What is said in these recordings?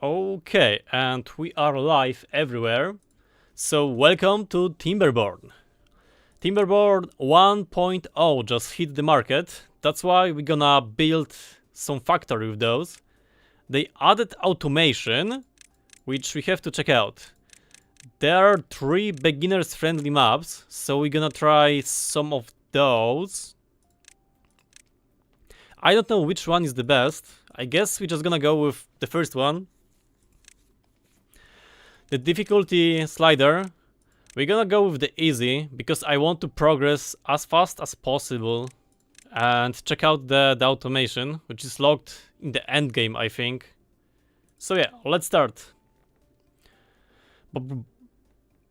Okay, and we are live everywhere. So welcome to Timberborn. Timberborn 1.0 just hit the market. That's why we're gonna build some factory with those. They added automation, which we have to check out. There are 3 beginners friendly maps, so we're gonna try some of those. I don't know which one is the best. I guess we're just gonna go with the first one. The difficulty slider, we're gonna go with the easy because I want to progress as fast as possible and check out the automation, which is locked in the end game, I think. So yeah, let's start.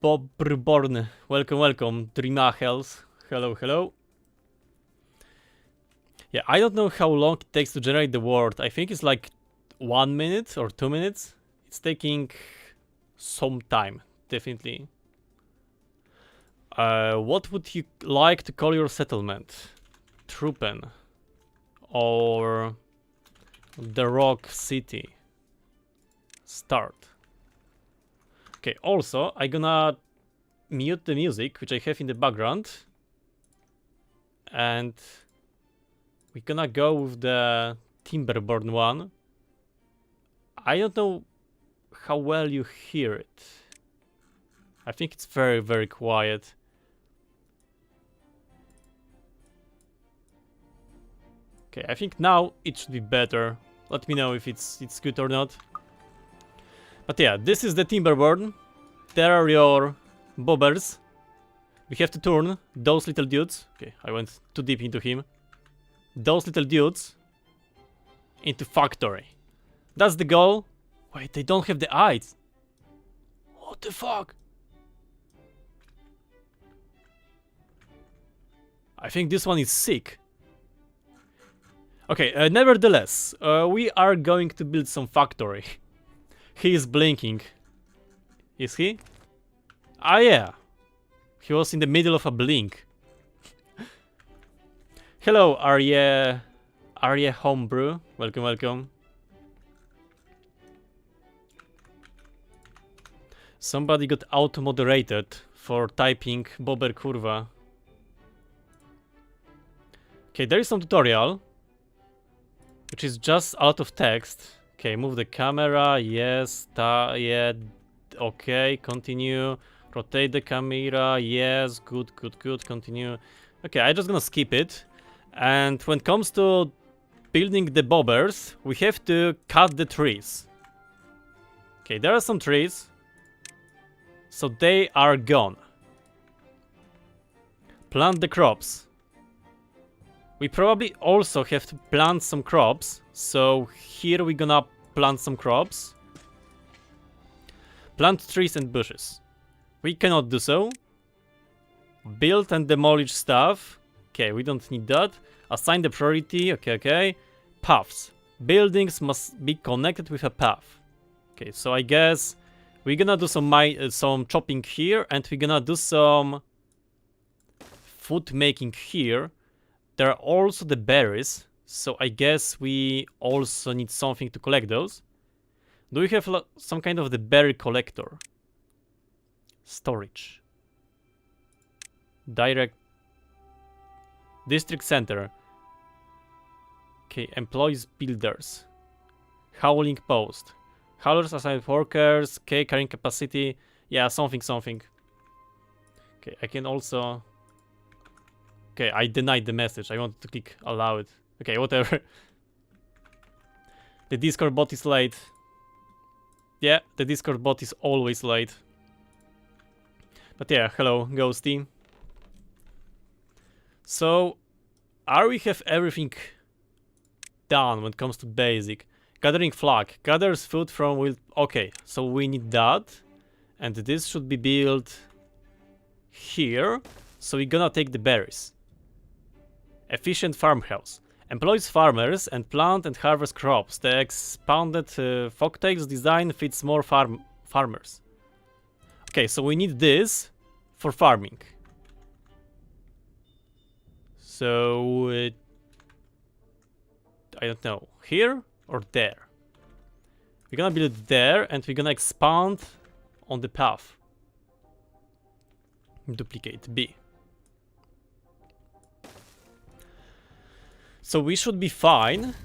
BOBERS, welcome, Dreamahels. Hello. Yeah, I don't know how long it takes to generate the word. I think it's like 1 minute or 2 minutes. It's taking some time, definitely. What would you like to call your settlement? Trupen or the Rock City? Start. Okay, also I'm gonna mute the music which I have in the background, and we're gonna go with the Timberborn one. I don't know how well you hear it. I think it's very quiet. Okay, I think now it should be better. Let me know if it's good or not. But yeah, this is the Timberborn. There are your BOBERS. We have to turn those little dudes. Okay, I went too deep into him. Those little dudes into factory. That's the goal. Wait, they don't have the eyes. What the fuck? I think this one is sick. Okay, nevertheless, we are going to build some factory. He is blinking. Is he? Ah yeah. He was in the middle of a blink. Hello, Arya Homebrew. Welcome. Somebody got auto-moderated for typing Bober Kurwa. Okay, there is some tutorial, which is just a lot of text. Okay, move the camera, yes, yeah, okay, continue. Rotate the camera, yes, good, continue. Okay, I'm just gonna skip it. And when it comes to building the BOBERS, we have to cut the trees. Okay, there are some trees. So they are gone. Plant the crops. We probably also have to plant some crops. So here we're gonna plant some crops. Plant trees and bushes. We cannot do so. Build and demolish stuff. Okay, we don't need that. Assign the priority. Okay. Paths. Buildings must be connected with a path. Okay, so I guess we're gonna do some chopping here, and we're gonna do some food making here. There are also the berries, so I guess we also need something to collect those. Do we have some kind of the berry collector? Storage. Direct. District center. Okay, employees, builders. Howling post. Howlers assigned workers. Okay, carrying capacity. Yeah, something. Okay, I can also. Okay, I denied the message. I wanted to click allow it. Okay, whatever. The Discord bot is late. Yeah, the Discord bot is always late. But yeah, hello, Ghosty. So, we have everything done when it comes to basic. Gathering flag. Gathers food from wild. Okay, so we need that. And this should be built here. So we're gonna take the berries. Efficient farmhouse. Employs farmers and plant and harvest crops. The expanded folktales design fits more farmers. Okay, so we need this for farming. So I don't know, here or there. We're gonna build it there, and we're gonna expand on the path. Duplicate B. So we should be fine.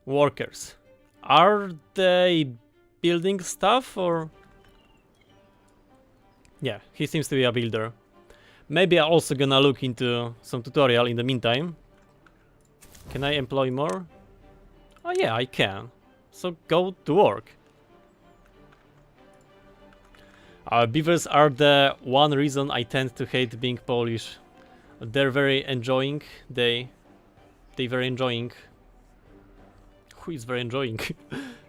Workers. Are they building stuff or... Yeah, he seems to be a builder. Maybe I'm also gonna look into some tutorial in the meantime. Can I employ more? Oh yeah, I can. So go to work. Beavers are the one reason I tend to hate being Polish. They're very enjoying. They very enjoying. Who is very enjoying?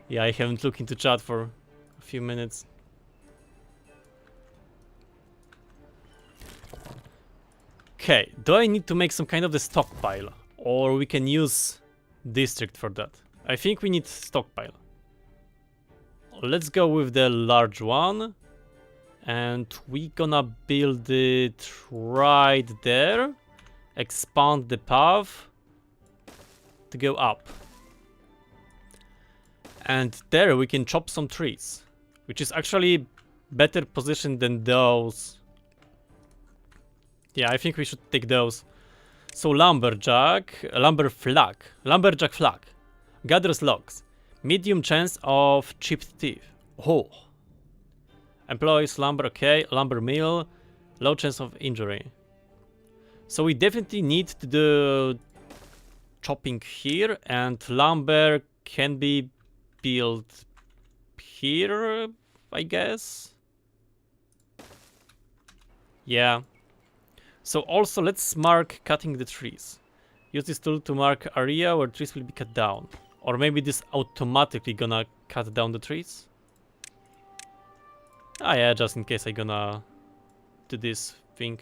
Yeah, I haven't looked into chat for a few minutes. Okay, do I need to make some kind of the stockpile? Or we can use district for that? I think we need stockpile. Let's go with the large one. And we gonna build it right there. Expand the path to go up. And there we can chop some trees, which is actually better position than those. Yeah, I think we should take those. So lumberjack flag, gathers logs, medium chance of chipped teeth. Oh, employs lumber, okay, lumber mill, low chance of injury. So we definitely need to do chopping here, and lumber can be built here, I guess. Yeah. So also let's mark cutting the trees. Use this tool to mark area where trees will be cut down. Or maybe this automatically gonna cut down the trees. Ah yeah, just in case I gonna do this thing.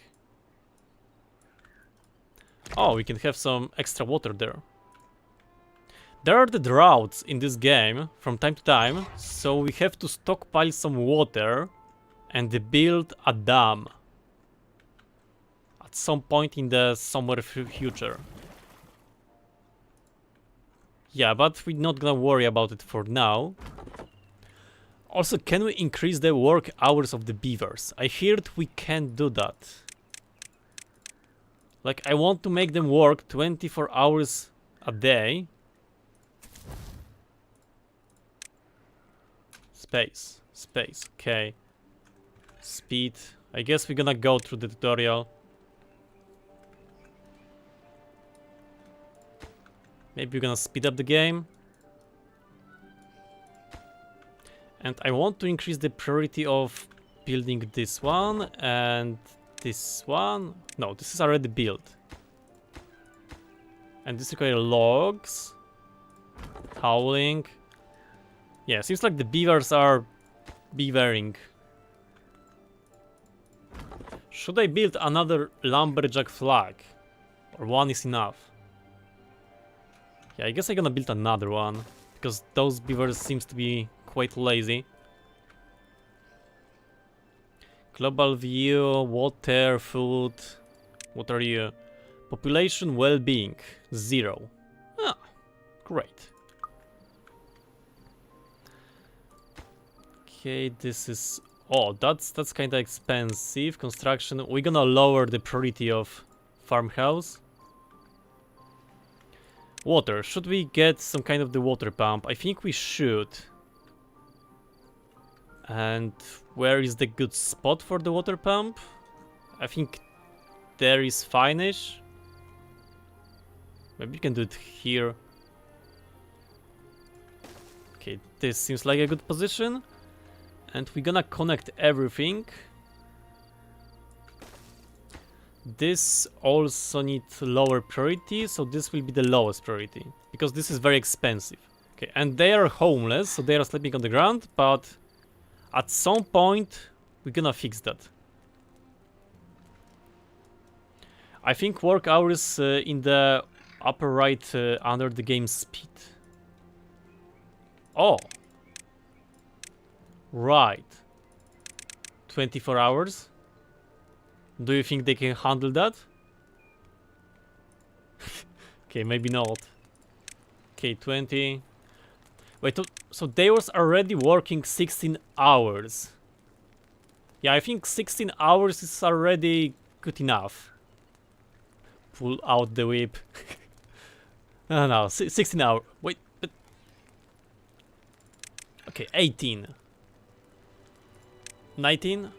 Oh, we can have some extra water there. There are the droughts in this game from time to time, so we have to stockpile some water and build a dam at some point in the somewhere future. Yeah, but we're not gonna worry about it for now. Also, can we increase the work hours of the beavers? I heard we can do that. Like, I want to make them work 24 hours a day. Space, okay. Speed. I guess we're gonna go through the tutorial. Maybe we're gonna speed up the game. And I want to increase the priority of building this one and this one. No, this is already built. And this requires logs. Howling. Yeah, seems like the beavers are beavering. Should I build another lumberjack flag? Or one is enough? Yeah, I guess I'm gonna build another one. Because those beavers seems to be quite lazy. Global view, water, food. What are you? Population, well-being, 0. Ah, great. Okay, this is... Oh, that's kind of expensive. Construction. We're gonna lower the priority of farmhouse. Water. Should we get some kind of the water pump? I think we should. And where is the good spot for the water pump? I think there is fine-ish. Maybe we can do it here. Okay, this seems like a good position. And we're gonna connect everything. This also needs lower priority, so this will be the lowest priority. Because this is very expensive. Okay, and they are homeless, so they are sleeping on the ground, but at some point we're gonna fix that. I think work hours in the upper right under the game speed. Oh. Right. 24 hours. Do you think they can handle that? Okay, maybe not. Okay, 20. Wait, so they was already working 16 hours. Yeah, I think 16 hours is already good enough. Pull out the whip. No, 16 hours. Wait, but... Okay, 18. 19?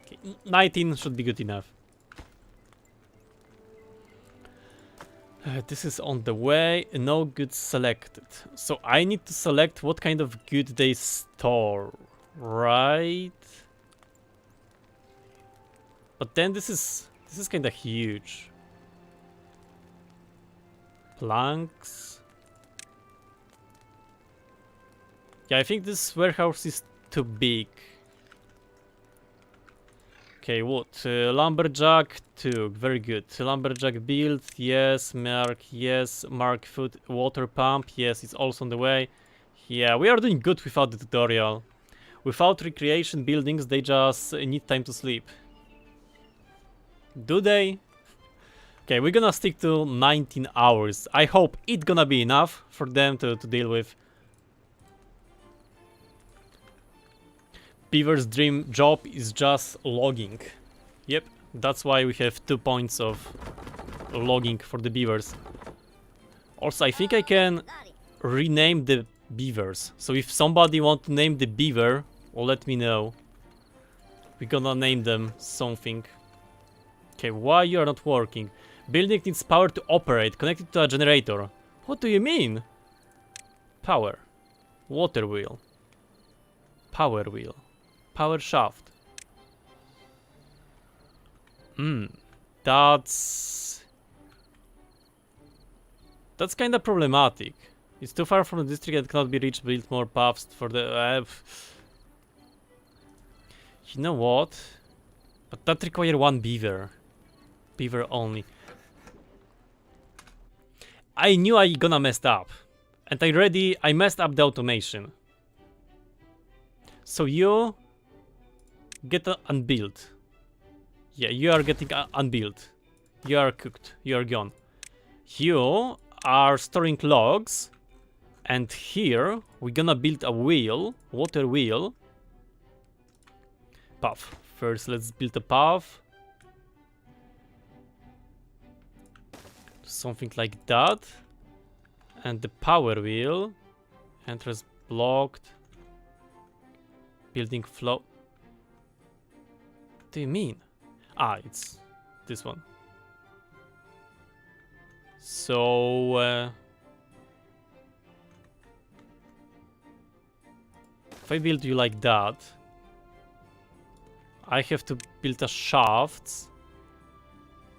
Okay, 19 should be good enough. This is on the way. No goods selected. So I need to select what kind of good they store, right? But then this is kind of huge. Planks. Yeah, I think this warehouse is too big. Okay, what? Lumberjack 2, very good. Lumberjack build, yes. Mark, yes. Mark food, water pump, yes, it's also on the way. Yeah, we are doing good without the tutorial. Without recreation buildings, they just need time to sleep. Do they? Okay, we're gonna stick to 19 hours. I hope it's gonna be enough for them to deal with. Beaver's dream job is just logging. Yep, that's why we have 2 points of logging for the beavers. Also, I think I can rename the beavers. So if somebody want to name the beaver, well, let me know. We're gonna name them something. Okay, why you are not working? Building needs power to operate, connected to a generator. What do you mean? Power. Water wheel. Power wheel. Power shaft. That's kinda problematic. It's too far from the district and cannot be reached. Build more paths for the... You know what? But that requires 1 beaver. Beaver only. I knew I gonna messed up. And I messed up the automation. So you... get unbuilt. Yeah, you are getting unbuilt. You are cooked. You are gone. You are storing logs. And here, we're gonna build a wheel. Water wheel. Path. First, let's build a path. Something like that. And the power wheel. Entrance blocked. Building flow. What do you mean? Ah, it's this one. So if I build you like that, I have to build a shaft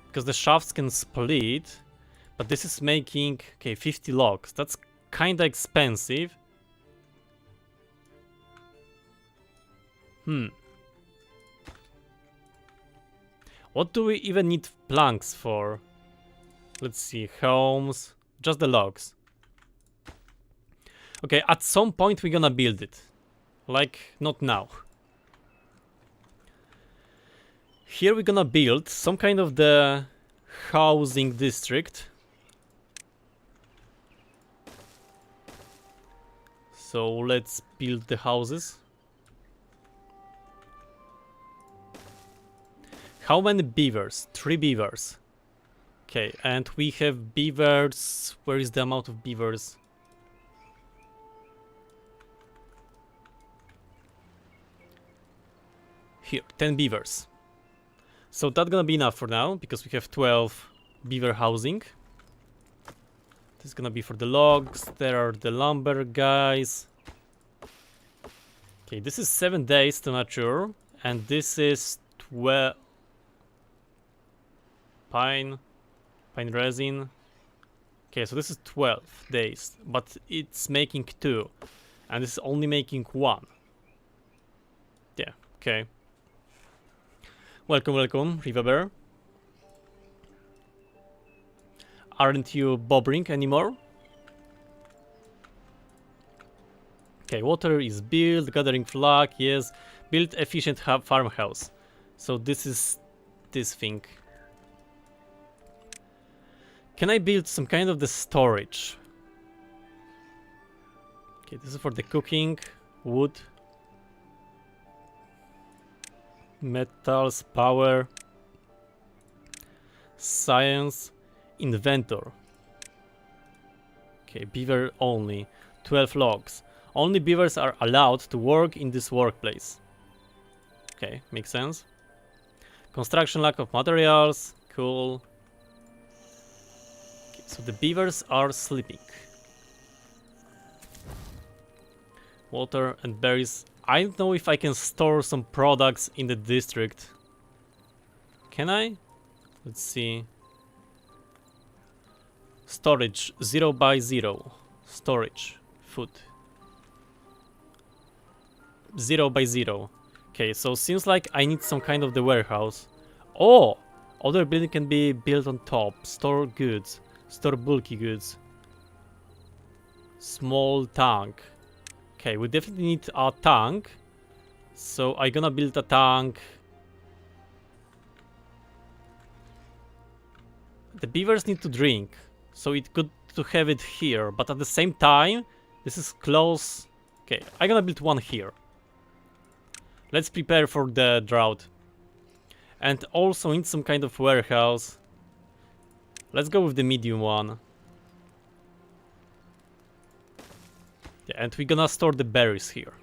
because the shafts can split, but this is making 50 logs. That's kinda expensive. What do we even need planks for? Let's see, homes, just the logs. Okay, at some point we're gonna build it. Like, not now. Here we're gonna build some kind of the housing district. So let's build the houses. How many beavers? 3 beavers. Okay, and we have beavers. Where is the amount of beavers? Here, 10 beavers. So that's gonna be enough for now, because we have 12 beaver housing. This is gonna be for the logs. There are the lumber guys. Okay, this is 7 days to mature, and this is 12... Pine resin. Okay, so this is 12 days, but it's making 2, and this is only making 1. Yeah, okay. Welcome, Riva Bear. Aren't you bobbering anymore? Okay, water is built, gathering flag, yes. Build efficient farmhouse. So this is this thing. Can I build some kind of the storage? Okay, this is for the cooking. Wood. Metals, power. Science. Inventor. Okay, beaver only. 12 logs. Only beavers are allowed to work in this workplace. Okay, makes sense. Construction, lack of materials. Cool. Okay, so the beavers are sleeping. Water and berries. I don't know if I can store some products in the district. Can I? Let's see. Storage 0 by 0. Storage. Food. 0 by 0. Okay, so seems like I need some kind of the warehouse. Oh! Other building can be built on top. Store goods. Store bulky goods. Small tank. Okay, we definitely need a tank. So I'm gonna build a tank. The beavers need to drink. So it's good to have it here. But at the same time, this is close. Okay, I'm gonna build one here. Let's prepare for the drought. And also need some kind of warehouse. Let's go with the medium one. Yeah, and we're gonna store the berries here.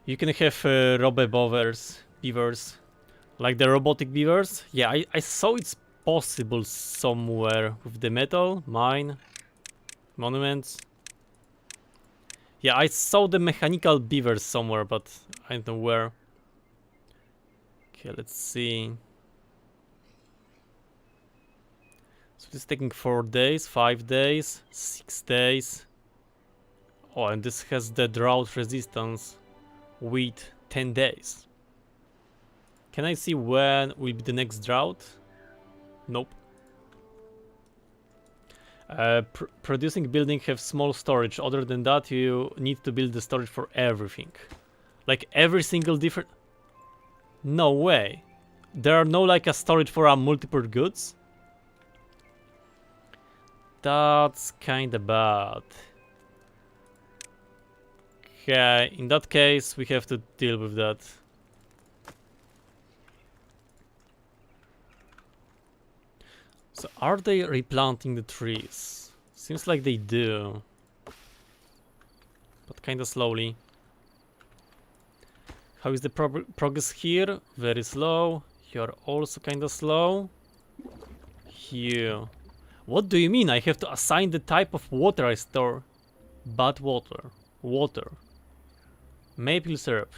You can have BOBERS, beavers. Like the robotic beavers. Yeah, I saw it's possible somewhere with the metal, mine, monuments. Yeah, I saw the mechanical beavers somewhere, but I don't know where. Okay, let's see. So this is taking 4 days, 5 days, 6 days. Oh, and this has the drought resistance. Wheat, 10 days. Can I see when will be the next drought? Nope. Producing building have small storage. Other than that, you need to build the storage for everything. Like every single different... No way. There are no like a storage for multiple goods? That's kinda bad. Okay, in that case, we have to deal with that. So are they replanting the trees? Seems like they do. But kinda slowly. How is the progress here? Very slow. You're also kinda slow. Here. What do you mean? I have to assign the type of water I store. Bad water. Water. Maple syrup.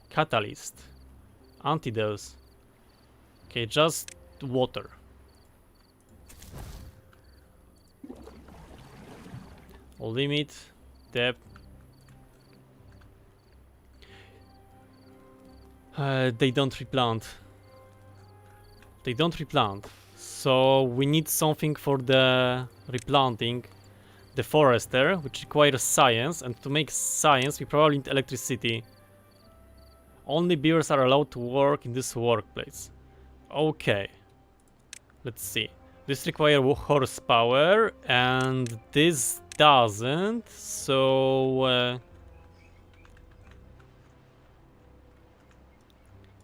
Catalyst. Antidote. Okay, just water. Limit. Depth. They don't replant. They don't replant. So we need something for the replanting. The forester, which requires science, and to make science we probably need electricity. Only beavers are allowed to work in this workplace. Okay. Let's see. This requires horsepower, and this doesn't, so...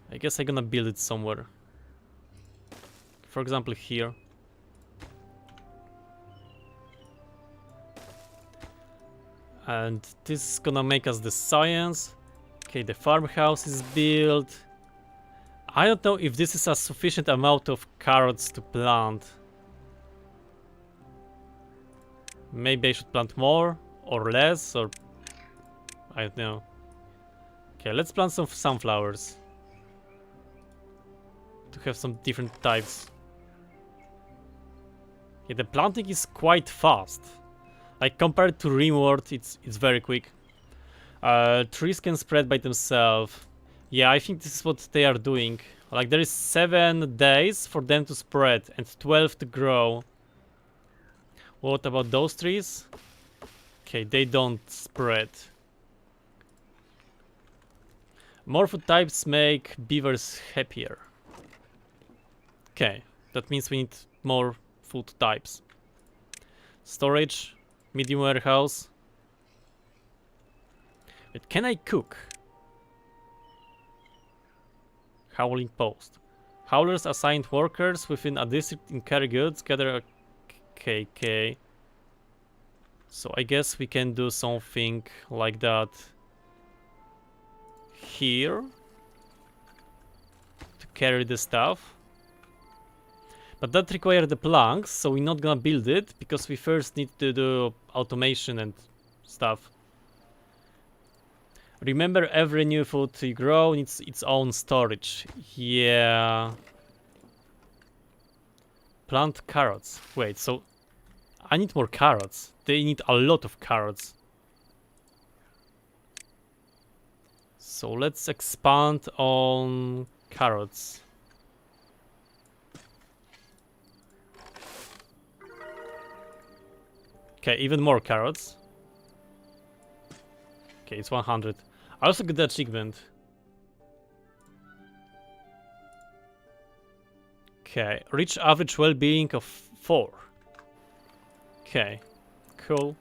I guess I'm gonna build it somewhere. For example, here. And this is gonna make us the science. Okay, the farmhouse is built. I don't know if this is a sufficient amount of carrots to plant. Maybe I should plant more or less, or I don't know. Okay, let's plant some sunflowers to have some different types. Yeah, the planting is quite fast. Like compared to Rimworld, it's very quick. Trees can spread by themselves. Yeah, I think this is what they are doing. Like there is 7 days for them to spread and 12 to grow. What about those trees? Okay, they don't spread. More food types make beavers happier. Okay, that means we need more food types. Storage. Medium warehouse. But can I cook? Howling post. Howlers assigned workers within a district in carry goods. Gather a KK. So I guess we can do something like that here to carry the stuff. But that requires the planks, so we're not gonna build it because we first need to do automation and stuff. Remember, every new food you grow needs its own storage. Yeah. Plant carrots. Wait, so I need more carrots. They need a lot of carrots. So let's expand on carrots. Okay, even more carrots. Okay, it's 100. I also get the achievement. Okay, reach average well-being of 4. Okay, cool.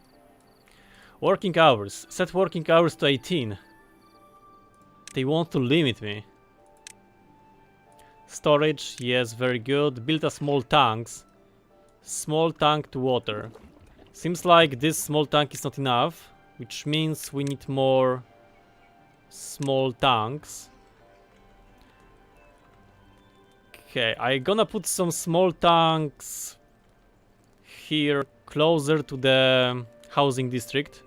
Working hours. Set working hours to 18. They want to limit me. Storage, yes, very good. Build a small tanks. Small tank to water. Seems like this small tank is not enough, which means we need more small tanks. Okay, I'm gonna put some small tanks here closer to the housing district.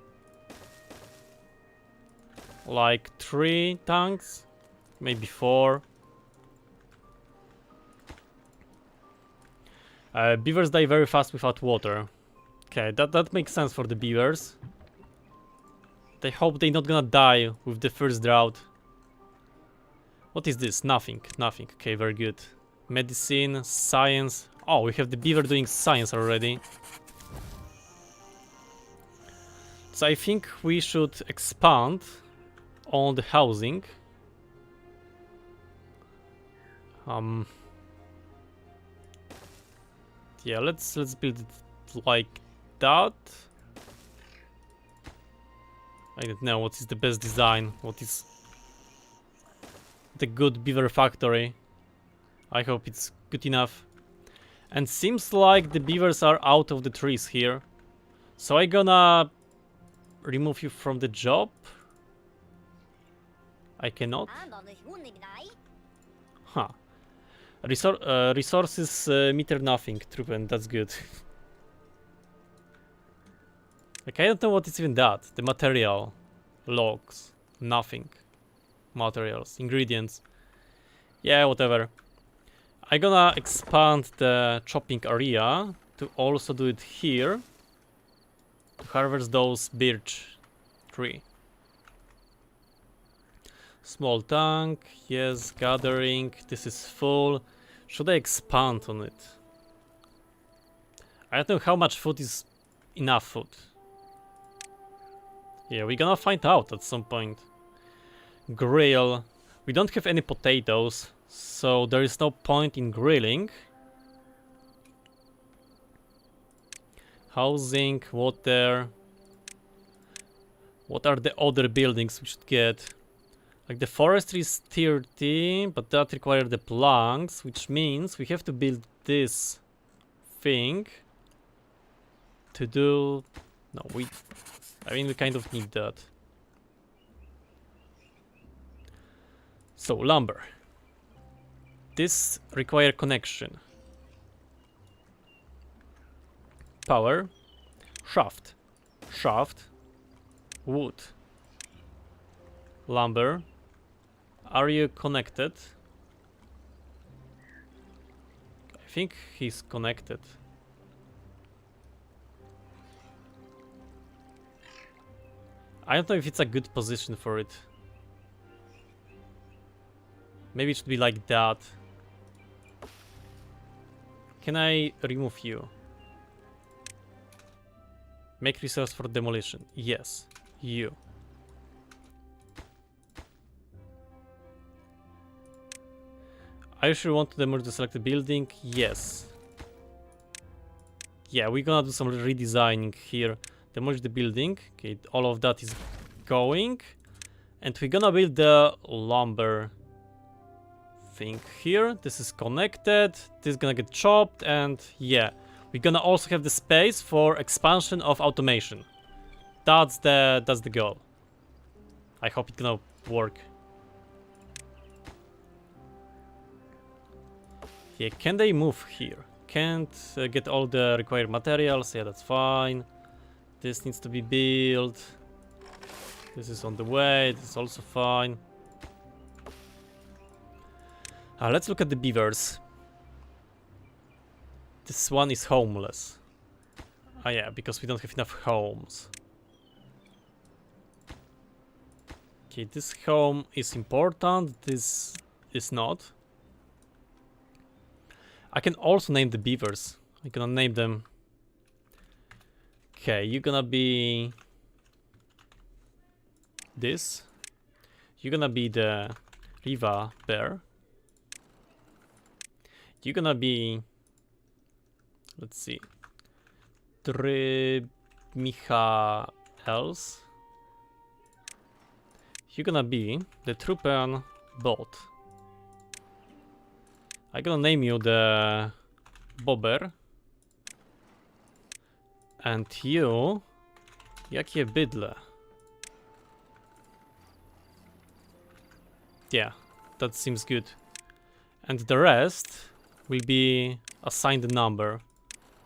Like 3 tanks, maybe 4. Beavers die very fast without water. Okay, that makes sense for the beavers. I hope they're not gonna die with the first drought. What is this? Nothing, nothing. Okay, very good. Medicine, science. Oh, we have the beaver doing science already. So I think we should expand on the housing. Yeah, let's build it like that. I don't know what is the best design, what is the good beaver factory. I hope it's good enough. And seems like the beavers are out of the trees here. So I'm gonna remove you from the job. I cannot. Huh. Resources meter nothing, Trupen, that's good. Like, I don't know what is even that. The material. Logs. Nothing. Materials. Ingredients. Yeah, whatever. I'm gonna expand the chopping area to also do it here. To harvest those birch tree. Small tank. Yes, gathering. This is full. Should I expand on it? I don't know how much food is enough food. Yeah, we're gonna find out at some point. Grill. We don't have any potatoes, so there is no point in grilling. Housing, water. What are the other buildings we should get? Like the forestry is 30, but that requires the planks, which means we have to build this thing to do... No, I mean, we kind of need that. So, lumber. This requires connection. Power. Shaft. Shaft. Wood. Lumber. Are you connected? I think he's connected. I don't know if it's a good position for it. Maybe it should be like that. Can I remove you? Make resource for demolition. Yes. You. Are you sure you want to demolish the selected building? Yes. Yeah, we're gonna do some redesigning here. Demolish the building. Okay, all of that is going. And we're gonna build the lumber thing here. This is connected. This is gonna get chopped, and yeah. We're gonna also have the space for expansion of automation. That's the goal. I hope it's gonna work. Yeah, can they move here? Can't get all the required materials. Yeah, that's fine. This needs to be built. This is on the way. This is also fine. Let's look at the beavers. This one is homeless. Ah yeah, because we don't have enough homes. Okay, this home is important. This is not. I can also name the beavers. I'm gonna name them. Okay, you're gonna be this. You're gonna be the Riva bear. You're gonna be, let's see, Michaels. You're gonna be the Trupen boat. I'm gonna name you the Bober. And you, jakie bydle. Yeah, that seems good. And the rest will be assigned a number.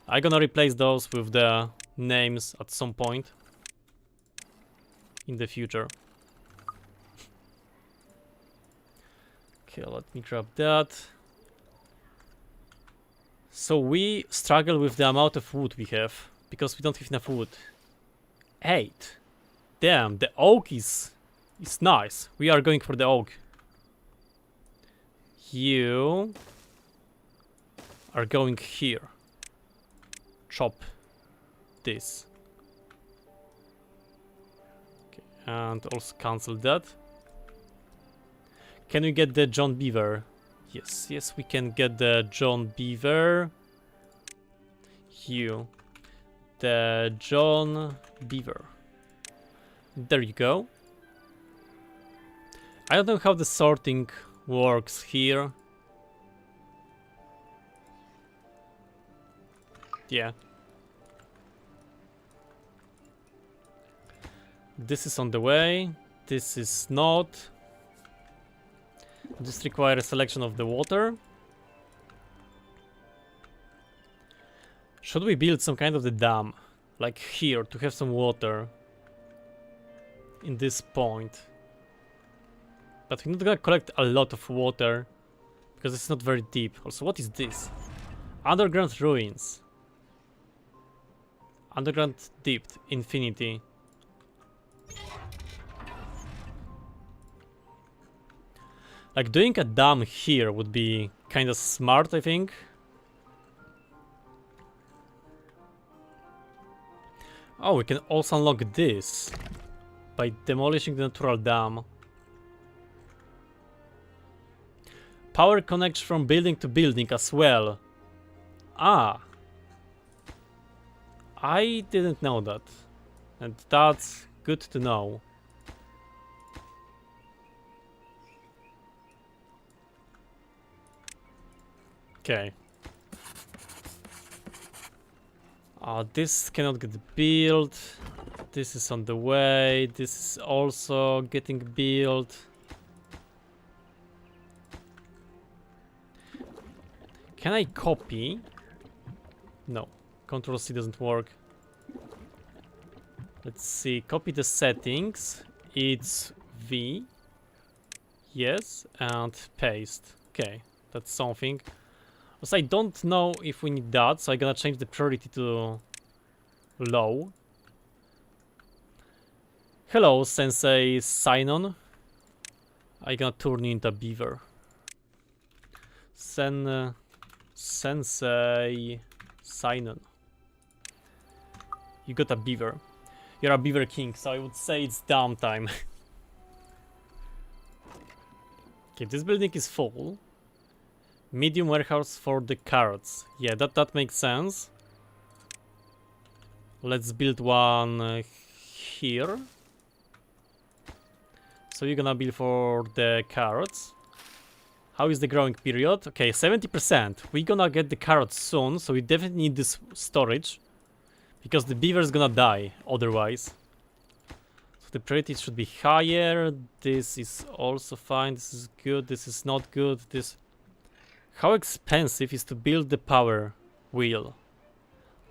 I'm gonna replace those with the names at some point in the future. Okay, let me grab that. So we struggle with the amount of wood we have because we don't have enough wood. 8. Damn, the oak is nice. We are going for the oak. You are going here. Chop this. Okay, and also cancel that. Can we get the John Beaver? Yes, yes, we can get the John Beaver. You. The John Beaver. There you go. I don't know how the sorting works here. Yeah. This is on the way. This is not. This requires a selection of the water. Should we build some kind of the dam? Like here, to have some water. In this point. But we're not gonna collect a lot of water. Because it's not very deep. Also, what is this? Underground ruins. Underground depth, infinity. Like doing a dam here would be kind of smart, I think. Oh, we can also unlock this by demolishing the natural dam. Power connects from building to building as well. Ah. I didn't know that. And that's good to know. Okay. This cannot get built. This is on the way. This is also getting built. Can I copy? No. Control C doesn't work. Let's see. Copy the settings. It's V. Yes. And paste. Okay. That's something. Also, I don't know if we need that, so I'm gonna change the priority to low. Hello, Sensei Sinon. I'm gonna turn you into a beaver. Sensei Sinon. You got a beaver. You're a beaver king, so I would say it's downtime. Okay, this building is full. Medium warehouse for the carrots. Yeah, that makes sense. Let's build one here. So you're gonna build for the carrots. How is the growing period? Okay, 70%. We're gonna get the carrots soon, so we definitely need this storage. Because the beaver is gonna die otherwise. So the priority should be higher. This is also fine. This is good. This is not good. This... How expensive is to build the power wheel?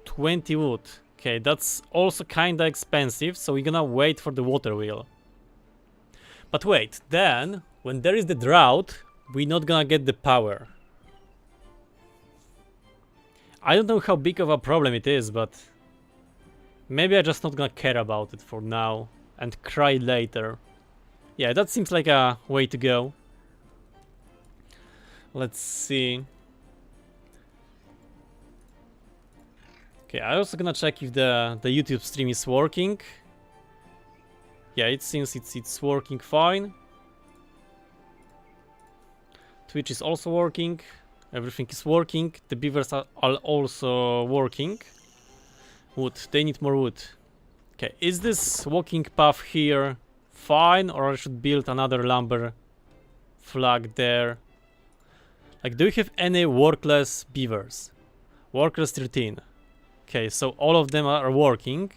20 wood. Okay, that's also kinda expensive, so we're gonna wait for the water wheel. But wait, then, when there is the drought, we're not gonna get the power. I don't know how big of a problem it is, but... Maybe I'm just not gonna care about it for now, and cry later. Yeah, that seems like a way to go. Let's see. Okay, I'm also gonna check if the YouTube stream is working. Yeah, it seems it's working fine. Twitch is also working. Everything is working. The beavers are also working. Wood. They need more wood. Okay, is this walking path here fine, or I should build another lumber flag there? Like, do you have any workless beavers? Workless 13. Okay, so all of them are working.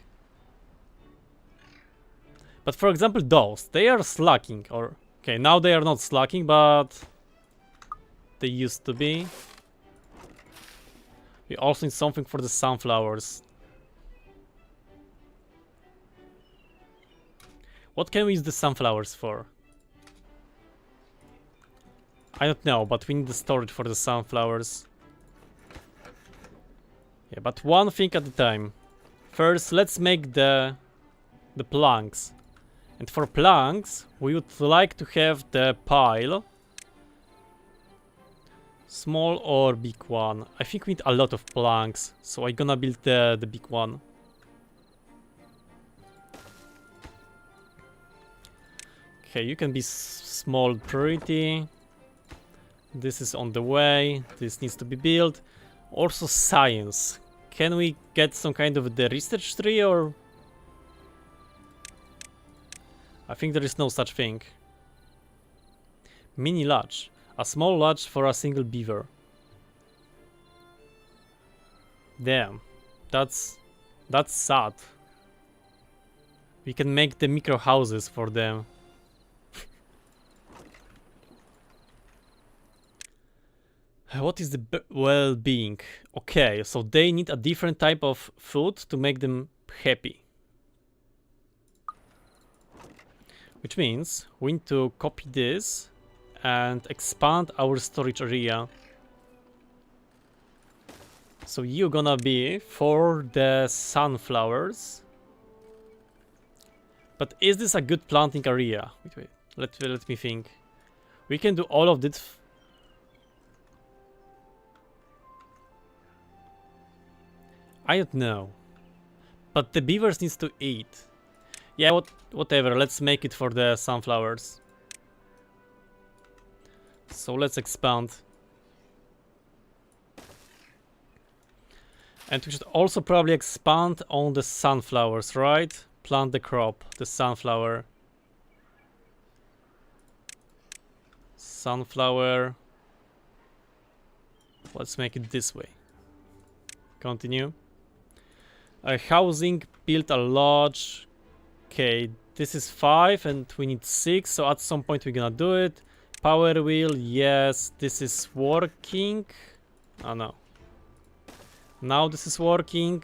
But for example, those, they are slacking, or... Okay, now they are not slacking, but... They used to be. We also need something for the sunflowers. What can we use the sunflowers for? I don't know, but we need the storage for the sunflowers. Yeah, but one thing at a time. First, let's make the planks. And for planks, we would like to have the pile. Small or big one? I think we need a lot of planks, so I'm gonna build the big one. Okay, you can be small priority. This is on the way. This needs to be built. Also science. Can we get some kind of the research tree, or... I think there is no such thing. Mini lodge. A small lodge for a single beaver. Damn. That's sad. We can make the micro houses for them. What is the well-being? Okay, so they need a different type of food to make them happy. Which means we need to copy this and expand our storage area. So you're gonna be for the sunflowers. But is this a good planting area? Wait, let me think. We can do all of this. I don't know. But the beavers needs to eat. Yeah, whatever, let's make it for the sunflowers. So let's expand. And we should also probably expand on the sunflowers, right? Plant the crop, the sunflower. Sunflower. Let's make it this way. Continue. Housing, build a lodge. Okay, this is 5 and we need 6, so at some point we're gonna do it. Power wheel, yes, this is working. Oh no. Now this is working.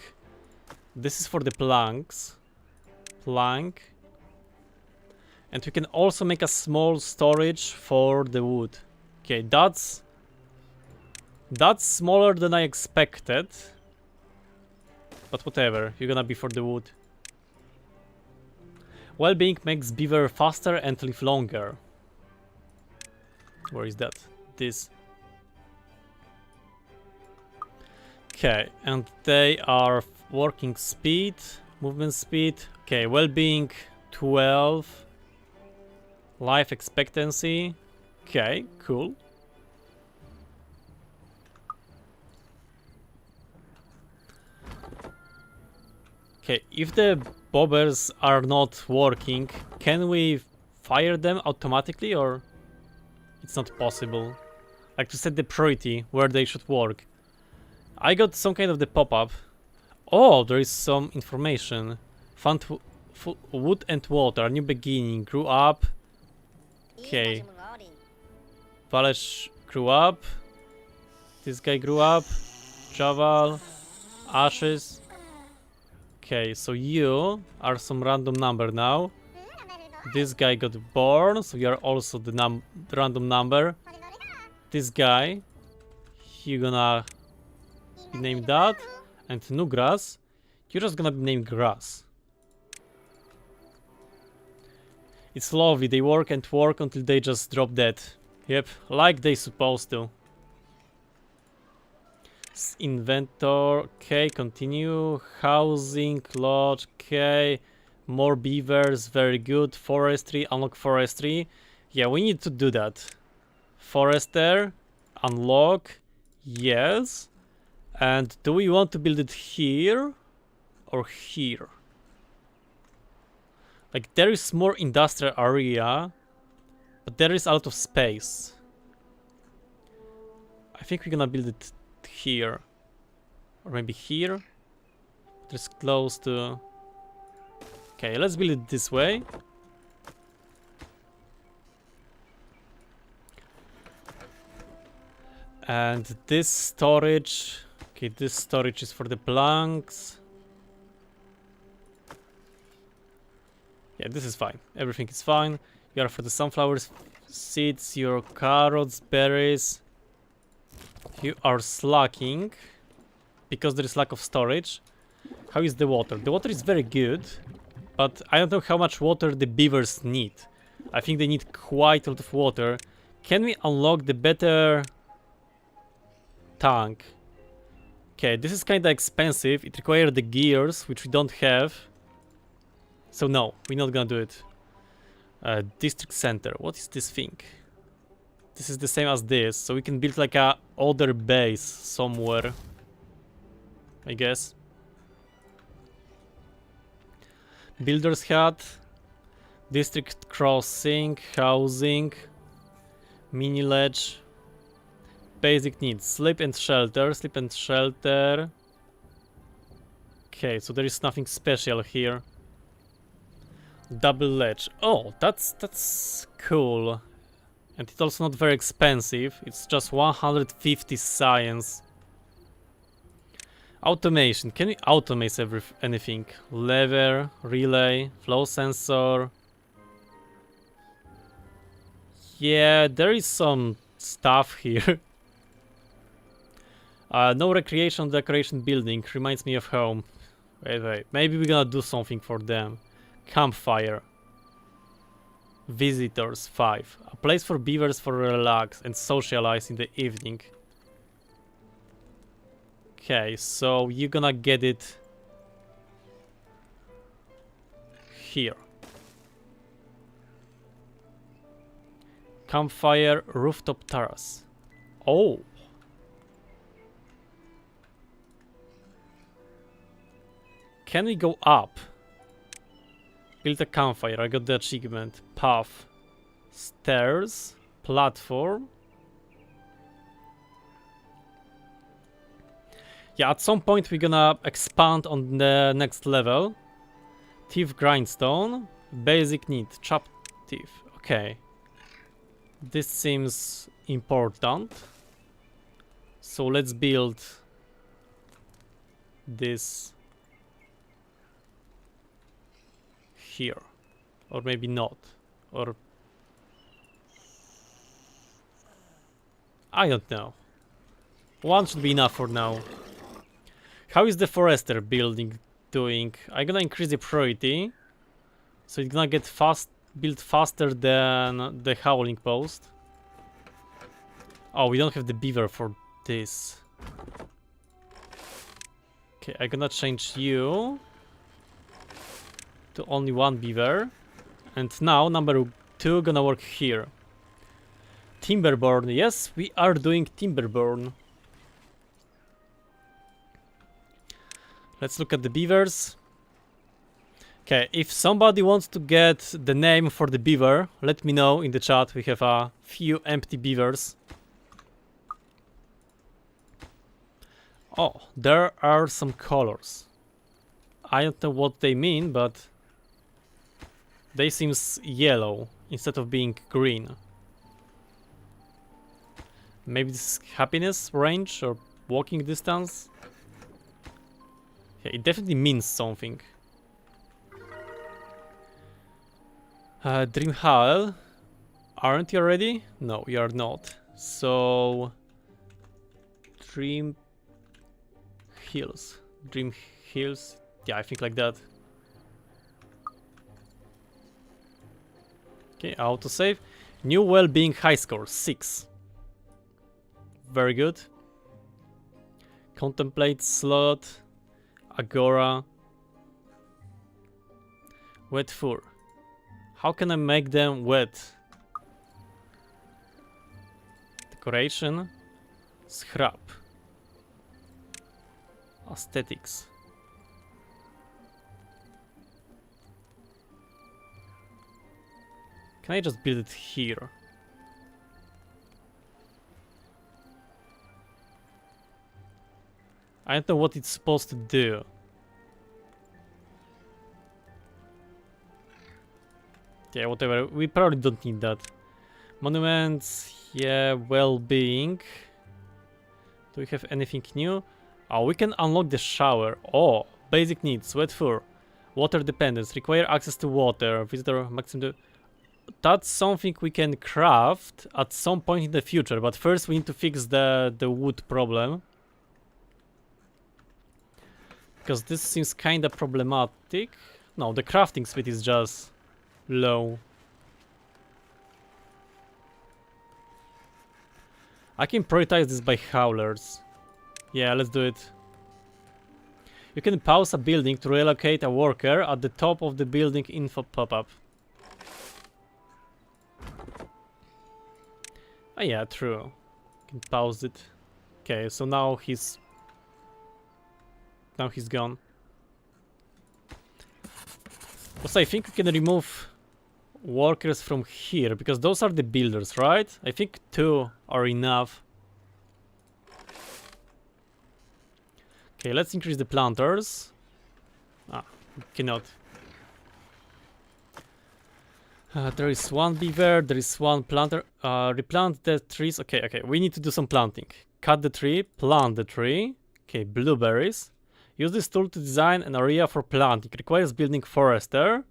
This is for the planks. Plank. And we can also make a small storage for the wood. Okay, that's smaller than I expected. But whatever, you're gonna be for the wood. Well-being makes beaver faster and live longer. Where is that? This. Okay, and they are working speed, movement speed. Okay, well-being 12. Life expectancy. Okay, cool. Okay, if the bobbers are not working, can we fire them automatically or it's not possible? Like to set the priority where they should work. I got some kind of the pop-up. Oh, there is some information. Found wood and water, new beginning, grew up. Okay. Valesh grew up. This guy grew up. Javal. Ashes. Okay, so you are some random number now. This guy got born, so you are also the random number. This guy, you gonna be named that. And Nugras, you're just gonna be named Grass. It's lovely, they work and work until they just drop dead. Yep, like they supposed to. Inventor, okay, continue. Housing, lodge, okay. More beavers, very good. Forestry, unlock forestry. Yeah, we need to do that. Forester, unlock, yes. And do we want to build it here or here? Like there is more industrial area, but there is a lot of space. I think we're gonna build it here. Or maybe here. It's close to... Okay, let's build it this way. And this storage... Okay, this storage is for the planks. Yeah, this is fine. Everything is fine. You are for the sunflowers, seeds, your carrots, berries. You are slacking because there is lack of storage. How is the water? The water is very good, but I don't know how much water the beavers need. I think they need quite a lot of water. Can we unlock the better tank? Okay, this is kinda expensive. It requires the gears, which we don't have. So no, we're not gonna do it. District center. What is this thing? This is the same as this, so we can build like a other base somewhere, I guess. Builder's hut, district crossing, housing, mini ledge, basic needs, sleep and shelter, sleep and shelter. Okay, so there is nothing special here. Double ledge. Oh, that's cool. And it's also not very expensive. It's just 150 science. Automation. Can we automate anything? Lever, relay, flow sensor. Yeah, there is some stuff here. No recreation, decoration building. Reminds me of home. Wait. Maybe we're gonna do something for them. Campfire. Visitors 5. A place for beavers for relax and socialize in the evening. Okay, so you're gonna get it here. Campfire rooftop terrace. Oh. Can we go up? Build a campfire. I got the achievement. Path. Stairs. Platform. Yeah, at some point we're gonna expand on the next level. Teeth grindstone. Basic need. Chop teeth. Okay. This seems important. So let's build this here. Or maybe not. Or I don't know. One should be enough for now. How is the forester building doing? I'm gonna increase the priority. So it's gonna get built faster than the howling post. Oh, we don't have the beaver for this. Okay, I'm gonna change you to only one beaver. And now number 2 gonna work here. Timberborn. Yes, we are doing Timberborn. Let's look at the beavers. Okay, if somebody wants to get the name for the beaver, let me know in the chat. We have a few empty beavers. Oh, there are some colors. I don't know what they mean, but they seem yellow instead of being green. Maybe this is happiness range or walking distance. Yeah, it definitely means something. Dream Hall. Aren't you ready? No, you are not. So... Dream Hills. Dream Hills. Yeah, I think like that. Okay, autosave. New well-being high score, 6. Very good. Contemplate slot. Agora. Wet fur. How can I make them wet? Decoration. Scrap. Aesthetics. Can I just build it here? I don't know what it's supposed to do. Yeah, whatever. We probably don't need that. Monuments, yeah, well-being. Do we have anything new? Oh, we can unlock the shower. Oh, basic needs, wet fur, water dependence, require access to water, visitor maximum. That's something we can craft at some point in the future, but first we need to fix the wood problem. Because this seems kinda problematic. No, the crafting speed is just low. I can prioritize this by howlers. Yeah, let's do it. You can pause a building to relocate a worker at the top of the building info pop-up. Oh yeah, true. Can pause it. Okay, so now he's gone. Also, I think we can remove workers from here because those are the builders, right? I think 2 are enough. Okay, let's increase the planters. Ah, we cannot. There is 1 beaver, there is 1 planter. Replant the trees. Okay, we need to do some planting. Cut the tree, plant the tree. Okay, blueberries. Use this tool to design an area for planting. Requires building forester.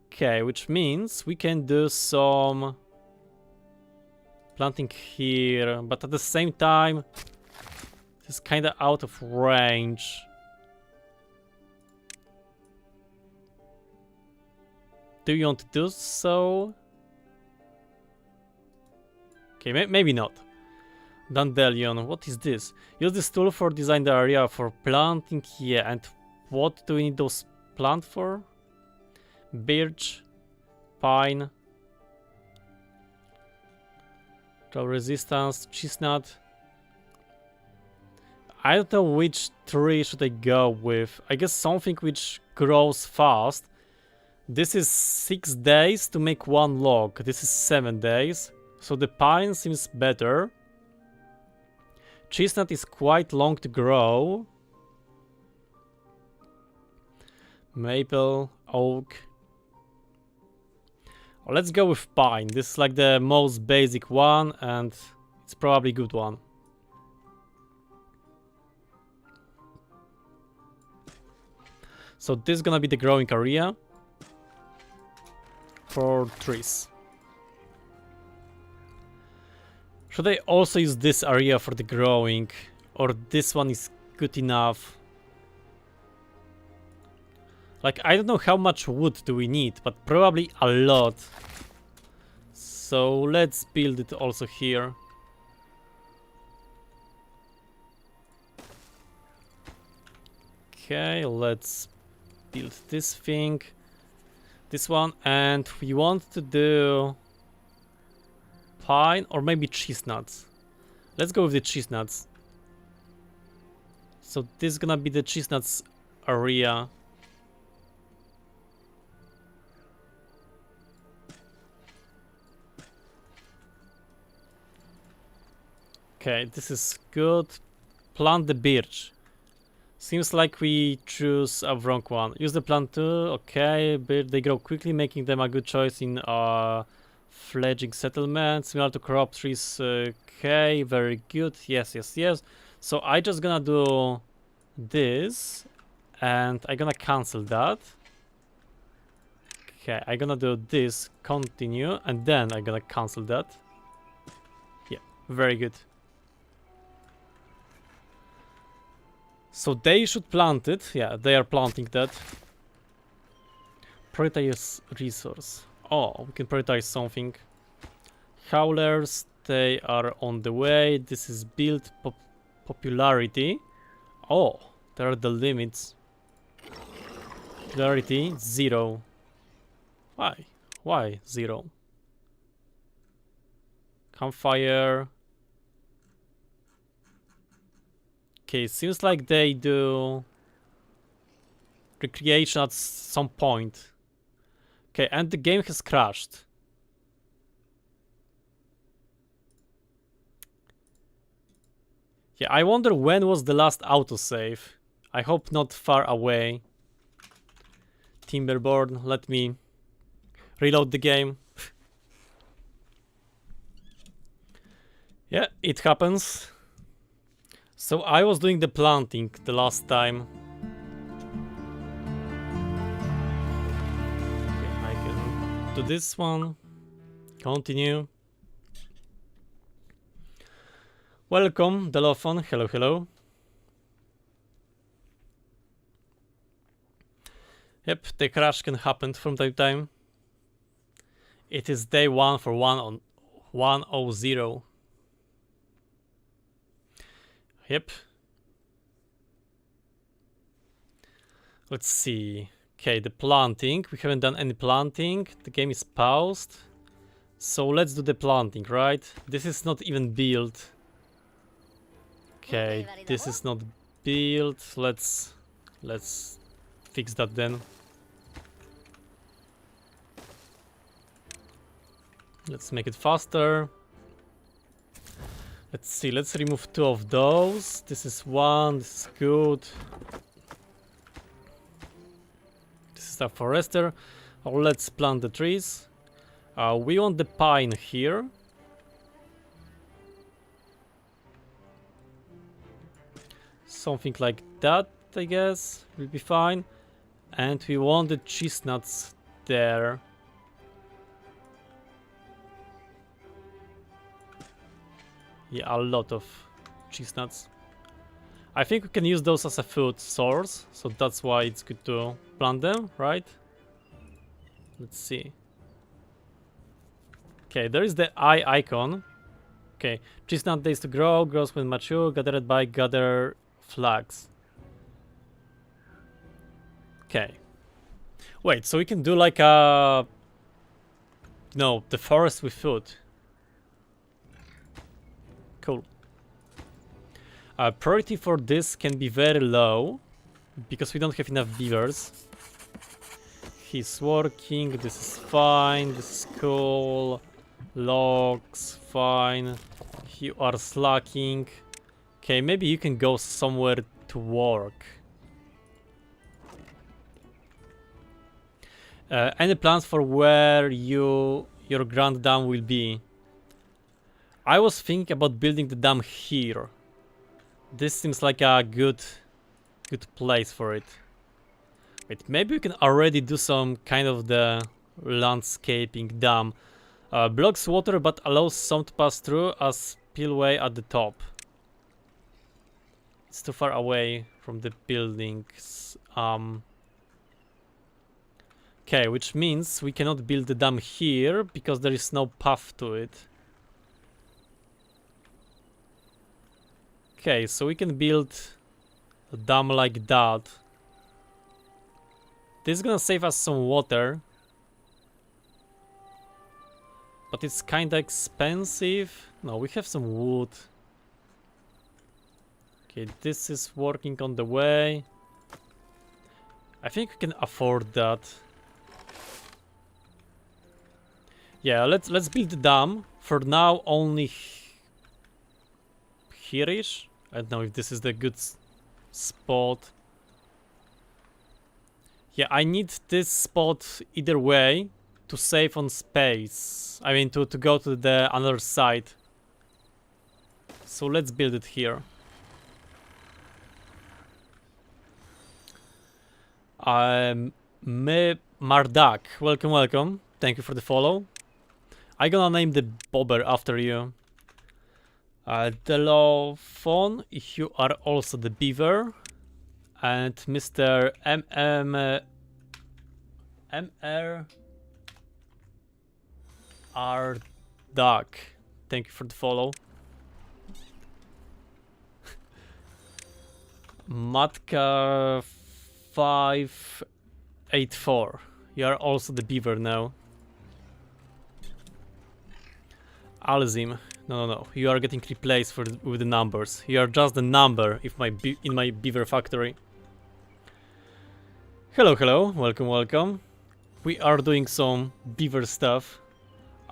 Okay, which means we can do some planting here, but at the same time, it's kinda out of range. Do you want to do so? Okay, maybe not. Dandelion, what is this? Use this tool for design the area for planting. Yeah, and what do we need those plant for? Birch, pine, drought resistance, chestnut. I don't know which tree should I go with. I guess something which grows fast. This is 6 days to make 1 log. This is 7 days. So the pine seems better. Chestnut is quite long to grow. Maple, oak. Oh, let's go with pine. This is like the most basic one and it's probably a good one. So this is gonna be the growing area for trees. Should I also use this area for the growing, or this one is good enough? Like, I don't know how much wood do we need, but probably a lot. So let's build it also here. Okay, let's build this thing. This one, and we want to do pine or maybe chestnuts. Let's go with the chestnuts. So this is gonna be the chestnuts area. Okay, this is good. Plant the birch. Seems like we choose a wrong one. Use the plant too. Okay, but they grow quickly, making them a good choice in fledging settlements. Similar to crop trees. Okay, very good. Yes, yes, yes. So I just gonna do this, and I gonna cancel that. Okay, I gonna do this, continue, and then I gonna cancel that. Yeah, very good. So they should plant it. Yeah, they are planting that. Prioritize resource. Oh, we can prioritize something. Howlers, they are on the way. This is build popularity. Oh, there are the limits. Popularity 0. Why? Why 0? Campfire. Okay, seems like they do recreation at some point. Okay, and the game has crashed. Yeah, I wonder when was the last autosave. I hope not far away. Timberborn, let me reload the game. Yeah, it happens. So I was doing the planting the last time. Okay, I can do this one. Continue. Welcome, Delophon. Hello, hello. Yep, the crash can happen from time to time. It is day 1 for 100. Yep. Let's see. Okay, the planting. We haven't done any planting. The game is paused. So let's do the planting, right? This is not even built. Okay, this is not built. Let's fix that then. Let's make it faster. Let's see, let's remove 2 of those. This is 1, this is good. This is a forester. Oh, let's plant the trees. We want the pine here. Something like that, I guess, will be fine. And we want the chestnuts there. Yeah, a lot of chestnuts. I think we can use those as a food source, so that's why it's good to plant them, right? Let's see. Okay, there is the eye icon. Okay, chestnut days to grow, grows when mature, gathered by gather flags. Okay. Wait, so we can do like a... No, the forest with food. Cool. Priority for this can be very low because we don't have enough beavers. He's working, this is fine, this is cool. Logs, fine. You are slacking. Okay, maybe you can go somewhere to work. Any plans for where your grand dam will be? I was thinking about building the dam here. This seems like a good place for it. Wait, maybe we can already do some kind of the landscaping dam. Blocks water but allows some to pass through as spillway at the top. It's too far away from the buildings. Okay, which means we cannot build the dam here because there is no path to it. Okay, so we can build a dam like that. This is gonna save us some water. But it's kinda expensive. No, we have some wood. Okay, this is working on the way. I think we can afford that. Yeah, let's build the dam. For now, only here-ish. I don't know if this is the good spot. Yeah, I need this spot either way to save on space. I mean, to go to the other side. So let's build it here. Mardak, welcome, welcome. Thank you for the follow. I gonna name the bobber after you. Delophon, you are also the beaver. And Mr. MR Duck, thank you for the follow. Matka 584, you are also the beaver now. Alzim, no, you are getting replaced with the numbers. You are just the number in my beaver factory. Hello, welcome. We are doing some beaver stuff.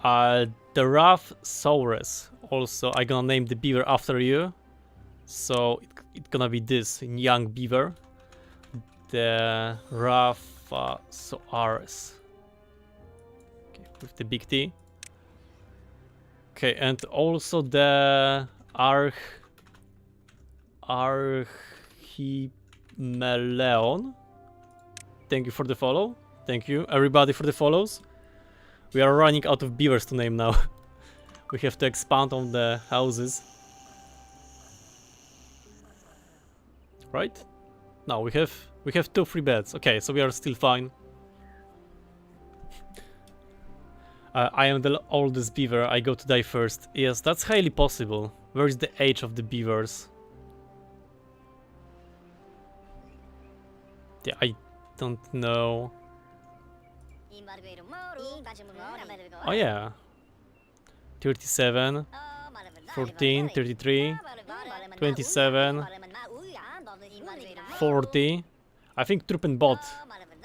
The Raphsaurus, also I gonna name the beaver after you. So it's gonna be this young beaver. The Raphsaurus. Okay, with the big T. Okay, and also the Archimeleon. Thank you for the follow. Thank you, everybody, for the follows. We are running out of beavers to name now. We have to expand on the houses. Right? No, we have 2 free beds. Okay, so we are still fine. I am the oldest beaver. I go to die first. Yes, that's highly possible. Where is the age of the beavers? Yeah, I don't know. Oh yeah. 37, 14, 33, 27, 40. I think Trupen bot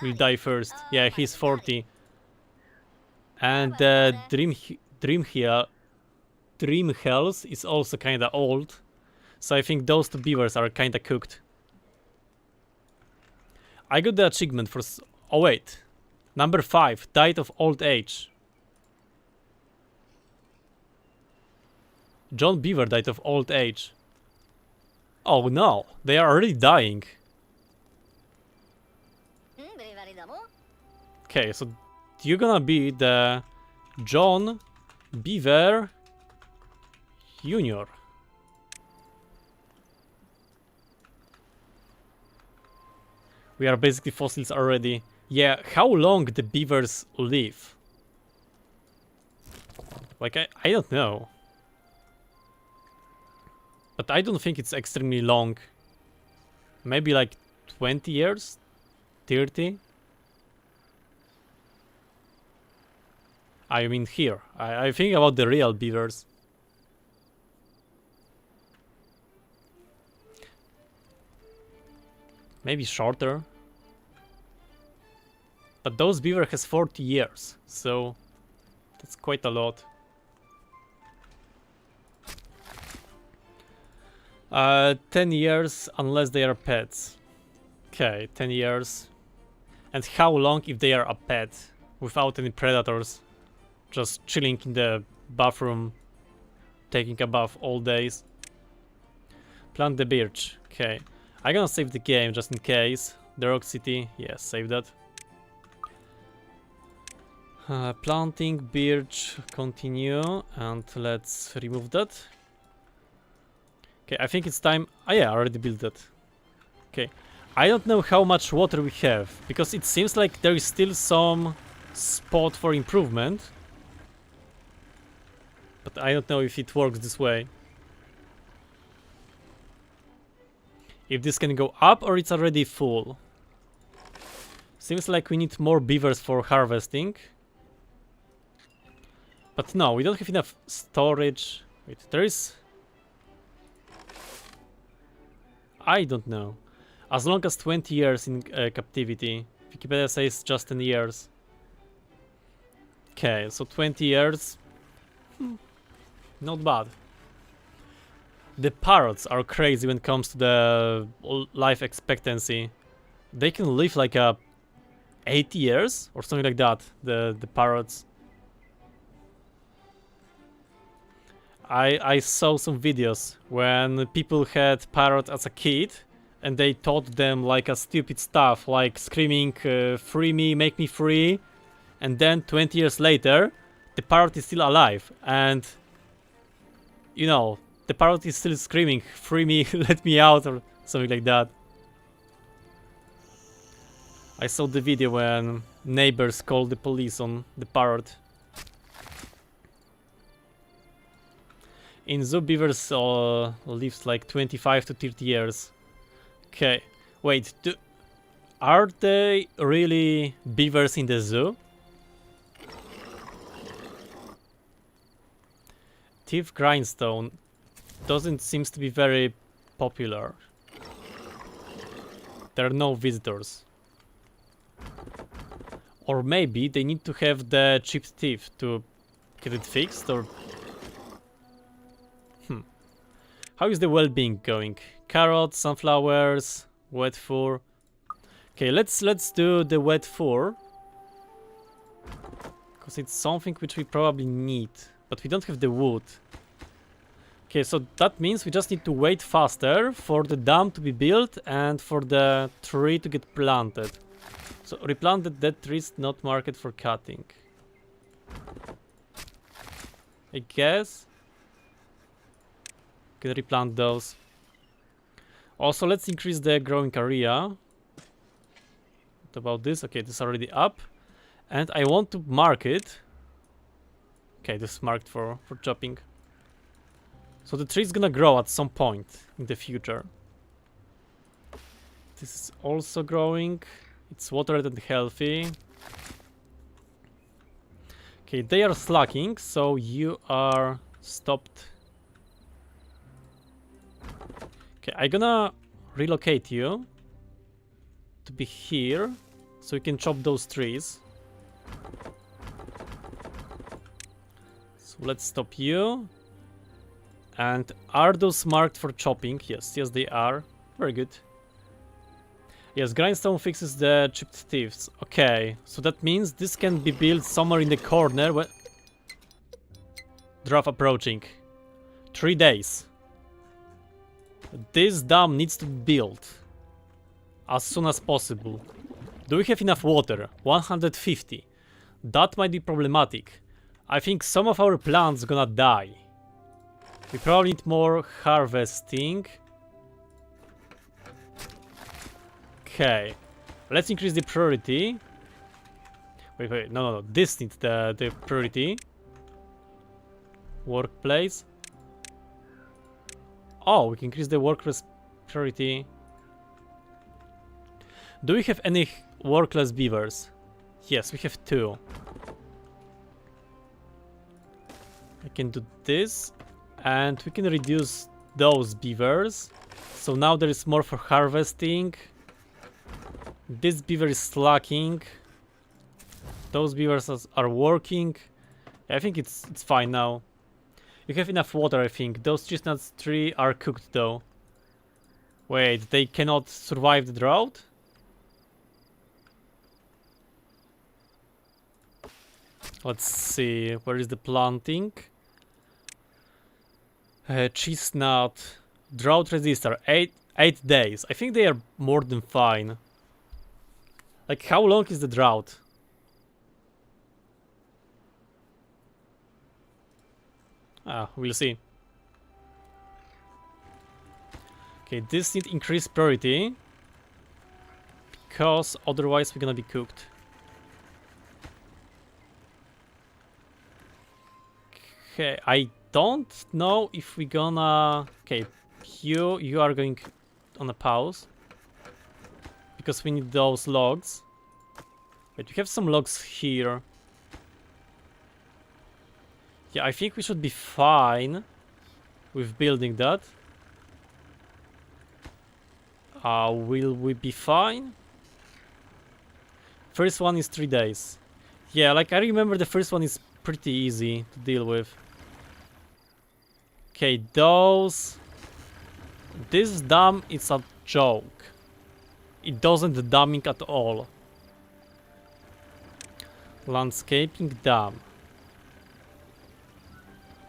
will die first. Yeah, he's 40. And Dream Hells is also kinda old. So I think those 2 beavers are kinda cooked. I got the achievement for... Oh wait. Number 5, died of old age. John Beaver died of old age. Oh no, they are already dying. Okay, so you're gonna be the John Beaver Junior. We are basically fossils already. Yeah, how long the beavers live? Like, I don't know. But I don't think it's extremely long. Maybe like 20 years? 30? I mean here. I think about the real beavers. Maybe shorter. But those beaver has 40 years, so that's quite a lot. 10 years unless they are pets. Okay, 10 years. And how long if they are a pet without any predators? Just chilling in the bathroom, taking a bath all days. Plant the birch. Okay, I'm gonna save the game just in case. The Rock City, yes, save that. Planting birch, continue, and let's remove that. Okay, I think it's time. Oh yeah, I already built that. Okay, I don't know how much water we have, because it seems like there is still some spot for improvement. But I don't know if it works this way. If this can go up or it's already full. Seems like we need more beavers for harvesting. But no, we don't have enough storage. Wait, there is... I don't know. As long as 20 years in captivity. Wikipedia says just 10 years. Okay, so 20 years. Not bad. The parrots are crazy when it comes to the life expectancy. They can live like 80 years or something like that, the parrots. I saw some videos when people had parrots as a kid and they taught them like a stupid stuff, like screaming, free me, make me free. And then 20 years later, the parrot is still alive. And, you know, the parrot is still screaming, free me, let me out, or something like that. I saw the video when neighbors called the police on the parrot. In zoo, beavers lives like 25 to 30 years. Okay, wait, are they really beavers in the zoo? Thief grindstone doesn't seem to be very popular. There are no visitors. Or maybe they need to have the chipped teeth to get it fixed, or... How is the well-being going? Carrots, sunflowers, wet fur. Okay, let's do the wet fur. Because it's something which we probably need. But we don't have the wood. Okay, so that means we just need to wait faster for the dam to be built and for the tree to get planted. So replanted dead trees not marked for cutting. I guess. Can replant those. Also, let's increase the growing area. What about this? Okay, this is already up. And I want to mark it. Okay, this is marked for chopping. So the tree is gonna grow at some point in the future. This is also growing. It's watered and healthy. Okay, they are slacking, so you are stopped. Okay, I'm gonna relocate you to be here, so we can chop those trees. So let's stop you. And are those marked for chopping? Yes, yes they are. Very good. Yes, grindstone fixes the chipped teeth. Okay, so that means this can be built somewhere in the corner when... Drought approaching. 3 days. This dam needs to be built as soon as possible. Do we have enough water? 150. That might be problematic. I think some of our plants are gonna die. We probably need more harvesting. Okay. Let's increase the priority. Wait, no. This needs the priority. Workplace. Oh, we can increase the workplace priority. Do we have any workless beavers? Yes, we have 2. I can do this. And we can reduce those beavers. So now there is more for harvesting. This beaver is slacking. Those beavers are working. I think it's fine now. You have enough water, I think. Those chestnuts 3 are cooked though. Wait, they cannot survive the drought? Let's see, where is the planting? Chestnut, drought resistor, 8 days. I think they are more than fine. Like, how long is the drought? We'll see. Okay, this needs increased priority. Because otherwise we're gonna be cooked. Okay, I don't know if we're gonna... Okay, you are going on a pause. Because we need those logs. Wait, we have some logs here. Yeah, I think we should be fine with building that. Will we be fine? First one is 3 days. Yeah, like I remember the first one is pretty easy to deal with. Okay, those This dam is a joke. It doesn't damming at all. Landscaping dam.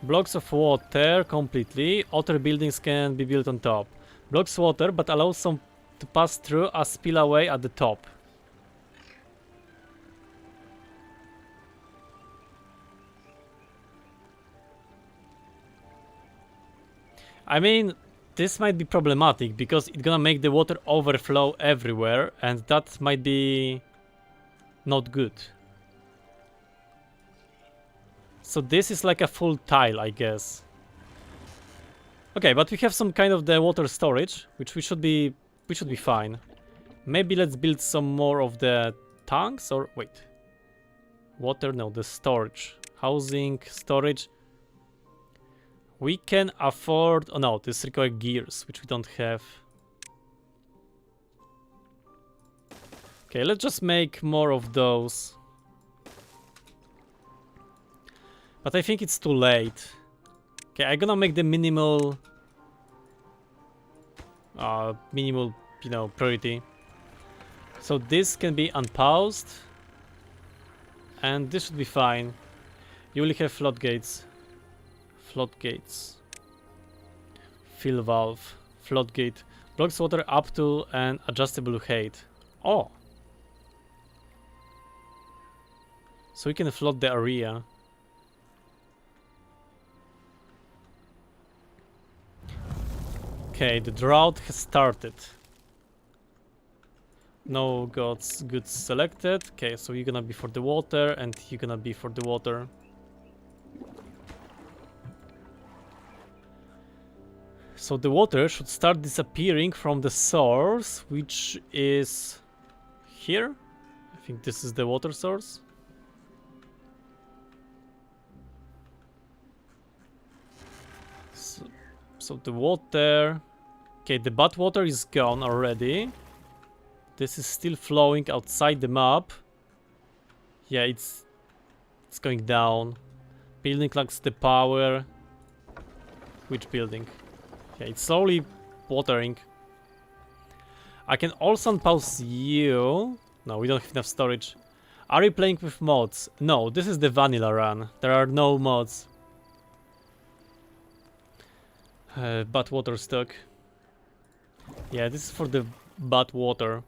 Blocks of water completely. Other buildings can be built on top. Blocks water but allows some to pass through a spillway at the top. I mean, this might be problematic because it's gonna make the water overflow everywhere and that might be not good. So this is like a full tile, I guess. Okay, but we have some kind of the water storage, which we should be fine. Maybe let's build some more of the tanks, or wait. Water, no, the storage. Housing, storage. We can afford, oh no, this requires gears, which we don't have. Okay, let's just make more of those. But I think it's too late. Okay, I'm gonna make the minimal, you know, priority. So this can be unpaused. And this should be fine. You will have floodgates. Floodgates. Fill valve. Floodgate. Blocks water up to an adjustable height. Oh! So we can flood the area. Okay, the drought has started. No goods selected. Okay, so you're gonna be for the water and you're gonna be for the water. So the water should start disappearing from the source, which is here. I think this is the water source. So the water... Okay, the bad water is gone already. This is still flowing outside the map. Yeah, it's going down. Building lacks the power. Which building? Yeah, it's slowly watering. I can also unpause you. No, we don't have enough storage. Are you playing with mods? No, this is the vanilla run. There are no mods. Bad water stock. Yeah, this is for the bad water.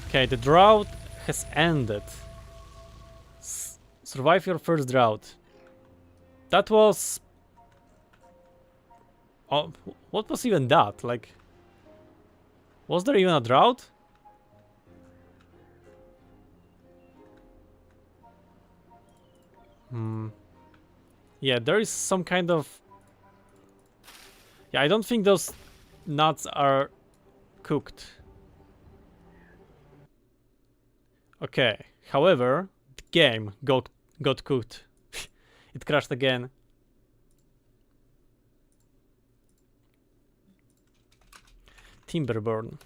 Okay, the drought has ended. Survive your first drought. That was... Oh, what was even that? Like... Was there even a drought? Yeah, there is some kind of... Yeah, I don't think those nuts are cooked. Okay, however, the game got cooked. It crashed again. Timberburn.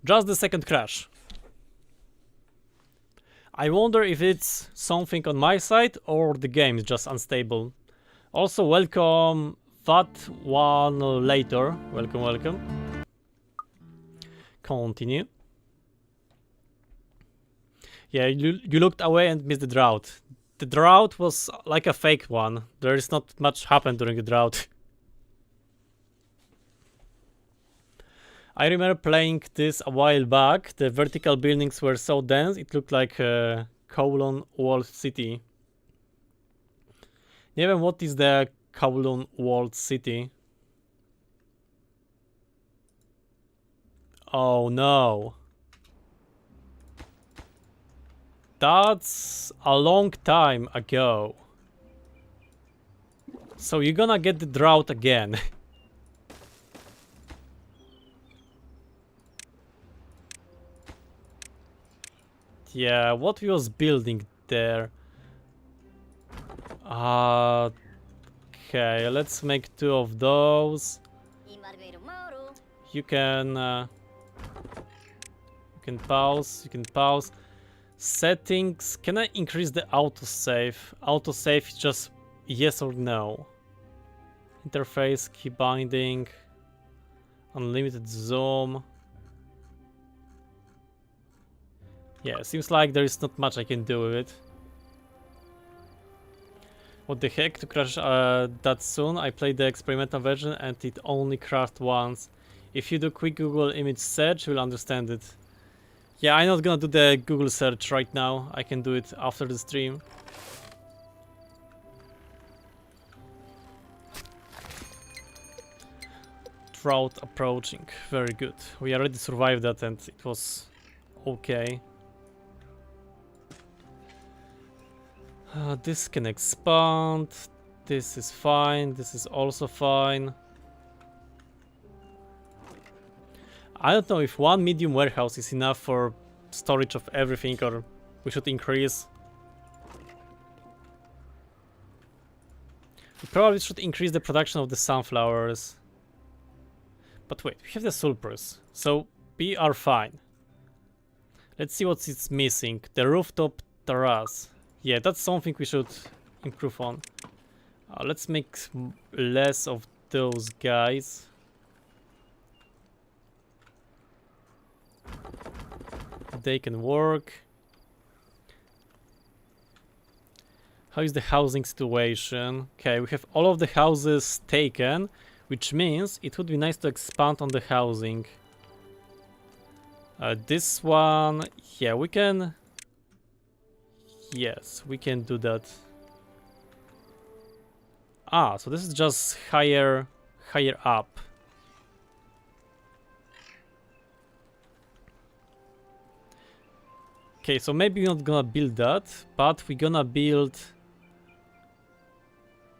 Just the second crash. I wonder if it's something on my side or the game is just unstable. Also, welcome that one later. Welcome, welcome. Continue. Yeah, you looked away and missed the drought. The drought was like a fake one. There is not much happened during the drought. I remember playing this a while back. The vertical buildings were so dense, it looked like a Kowloon walled city. Even what is the Kowloon walled city? Oh no. That's a long time ago. So you're gonna get the drought again. Yeah, what we was building there? Okay, let's make 2 of those. You can pause. You can pause. Settings. Can I increase the autosave? Autosave is just yes or no. interface, key binding, unlimited zoom. Yeah, seems like there is not much I can do with it. What the heck, to crash that soon? I played the experimental version and it only crashed once. If you do quick Google image search, you'll understand it. Yeah, I'm not gonna do the Google search right now. I can do it after the stream. Drought approaching. Very good. We already survived that and it was okay. This can expand. This is fine. This is also fine. I don't know if one medium warehouse is enough for storage of everything, or we should increase. We probably should increase the production of the sunflowers. But wait, we have the sulfurs, so we are fine. Let's see what it's missing. The rooftop terrace. Yeah, that's something we should improve on. Let's make less of those guys. They can work. How is the housing situation? Okay, we have all of the houses taken, which means it would be nice to expand on the housing. This one, yeah, we can. Yes, we can do that. So this is just higher up. Okay, so maybe we're not gonna build that, but we're gonna build.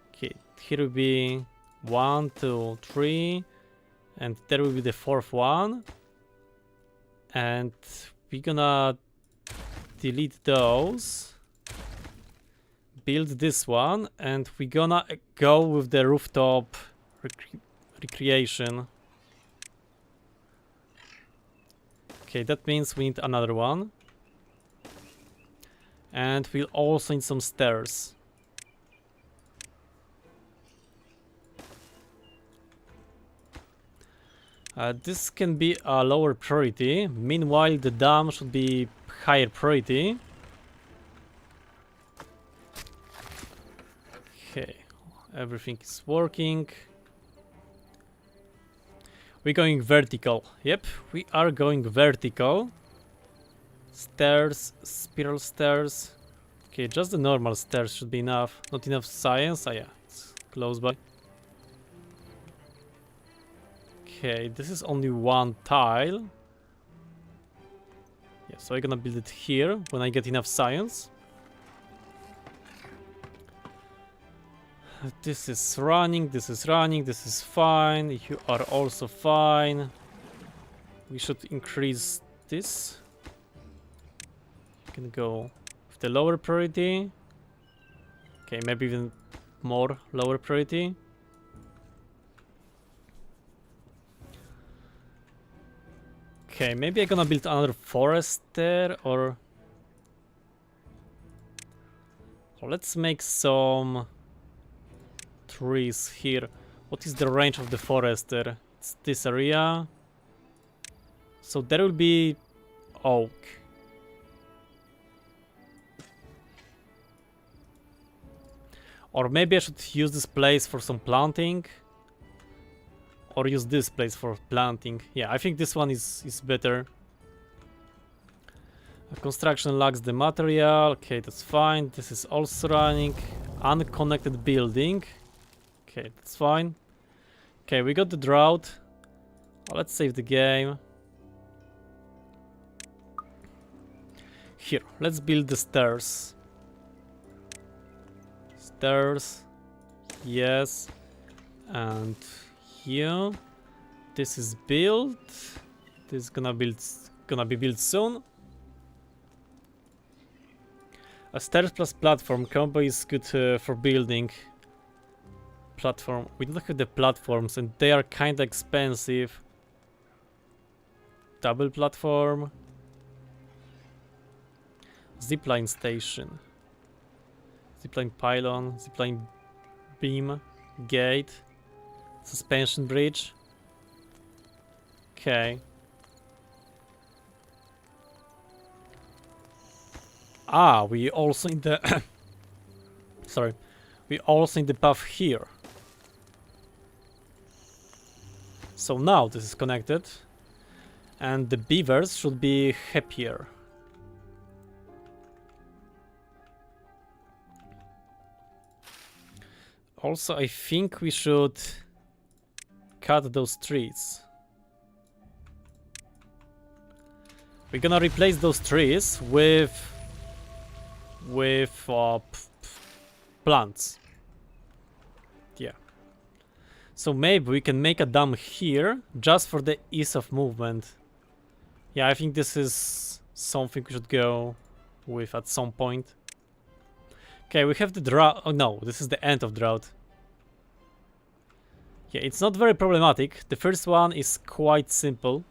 Okay, here will be 1, 2, 3, and there will be the fourth one. And we're gonna delete those. Build this one, and we're gonna go with the rooftop recreation. Okay, that means we need another one. And we'll also need some stairs. This can be a lower priority. Meanwhile, the dam should be higher priority. Okay, everything is working. We're going vertical. Yep, we are going vertical. Stairs, spiral stairs. Okay, just the normal stairs should be enough. Not enough science. Yeah, it's close by. Okay, this is only one tile. Yeah, so I'm gonna build it here when I get enough science. This is running, this is running, this is fine. You are also fine. We should increase this. We can go with the lower priority. Okay, maybe even more lower priority. Okay, maybe I'm gonna build another forest there, or let's make some trees here. What is the range of the forest there? It's this area. So there will be oak. Or maybe I should use this place for some planting. Or use this place for planting. Yeah, I think this one is better. Construction lacks the material. Okay, that's fine. This is also running. Unconnected building. Okay, that's fine. Okay, we got the drought. Let's save the game. Here, let's build the stairs. Stairs. Yes. And here. This is built. This is gonna be built soon. A stairs plus platform combo is good for building. Platform. We don't have the platforms and they are kinda expensive. Double platform. Zipline station. Zipline pylon. Zipline beam. Gate. Suspension bridge. Okay. Ah, we also in the sorry. We also in the path here. So now this is connected. And the beavers should be happier. Also, I think we should cut those trees. We're gonna replace those trees with plants. Yeah. So maybe we can make a dam here just for the ease of movement. Yeah, I think this is something we should go with at some point. Okay, we have the drought. Oh no, this is the end of drought. Yeah, it's not very problematic. The first one is quite simple.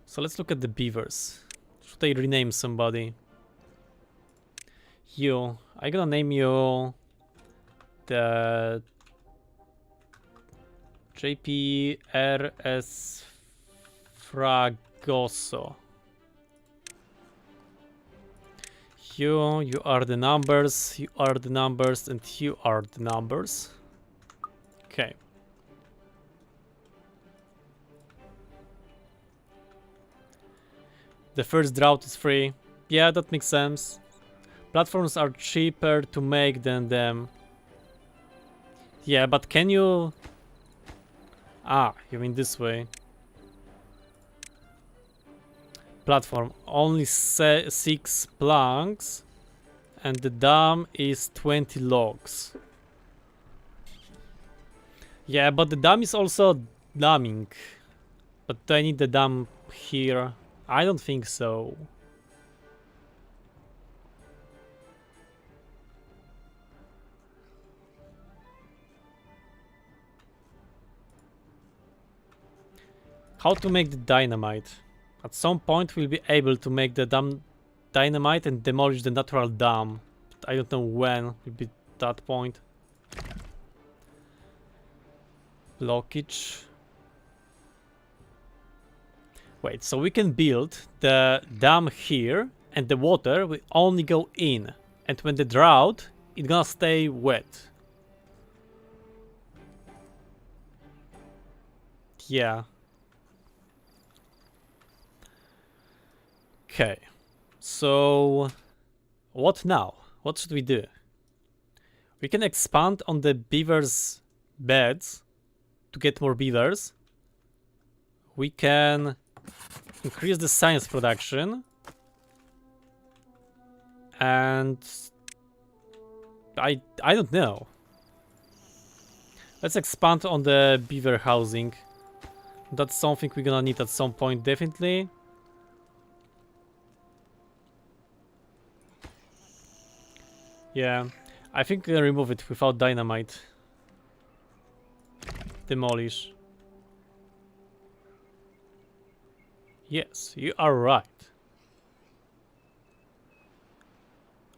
So let's look at the beavers. Should I rename somebody? You. I'm gonna name you the JPRS Fragoso. You are the numbers, you are the numbers, and you are the numbers. Okay. The first drought is free. Yeah, that makes sense. Platforms are cheaper to make than them. Yeah, but can you... Ah, you mean this way. Platform, only 6 planks. And the dam is 20 logs. Yeah, but the dam is also damming. But do I need the dam here? I don't think so. How to make the dynamite? At some point we'll be able to make the dynamite and demolish the natural dam. But I don't know when will be that point. Blockage. Wait, so we can build the dam here and the water will only go in. And when the drought, it's gonna stay wet. Yeah. Okay. So what now? What should we do? We can expand on the beavers' beds to get more beavers. We can increase the science production. And I don't know. Let's expand on the beaver housing. That's something we're gonna need at some point, definitely. Yeah, I think we can remove it without dynamite. Demolish. Yes, you are right.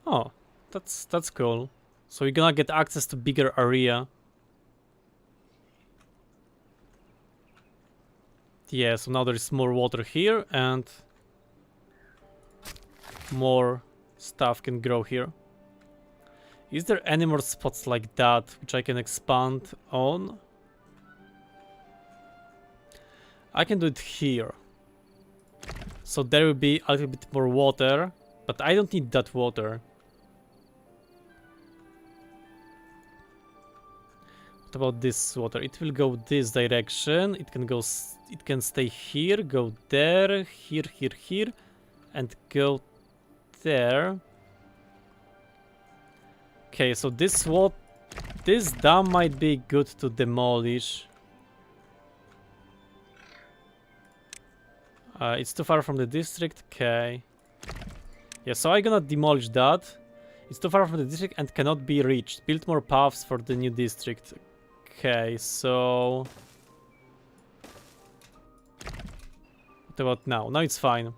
Oh, that's cool. So you're gonna get access to bigger area. Yeah, so now there is more water here and more stuff can grow here. Is there any more spots like that which I can expand on? I can do it here. So there will be a little bit more water, but I don't need that water. What about this water? It will go this direction. It can go. It can stay here, go there, here, here, here, and go there. Okay, so this dam might be good to demolish. It's too far from the district. Okay. Yeah, so I'm gonna demolish that. It's too far from the district and cannot be reached. Build more paths for the new district. Okay, so what about now? Now it's fine.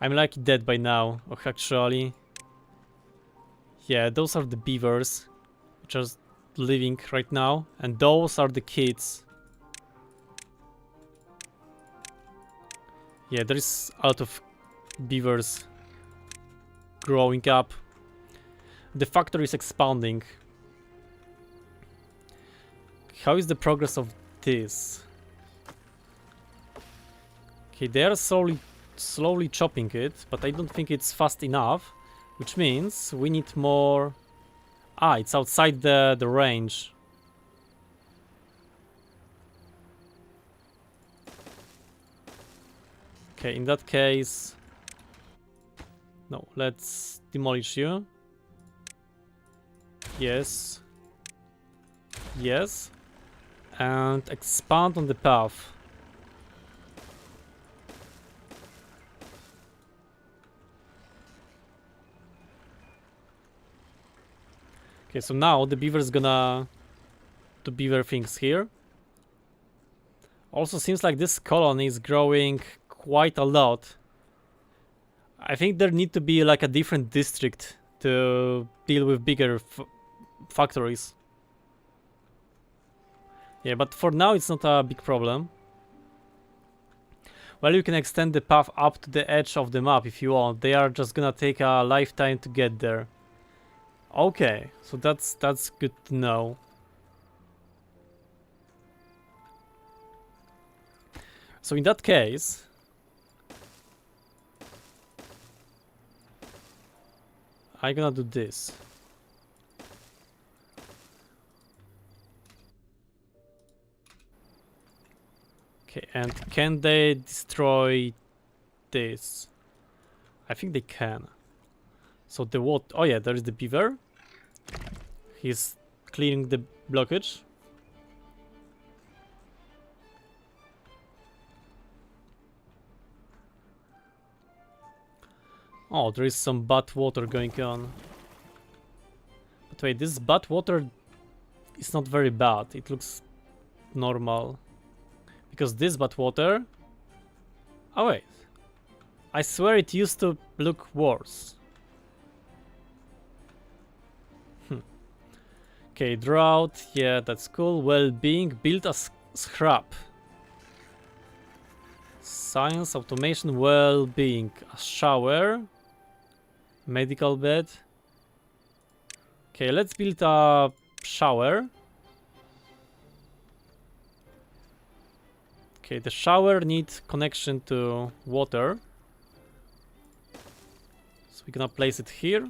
I'm like dead by now. Oh, actually. Yeah, those are the beavers, which are living right now, and those are the kids. Yeah, there is a lot of beavers growing up. The factory is expanding. How is the progress of this? Okay, they are slowly chopping it, but I don't think it's fast enough, which means we need more. Ah, it's outside the range. Okay, in that case, no, let's demolish you. Yes. Yes. And expand on the path. Okay, so now the beaver's gonna do beaver things here. Also seems like this colony is growing quite a lot. I think there need to be like a different district to deal with bigger factories. Yeah, but for now it's not a big problem. Well, you can extend the path up to the edge of the map if you want. They are just gonna take a lifetime to get there. Okay, so that's good to know. So in that case, I'm gonna do this. Okay, and can they destroy this? I think they can. So the what? Oh yeah, there is the beaver. He's clearing the blockage. Oh, there is some bad water going on. But wait, this bad water is not very bad. It looks normal. Because this bad water... Oh wait. I swear it used to look worse. Okay, drought. Yeah, that's cool. Well-being. Build a scrap. Science, automation, well-being. A shower. Medical bed. Okay, let's build a shower. Okay, the shower needs connection to water. So we're gonna place it here.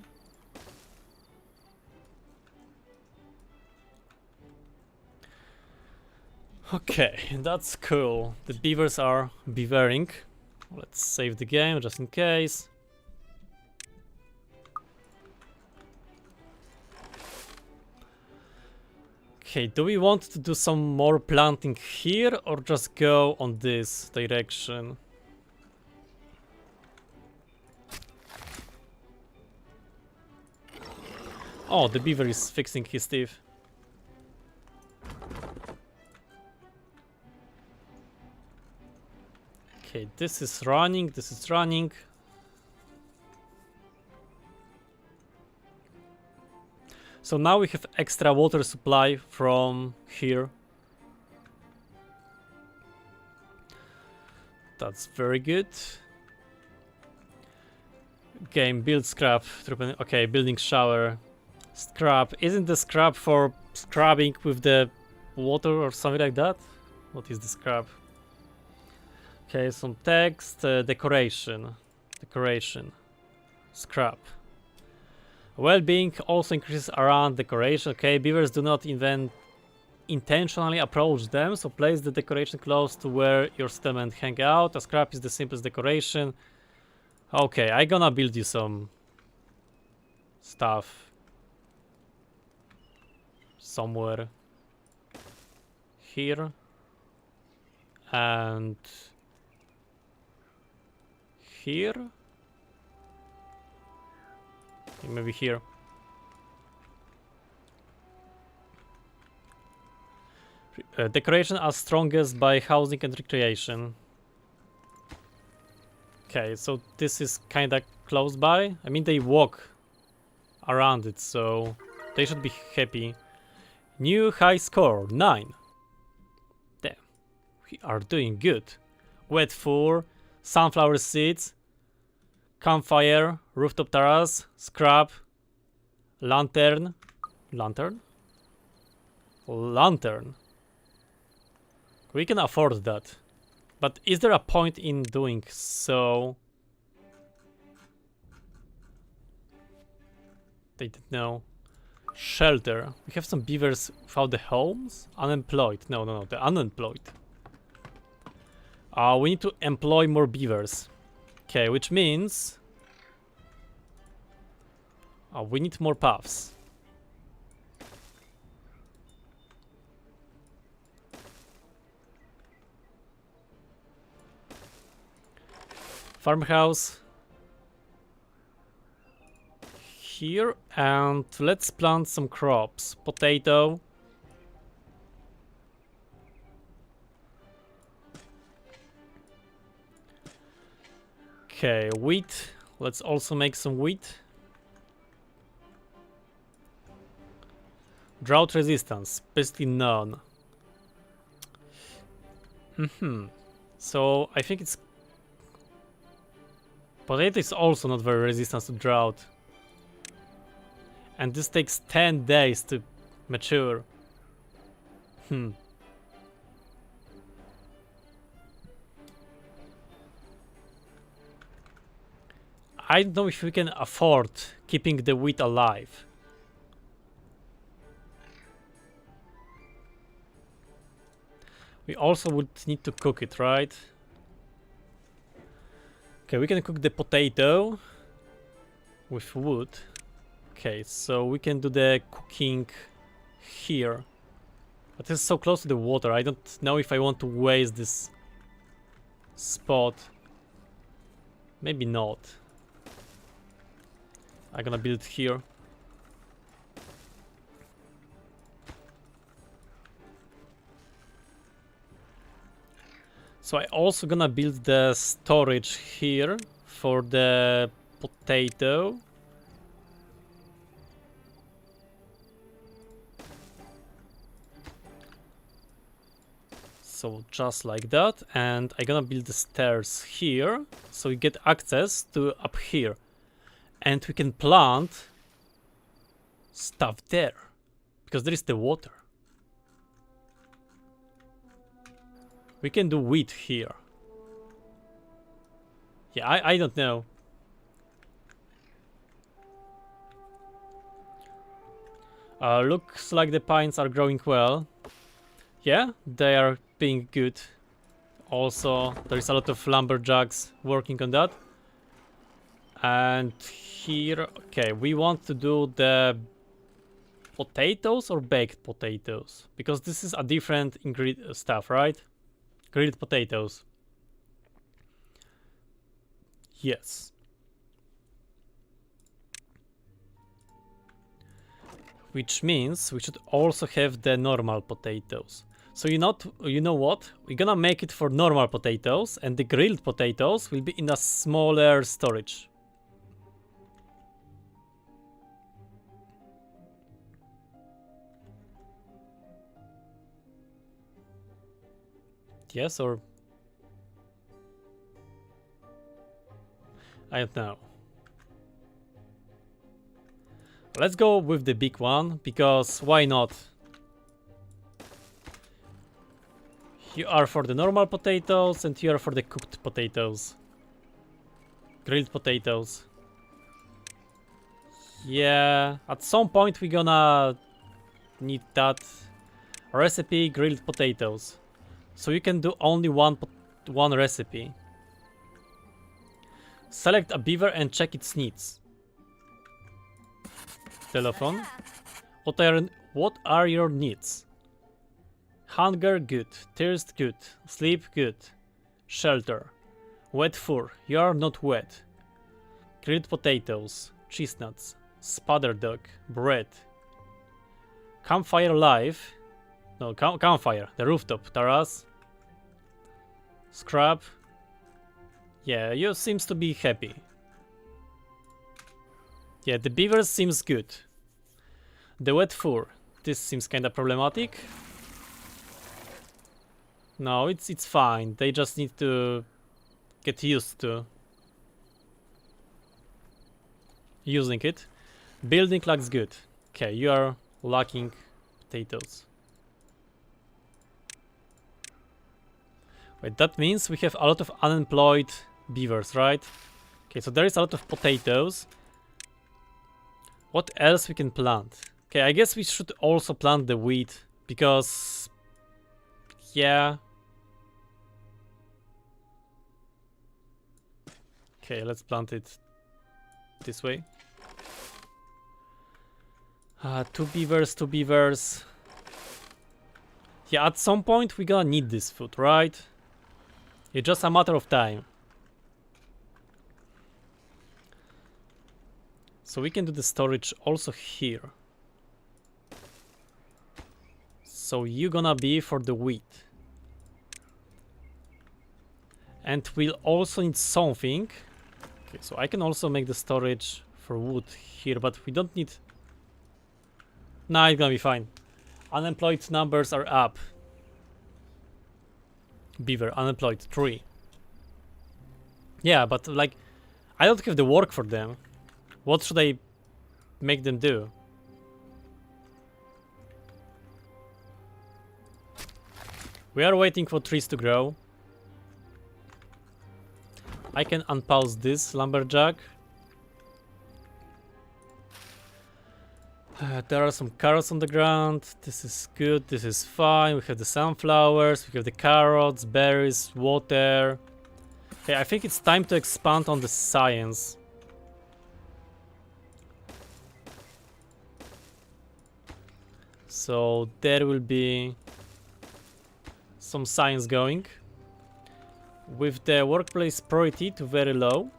Okay, that's cool. The beavers are beavering. Let's save the game just in case. Okay, do we want to do some more planting here or just go on this direction? Oh, the beaver is fixing his teeth. Okay, this is running, this is running. So now we have extra water supply from here. That's very good. Game, build scrap. Okay, building shower. Scrap. Isn't the scrap for scrubbing with the water or something like that? What is the scrap? Okay, some text. Decoration. Decoration. Scrap. Well-being also increases around decoration. Okay, beavers do not intentionally approach them, so place the decoration close to where your settlement hang out. A scrap is the simplest decoration. Okay, I'm gonna build you some stuff somewhere here and here. Maybe here. Decoration are strongest by housing and recreation. Okay, so this is kinda close by. I mean, they walk around it, so they should be happy. New high score, 9. Damn, we are doing good. Wet fur, sunflower seeds, campfire, rooftop terrace, scrap, lantern. Lantern? Lantern. We can afford that. But is there a point in doing so? They didn't know. Shelter. We have some beavers without the homes? Unemployed. No, they're unemployed. We need to employ more beavers. Okay, which means we need more paths. Farmhouse here, and let's plant some crops. Potato. Okay, wheat. Let's also make some wheat. Drought resistance, basically none. So I think it's potato is also not very resistant to drought. And this takes 10 days to mature. I don't know if we can afford keeping the wheat alive. We also would need to cook it, right? Okay, we can cook the potato with wood. Okay, so we can do the cooking here. But it's so close to the water, I don't know if I want to waste this spot. Maybe not. I'm gonna build here. So I also gonna build the storage here for the potato. So just like that, and I'm gonna build the stairs here, so we get access to up here. And we can plant stuff there, because there is the water. We can do wheat here. Yeah, I don't know. Looks like the pines are growing well. Yeah, they are being good. Also, there is a lot of lumberjacks working on that. And here, okay, we want to do the potatoes or baked potatoes, because this is a different ingredient stuff, right? Grilled potatoes. Yes. Which means we should also have the normal potatoes. So you know what? We're gonna make it for normal potatoes, and the grilled potatoes will be in a smaller storage. Yes, or I don't know. Let's go with the big one, because why not? You are for the normal potatoes, and you are for the cooked potatoes. Grilled potatoes. Yeah, at some point we're gonna need that recipe, grilled potatoes. So you can do only one recipe. Select a beaver and check its needs. Telephone. What are your needs? Hunger, good. Thirst, good. Sleep, good. Shelter. Wet fur. You are not wet. Grilled potatoes. Chestnuts. Spudder dog. Bread. Campfire live. No, campfire. The rooftop. Terrace. Scrap. Yeah, you seems to be happy. Yeah, the beavers seems good. The wet fur, this seems kinda problematic. No, it's fine. They just need to get used to using it. Building looks good. Okay, you are lacking potatoes. Wait, that means we have a lot of unemployed beavers, right? Okay, so there is a lot of potatoes. What else we can plant? Okay, I guess we should also plant the wheat, because... yeah. Okay, let's plant it this way. 2 beavers, 2 beavers. Yeah, at some point we're gonna need this food, right? It's just a matter of time. So we can do the storage also here. So you're gonna be for the wheat. And we'll also need something. Okay, so I can also make the storage for wood here, but we don't need... Nah, it's gonna be fine. Unemployed numbers are up. Beaver, unemployed, 3. Yeah, but like, I don't have the work for them. What should I make them do? We are waiting for trees to grow. I can unpause this lumberjack. There are some carrots on the ground. This is good, this is fine. We have the sunflowers, we have the carrots, berries, water. Okay, I think it's time to expand on the science. So there will be some science going. With the workplace priority to very low.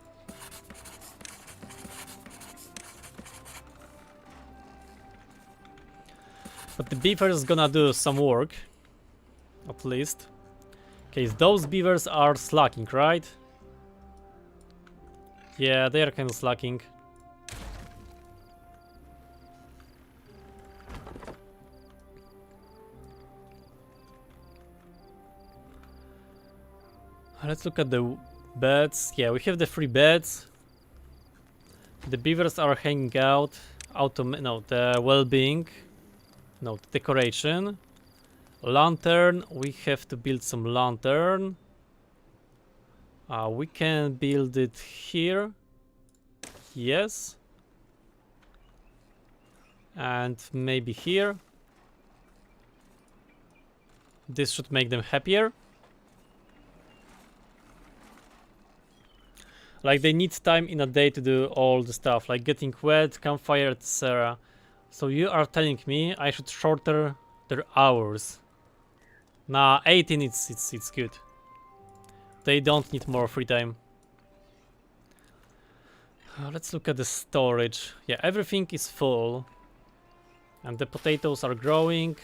But the beaver is gonna do some work, at least. Okay, those beavers are slacking, right? Yeah, they are kind of slacking. Let's look at the beds. Yeah, we have the 3 beds. The beavers are hanging out. No, the well-being. No, the decoration. Lantern. We have to build some lantern. We can build it here. Yes. And maybe here. This should make them happier. Like, they need time in a day to do all the stuff, like getting wet, campfire, etc. So you are telling me I should shorter their hours. Nah, 18 it's good. They don't need more free time. Let's look at the storage. Yeah, everything is full. And the potatoes are growing.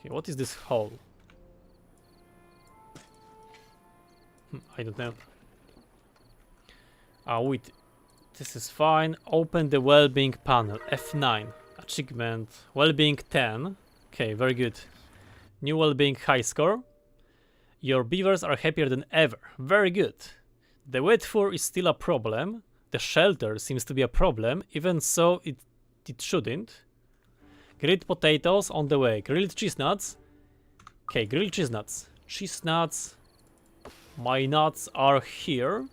Okay, what is this hole? I don't know. Wait, this is fine. Open the well-being panel. F9. Achievement. Well-being 10. Okay, very good. New well-being high score. Your beavers are happier than ever. Very good. The wet fur is still a problem. The shelter seems to be a problem. Even so, it shouldn't. Grilled potatoes on the way. Grilled cheese nuts. Okay, grilled cheese nuts. Cheese nuts. My nuts are here.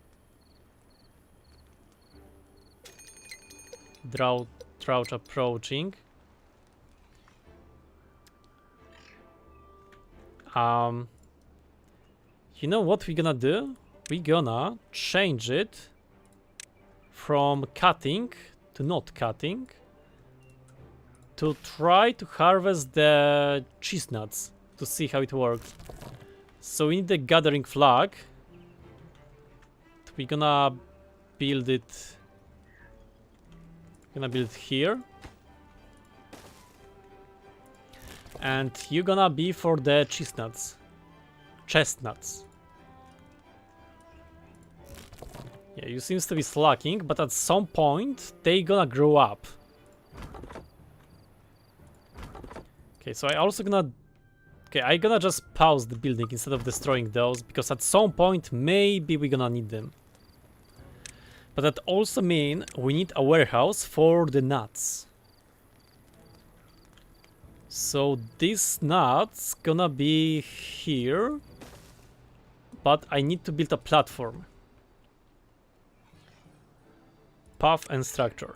Drought approaching. You know what we're gonna do? We're gonna change it from cutting to not cutting to try to harvest the cheese nuts to see how it works. So we need the gathering flag. We're gonna build it. Gonna build here. And you're gonna be for the chestnuts. Yeah, you seems to be slacking, but at some point they gonna grow up. Okay, so I also gonna... Okay, I gonna just pause the building instead of destroying those, because at some point maybe we gonna need them. But that also mean we need a warehouse for the nuts. So these nuts gonna be here, but I need to build a platform. Path and structure.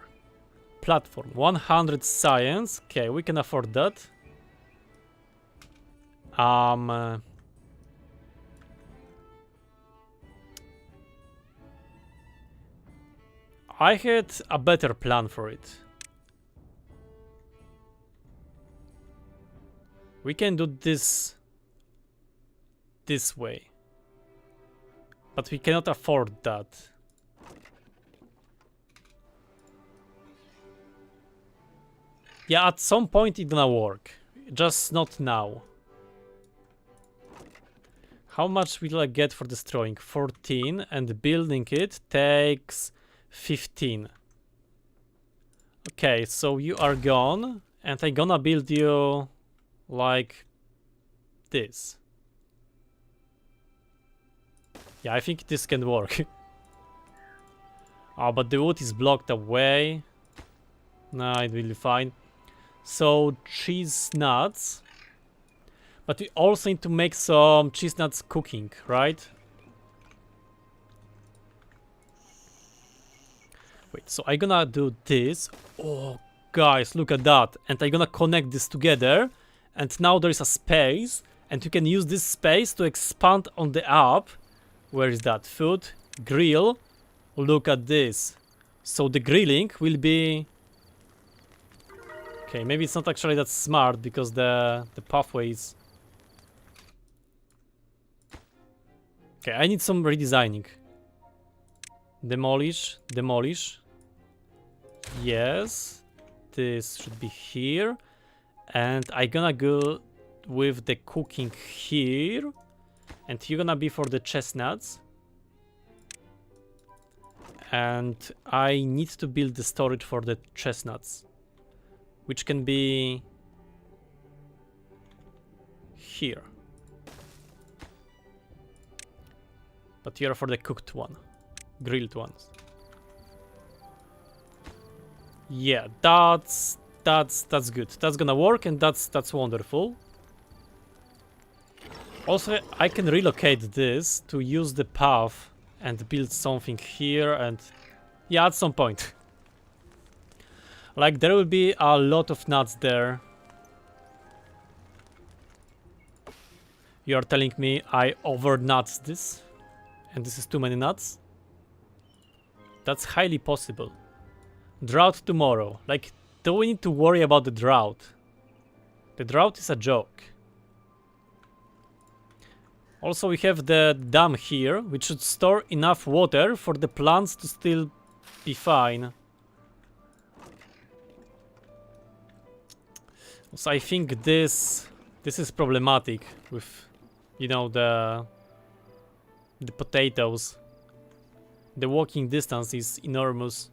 Platform, 100 science. Okay, we can afford that. I had a better plan for it. We can do this way, but we cannot afford that. Yeah, at some point it's gonna work, just not now. How much will I get for destroying? 14, and building it takes 15. Okay, so you are gone, and I'm gonna build you like this. Yeah, I think this can work. Oh, but the wood is blocked away. Nah, it will be fine. So, cheese nuts. But we also need to make some cheese nuts cooking, right? Wait, so I'm gonna do this. Oh, guys, look at that. And I'm gonna connect this together. And now there is a space. And you can use this space to expand on the app. Where is that? Food, grill. Look at this. So the grilling will be... Okay, maybe it's not actually that smart because the pathway is... Okay, I need some redesigning. Demolish, demolish. Yes. This should be here. And I'm gonna go with the cooking here. And you're gonna be for the chestnuts. And I need to build the storage for the chestnuts, which can be here. But you're for the cooked one, grilled ones. Yeah, that's good. That's gonna work, and that's wonderful. Also, I can relocate this to use the path and build something here, and yeah, at some point. Like, there will be a lot of nuts there. You're telling me I over nuts this? And this is too many nuts? That's highly possible. Drought tomorrow. Like, do we need to worry about the drought? The drought is a joke. Also, we have the dam here, which should store enough water for the plants to still be fine. So I think this is problematic with, you know, the potatoes. The walking distance is enormous.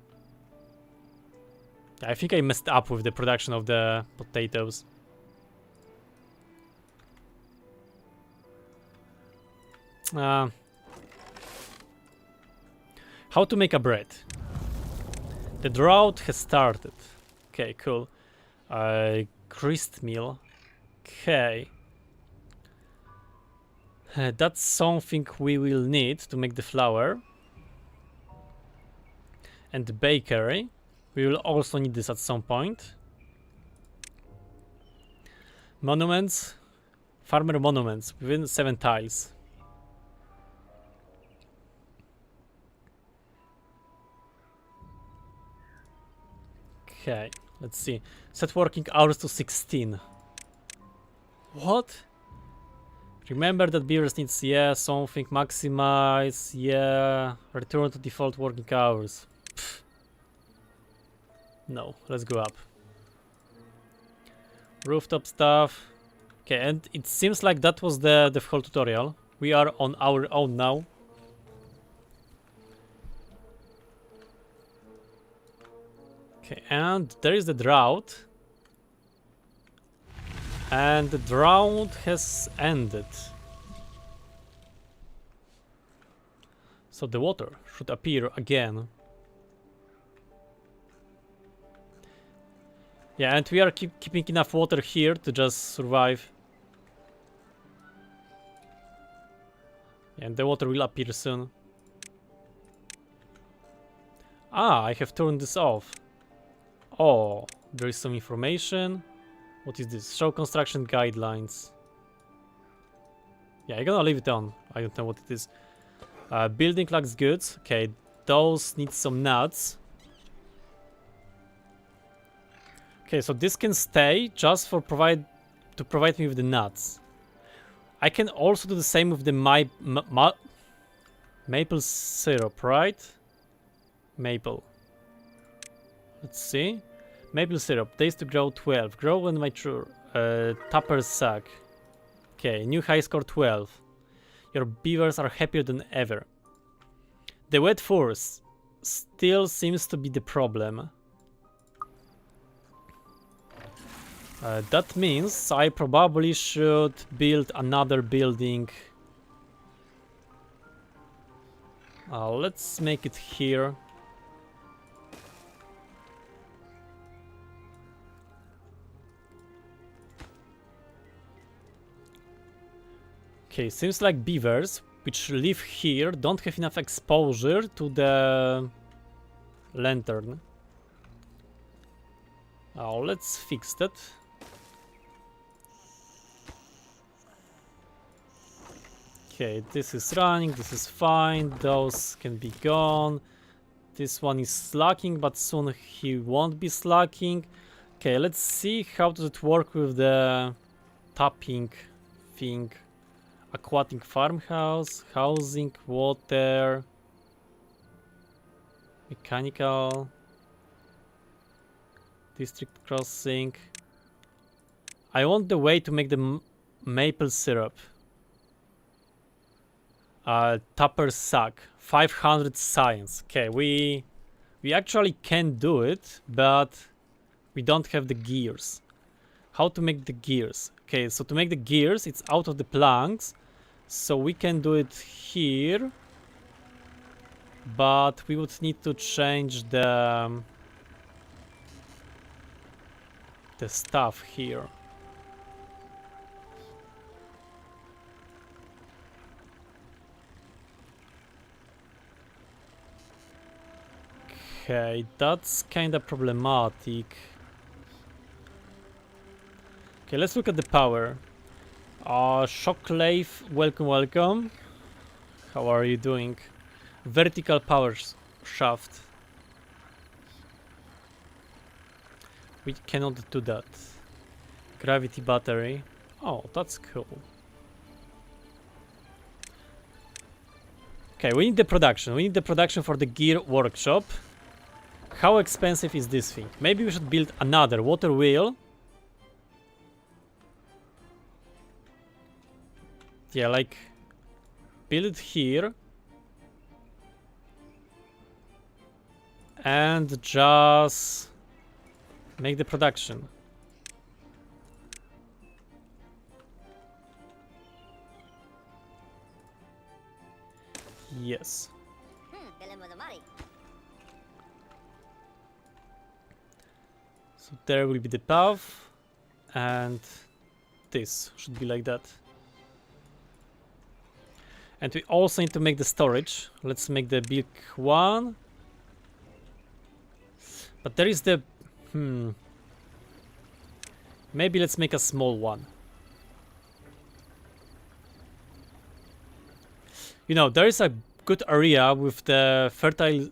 I think I messed up with the production of the potatoes. How to make a bread? The drought has started. Okay, cool. Grist mill. Okay. That's something we will need to make the flour. And the bakery. We will also need this at some point. Monuments. Farmer monuments within 7 tiles. Okay, let's see. Set working hours to 16. What? Remember that beavers needs, yeah, something, maximize, yeah, return to default working hours. Pfft. No, let's go up. Rooftop stuff. Okay, and it seems like that was the whole tutorial. We are on our own now. Okay, and there is the drought. And the drought has ended. So the water should appear again. Yeah, and we are keeping enough water here to just survive. And the water will appear soon. Ah, I have turned this off. Oh, there is some information. What is this? Show construction guidelines. Yeah, I'm gonna leave it on. I don't know what it is. Building looks good. Okay, those need some nuts. Okay, so this can stay just for provide me with the nuts. I can also do the same with the maple syrup, right? Maple. Let's see. Maple syrup. Days to grow 12. Grow when mature. Tupper sack. Okay, new high score 12. Your beavers are happier than ever. The wet force still seems to be the problem. That means I probably should build another building. Let's make it here. Okay, seems like beavers, which live here, don't have enough exposure to the lantern. Let's fix that. Okay, this is running, this is fine, those can be gone. This one is slacking, but soon he won't be slacking. Okay, let's see how does it work with the tapping thing. Aquatic farmhouse, housing, water, mechanical, district crossing. I want the way to make the maple syrup. Tupper sack, 500 science. Okay, we actually can do it, but we don't have the gears. How to make the gears? Okay, so to make the gears, it's out of the planks, so we can do it here, but we would need to change the stuff here. Okay, that's kind of problematic. Okay, let's look at the power. Shocklave, welcome, welcome. How are you doing? Vertical power shaft. We cannot do that. Gravity battery. Oh, that's cool. Okay, we need the production. We need the production for the gear workshop. How expensive is this thing? Maybe we should build another water wheel. Yeah, like build it here. And just make the production. Yes. So there will be the path, and this should be like that. And we also need to make the storage. Let's make the big one. But there is the... Maybe let's make a small one. You know, there is a good area with the fertile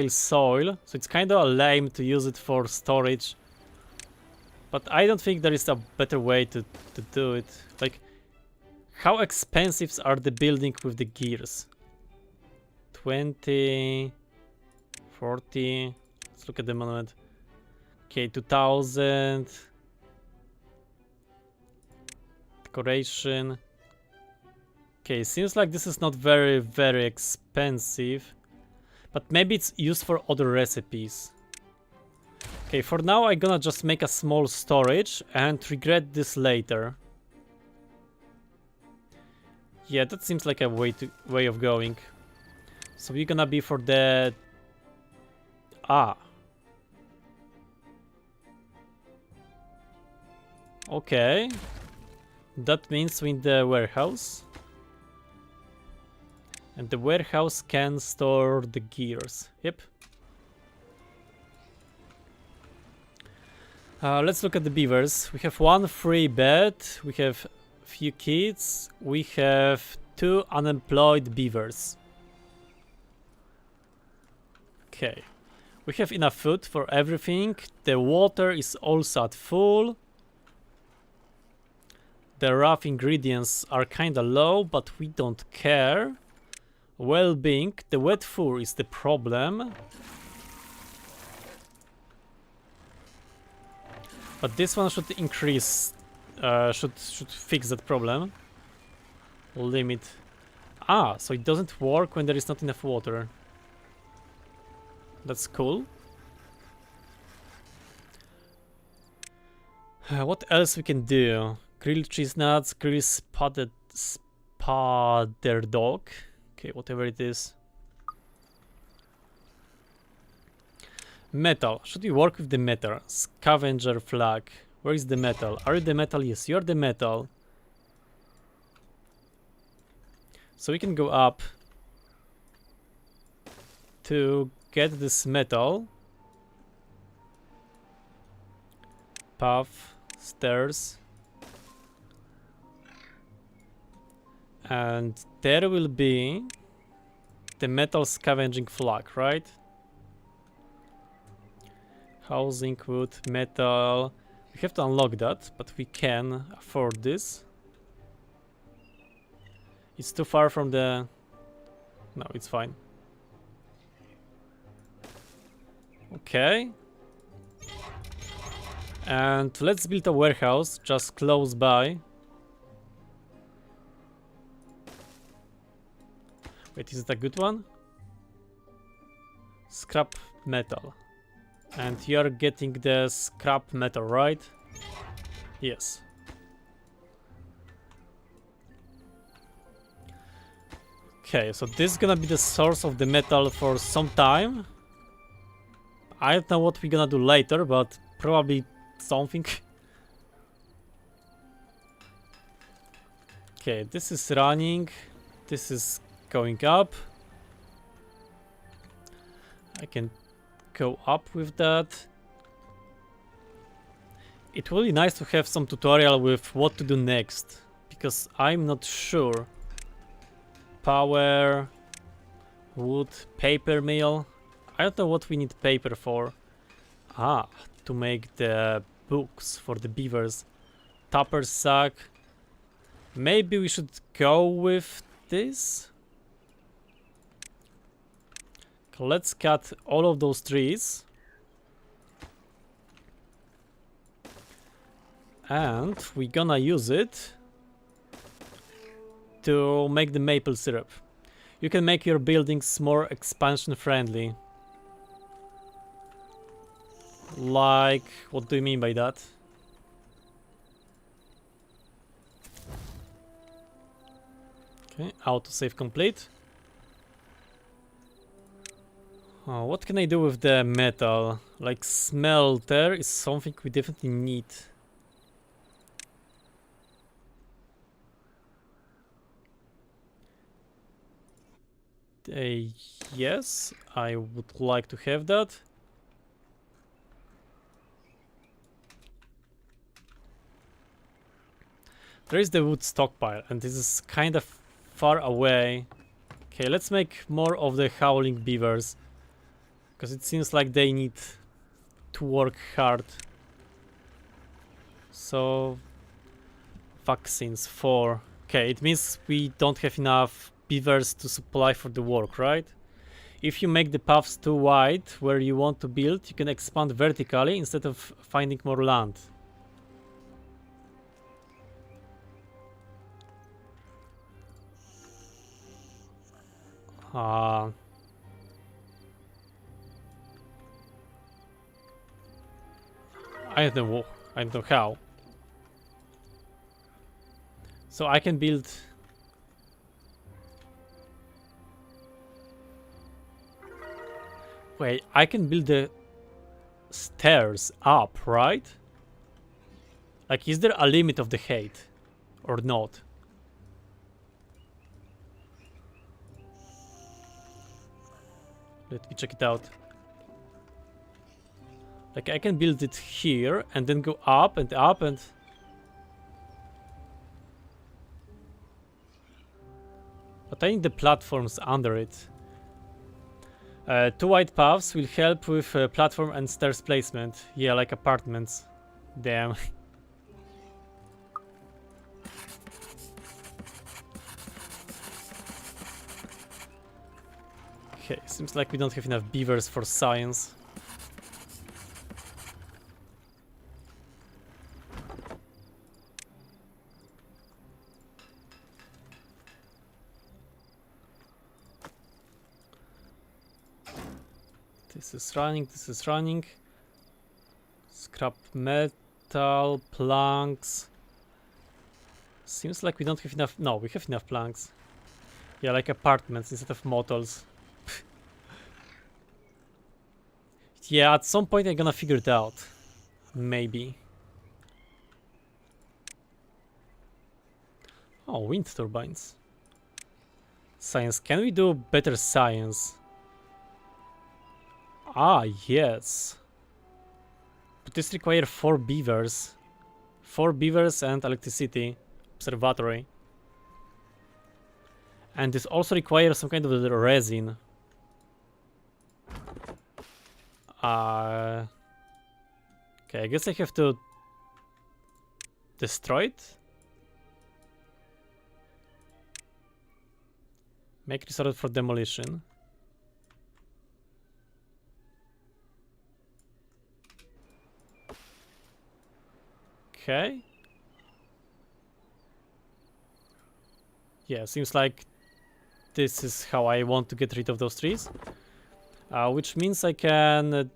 soil, so it's kind of lame to use it for storage. But I don't think there is a better way to do it. Like, how expensive are the building with the gears? 20, 40. Let's look at the monument. Okay, 2000. Decoration. Okay, seems like this is not very, very expensive. But maybe it's used for other recipes. Okay, for now I'm gonna just make a small storage and regret this later. Yeah, that seems like a way of going. So we're gonna be for the... Ah. Okay. That means we need the warehouse. And the warehouse can store the gears. Yep. Let's look at the beavers. We have one free bed. We have a few kids. We have 2 unemployed beavers. Okay. We have enough food for everything. The water is also at full. The rough ingredients are kinda low, but we don't care. Well-being, the wet fur is the problem. But this one should increase, should fix that problem. Limit. Ah, so it doesn't work when there is not enough water. That's cool. What else we can do? Grilled cheese nuts, grilled spotted dog. Okay, whatever it is. Metal. Should we work with the metal? Scavenger flag. Where is the metal? Are you the metal? Yes, you're the metal. So we can go up to get this metal. Path, stairs. And there will be the metal scavenging flag, right? Housing, wood, metal. We have to unlock that, but we can afford this. It's too far from the... No, it's fine. Okay. And let's build a warehouse just close by. Wait, is it a good one? Scrap metal. And you're getting the scrap metal, right? Yes. Okay, so this is gonna be the source of the metal for some time. I don't know what we're gonna do later, but probably something. Okay, this is running. This is going up. I can go up with that. It will be nice to have some tutorial with what to do next, because I'm not sure. Power, wood, paper mill. I don't know what we need paper for. Ah, to make the books for the beavers. Tupper sack. Maybe we should go with this. Let's cut all of those trees. And we're gonna use it to make the maple syrup. You can make your buildings more expansion friendly. Like, what do you mean by that? Okay, autosave complete. Oh, what can I do with the metal? Like, smelter is something we definitely need. Yes, I would like to have that. There is the wood stockpile, and this is kind of far away. Okay, let's make more of the howling beavers, because it seems like they need to work hard. So, vaccines 4. Okay, it means we don't have enough beavers to supply for the work, right? If you make the paths too wide where you want to build, you can expand vertically instead of finding more land. I don't know how. So I can build... Wait, I can build the stairs up, right? Like, is there a limit of the height? Or not? Let me check it out. Like, I can build it here and then go up and up and... But I need the platforms under it. 2 wide paths will help with platform and stairs placement. Yeah, like apartments. Damn. Okay, seems like we don't have enough beavers for science. This is running. Scrap metal, planks. Seems like we don't have enough. No, we have enough planks. Yeah, like apartments instead of motels. Yeah, at some point I'm gonna figure it out. Maybe. Oh, wind turbines. Science. Can we do better science? Ah, yes. But this requires 4 beavers. 4 beavers and electricity. Observatory. And this also requires some kind of resin. Okay, I guess I have to destroy it. Make resort for demolition. Okay. Yeah, seems like this is how I want to get rid of those trees. Which means I can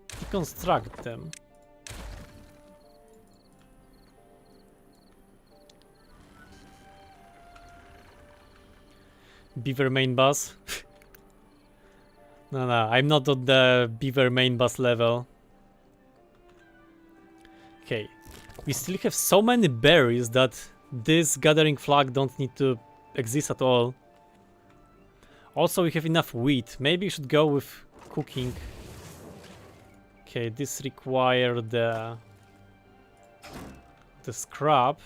deconstruct them. Beaver main bus. No, I'm not on the beaver main bus level. Okay, we still have so many berries that this gathering flag don't need to exist at all. Also, we have enough wheat. Maybe we should go with cooking. Okay, this requires the scrap.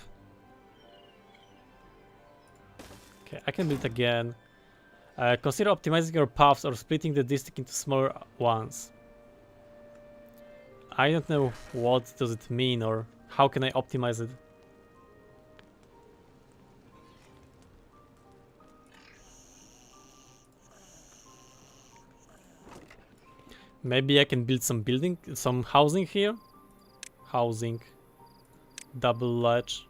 Okay, I can build again. Consider optimizing your paths or splitting the district into smaller ones. I don't know what does it mean or how can I optimize it. Maybe I can build some housing here. Housing. Double ledge.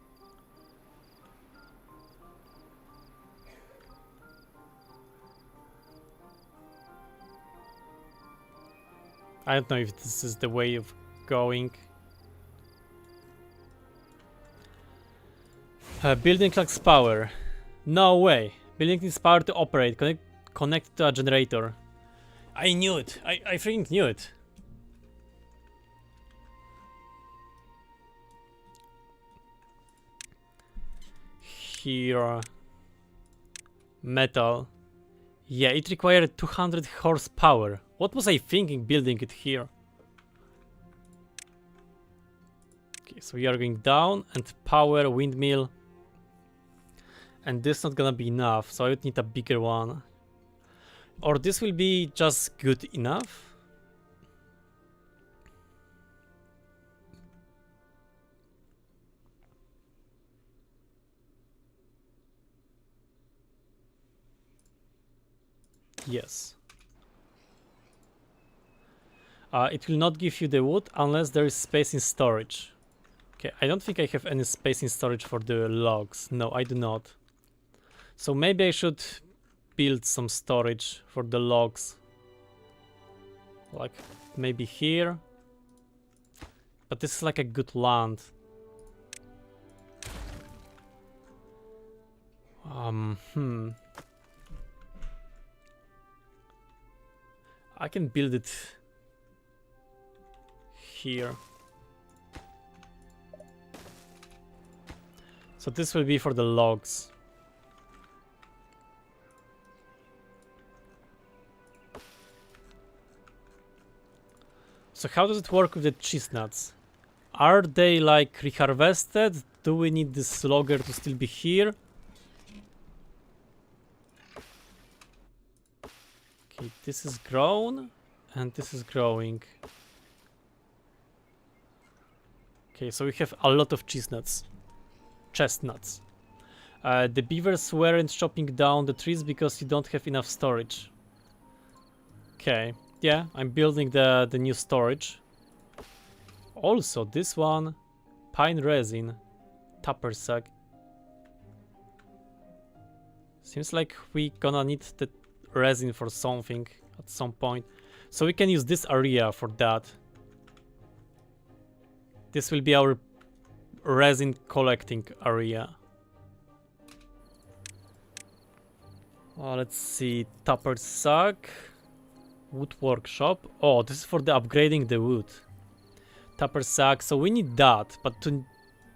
I don't know if this is the way of going. Building lacks power. No way. Building needs power to operate. Connect to a generator. I knew it. I freaking knew it. Here. Metal. Yeah, it required 200 horsepower. What was I thinking building it here? Okay, so we are going down and power windmill. And this is not gonna be enough, so I would need a bigger one. Or this will be just good enough. Yes. It will not give you the wood unless there is space in storage. Okay, I don't think I have any space in storage for the logs. No, I do not. So maybe I should build some storage for the logs. Like maybe here. But this is like a good land. I can build it here. So this will be for the logs. So how does it work with the chestnuts? Are they like reharvested? Do we need this logger to still be here? Okay, this is grown and this is growing. Okay, so we have a lot of chestnuts. The beavers weren't chopping down the trees because you don't have enough storage. Okay, yeah, I'm building the new storage. Also, this one, pine resin, tupper sack. Seems like we gonna need the resin for something at some point. So we can use this area for that. This will be our resin collecting area. Let's see, tupper sack, wood workshop. Oh, this is for the upgrading the wood. Tupper sack, so we need that, but to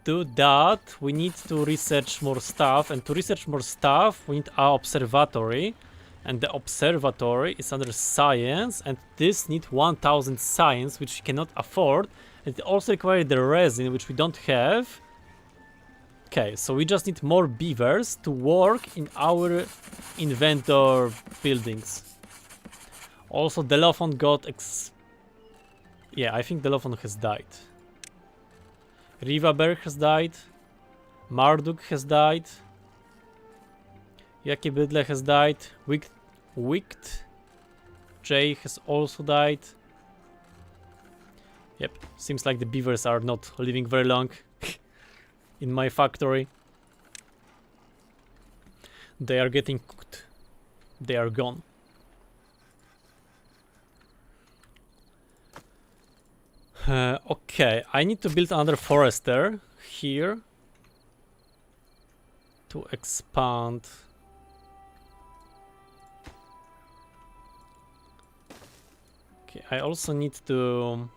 do that we need to research more stuff, and to research more stuff we need our observatory, and the observatory is under science, and this needs 1000 science, which we cannot afford. It also requires the resin, which we don't have. Okay, so we just need more beavers to work in our inventor buildings. Also, Delaphon got yeah, I think Delaphon has died. Rivaberg has died. Marduk has died. Yaki Bydle has died. Wicked Jay has also died. Yep, seems like the beavers are not living very long in my factory. They are getting cooked. They are gone. Okay, I need to build another forester here to expand. Okay, I also need to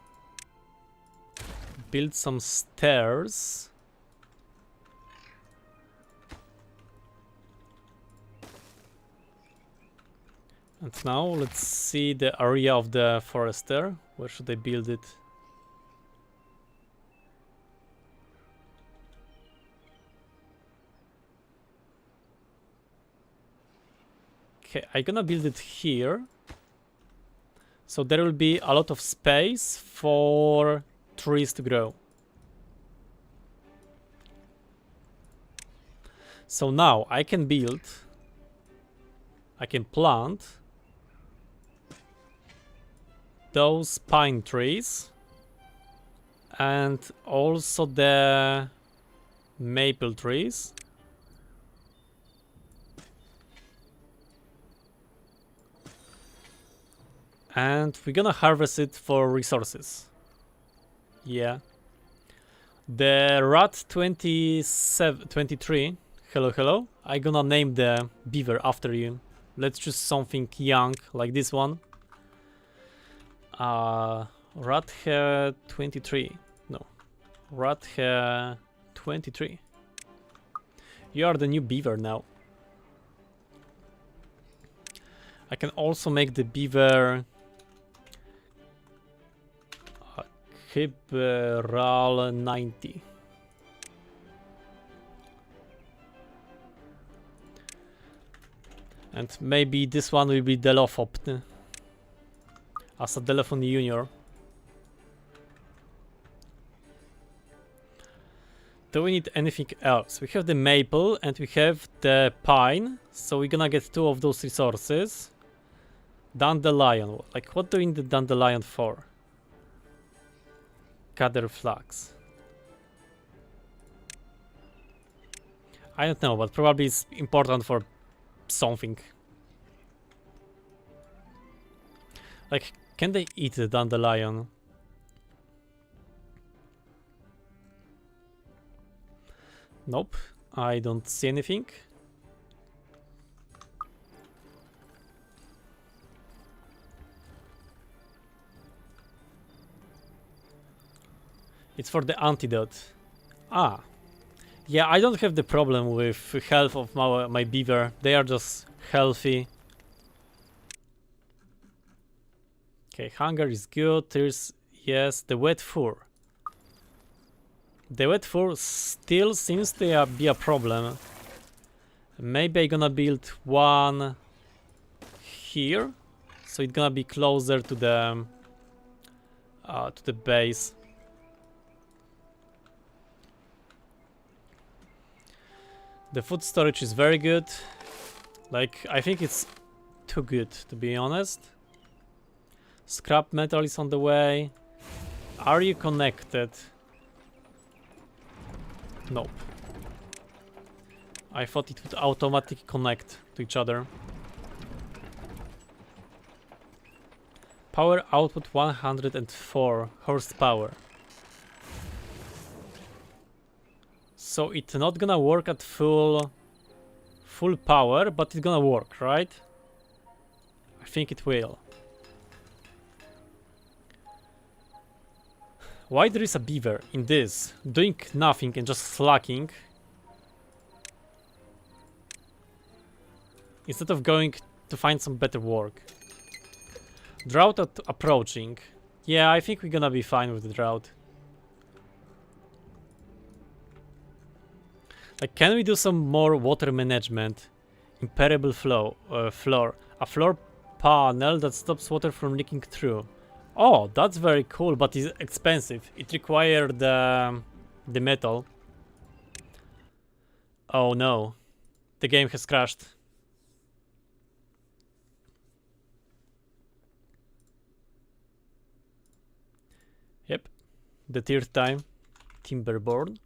build some stairs. And now let's see the area of the forester. Where should I build it? Okay, I'm gonna build it here. So there will be a lot of space for trees to grow. So now I can plant those pine trees and also the maple trees. And we're gonna harvest it for resources. Yeah. The rat 23. Hello. I'm gonna name the beaver after you. Let's choose something young, like this one. Rat hair 23. No. Rat hair 23. You are the new beaver now. I can also make the beaver Hibral 90. And maybe this one will be Delophop as a Delaphon Junior. Do we need anything else? We have the maple and we have the pine, so we're gonna get 2 of those resources. Dandelion. Like, what do we need the dandelion for? Gather flax. I don't know, but probably it's important for something. Like, can they eat the dandelion? Nope, I don't see anything. It's for the antidote. Ah. Yeah, I don't have the problem with health of my beaver. They are just healthy. Okay, hunger is good. There's, yes, the wet fur. The wet fur still seems to be a problem. Maybe I'm gonna build one here, so it's gonna be closer to the base. The food storage is very good. Like, I think it's too good, to be honest. Scrap metal is on the way. Are you connected? Nope. I thought it would automatically connect to each other. Power output 104 horsepower. So it's not gonna work at full power, but it's gonna work, right? I think it will. Why there is a beaver in this, doing nothing and just slacking, instead of going to find some better work? Drought approaching. Yeah, I think we're gonna be fine with the drought. Like, can we do some more water management? Impermeable floor. A floor panel that stops water from leaking through. Oh, that's very cool, but it's expensive. It required the metal. Oh no. The game has crashed. Yep. The third time. Timberborn.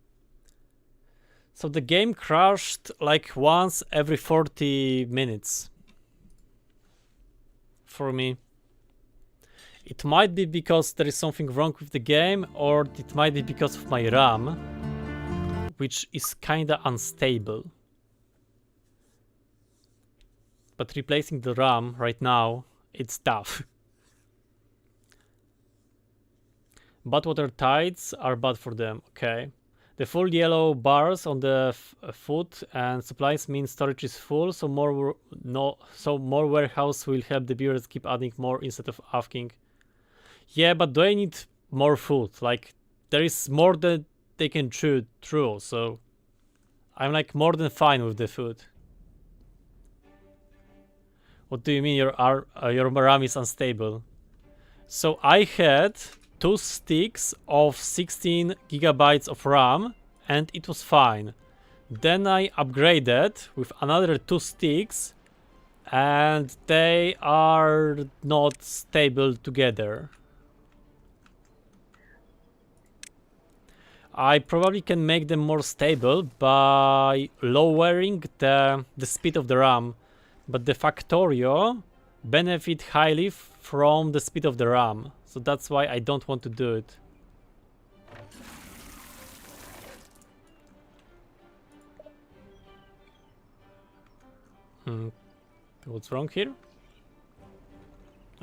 So the game crashed like once every 40 minutes. For me. It might be because there is something wrong with the game, or it might be because of my RAM, which is kinda unstable. But replacing the RAM right now, it's tough. Bad water tides are bad for them, okay. The full yellow bars on the food and supplies mean storage is full, so more warehouse will help the beavers keep adding more instead of asking. Yeah, but do I need more food? Like, there is more that they can chew through, so I'm like more than fine with the food. What do you mean your RAM is unstable? So I had 2 sticks of 16 gigabytes of RAM and it was fine. Then I upgraded with another 2 sticks and they are not stable together. I probably can make them more stable by lowering the speed of the RAM, but the Factorio benefit highly from the speed of the RAM, so that's why I don't want to do it. What's wrong here?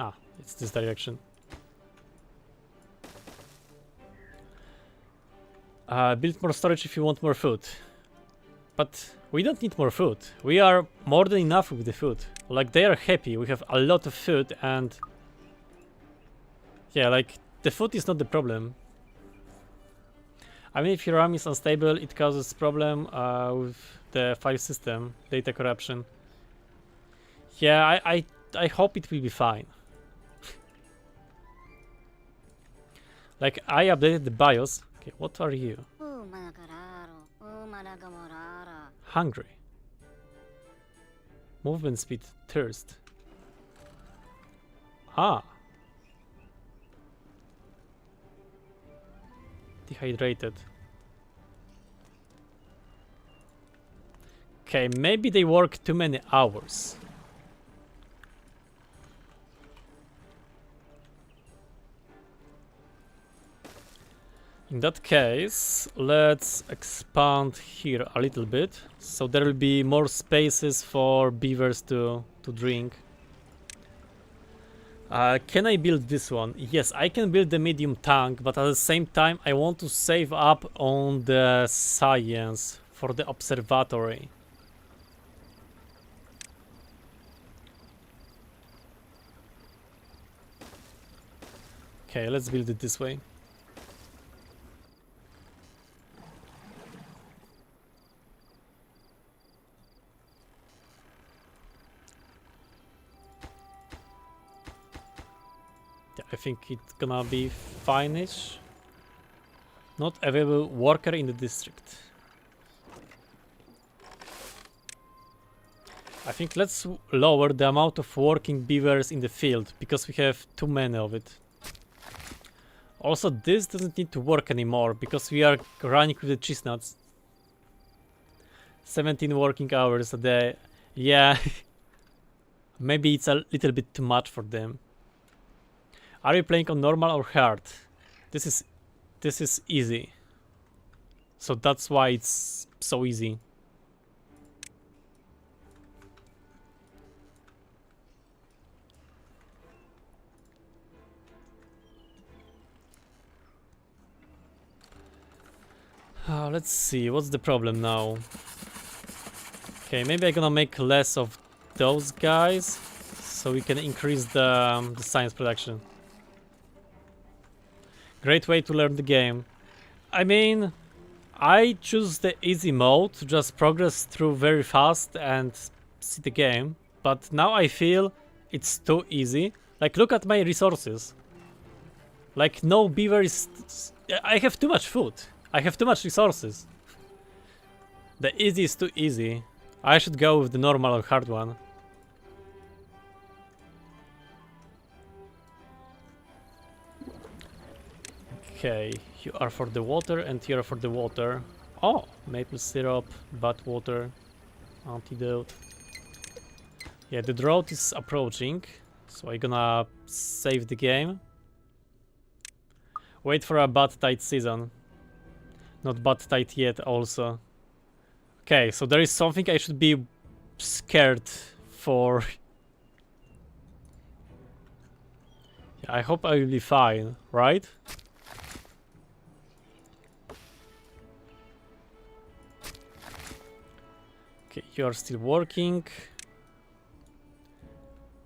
Ah, it's this direction. Build more storage if you want more food. But we don't need more food. We are more than enough with the food. Like, they are happy. We have a lot of food and... yeah, like, the food is not the problem. I mean, if your RAM is unstable, it causes problem with the file system, data corruption. Yeah, I hope it will be fine. Like, I updated the BIOS. Okay, what are you? Hungry. Movement speed, thirst. Ah. Dehydrated. Okay, maybe they work too many hours. In that case, let's expand here a little bit, so there will be more spaces for beavers to drink. Can I build this one? Yes, I can build the medium tank, but at the same time I want to save up on the science for the observatory. Okay, let's build it this way. I think it's gonna be fine-ish. Not available worker in the district. I think let's lower the amount of working beavers in the field, because we have too many of it. Also, this doesn't need to work anymore, because we are running with the chestnuts. 17 working hours a day. Yeah. Maybe it's a little bit too much for them. Are you playing on normal or hard? This is easy. So that's why it's so easy. Let's see, what's the problem now? Okay, maybe I'm gonna make less of those guys, so we can increase the science production. Great way to learn the game. I mean, I choose the easy mode to just progress through very fast and see the game, but now I feel it's too easy. Like, look at my resources. Like, no beaver is... I have too much food. I have too much resources. The easy is too easy. I should go with the normal or hard one. Okay, you are for the water and you are for the water. Oh, maple syrup, bad water, antidote. Yeah, the drought is approaching, so I'm gonna save the game. Wait for a bad tide season. Not bad tide yet also. Okay, so there is something I should be scared for. Yeah, I hope I will be fine, right? Okay, you are still working.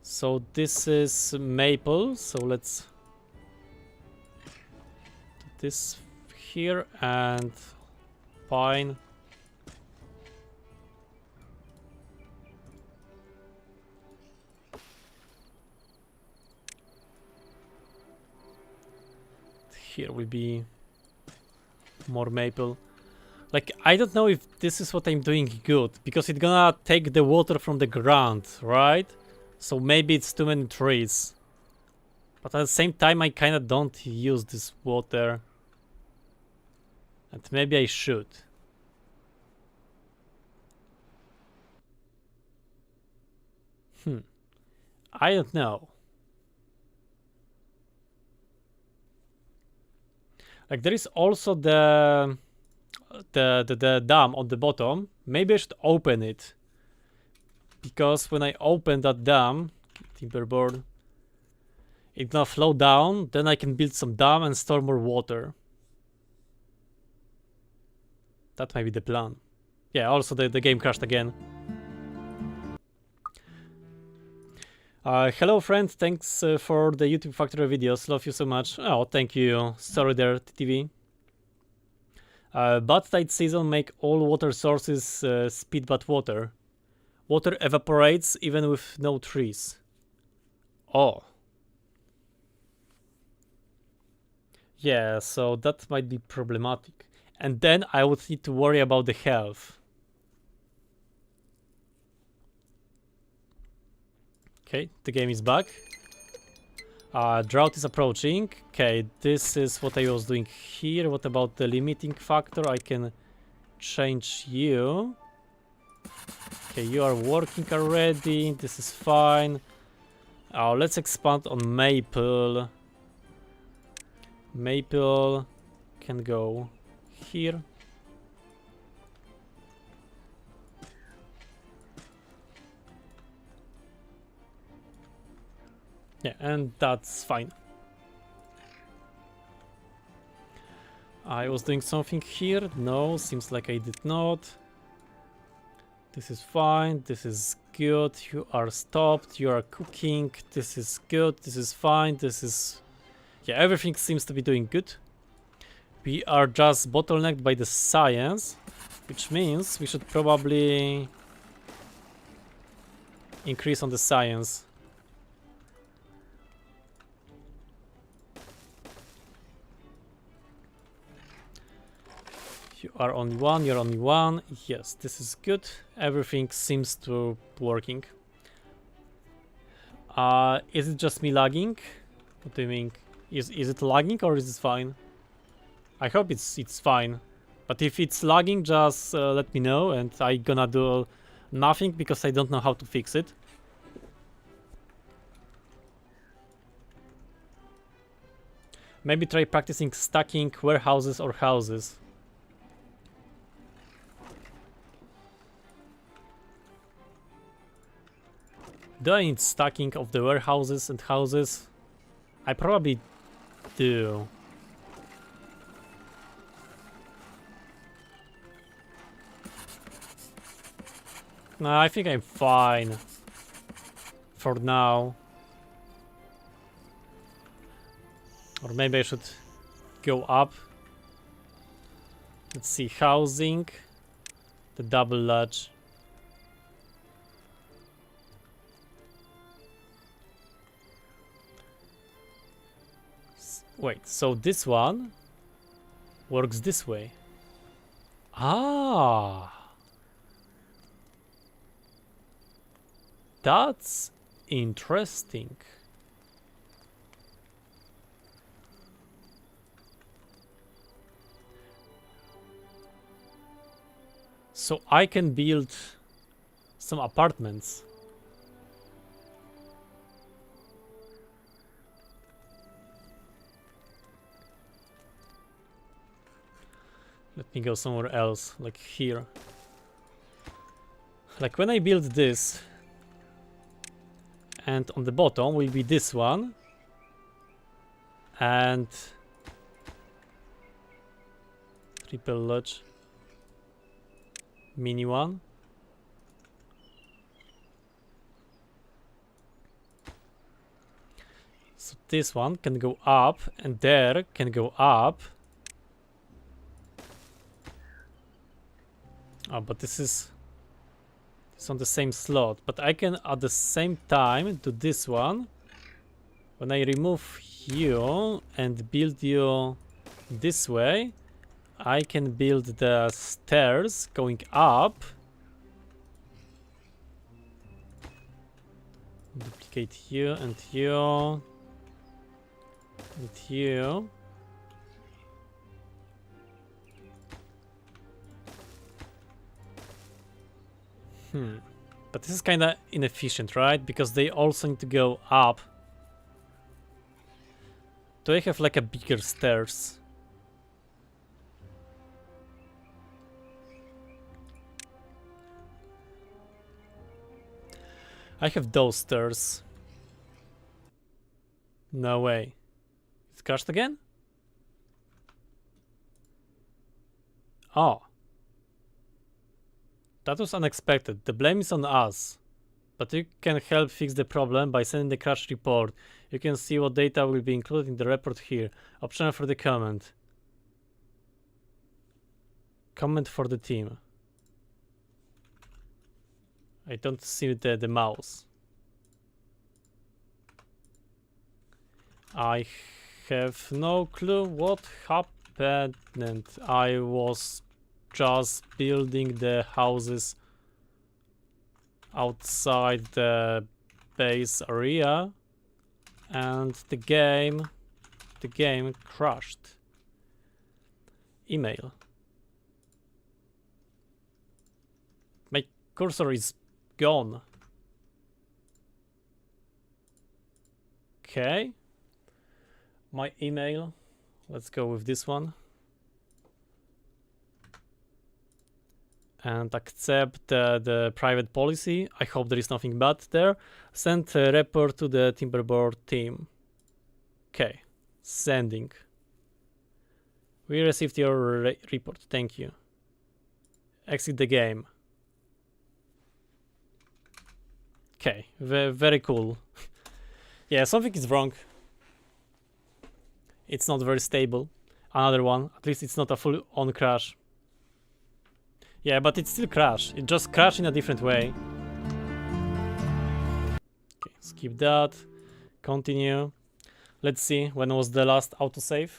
So this is maple, so let's do this here, and pine. Here will be more maple. Like, I don't know if this is what I'm doing good, because it's gonna take the water from the ground, right? So maybe it's too many trees. But at the same time, I kinda don't use this water. And maybe I should. I don't know. Like, there is also the dam on the bottom. Maybe I should open it, because when I open that dam, timberboard, it's gonna flow down. Then I can build some dam and store more water. That might be the plan. Yeah, also the game crashed again. Hello friend, thanks for the YouTube Factory videos, love you so much. Oh, thank you, sorry there, TTV. Bad tide season make all water sources spit bad water. Water evaporates even with no trees. Oh. Yeah, so that might be problematic. And then I would need to worry about the health. Okay, the game is back. Drought is approaching. Okay, this is what I was doing here. What about the limiting factor? I can change you. Okay, you are working already. This is fine. Let's expand on maple. Maple. can go here. Yeah, and that's fine. I was doing something here. No, seems like I did not. This is fine. This is good. You are stopped. You are cooking. This is good. This is fine. This is... yeah, everything seems to be doing good. We are just bottlenecked by the science, which means we should probably increase on the science. You are only one, you're only one. Yes, this is good. Everything seems to be working. Is it just me lagging? What do you mean? Is it lagging or is it fine? I hope it's fine. But if it's lagging, just let me know and I gonna do nothing because I don't know how to fix it. Maybe try practicing stacking warehouses or houses. Do I need stacking of the warehouses and houses? I probably do. No, I think I'm fine for now. Or maybe I should go up. Let's see, housing, the double latch. Wait, so this one works this way. Ah, that's interesting. So I can build some apartments. Let me go somewhere else, like here. Like when I build this, and on the bottom will be this one, and triple lodge, mini one. So this one can go up, and there can go up. Oh, but this is on the same slot. But I can at the same time do this one. When I remove you and build you this way, I can build the stairs going up. Duplicate you and you and you. But this is kind of inefficient, right? Because they also need to go up. Do I have like a bigger stairs? I have those stairs. No way. It's crashed again? Oh. That was unexpected. The blame is on us. But you can help fix the problem by sending the crash report. You can see what data will be included in the report here. Optional for the comment. Comment for the team. I don't see the mouse. I have no clue what happened. I was just building the houses outside the base area and the game crashed. Email. My cursor is gone. Okay. My email. Let's go with this one. and accept the private policy. I hope there is nothing bad there. Send a report to the timberboard team. Okay, sending. We received your report, thank you. Exit the game. Okay, very cool. Yeah, something is wrong. It's not very stable. Another one, at least it's not a full-on crash. Yeah, but it still crashed. It just crashed in a different way. Okay, skip that. Continue. Let's see, when was the last autosave?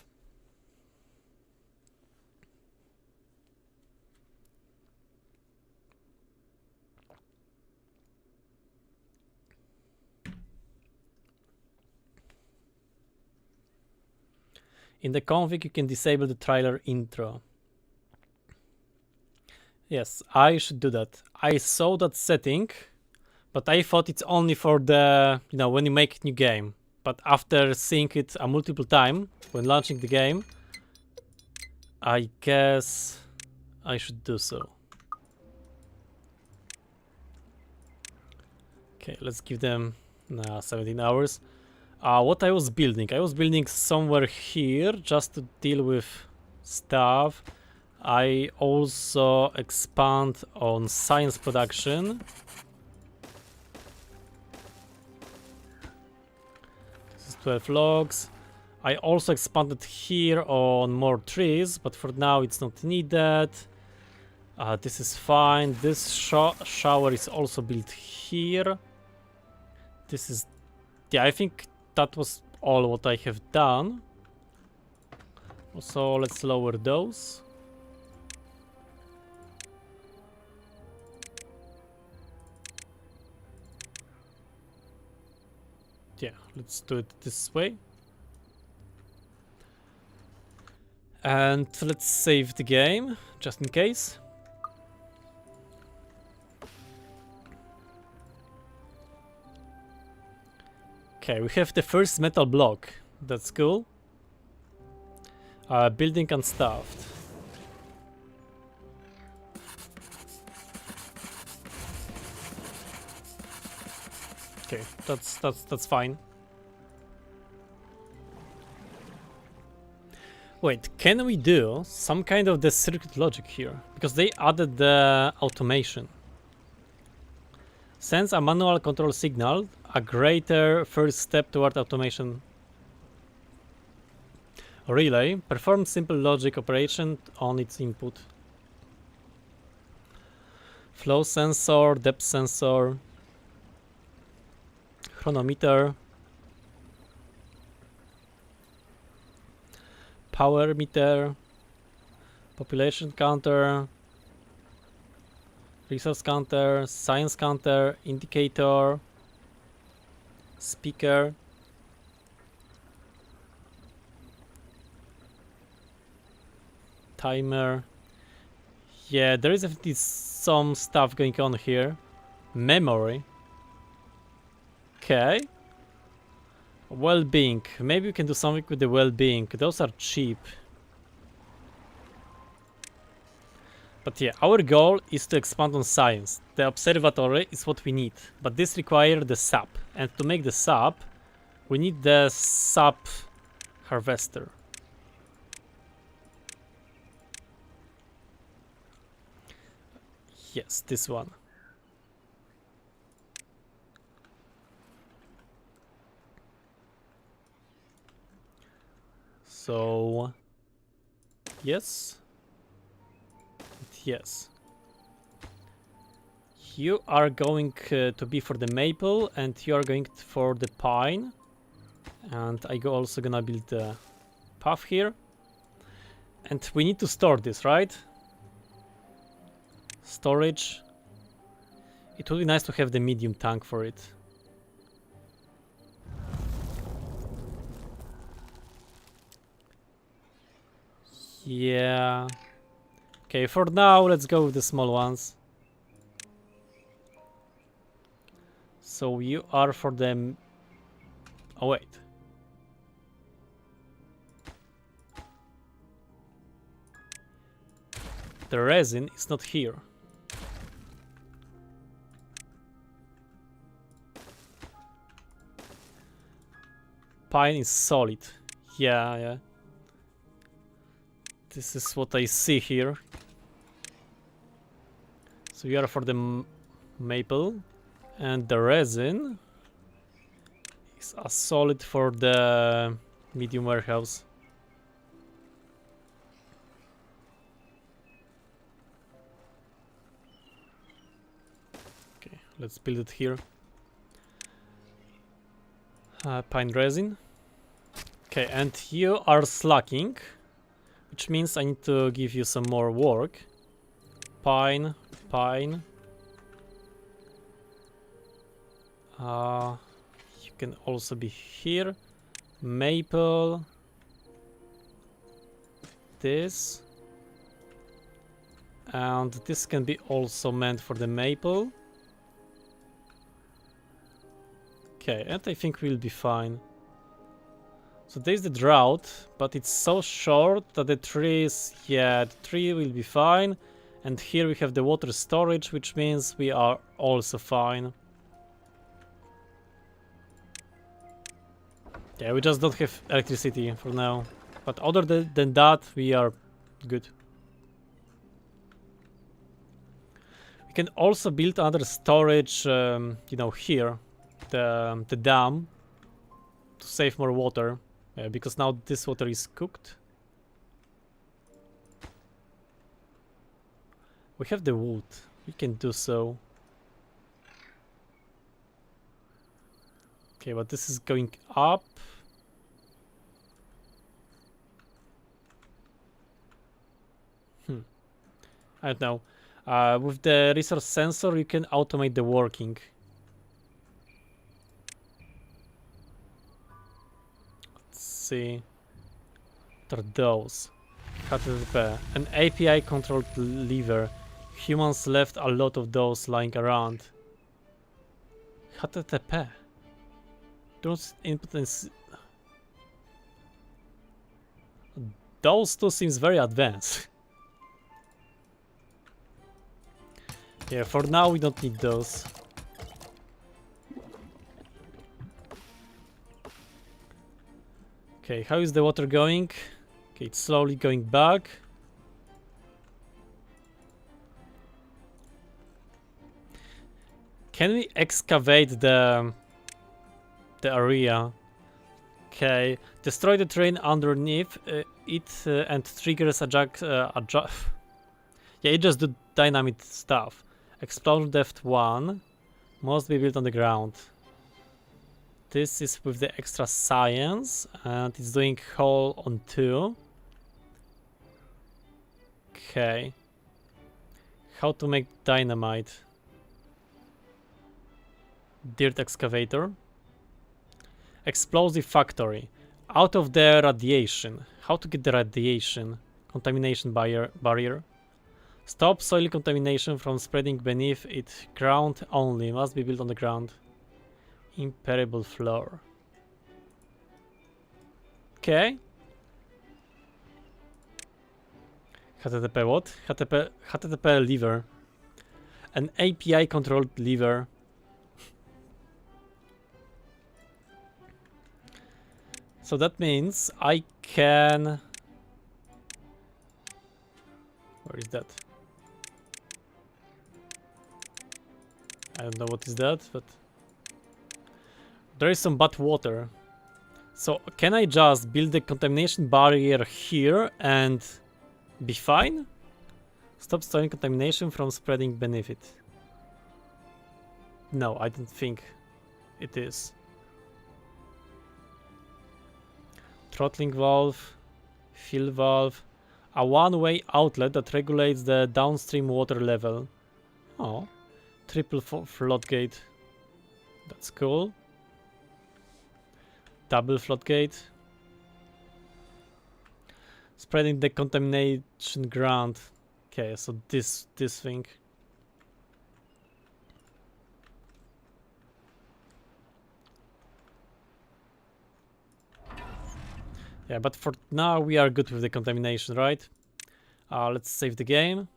In the config, you can disable the trailer intro. Yes, I should do that. I saw that setting, but I thought it's only for the, you know, when you make a new game. But after seeing it a multiple time when launching the game, I guess I should do so. Okay, let's give them 17 hours. What I was building somewhere here just to deal with stuff. I also expand on science production. This is 12 logs. I also expanded here on more trees, but for now it's not needed. This is fine. This shower is also built here. This is, yeah, I think that was all what I have done. So let's lower those. Yeah, let's do it this way. And let's save the game, just in case. Okay, we have the first metal block. That's cool. Building unstaffed. Okay, that's fine. Wait, can we do some kind of the circuit logic here? Because they added the automation. Sends a manual control signal, a greater first step toward automation. Relay performs simple logic operation on its input. Flow sensor, depth sensor, chronometer, power meter, population counter, resource counter, science counter, indicator, speaker, timer. Yeah, there is definitely some stuff going on here. Memory. Okay. Well-being. Maybe we can do something with the well-being. Those are cheap. But yeah, our goal is to expand on science. The observatory is what we need. But this requires the sap. And to make the sap, we need the sap harvester. Yes, this one. So, yes. Yes. You are going to be for the maple, and you are going for the pine. And I also gonna build the path here. And we need to store this, right? Storage. It would be nice to have the medium tank for it. Yeah. Okay, for now, let's go with the small ones. So you are for them. Oh, wait. The resin is not here. pine is solid. Yeah, yeah. This is what I see here. So we are for the maple, and the resin is a solid for the medium warehouse. Okay, let's build it here. Pine resin. Okay, and you are slacking, which means I need to give you some more work. Pine. You can also be here. Maple. This. And this can be also meant for the maple. Okay, and I think we'll be fine. So there's the drought, but it's so short that the trees, yeah, the tree will be fine. And here we have the water storage, which means we are also fine. Yeah, we just don't have electricity for now. But other than that, we are good. We can also build another storage, you know, here. The dam. To save more water. Because now this water is cooked. We have the wood. We can do so. Okay, but this is going up. I don't know. With the resource sensor, you can automate the working. Let's see. What are those? HTTP. An API controlled lever. Humans left a lot of those lying around. HTTP. Those inputs. Those two seems very advanced. Yeah, for now we don't need those. Okay, how is the water going? Okay, it's slowly going back. Can we excavate the area? Okay, destroy the terrain underneath it and triggers a yeah, it just do dynamite stuff. Explosion depth 1 must be built on the ground. This is with the extra science and it's doing hole on 2. Okay. How to make dynamite? Dirt excavator. Explosive factory. Out of the radiation. How to get the radiation? Contamination barrier. Stop soil contamination from spreading beneath it. Ground only. Must be built on the ground. Impermeable floor. Okay. HTTP what? HTTP lever. An API controlled lever. So that means I can... Where is that? I don't know what is that, but... There is some bad water. So can I just build the contamination barrier here and be fine? Stop storing contamination from spreading beneath it. No, I don't think it is. Throttling valve, fill valve, a one-way outlet that regulates the downstream water level. Oh, triple floodgate. That's cool. Double floodgate. Spreading the contamination ground. Okay, so this thing. Yeah, but for now we are good with the contamination, right? Let's save the game.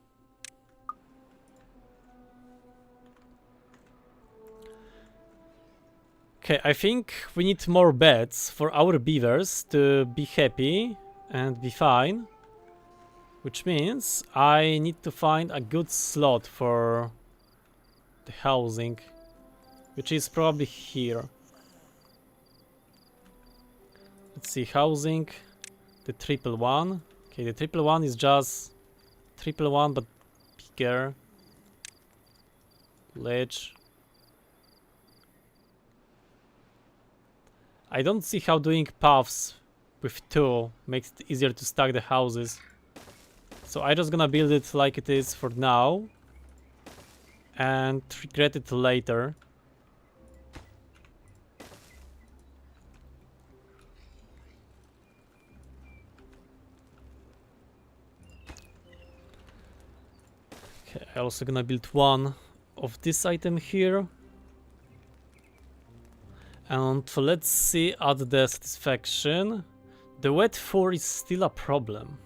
Okay, I think we need more beds for our beavers to be happy and be fine. Which means I need to find a good slot for the housing, which is probably here. Let's see, housing, the triple one. Okay, the triple one is just triple one but bigger. Ledge. I don't see how doing paths with two makes it easier to stack the houses. So I'm just gonna build it like it is for now and regret it later. Okay, I'm also gonna build one of this item here. And let's see at the satisfaction. The wet 4 is still a problem.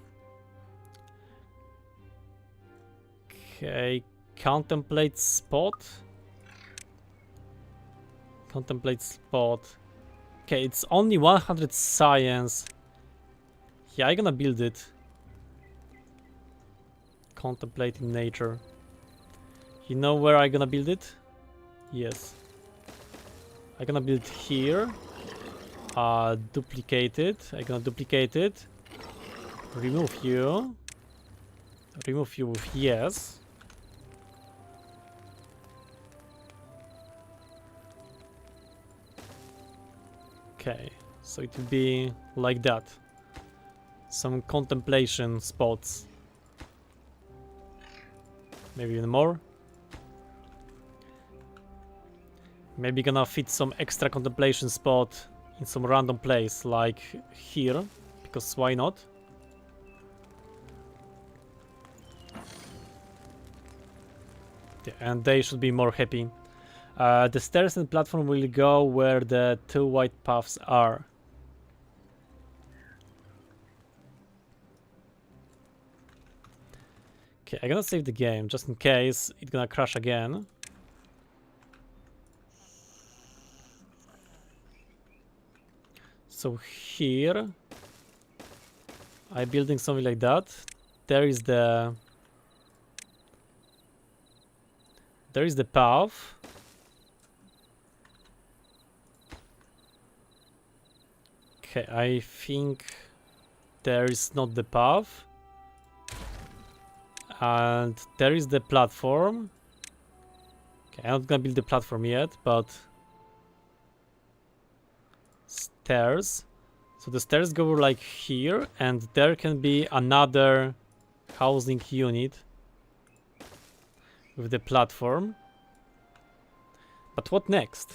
Okay, contemplate spot. Contemplate spot. Okay, it's only 100 science. Yeah, I'm gonna build it. Contemplating nature. You know where I'm gonna build it? Yes. I'm gonna build here. Duplicate it. I'm gonna duplicate it. Remove you. Remove you with yes. Okay, so it will be like that. Some contemplation spots. Maybe even more. Maybe gonna fit some extra contemplation spot in some random place like here, because why not? Yeah, and they should be more happy. The stairs and platform will go where the two white paths are. Okay, I'm gonna save the game just in case it's gonna crash again. So here I'm building something like that. There is the path. Okay, I think there is not the path. And there is the platform. Okay, I'm not gonna build the platform yet, but stairs. So the stairs go like here, and there can be another housing unit with the platform. But what next?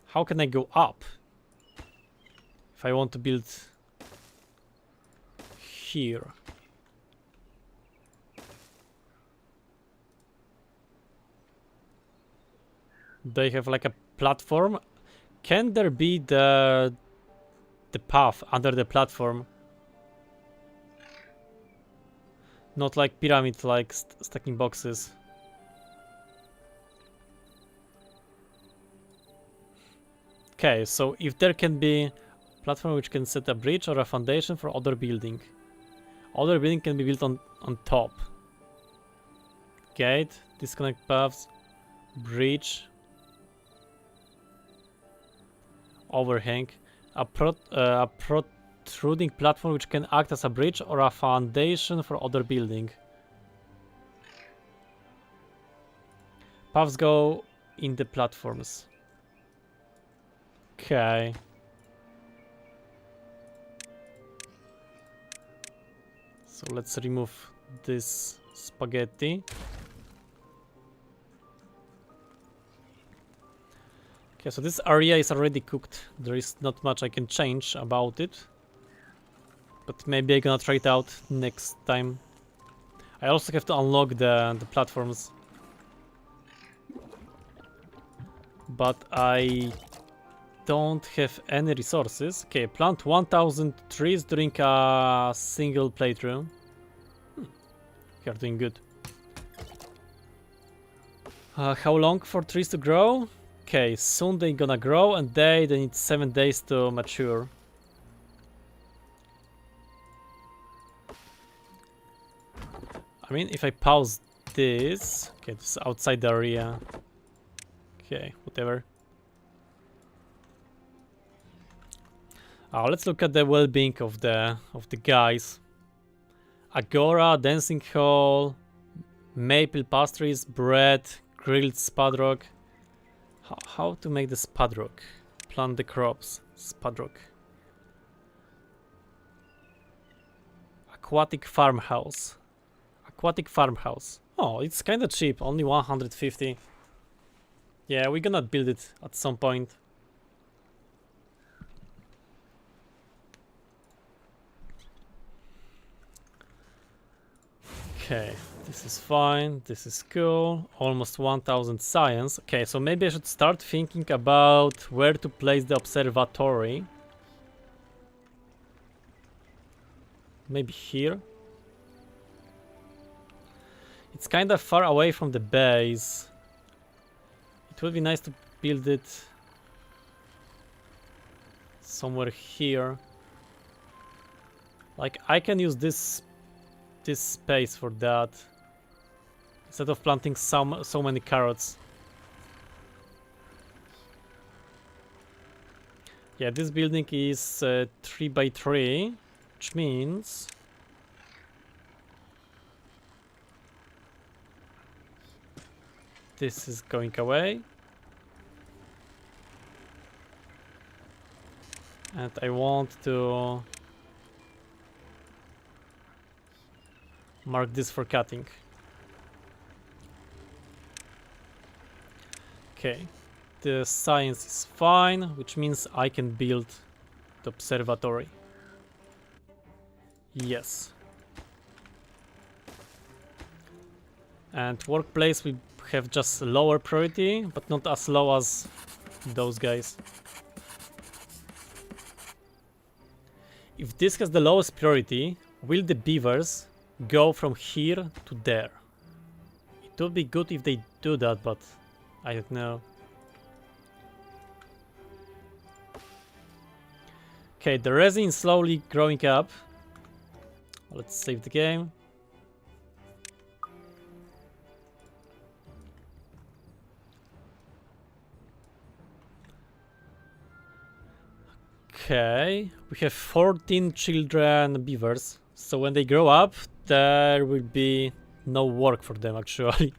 How can I go up if I want to build here? They have like a platform. Can there be the path under the platform? Not like pyramid, like stacking boxes. Okay, so if there can be a platform which can set a bridge or a foundation for other building. Other building can be built on top. Gate, disconnect paths, bridge, overhang, a protruding platform which can act as a bridge or a foundation for other building. Paths go in the platforms. Okay. So let's remove this spaghetti. Okay, so this area is already cooked. There is not much I can change about it. But maybe I'm gonna try it out next time. I also have to unlock the platforms. But I don't have any resources. Okay, plant 1000 trees during a single playthrough. You're doing good. How long for trees to grow? Okay, soon they gonna grow and they need 7 days to mature. I mean, if I pause this... Okay, this is outside the area. Okay, whatever. Let's look at the well-being of the guys. Agora, dancing hall, maple pastries, bread, grilled spadrock. How to make the spadrock? Plant the crops. Spadrock. Aquatic farmhouse. Aquatic farmhouse. Oh, it's kind of cheap. Only 150. Yeah, we're gonna build it at some point. Okay, this is fine. This is cool. Almost 1000 science. Okay, so maybe I should start thinking about where to place the observatory. Maybe here. It's kind of far away from the base. It would be nice to build it somewhere here. Like, I can use this space for that instead of planting so many carrots. Yeah, this building is 3 by 3, which means this is going away. And I want to mark this for cutting. Okay, the science is fine, which means I can build the observatory. Yes. And workplace we have just lower priority, but not as low as those guys. If this has the lowest priority, will the beavers go from here to there? It would be good if they do that, but I don't know. Okay, the resin is slowly growing up. Let's save the game. Okay, we have 14 children beavers. So when they grow up, there will be no work for them actually.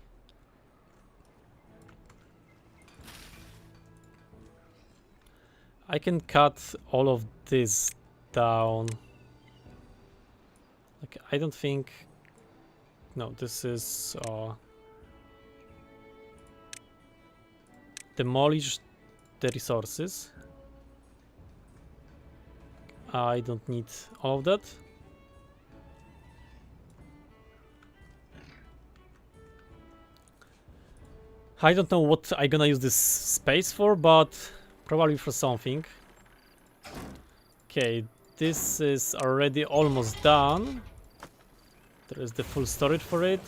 I can cut all of this down. Like, I don't think... No, this is... demolish the resources. I don't need all of that. I don't know what I'm gonna use this space for, but probably for something. Okay, this is already almost done. There is the full storage for it.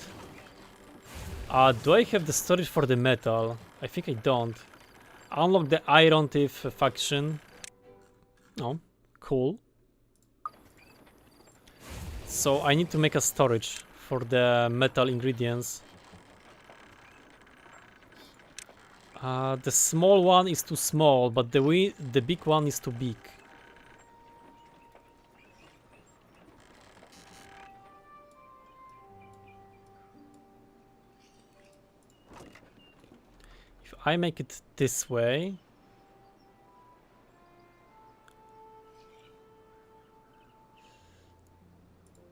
Do I have the storage for the metal? I think I don't. Unlock the iron thief faction. Oh, cool. So I need to make a storage for the metal ingredients. The small one is too small, but the big one is too big. If I make it this way...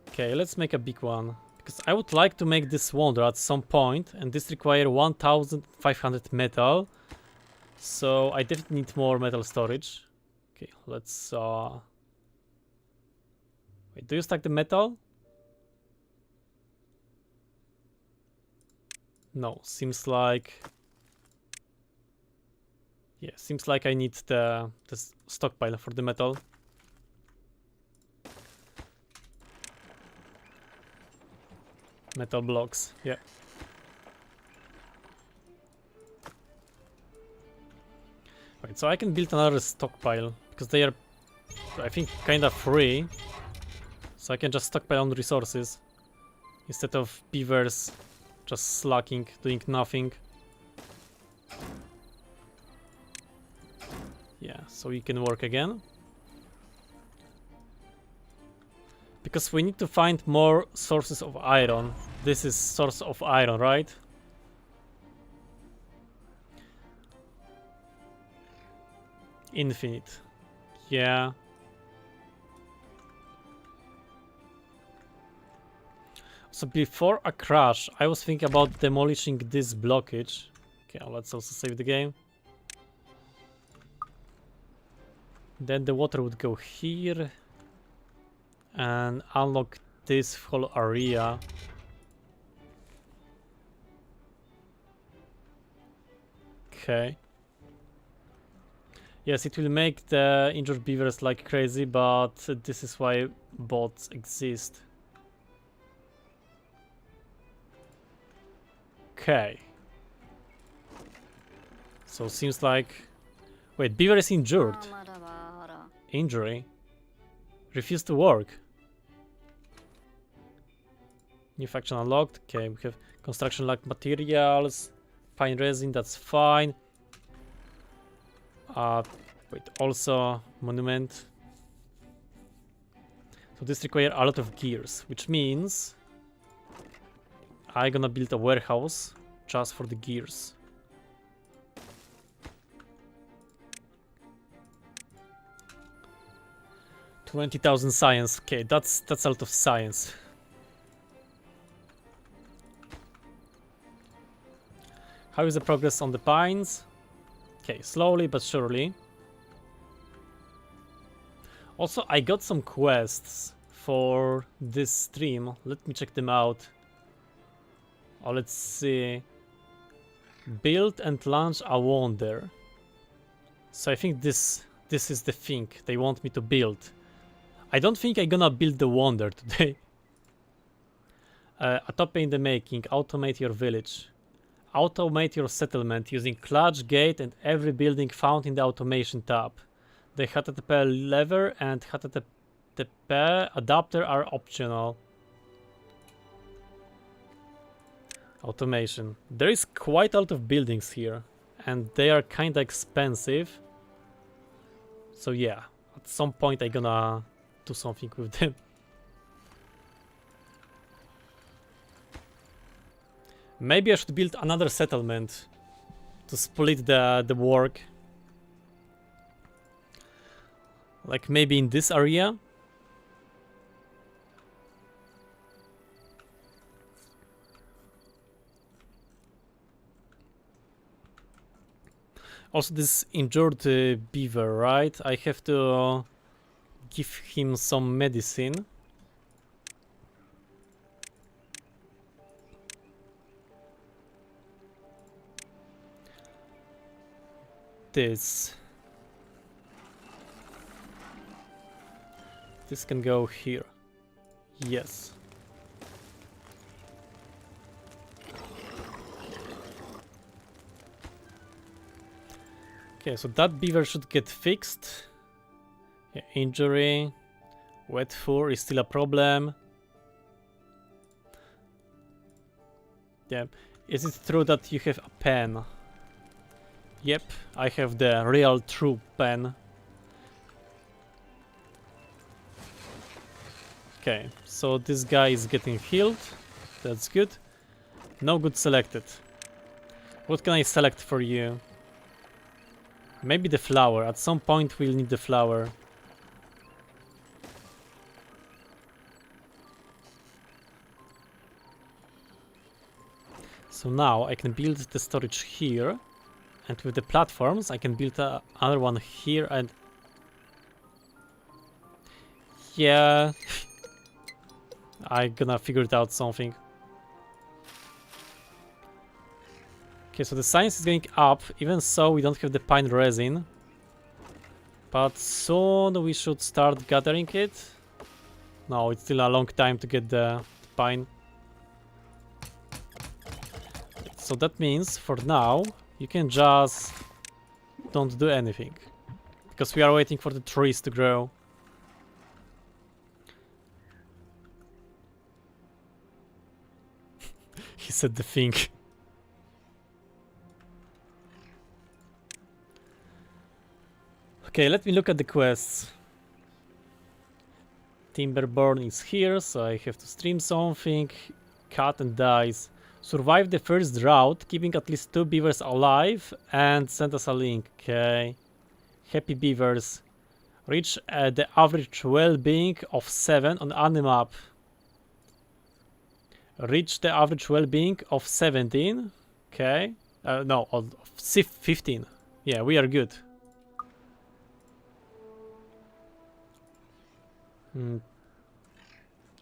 Okay, let's make a big one. Because I would like to make this wonder at some point, and this requires 1500 metal. So I definitely need more metal storage. Okay, let's... Wait, do you stack the metal? No, seems like... Yeah, seems like I need the stockpile for the metal. Metal blocks, yeah. Wait, so I can build another stockpile because they are, I think, kind of free. So I can just stockpile on resources instead of beavers just slacking, doing nothing. Yeah, so we can work again. Because we need to find more sources of iron. This is source of iron, right? Infinite. Yeah. So before a crash, I was thinking about demolishing this blockage. Okay, let's also save the game. Then the water would go here and unlock this whole area. Okay. Yes, it will make the injured beavers like crazy, but this is why bots exist. Okay. So seems like... Wait, beaver is injured. Injury? Refused to work. New faction unlocked. Okay, we have construction like materials. Pine resin, that's fine. Wait, also monument. So this requires a lot of gears, which means I'm gonna build a warehouse just for the gears. $20,000 science. Okay, that's a lot of science. How is the progress on the pines? Okay, slowly but surely. Also, I got some quests for this stream. Let me check them out. Oh, let's see. Build and launch a wonder. So I think this is the thing they want me to build. I don't think I'm gonna build the wonder today. A top in the making. Automate your village. Automate your settlement using clutch gate and every building found in the automation tab. The HTTP lever and HTTP adapter are optional. Automation. There is quite a lot of buildings here and they are kinda expensive. So yeah, at some point I'm gonna do something with them. Maybe I should build another settlement to split the work. Like maybe in this area. Also this injured beaver, right? I have to give him some medicine. This can go here. Yes. Okay, so that beaver should get fixed. Yeah, injury. Wet fur is still a problem. Yeah. Is it true that you have a pen? Yep, I have the real true pen. Okay, so this guy is getting healed. That's good. No good selected. What can I select for you? Maybe the flower. At some point we'll need the flower. So now I can build the storage here. And with the platforms, I can build another one here and... Yeah... I'm gonna figure it out something. Okay, so the science is going up, even so we don't have the pine resin. But soon we should start gathering it. No, it's still a long time to get the pine. So that means, for now, you can just don't do anything. Because we are waiting for the trees to grow. He said the thing. Okay, let me look at the quests. Timberborn is here, so I have to stream something. Cut and dies. Survive the first drought, keeping at least 2 beavers alive, and send us a link. Okay. Happy beavers. Reach the average well-being of 7 on any map. Reach the average well-being of 17. Okay. No, of 15. Yeah, we are good.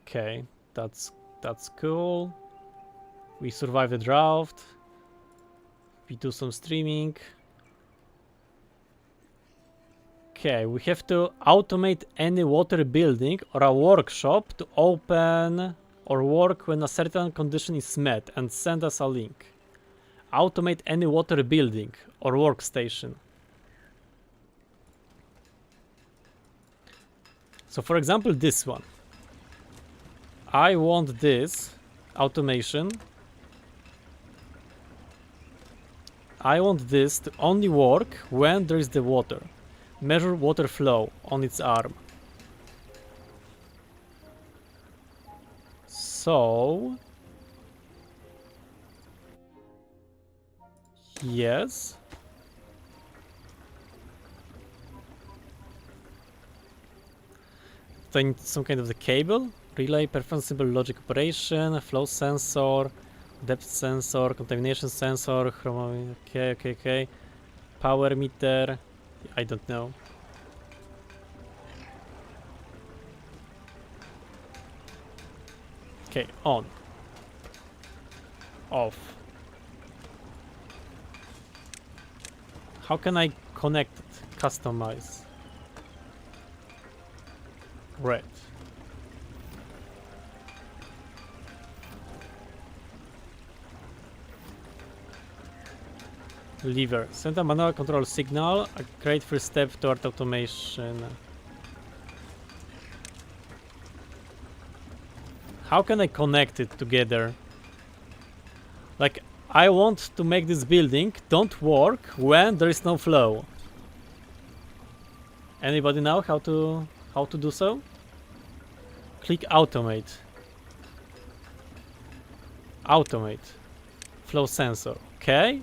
Okay, that's cool. We survive the drought. We do some streaming. Okay, we have to automate any water building or a workshop to open or work when a certain condition is met, and send us a link. Automate any water building or workstation. So for example, this one. I want this automation. I want this to only work when there is the water. Measure water flow on its arm. So... yes. Do I need some kind of the cable? Relay, perform simple logic operation, flow sensor, depth sensor, contamination sensor, okay. Power meter, I don't know. Okay, on. Off. How can I connect it? Customize. Red. Lever. Send a manual control signal, a great first step toward automation. How can I connect it together? Like, I want to make this building don't work when there is no flow. Anybody know how to do so? Click automate. Automate. Flow sensor. Okay.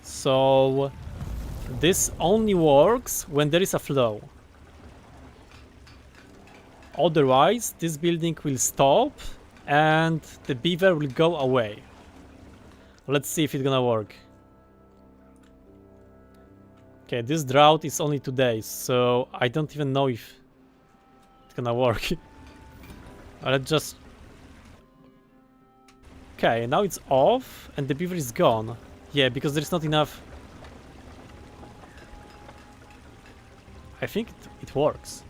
So this only works when there is a flow. Otherwise, this building will stop and the beaver will go away. Let's see if it's gonna work. Okay, this drought is only 2 days, so I don't even know if it's gonna work. Let's just... okay, now it's off and the beaver is gone. Yeah, because there's not enough... I think it works.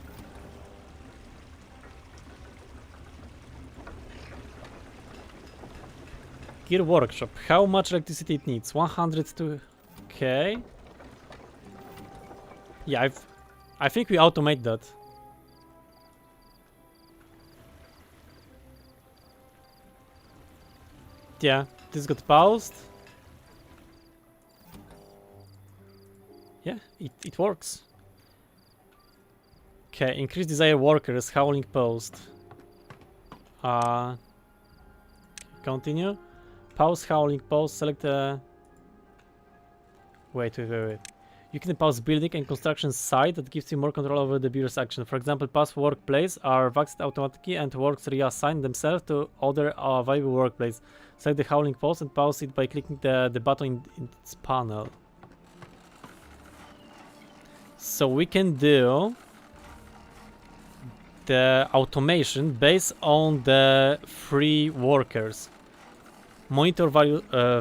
Gear workshop. How much electricity it needs? 102. Okay. Yeah, I think we automate that. Yeah, this got paused. Yeah, it works. Okay, increase desired workers, howling post. Continue. Pause howling post, select a... Wait. You can pause building and construction site that gives you more control over the beaver's action. For example, pause workplace are vaxed automatically and works reassign themselves to other available workplace. Select the howling post and pause it by clicking the button in its panel. So we can do the automation based on the free workers. Monitor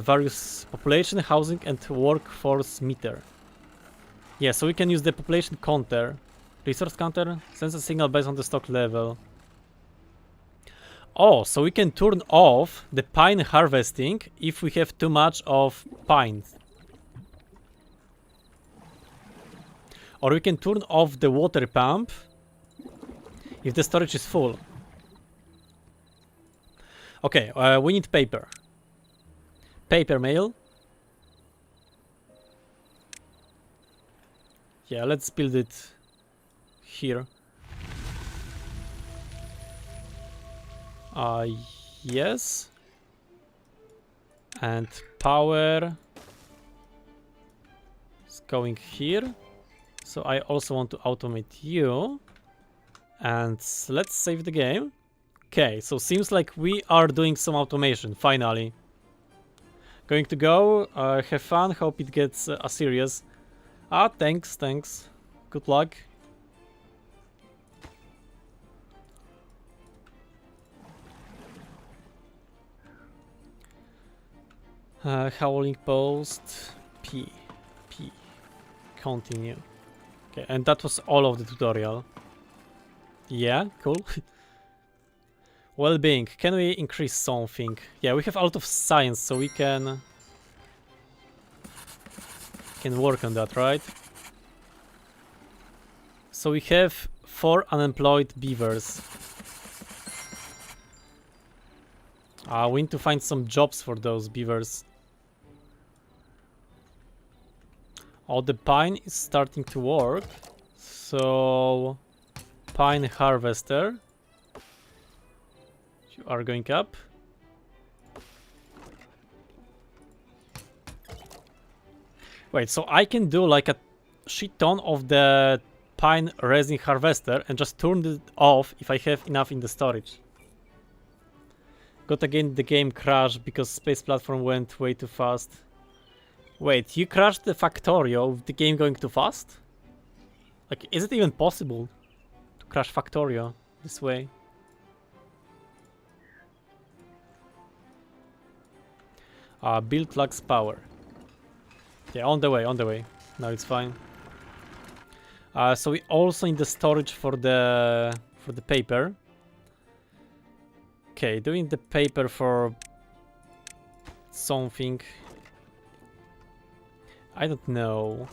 various population, housing and workforce meter. Yeah, so we can use the population counter. Resource counter sends a signal based on the stock level. Oh, so we can turn off the pine harvesting if we have too much of pines. Or we can turn off the water pump if the storage is full. Okay, we need paper. Paper mail. Yeah, let's build it here. Yes. And power is going here. So I also want to automate you. And let's save the game. Okay, so seems like we are doing some automation, finally. Going to go, have fun, hope it gets serious. Thanks. Good luck. Howling post, P, continue. Okay, and that was all of the tutorial. Yeah, cool. Well-being, can we increase something? Yeah, we have a lot of science, so we can work on that, right? So we have 4 unemployed beavers. We need to find some jobs for those beavers. Oh, the pine is starting to work. So, pine harvester. You are going up. Wait, so I can do like a shit ton of the pine resin harvester and just turn it off if I have enough in the storage. Got again the game crashed because space platform went way too fast. Wait, you crashed the Factorio with the game going too fast? Like, is it even possible to crash Factorio this way? Build lacks power. Yeah, on the way. Now it's fine. So we also need the storage for the paper. Okay, doing the paper for something. I don't know.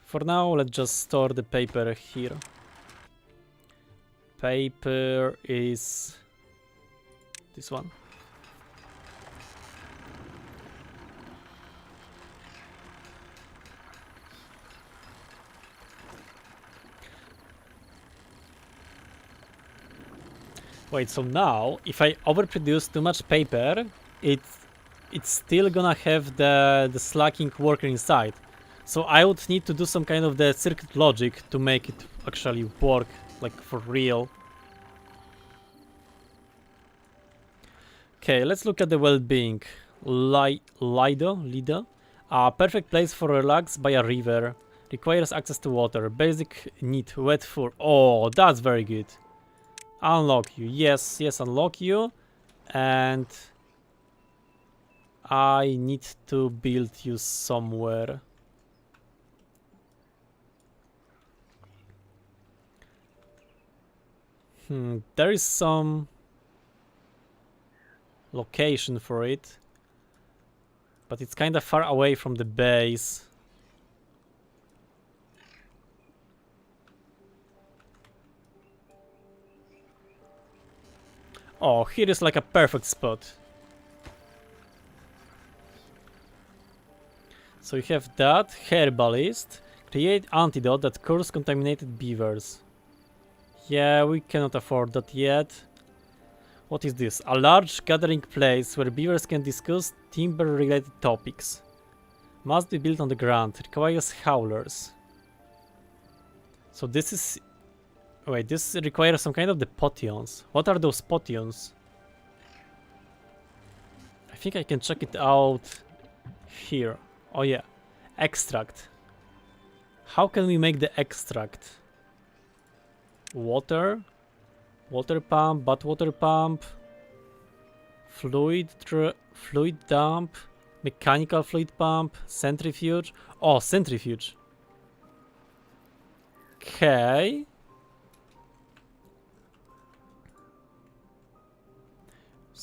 For now, let's just store the paper here. Paper is this one. Wait, so now, if I overproduce too much paper, it's still gonna have the slacking worker inside. So I would need to do some kind of the circuit logic to make it actually work, like for real. Okay, let's look at the well-being. Lido. Perfect place for relax by a river. Requires access to water. Basic need, wet fur. Oh, that's very good. Unlock you. Yes, unlock you. And I need to build you somewhere. There is some location for it, but it's kind of far away from the base. Oh, here is like a perfect spot. So you have that, herbalist, create antidote that cures contaminated beavers. Yeah, we cannot afford that yet. What is this? A large gathering place where beavers can discuss timber-related topics. Must be built on the ground. Requires howlers. So this is... Wait, this requires some kind of the potions. What are those potions? I think I can check it out here. Oh yeah. Extract. How can we make the extract? Water pump, butt water pump, fluid dump, mechanical fluid pump, centrifuge. Oh, centrifuge. Okay.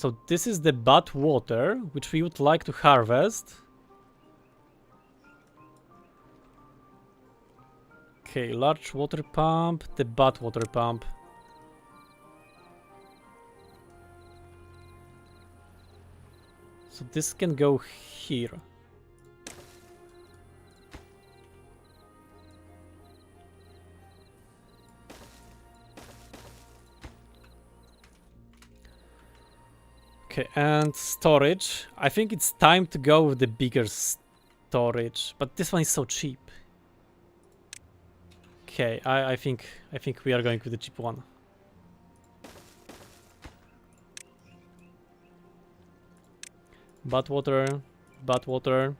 So this is the bad water, which we would like to harvest. Okay, large water pump, the bad water pump. So this can go here. Okay, and storage. I think it's time to go with the bigger storage, but this one is so cheap. Okay, I think we are going with the cheap one. Bad water, bad water.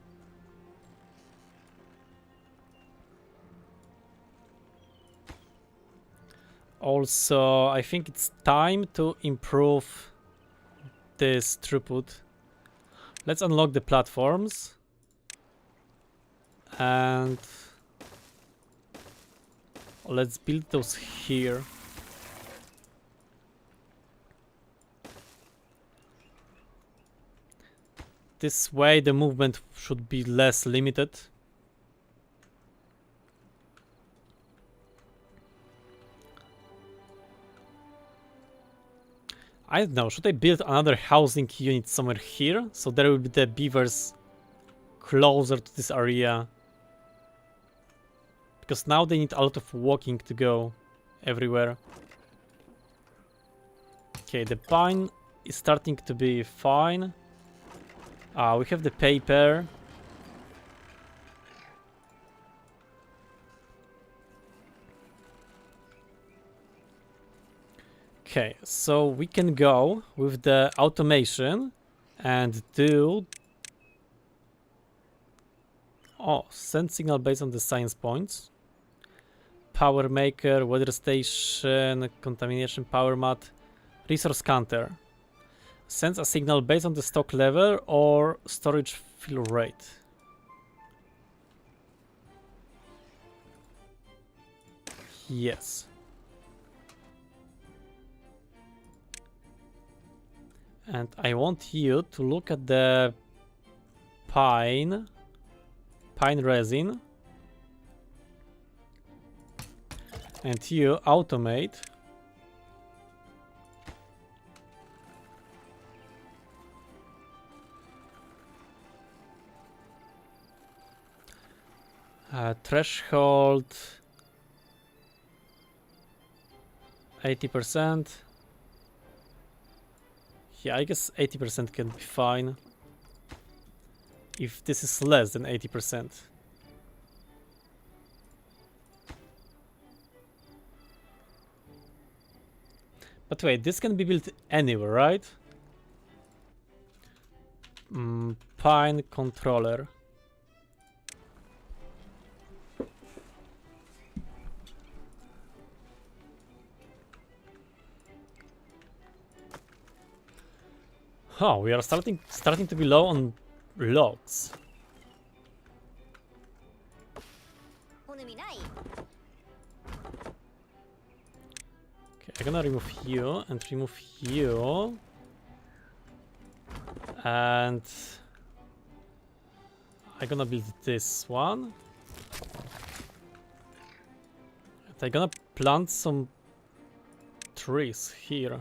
Also, I think it's time to improve this throughput. Let's unlock the platforms. And let's build those here. This way the movement should be less limited. I don't know, should I build another housing unit somewhere here? So there will be the beavers closer to this area. Because now they need a lot of walking to go everywhere. Okay, the pine is starting to be fine. We have the paper. Okay, so we can go with the automation and do... Oh, send signal based on the science points. Power maker, weather station, contamination power mat, resource counter. Sends a signal based on the stock level or storage fill rate. Yes. And I want you to look at the pine resin. And you automate. Threshold 80%. Yeah, I guess 80% can be fine. If this is less than 80%. But wait, this can be built anywhere, right? Pine controller. Oh, we are starting to be low on logs. Okay, I'm gonna remove you and remove you. And I'm gonna build this one. And I'm gonna plant some trees here.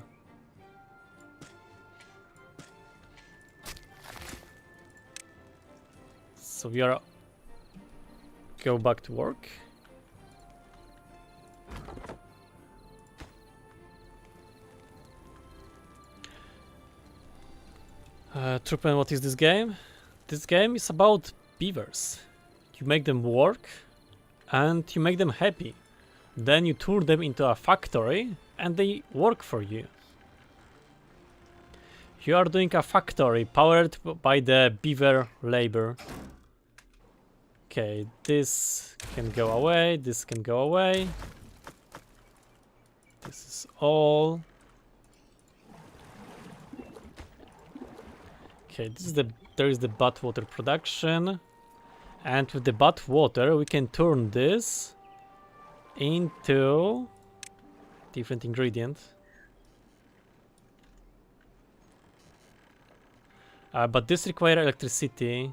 So we are go back to work. Trupen, what is this game? This game is about beavers. You make them work and you make them happy. Then you turn them into a factory and they work for you. You are doing a factory powered by the beaver labor. Okay, this can go away, this can go away. This is all. Okay, there is the bad water production. And with the bad water we can turn this into different ingredient. But this requires electricity.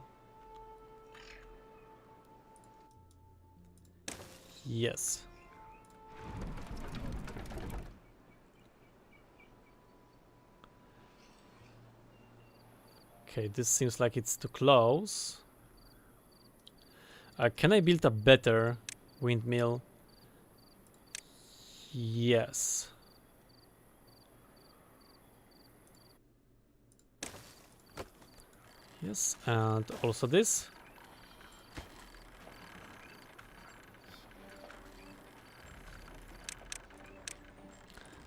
Yes. Okay, this seems like it's too close. Can I build a better windmill? Yes. Yes, and also this.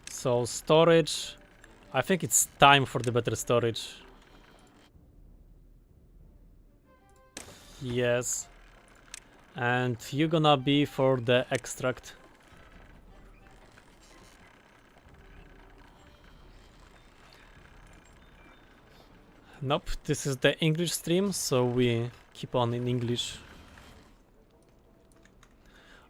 So storage, I think it's time for the better storage. Yes. And you're gonna be for the extract. Nope, this is the English stream, so we keep on in English.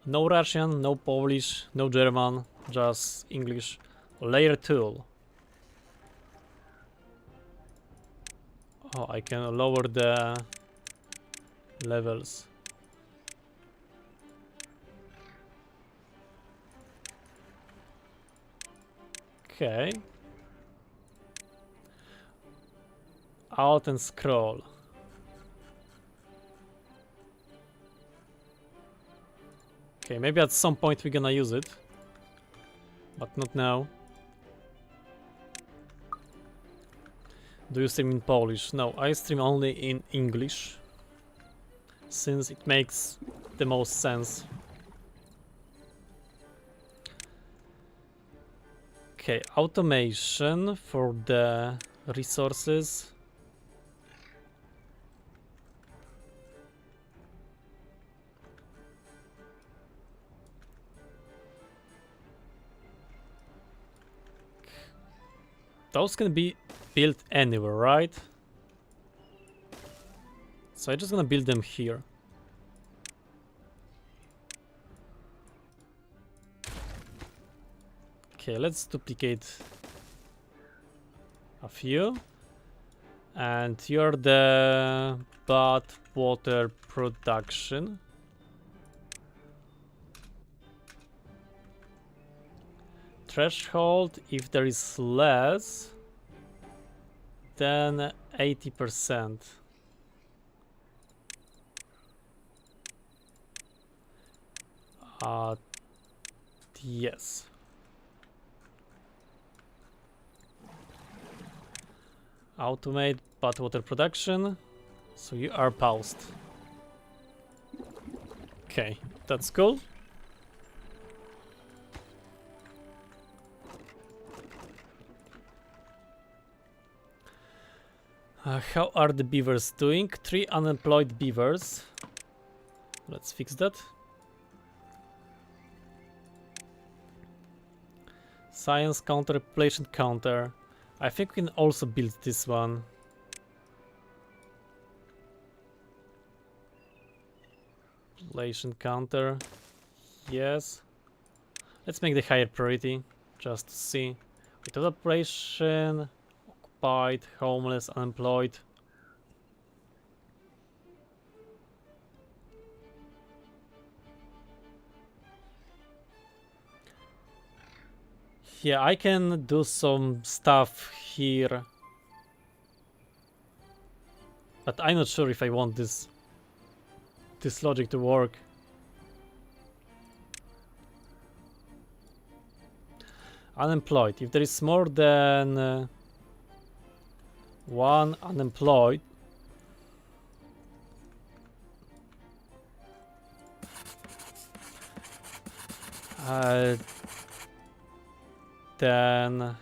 No Russian, no Polish, no German, just English. Layer tool. Oh, I can lower the levels. Okay. Alt and scroll. Okay, maybe at some point we're gonna use it, but not now. Do you stream in Polish? No, I stream only in English, since it makes the most sense. Okay, automation for the resources. Those can be built anywhere, right? So I'm just gonna build them here. Okay, let's duplicate a few. And you're the bad water production. Threshold, if there is less than 80%. Yes. Automate bad water production. So you are paused. Okay, that's cool. How are the beavers doing? 3 unemployed beavers. Let's fix that. Science counter, population counter. I think we can also build this one. Population counter. Yes. Let's make the higher priority, just to see. Without operation, occupied, homeless, unemployed. Yeah, I can do some stuff here. But I'm not sure if I want this logic to work. Unemployed. If there is more than one unemployed, then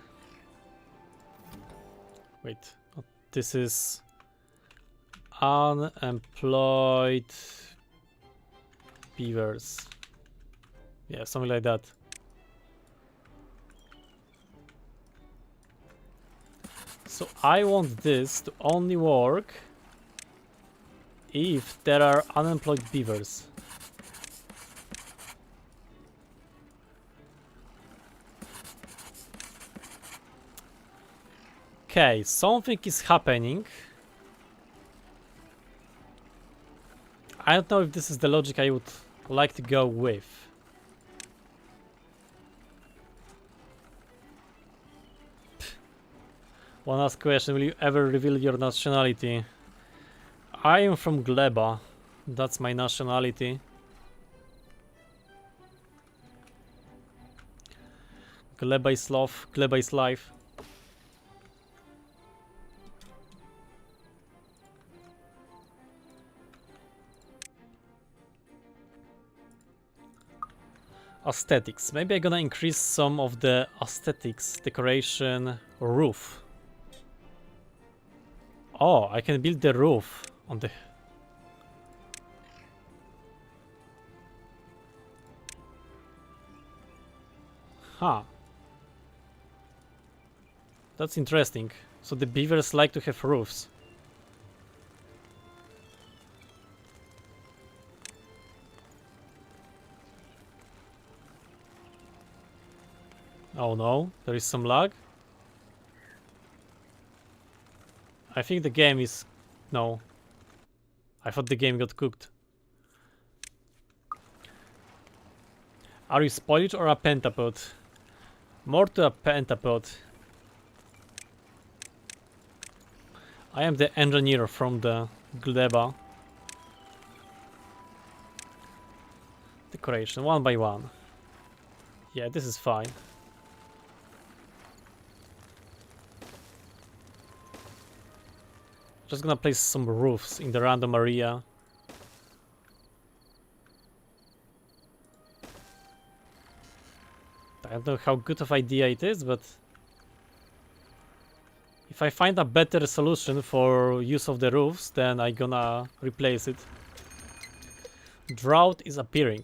wait, this is unemployed beavers. Yeah, something like that. So I want this to only work if there are unemployed beavers. Okay, something is happening. I don't know if this is the logic I would like to go with. One last question, will you ever reveal your nationality? I am from Gleba. That's my nationality. Gleba is love, Gleba is life. Aesthetics. Maybe I'm gonna increase some of the aesthetics, decoration, roof. Oh, I can build the roof on the... Huh. That's interesting. So the beavers like to have roofs. Oh no, there is some lag. I think the game is... No. I thought the game got cooked. Are you spoilage or a pentapod? More to a pentapod. I am the engineer from the Gleba. Decoration, one by one. Yeah, this is fine. Just gonna place some roofs in the random area. I don't know how good of idea it is, but if I find a better solution for use of the roofs, then I'm gonna replace it. Drought is appearing.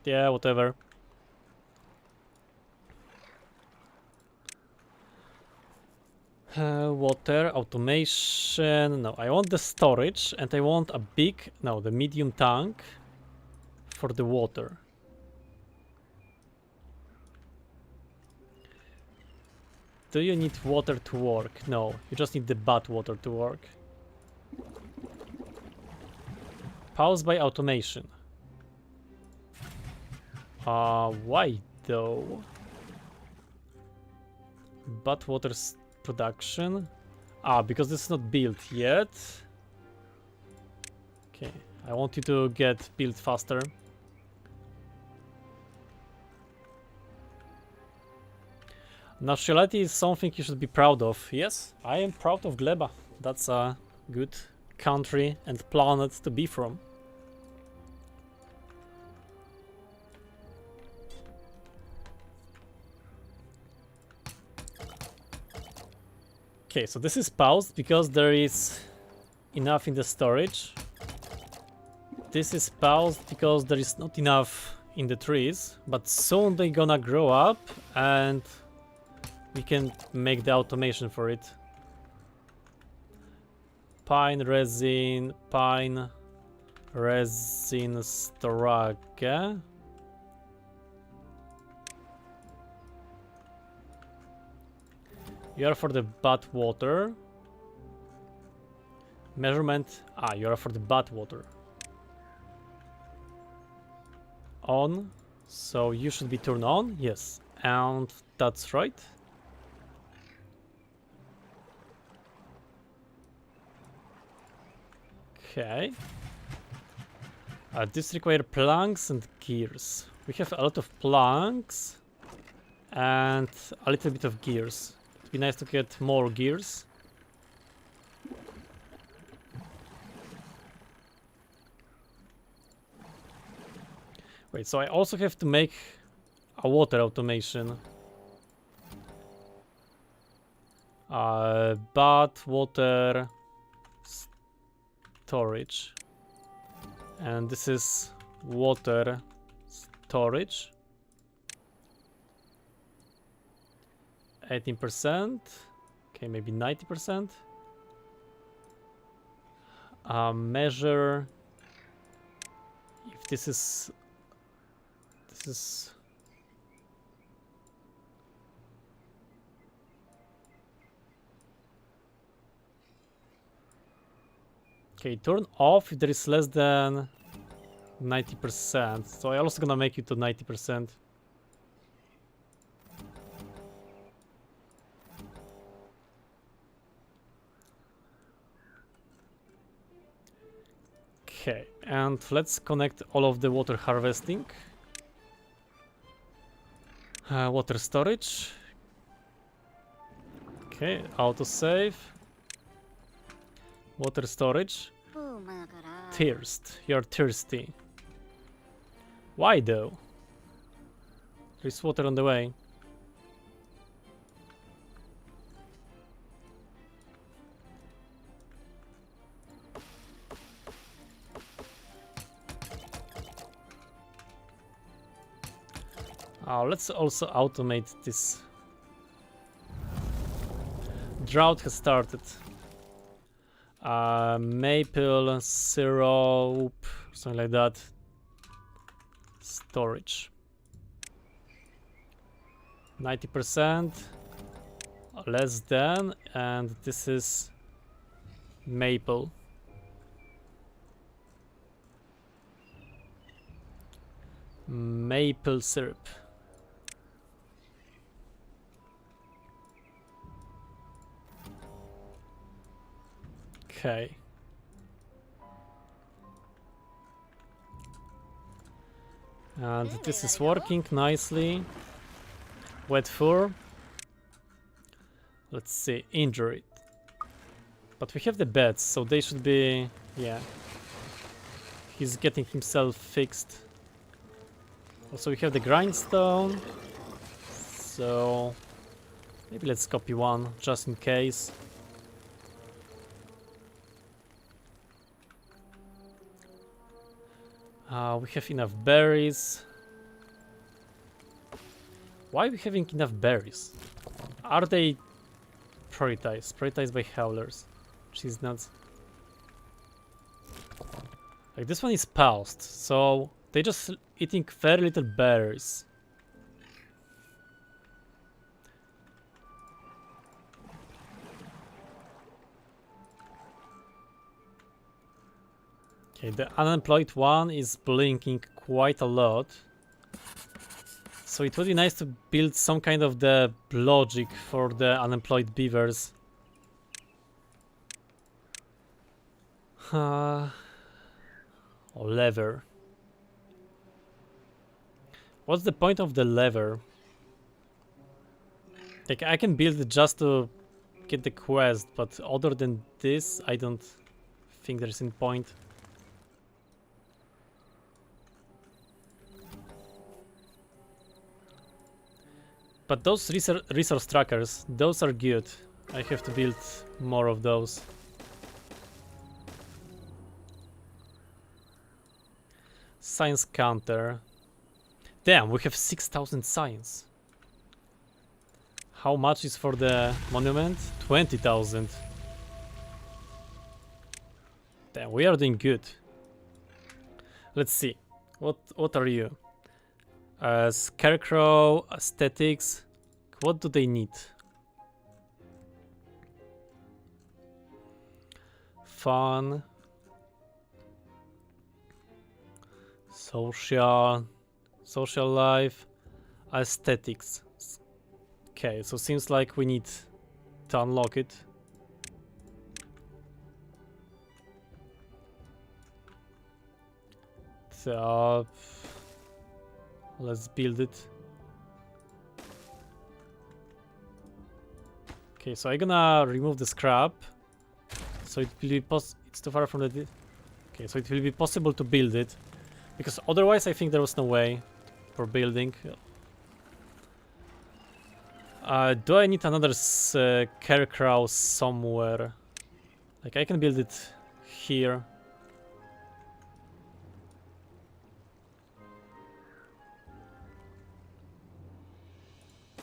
Yeah, whatever. Water, automation. No, I want the storage and I want a big, no, the medium tank for the water. Do you need water to work? No, you just need the bad water to work. Pause by automation. Why though? Bad water's production. Because this is not built yet. Okay, I want you to get built faster. Nationality is something you should be proud of. Yes, I am proud of Gleba. That's a good country and planet to be from. Okay, so this is paused because there is enough in the storage. This is paused because there is not enough in the trees, but soon they're gonna grow up and we can make the automation for it. Pine resin storage. You are for the bad water. Measurement. You are for the bad water. On. So you should be turned on. Yes. And that's right. Okay. This requires planks and gears. We have a lot of planks and a little bit of gears. It'd be nice to get more gears. Wait, so I also have to make a water automation. Bad water storage. And this is water storage. 18%. Okay, maybe 90%. Measure if this is Okay, turn off if there is less than 90%. So I'm also gonna make it to 90%. Okay, and let's connect all of the water harvesting. Water storage. Okay, autosave. Water storage. Thirst. You're thirsty. Why though? There's water on the way. Oh, let's also automate this. Drought has started. Maple syrup, something like that. Storage. 90%. Less than, and this is maple. Maple syrup. Okay. And this is working nicely. Wet fur. Let's see, injured. But we have the beds, so they should be, yeah. He's getting himself fixed. Also we have the grindstone. So maybe let's copy one just in case. We have enough berries. Why are we having enough berries? Are they prioritized? Prioritized by howlers. Cheese nuts. Like this one is paused, so they just eating very little berries. Okay, the unemployed one is blinking quite a lot. So it would be nice to build some kind of the logic for the unemployed beavers. Or lever. What's the point of the lever? Like I can build it just to get the quest, but other than this, I don't think there's any point. But those resource trackers, those are good. I have to build more of those. Science counter. Damn, we have 6,000 science. How much is for the monument? 20,000. Damn, we are doing good. Let's see. What are you? Scarecrow, aesthetics. What do they need? Fun. Social life. Aesthetics. Okay, so seems like we need to unlock it. So let's build it. Okay, so I'm gonna remove the scrap. So it will be it's too far from the... Okay, so it will be possible to build it. Because otherwise I think there was no way for building. Do I need another scarecrow somewhere? Like I can build it here.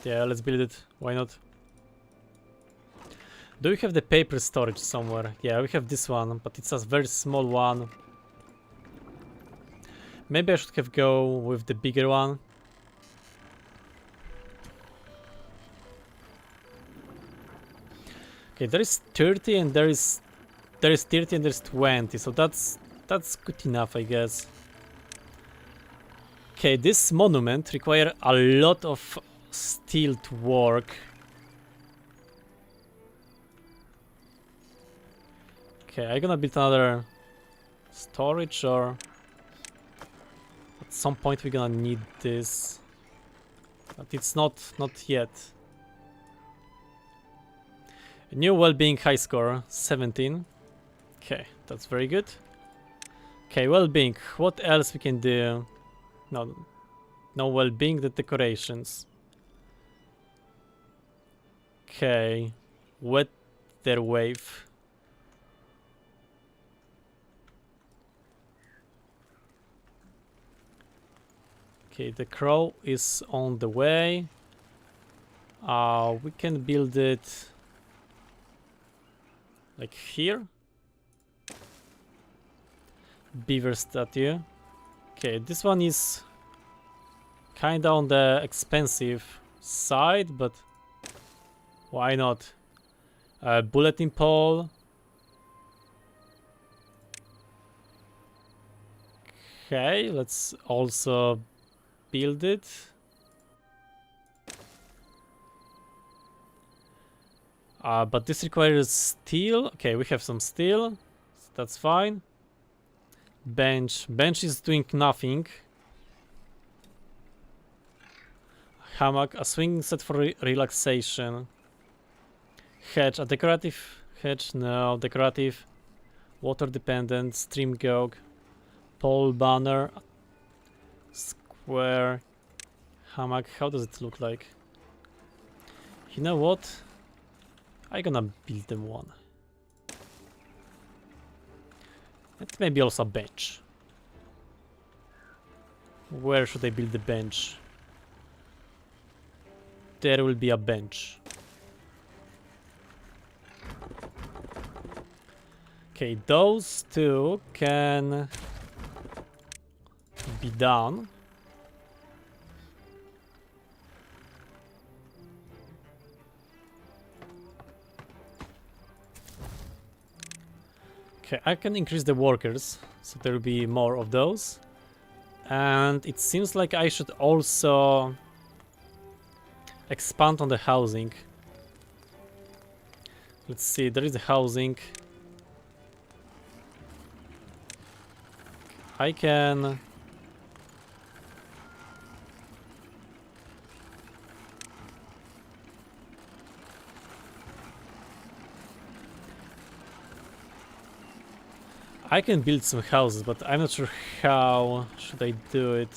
Yeah, let's build it. Why not? Do we have the paper storage somewhere? Yeah, we have this one, but it's a very small one. Maybe I should have go with the bigger one. Okay, there is 30 and there is there is 30 and there's 20, so that's good enough, I guess. Okay, this monument requires a lot of steel to work. Okay, I'm gonna build another storage, or at some point we're gonna need this, but it's not yet. A new well-being high score, 17. Okay, that's very good. Okay, well-being. What else we can do? No well-being, the decorations. Okay, weather wave. Okay, the crow is on the way. We can build it like here. Beaver statue. Okay, this one is kinda on the expensive side, but why not? Bulletin pole. Okay, let's also build it. But this requires steel. Okay, we have some steel. So that's fine. Bench. Bench is doing nothing. Hammock. A swing set for relaxation. Hedge. A decorative hedge. No. Decorative. Water dependent. Stream gog. Pole banner. Square. Hammock. How does it look like? You know what? I'm gonna build them one. And maybe also a bench. Where should I build the bench? There will be a bench. Okay, those two can be done. Okay, I can increase the workers, so there will be more of those. And it seems like I should also expand on the housing. Let's see, there is the housing. I can... I can build some houses, but I'm not sure how should I do it.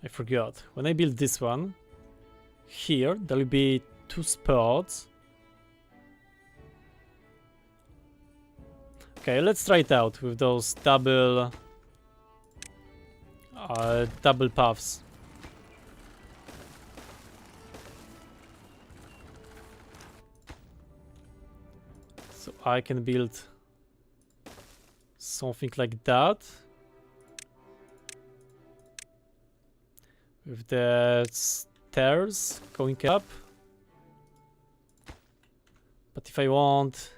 I forgot. When I build this one, here there will be 2 spots. Okay, let's try it out with those double paths. So I can build something like that. With the stairs going up. But if I want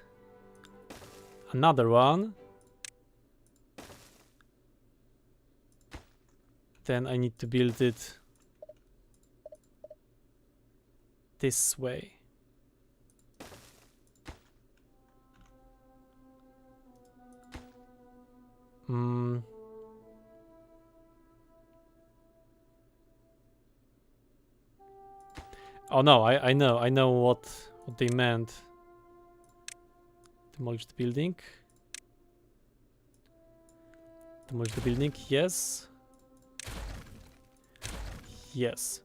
another one, then I need to build it this way. Oh no, I know what they meant. Demolish the building. Demolish the building, yes. Yes.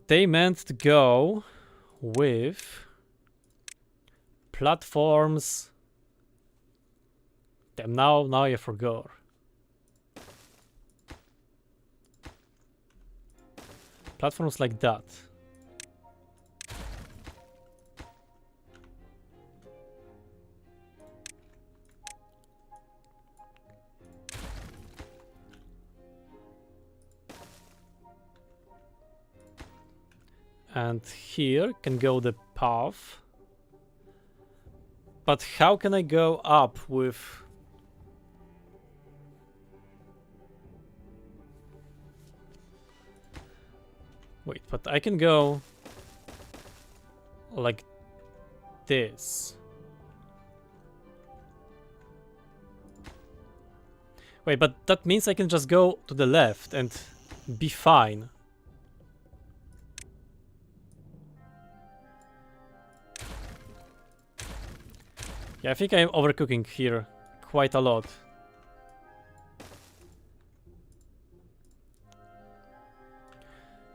They meant to go with platforms. Damn, now I forgot. Platforms like that. And here can go the path. But how can I go up with... Wait, but I can go like this. Wait, but that means I can just go to the left and be fine. Yeah, I think I'm overcooking here quite a lot.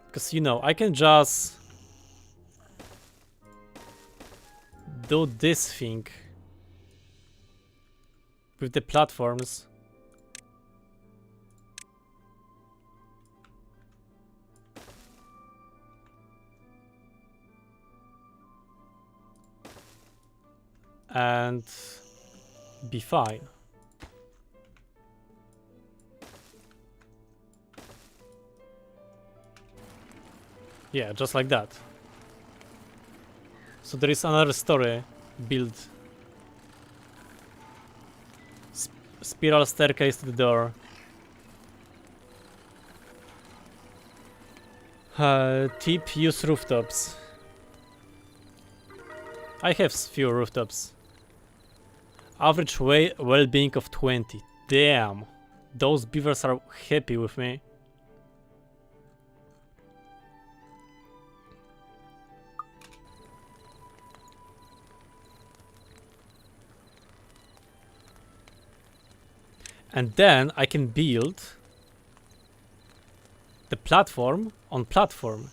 Because, you know, I can just do this thing with the platforms. And be fine. Yeah, just like that. So there is another story built. Spiral staircase to the door. Tip, use rooftops. I have few rooftops. Average well-being of 20. Damn. Those beavers are happy with me. And then I can build the platform on platform.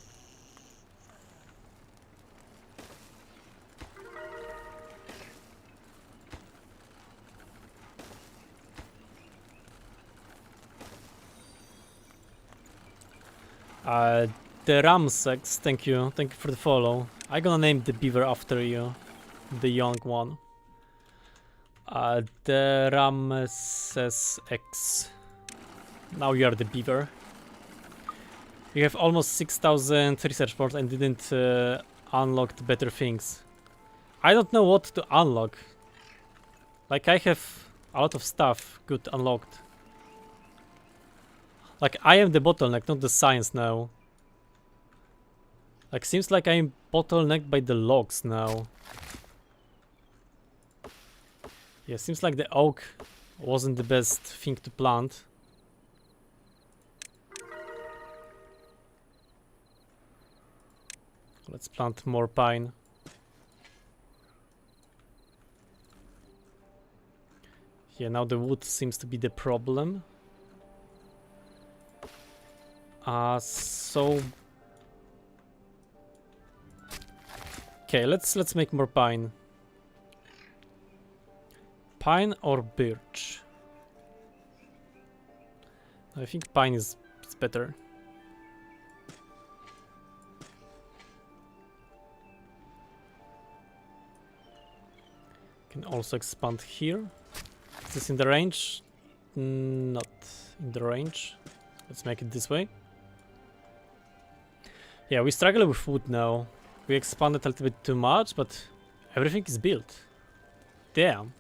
The Ramsex, thank you for the follow. I'm gonna name the beaver after you, the young one. The Ramses X. Now you are the beaver. You have almost 6,000 research points and didn't unlock the better things. I don't know what to unlock. Like, I have a lot of stuff good unlocked. Like, I am the bottleneck, not the science now. Like, seems like I'm bottlenecked by the logs now. Yeah, seems like the oak wasn't the best thing to plant. Let's plant more pine. Yeah, now the wood seems to be the problem. So okay, let's make more pine. Pine or birch? I think pine is better. Can also expand here. Is this in the range? Not in the range. Let's make it this way. Yeah, we struggle with wood now. We expanded a little bit too much, but everything is built. Damn.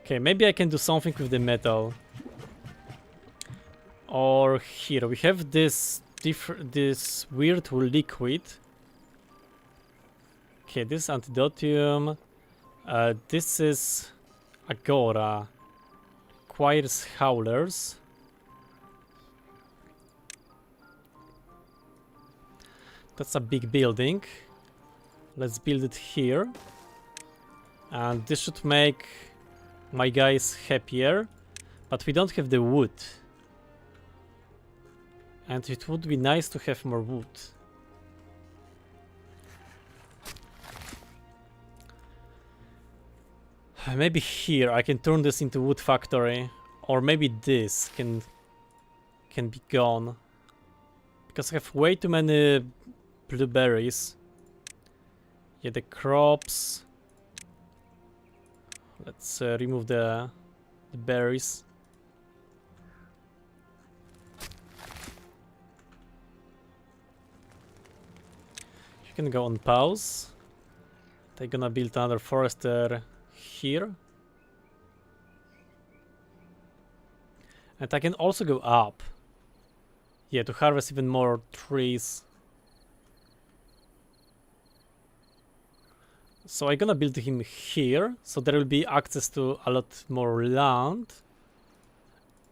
Okay, maybe I can do something with the metal. Or here, we have this weird liquid. Okay, this is antidotium. This is agora. Requires howlers. That's a big building. Let's build it here. And this should make my guys happier. But we don't have the wood. And it would be nice to have more wood. Maybe here I can turn this into wood factory. Or maybe this can be gone. Because I have way too many blueberries. Yeah, the crops. Let's remove the berries. can go on pause. They're gonna build another forester here. And I can also go up. Yeah, to harvest even more trees. So I'm gonna build him here, so there will be access to a lot more land.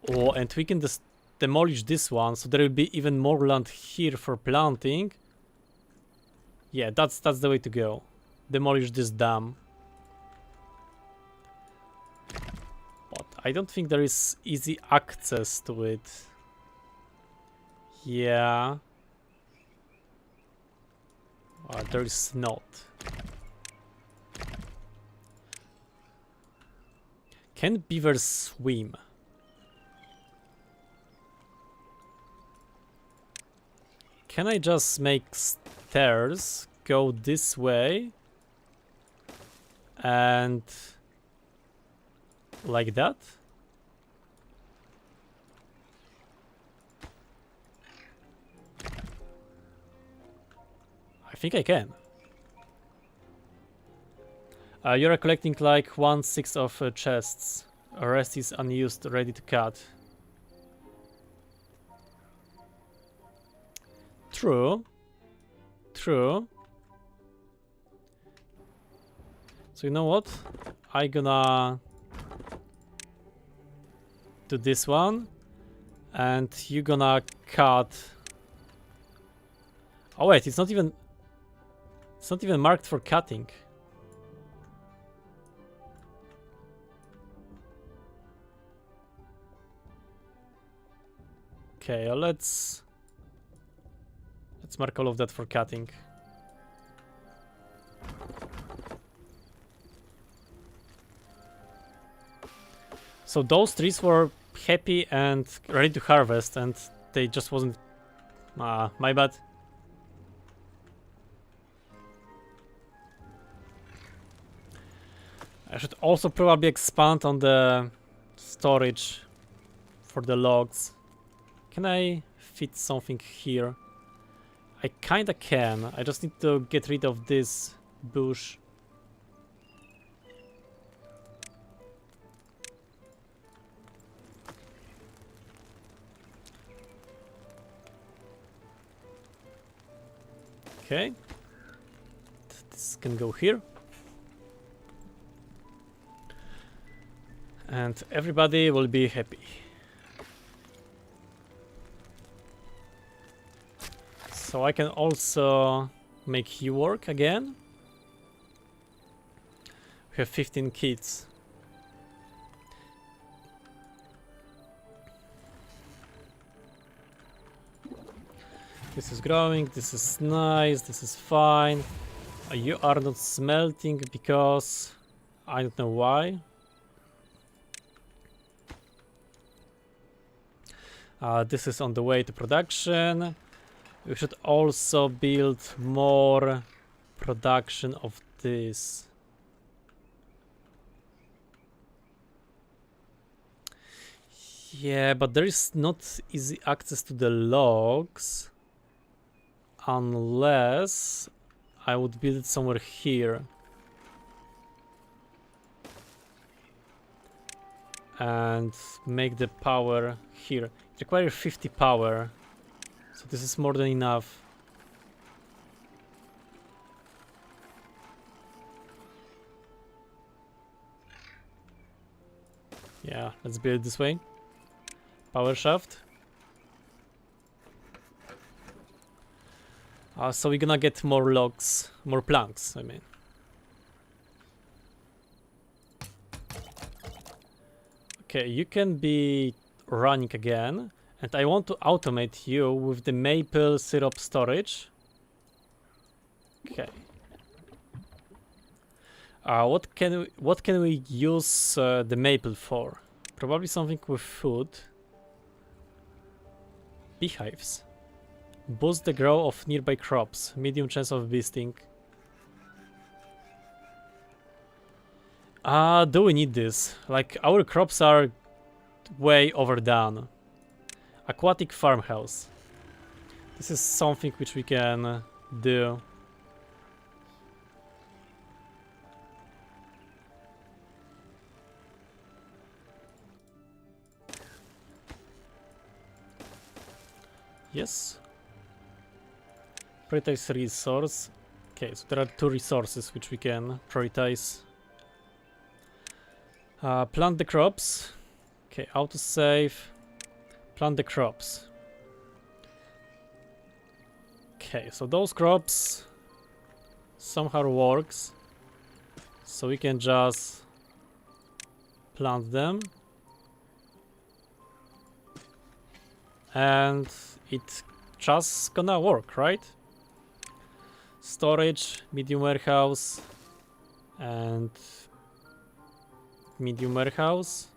Oh, and we can just demolish this one, so there will be even more land here for planting. Yeah, that's the way to go. Demolish this dam. But I don't think there is easy access to it. Yeah. There is not. Can beavers swim? Can I just make stairs go this way and like that? I think I can. You're collecting like 1/6 of chests. The rest is unused, ready to cut. True. True. So you know what? I gonna do this one, and you gonna cut. Oh wait, it's not even marked for cutting. Okay, let's mark all of that for cutting. So those trees were happy and ready to harvest, and they just wasn't. My bad. I should also probably expand on the storage for the logs. Can I fit something here? I kinda can. I just need to get rid of this bush. Okay. This can go here. And everybody will be happy. So I can also make you work again. We have 15 kids. This is growing, this is nice, this is fine. You are not smelting because I don't know why. This is on the way to production. We should also build more production of this. Yeah, but there is not easy access to the logs unless I would build it somewhere here. And make the power here. It requires 50 power. So this is more than enough. Yeah, let's build it this way. Power shaft. So we're gonna get more logs, more planks, I mean. Okay, you can be running again. And I want to automate you with the maple syrup storage. Okay. What can we use the maple for? Probably something with food. Beehives. Boost the growth of nearby crops. Medium chance of beasting. Do we need this? Like, our crops are way overdone. Aquatic farmhouse. This is something which we can do. Yes. Prioritize resource. Okay, so there are 2 resources which we can prioritize. Plant the crops. Okay, autosave. Plant the crops. Okay, so those crops somehow works. So we can just plant them. And it just gonna work, right? Storage, medium warehouse, and medium warehouse.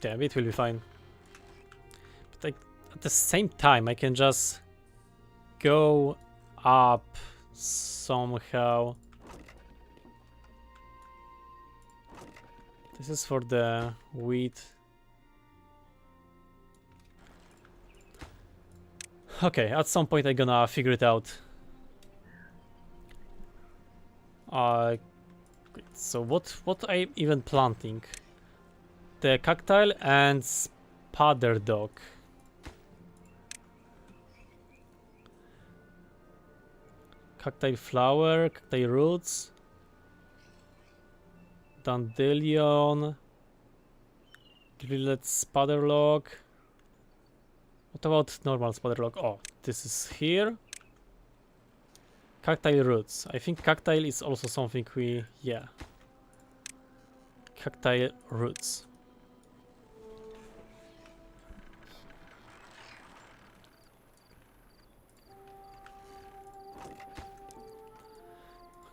Damn, it will be fine. But at the same time, I can just go up somehow. This is for the wheat. Okay, at some point I'm gonna figure it out. So what I even planting? The cacti and spider dog. Cacti flower, cacti roots. Dandelion, grillet spider log. What about normal spider log? Oh, this is here. Cacti roots. I think cacti is also something we... yeah. Cacti roots.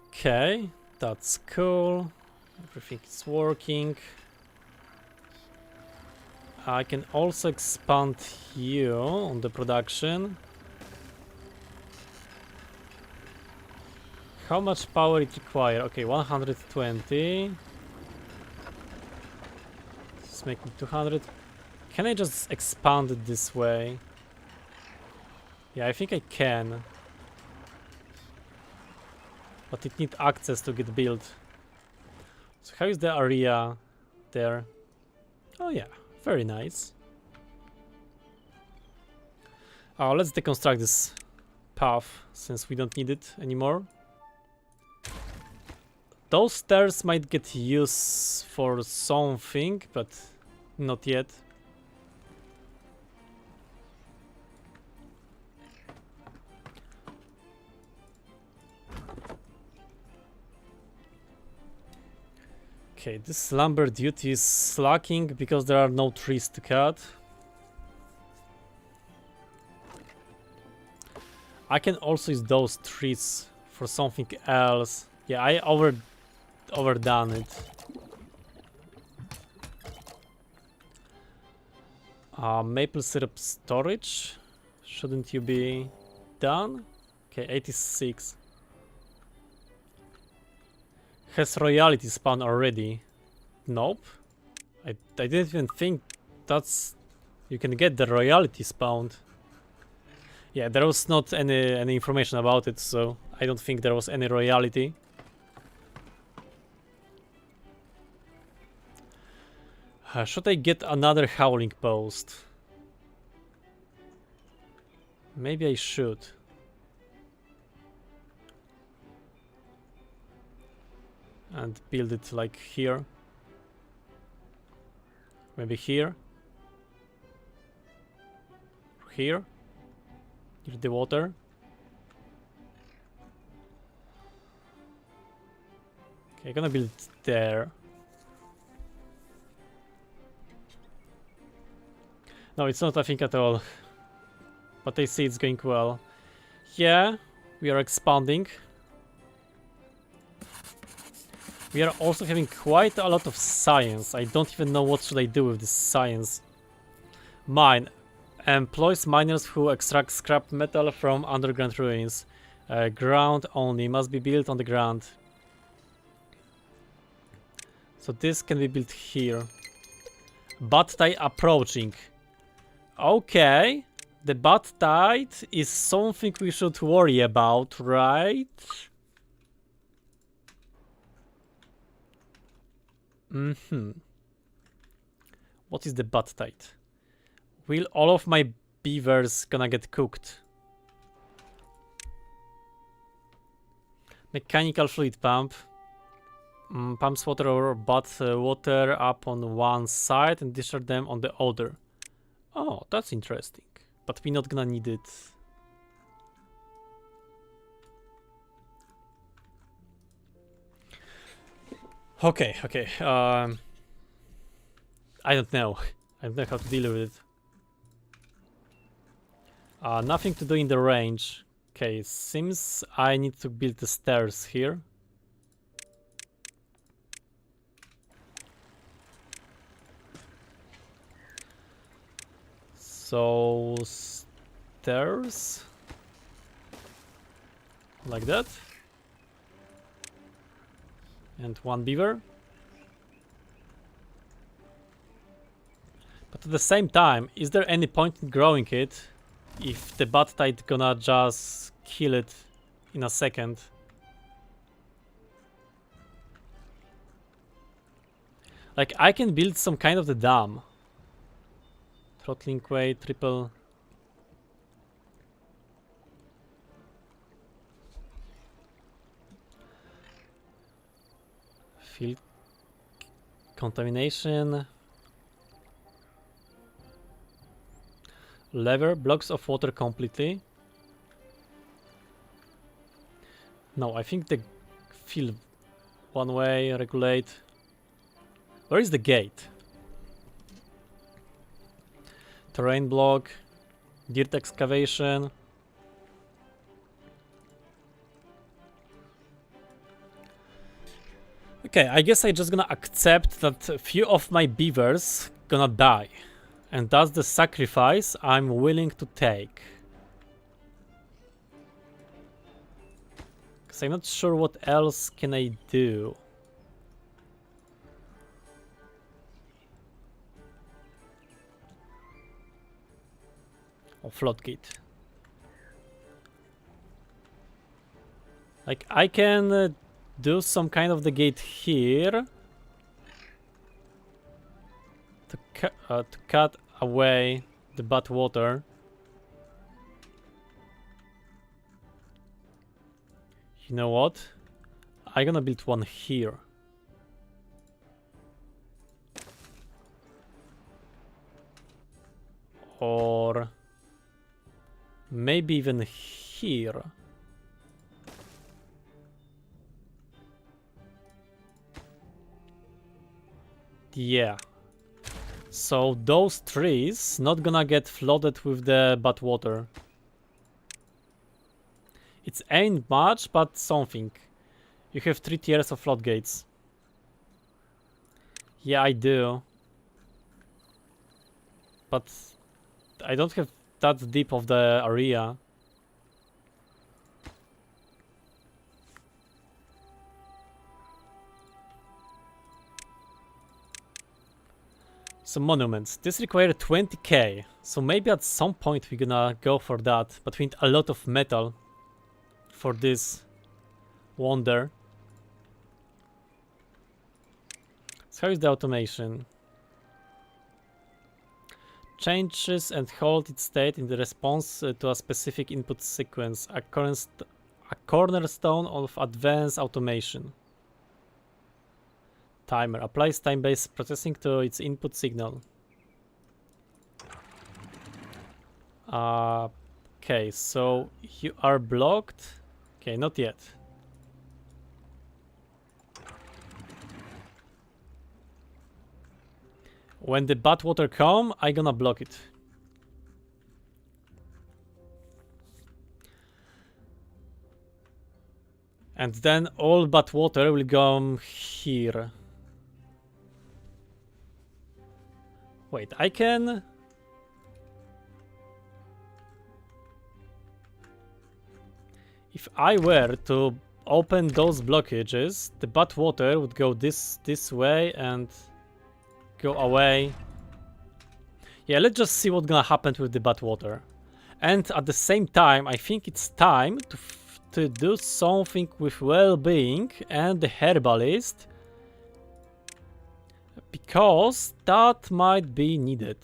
Okay, that's cool. Everything is working. I can also expand you on the production. How much power it requires? Okay, 120. Let's make it 200. Can I just expand it this way? Yeah, I think I can. But it needs access to get built. So how is the area there? Oh yeah, very nice. Oh, let's deconstruct this path since we don't need it anymore. Those stairs might get used for something, but not yet. Okay, this lumber duty is slacking because there are no trees to cut. I can also use those trees for something else. Yeah, I overdone it. Maple syrup storage. Shouldn't you be done? Okay, 86. Has royalty spawn already? Nope. I didn't even think that's... you can get the royalty spawned. Yeah, there was not any information about it, so I don't think there was any royalty. Should I get another howling post? Maybe I should. And build it like here. Maybe here. Here. Near the water. Okay, I'm gonna build it there. No, it's not, I think, at all. But I see it's going well. Yeah, we are expanding. We are also having quite a lot of science. I don't even know what should I do with this science. Mine. Employs miners who extract scrap metal from underground ruins. Ground only. Must be built on the ground. So this can be built here. Bat tide approaching. Okay. The bat tide is something we should worry about, right? What is the butt tide? Will all of my beavers gonna get cooked? Mechanical fluid pump. Pumps water or butt water up on one side and discharge them on the other. Oh, that's interesting. But we're not gonna need it. Okay. I don't know. I don't know how to deal with it. Nothing to do in the range. Okay, seems I need to build the stairs here. So, stairs. Like that. And one beaver. But at the same time, is there any point in growing it if the butt tide gonna just kill it in a second? Like, I can build some kind of the dam. Throttling weight, triple. Field contamination. Lever, blocks of water completely. No, I think the fill one way, regulate. Where is the gate? Terrain block, dirt excavation. Okay, I guess I just gonna accept that a few of my beavers gonna die. And that's the sacrifice I'm willing to take. Because I'm not sure what else can I do. Oh, floodgate. Like, I can do some kind of the gate here. To cut away the bad water. You know what? I'm gonna build one here. Or maybe even here. Yeah. So those trees not gonna get flooded with the bad water. It's ain't much, but something. You have 3 tiers of floodgates. Yeah, I do. But I don't have that deep of the area. Some monuments. This requires 20k. So maybe at some point we're gonna go for that. But we need a lot of metal for this wonder. So how is the automation? Changes and hold its state in the response to a specific input sequence. A cornerstone of advanced automation. Timer applies time-based processing to its input signal. Okay, so you are blocked. Okay, not yet. When the bad water come, I'm gonna block it. And then all bad water will go here. Wait, I can... If I were to open those blockages, the bad water would go this way and go away. Yeah, let's just see what's gonna happen with the bad water. And at the same time, I think it's time to do something with well-being and the herbalist. Because that might be needed.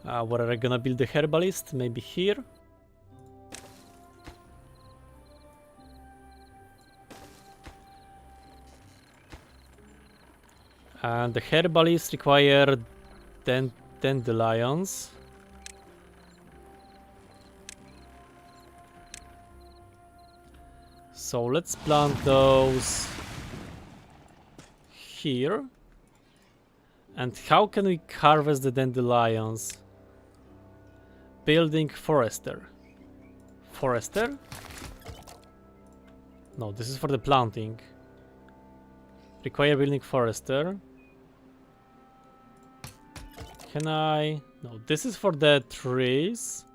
Where are I gonna build the herbalist? Maybe here? And the herbalist require dandelions. So let's plant those here. And how can we harvest the dandelions? Building forester. Forester? No, this is for the planting. Require building forester. Can I? No, this is for the trees.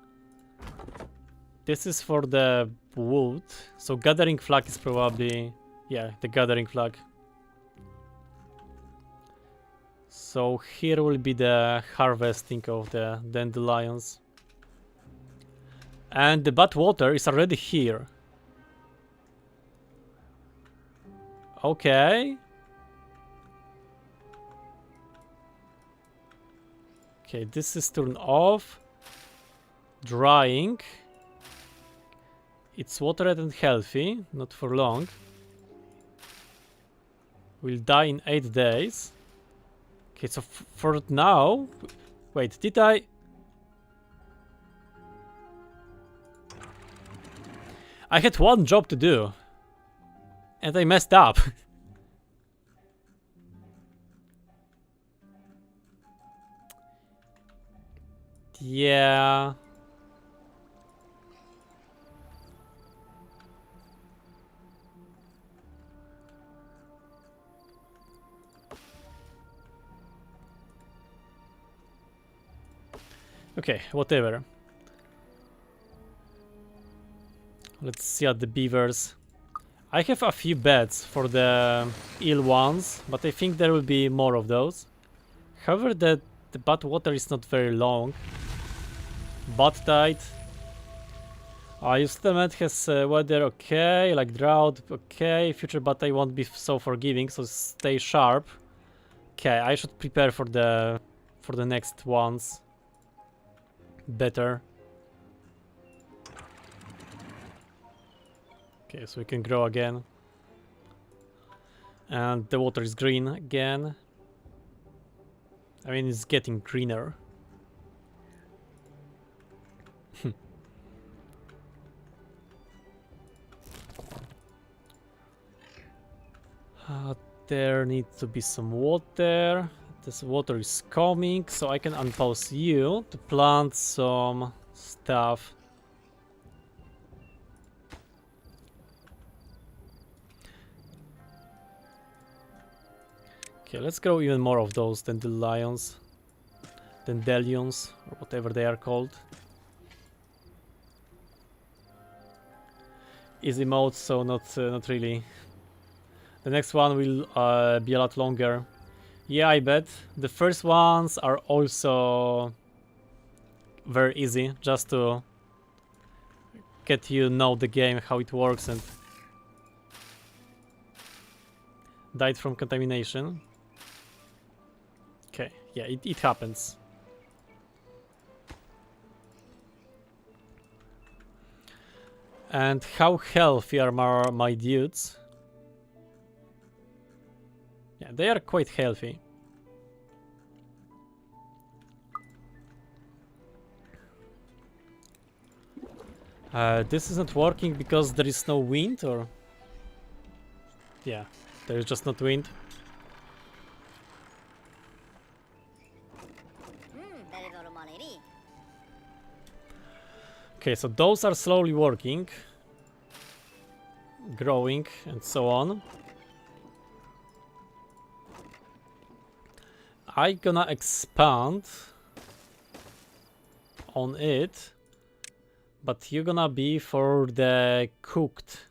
This is for the wood. So gathering flag is probably... yeah, the gathering flag. So here will be the harvesting of the dandelions. And the bad water is already here. Okay. Okay, this is turned off. Drying. It's watered and healthy, not for long. Will die in 8 days. Okay, so for now... wait, did I... I had one job to do. And I messed up. Yeah... okay, whatever. Let's see at the beavers. I have a few beds for the ill ones, but I think there will be more of those. However, the bad water is not very long. Bad tide. Your settlement has weather okay, like drought, okay. Future bad tide won't be so forgiving, so stay sharp. Okay, I should prepare for the next ones. Better. Okay, so we can grow again. And the water is green again. I mean, it's getting greener. There needs to be some water. This water is coming, so I can unpause you to plant some stuff. Okay, let's grow even more of those dandelions, or whatever they are called. Easy mode, so not really. The next one will be a lot longer. Yeah, I bet. The first ones are also very easy, just to get you know the game, how it works, and died from contamination. Okay, yeah, it happens. And how healthy are my dudes? Yeah, they are quite healthy. This is not working because there is no wind, or... yeah, there is just not wind. Okay, so those are slowly working, growing, and so on. I'm gonna expand on it, but you're gonna be for the cooked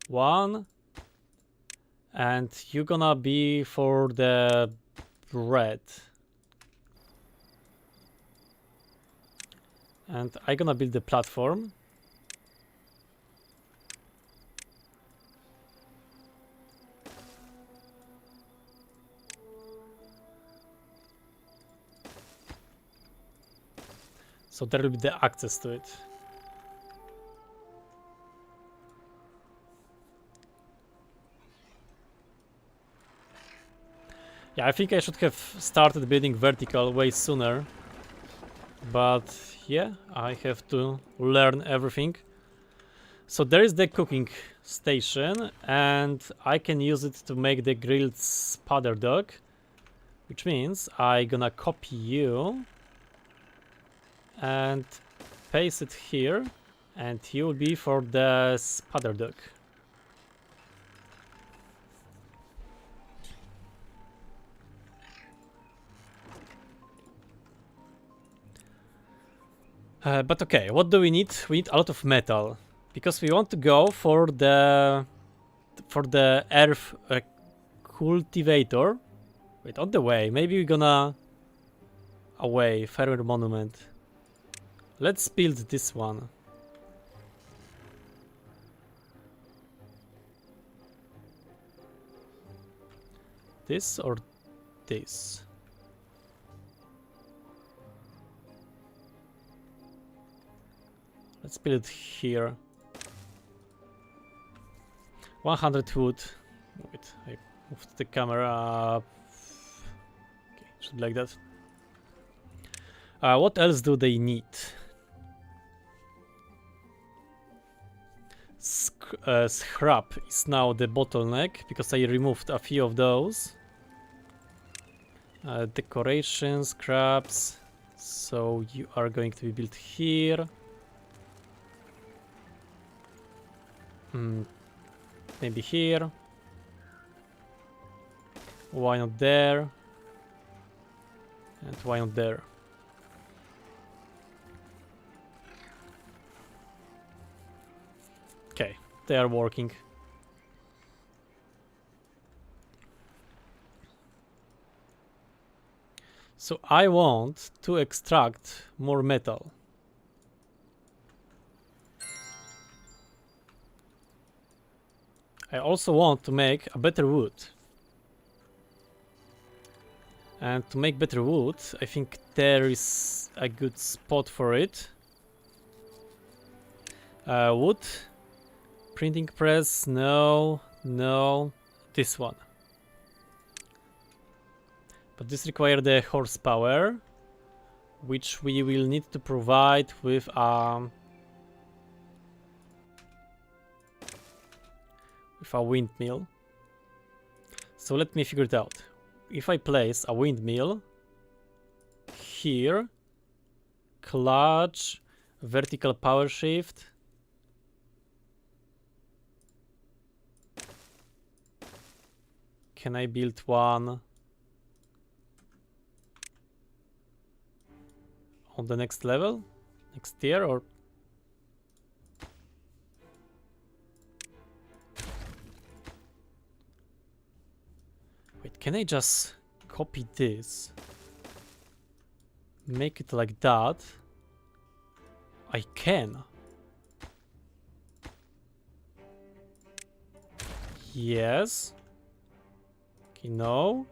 one, and you're gonna be for the bread. And I'm gonna build the platform. So there will be the access to it. Yeah, I think I should have started building vertical way sooner. But yeah, I have to learn everything. So there is the cooking station, and I can use it to make the grilled spider dog, which means I gonna copy you and paste it here, and he will be for the spider dog. But okay, what do we need? We need a lot of metal because we want to go for the earth cultivator. Wait, on the way, maybe we're gonna away farmer monument. Let's build this one. This or this? Let's build it here. 100 wood. Wait, I moved the camera. Okay, should be like that. What else do they need? Scrap is now the bottleneck because I removed a few of those. Decorations, scraps. So you are going to be built here. Maybe here. Why not there? And why not there? Okay, they are working. So I want to extract more metal. I also want to make a better wood. And to make better wood, I think there is a good spot for it. Wood. Printing press, no, no. This one. But this requires the horsepower, which we will need to provide with a windmill. So let me figure it out. If I place a windmill here, clutch, vertical power shift, can I build one on the next level, next tier, or wait, can I just copy this, make it like that? I can. Yes. Okay, no.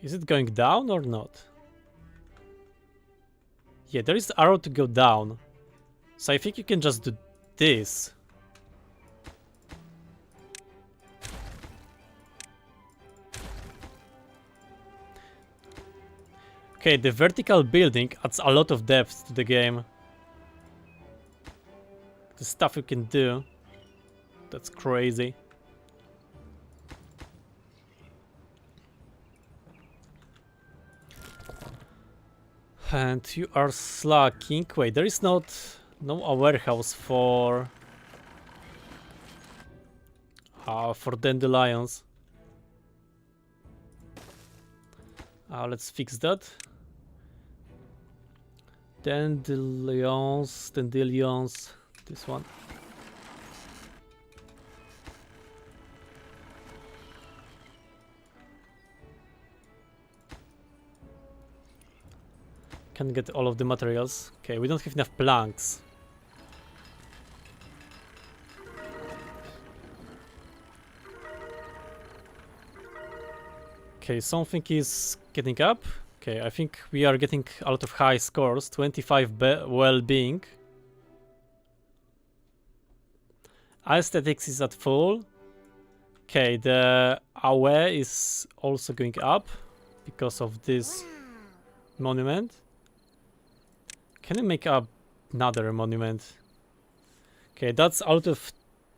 Is it going down or not? Yeah, there is arrow to go down. So I think you can just do this. Okay, the vertical building adds a lot of depth to the game. The stuff you can do. That's crazy. And you are slacking. Wait, there is no a warehouse for dandelions. Let's fix that. Dandelions, this one. Can get all of the materials. Okay, we don't have enough planks. Okay, something is getting up. Okay, I think we are getting a lot of high scores. 25 well-being. Aesthetics is at full. Okay, the AOE is also going up because of this monument. Can we make up another monument? Okay, that's out of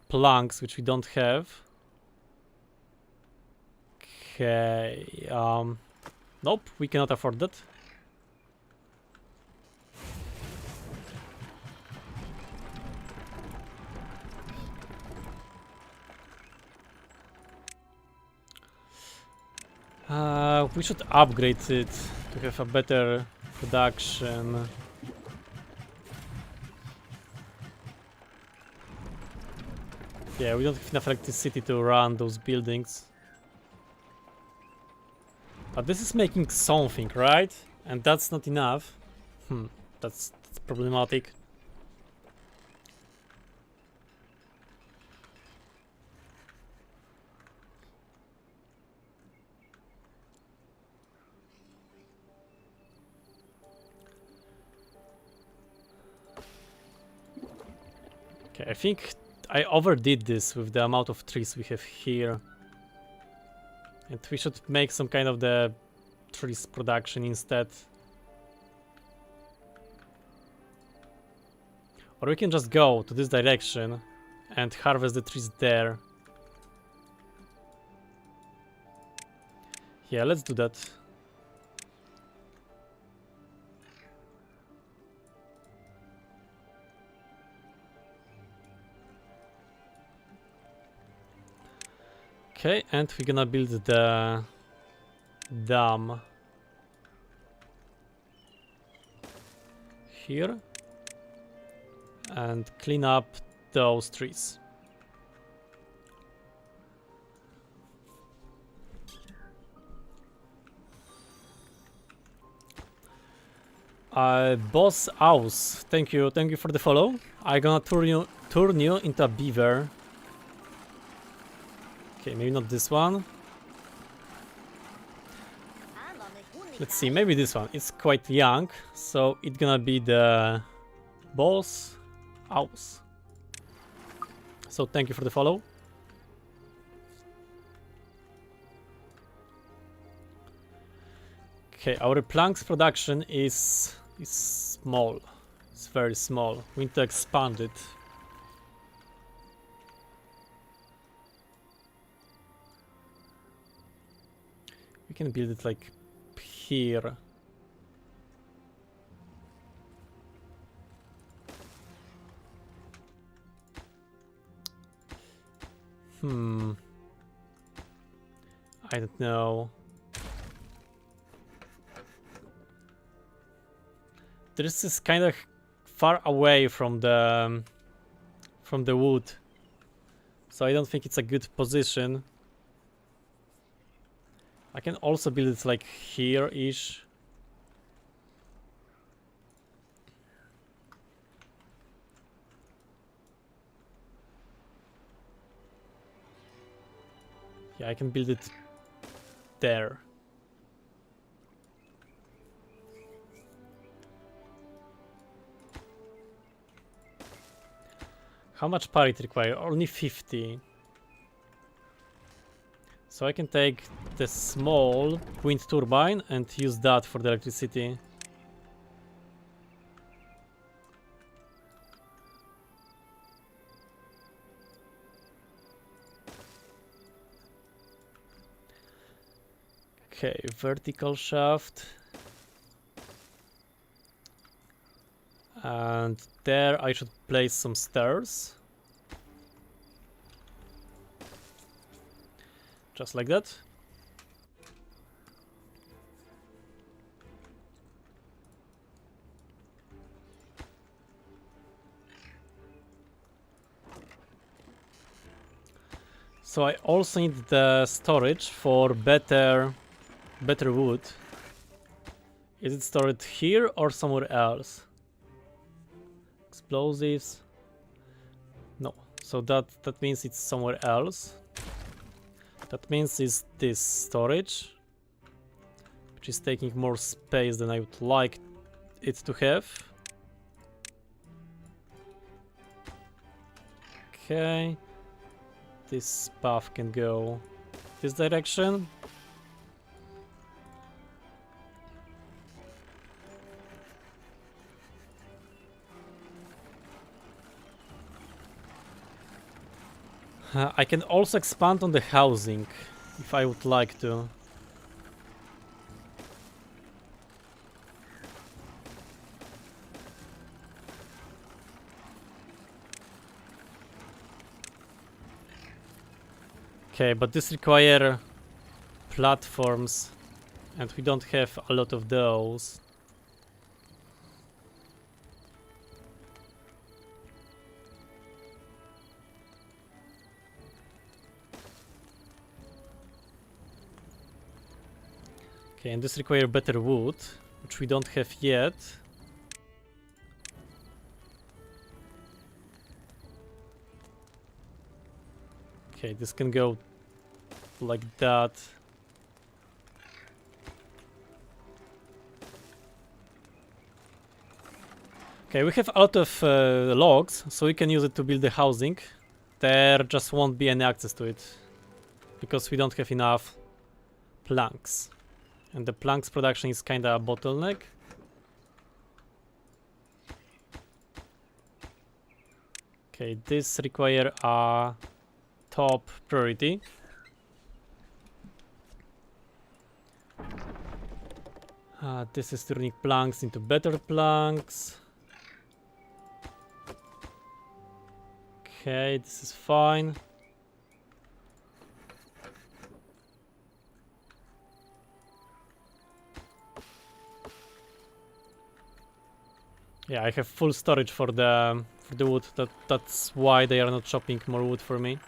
planks, which we don't have. Okay, nope, we cannot afford that. We should upgrade it to have a better production. Yeah, we don't have enough electricity to run those buildings. But this is making something, right? And that's not enough. That's problematic. Okay, I think I overdid this with the amount of trees we have here. And we should make some kind of the trees production instead. Or we can just go to this direction and harvest the trees there. Yeah, let's do that. Okay, and we're gonna build the dam here and clean up those trees. Boss Aus, thank you for the follow. I'm gonna turn you into a beaver. Okay, maybe not this one. Let's see, maybe this one. It's quite young, so it's gonna be the boss house. So thank you for the follow. Okay, our planks production is small. It's very small. We need to expand it. We can build it like here. I don't know. This is kind of far away from the wood, so I don't think it's a good position. I can also build it like here-ish. Yeah, I can build it there. How much power it requires? Only 50. So I can take the small wind turbine and use that for the electricity. Okay, vertical shaft. And there I should place some stairs. Just like that. So I also need the storage for better wood. Is it stored here or somewhere else? Explosives. No. So that means it's somewhere else. That means it's this storage. which is taking more space than I would like it to have. Okay, this path can go this direction. I can also expand on the housing if I would like to. Okay, but this require platforms, and we don't have a lot of those. Okay, and this require better wood, which we don't have yet. Okay, this can go like that. Okay, we have a lot of logs, so we can use it to build the housing. There just won't be any access to it, because we don't have enough planks. And the planks production is kinda a bottleneck. Okay, this require a top priority. This is turning planks into better planks. Okay, this is fine. Yeah, I have full storage for the wood. That's why they are not chopping more wood for me.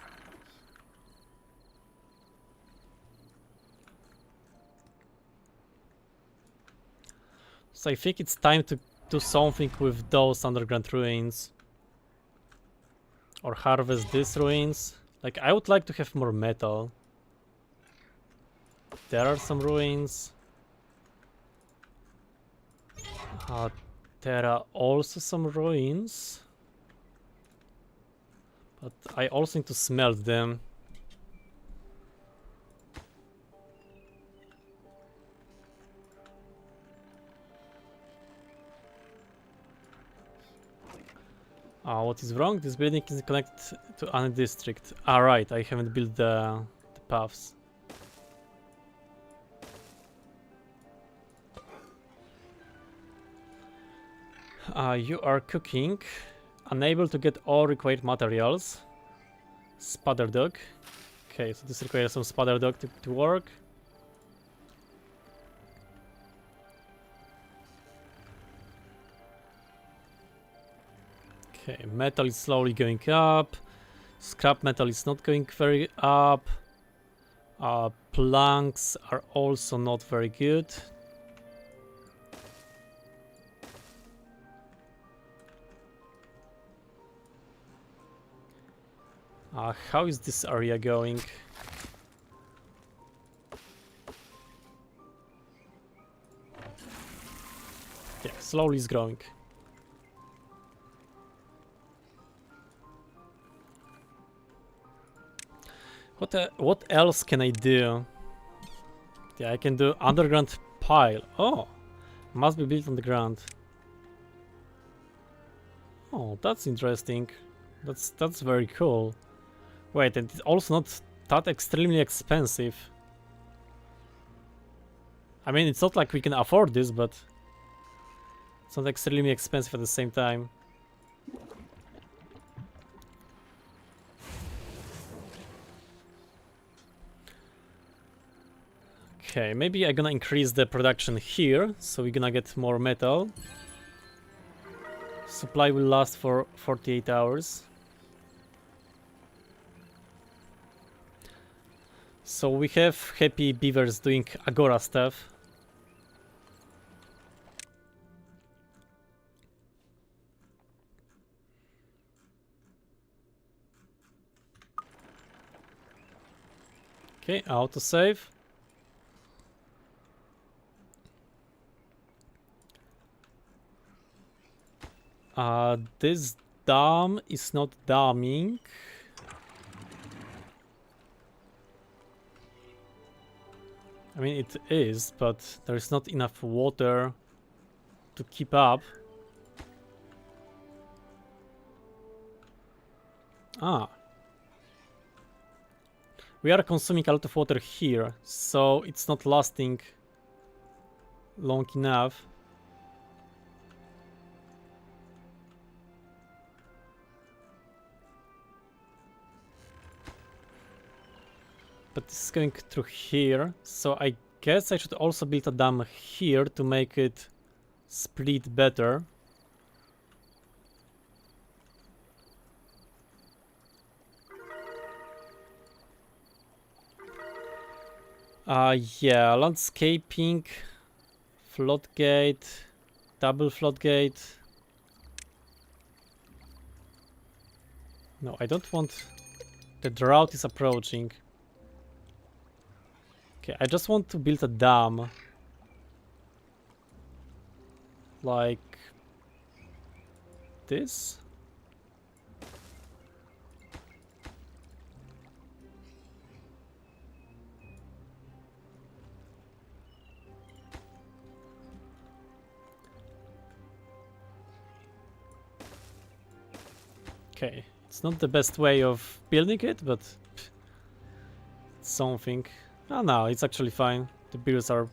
So I think it's time to do something with those underground ruins. Or harvest these ruins. Like, I would like to have more metal. There are some ruins. There are also some ruins. But I also need to smelt them. What is wrong? This building is connected to any district. Right, I haven't built the paths. You are cooking. Unable to get all required materials. Spider dog. Okay, so this requires some spider dog to work. Okay, metal is slowly going up. Scrap metal is not going very up. Planks are also not very good. How is this area going? Yeah, slowly is growing. What else can I do? Yeah, I can do underground pile. Oh, must be built on the ground. Oh, that's interesting. That's very cool. Wait, and it's also not that extremely expensive. I mean, it's not like we can afford this, but it's not extremely expensive at the same time. Okay, maybe I'm gonna increase the production here, so we're gonna get more metal. Supply will last for 48 hours. So we have happy beavers doing agora stuff. Okay, autosave. This dam is not damming. I mean, it is, but there is not enough water to keep up. We are consuming a lot of water here, so it's not lasting long enough. But this is going through here, so I guess I should also build a dam here to make it split better. Yeah, landscaping, floodgate, double floodgate. No, I don't want... The drought is approaching. Okay, I just want to build a dam. Like... this? Okay, it's not the best way of building it, but it's something. Oh no, it's actually fine. The beavers are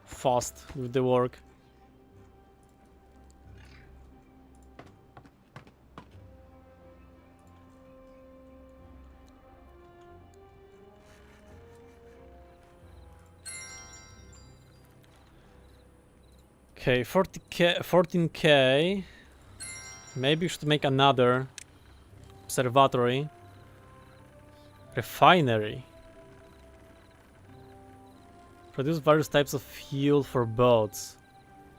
fast with the work. Okay, 40k, 14k. Maybe we should make another observatory. Refinery. Produce various types of fuel for boats.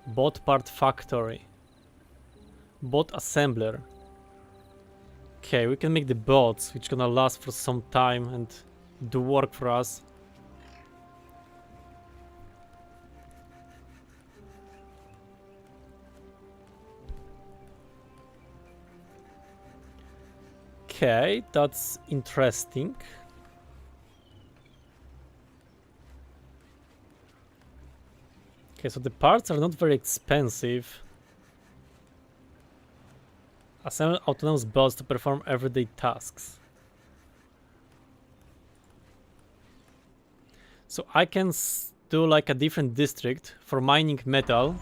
Boat part factory. Boat assembler. Okay, we can make the boats, which gonna last for some time and do work for us. Okay, that's interesting. Okay, so the parts are not very expensive. Assemble autonomous bots to perform everyday tasks. So I can do like a different district for mining metal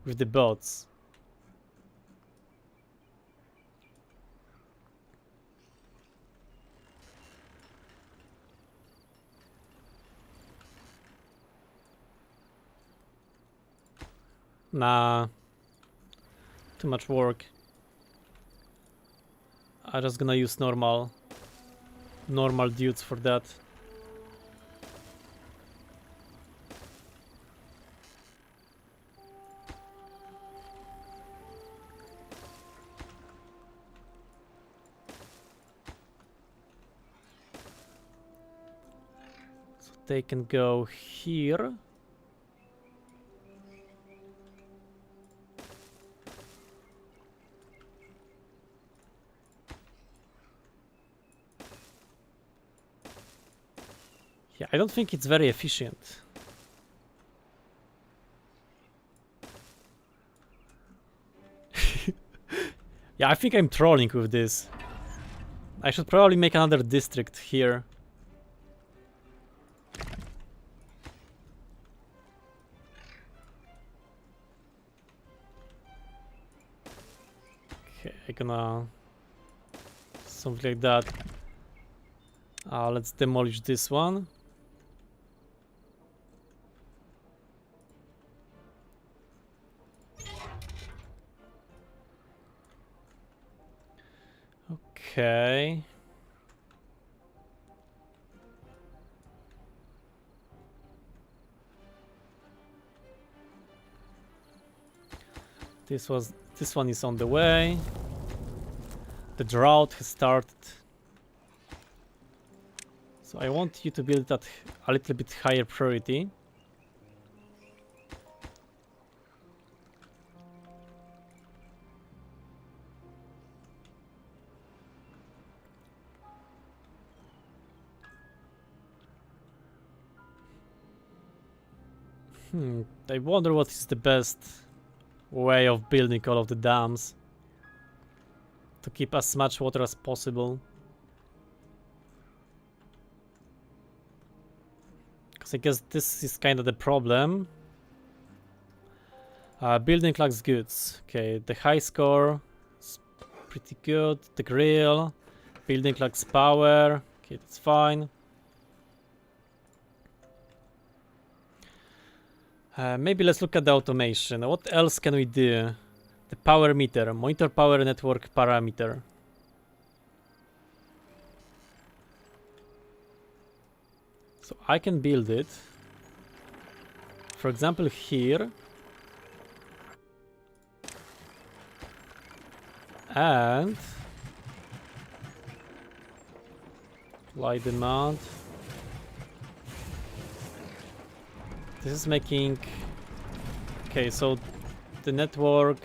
with the bots. Nah, too much work. I'm just gonna use normal dudes for that. So they can go here. Yeah, I don't think it's very efficient. Yeah, I think I'm trolling with this. I should probably make another district here. Okay, I'm gonna... something like that. Let's demolish this one. Okay. This one is on the way. The drought has started. So I want you to build that a little bit higher priority. I wonder what is the best way of building all of the dams to keep as much water as possible. Because I guess this is kind of the problem. Building looks good. Okay, the high score is pretty good. The grill. Building lacks power. Okay, that's fine. Maybe let's look at the automation. What else can we do? The power meter. Monitor power network parameter. So I can build it. For example, here. And light demand. This is making... Okay, so the network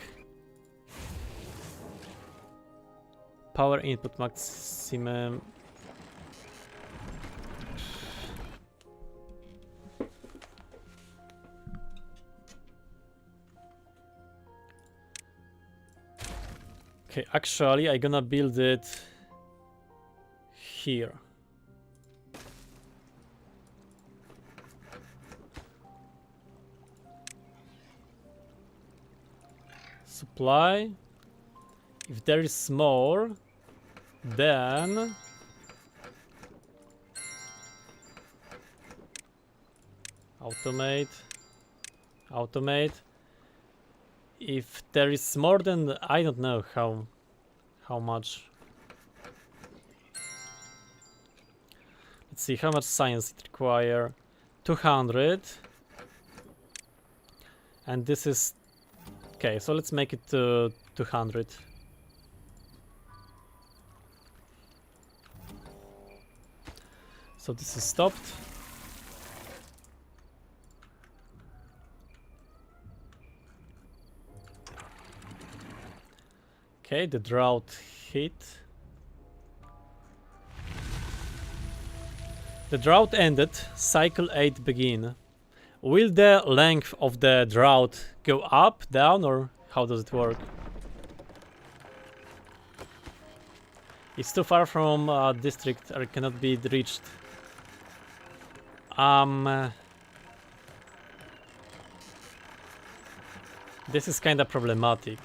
power input maximum. Okay, actually I'm gonna build it here. Supply. If there is more, then automate. If there is more than, I don't know how much. Let's see how much science it require. 200. And this is okay, so let's make it 200. So this is stopped. Okay, the drought hit. The drought ended. Cycle 8 begin. Will the length of the drought go up, down, or how does it work? It's too far from district or cannot be reached. This is kind of problematic.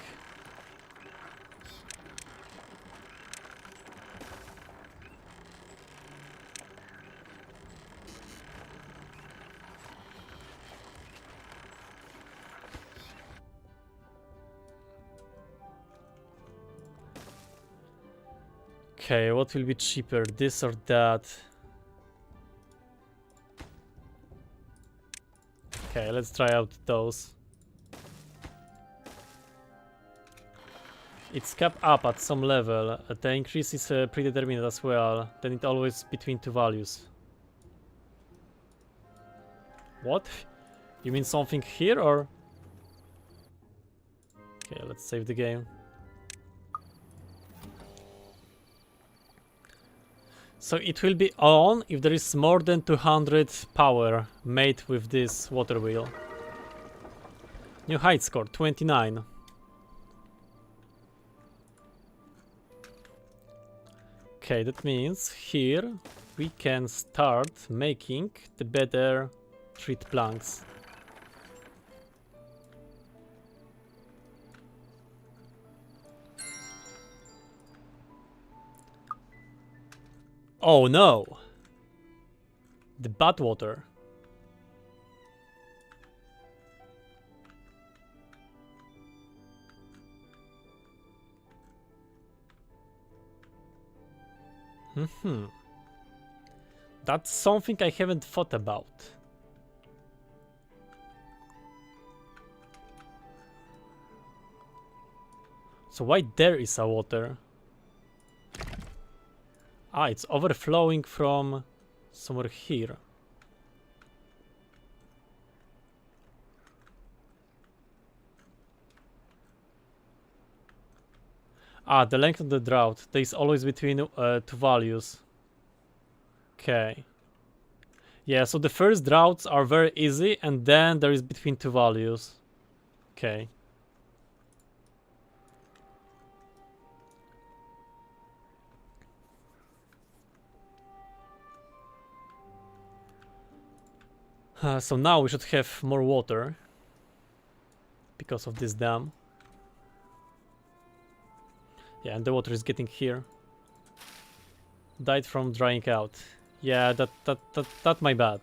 Okay, what will be cheaper, this or that? Okay, let's try out those. It's capped up at some level. The increase is predetermined as well. Then it always between two values. What? You mean something here or? Okay, let's save the game. So it will be on if there is more than 200 power made with this water wheel. New height score 29. Okay, that means here we can start making the better treat planks. Oh no! The bad water. That's something I haven't thought about. So why there is a water? Ah, it's overflowing from somewhere here. Ah, the length of the drought. There is always between two values. Okay. Yeah, so the first droughts are very easy, and then there is between two values. Okay. So now we should have more water because of this dam. Yeah, and the water is getting here. Died from drying out. Yeah, that my bad.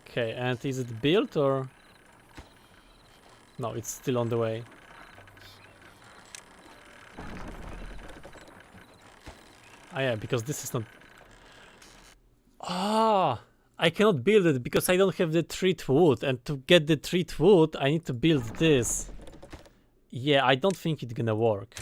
Okay, and is it built or? No, it's still on the way. Ah, yeah, because this is not. Ah, I cannot build it because I don't have the treat wood, and to get the treat wood, I need to build this. Yeah, I don't think it's gonna work.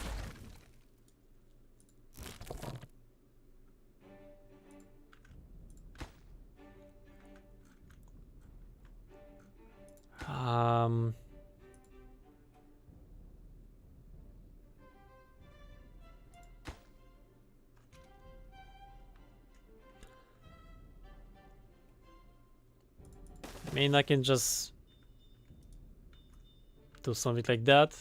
I mean, I can just do something like that.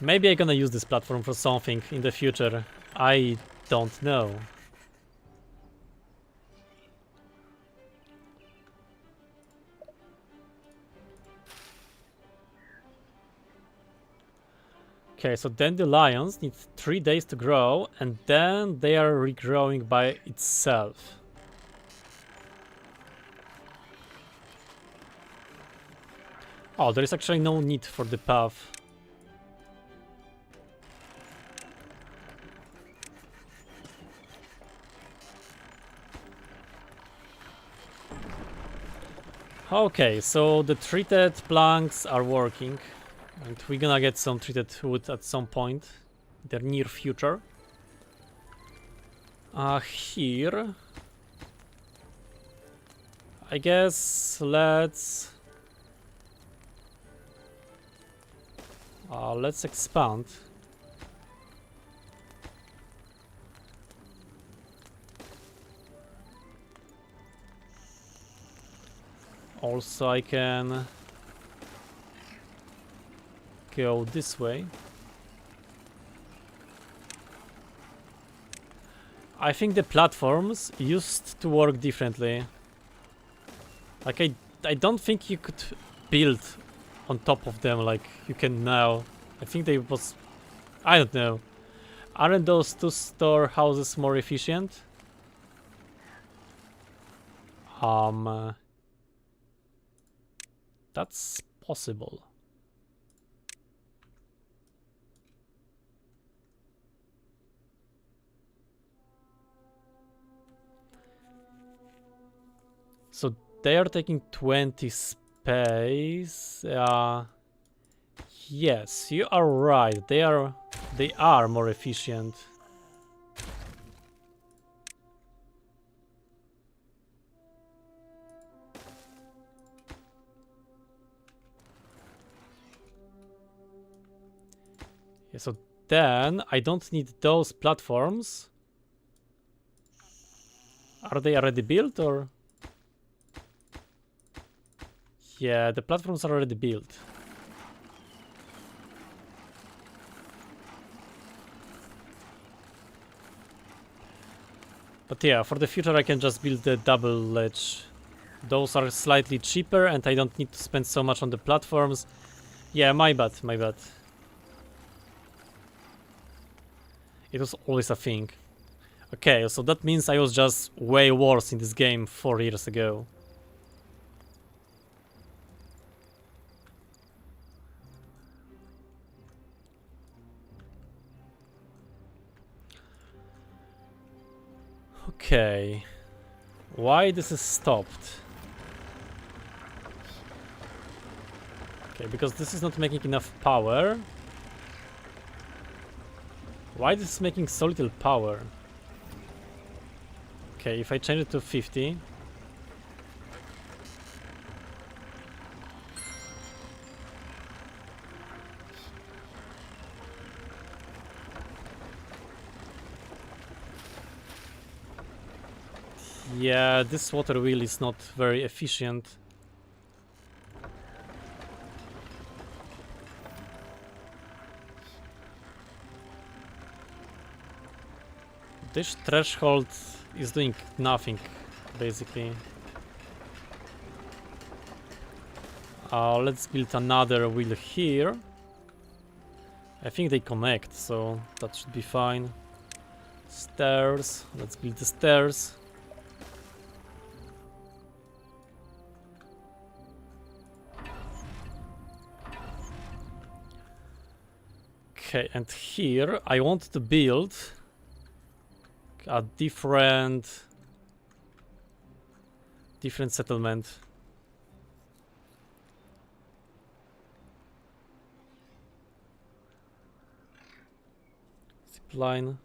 Maybe I'm gonna use this platform for something in the future. I don't know. Okay, so dandelions need 3 days to grow, and then they are regrowing by itself. Oh, there is actually no need for the path. Okay, so the treated planks are working, and we're gonna get some treated wood at some point in the near future. Here, I guess let's expand. Also, I can go this way. I think the platforms used to work differently. Like, I don't think you could build on top of them like you can now. I think they was... I don't know. Aren't those two storehouses more efficient? That's possible. So they are taking 20 space. Yes, you are right. They are more efficient. Yeah, so then I don't need those platforms. Are they already built or? Yeah, the platforms are already built. But yeah, for the future I can just build the double ledge. Those are slightly cheaper and I don't need to spend so much on the platforms. Yeah, my bad, my bad. It was always a thing. Okay, so that means I was just way worse in this game 4 years ago. Okay. Why this is stopped? Okay, because this is not making enough power. Why this is making so little power? Okay, if I change it to 50. Yeah, this water wheel is not very efficient. This threshold is doing nothing, basically. Let's build another wheel here. I think they connect, so that should be fine. Stairs. Let's build the stairs. Okay, and here I want to build a different settlement. Zipline.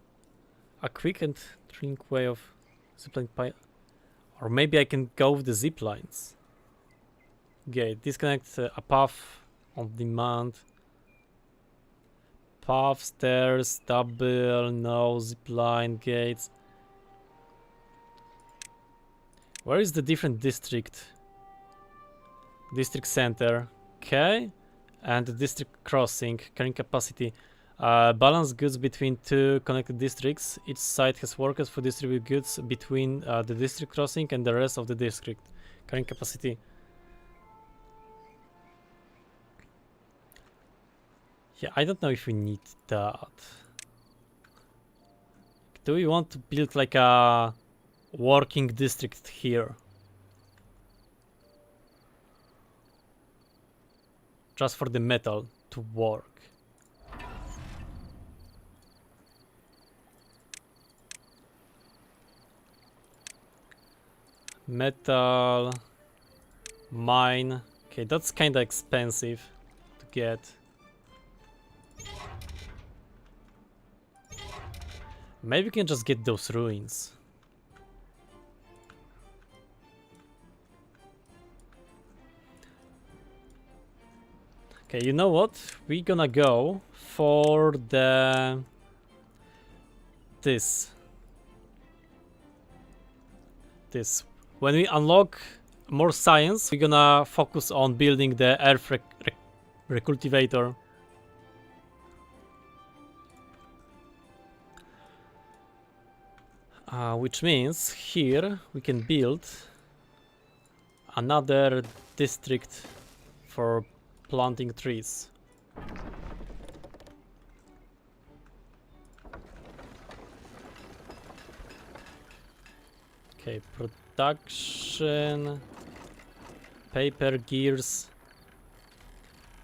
A quick and drink way of zipline pipe. Or maybe I can go with the ziplines. Okay, disconnect a path on demand. Path, stairs, double, no, zipline, gates. Where is the different district? District center, okay. And the district crossing, carrying capacity. Balance goods between two connected districts. Each side has workers who distribute goods between the district crossing and the rest of the district. Carrying capacity. Yeah, I don't know if we need that. Do we want to build like a working district here? Just for the metal to work. Metal mine. Okay, that's kind of expensive to get. Maybe we can just get those ruins. Okay, you know what? We're gonna go for this. When we unlock more science, we're gonna focus on building the earth recultivator. Which means here we can build another district for planting trees. Okay, production, paper, gears.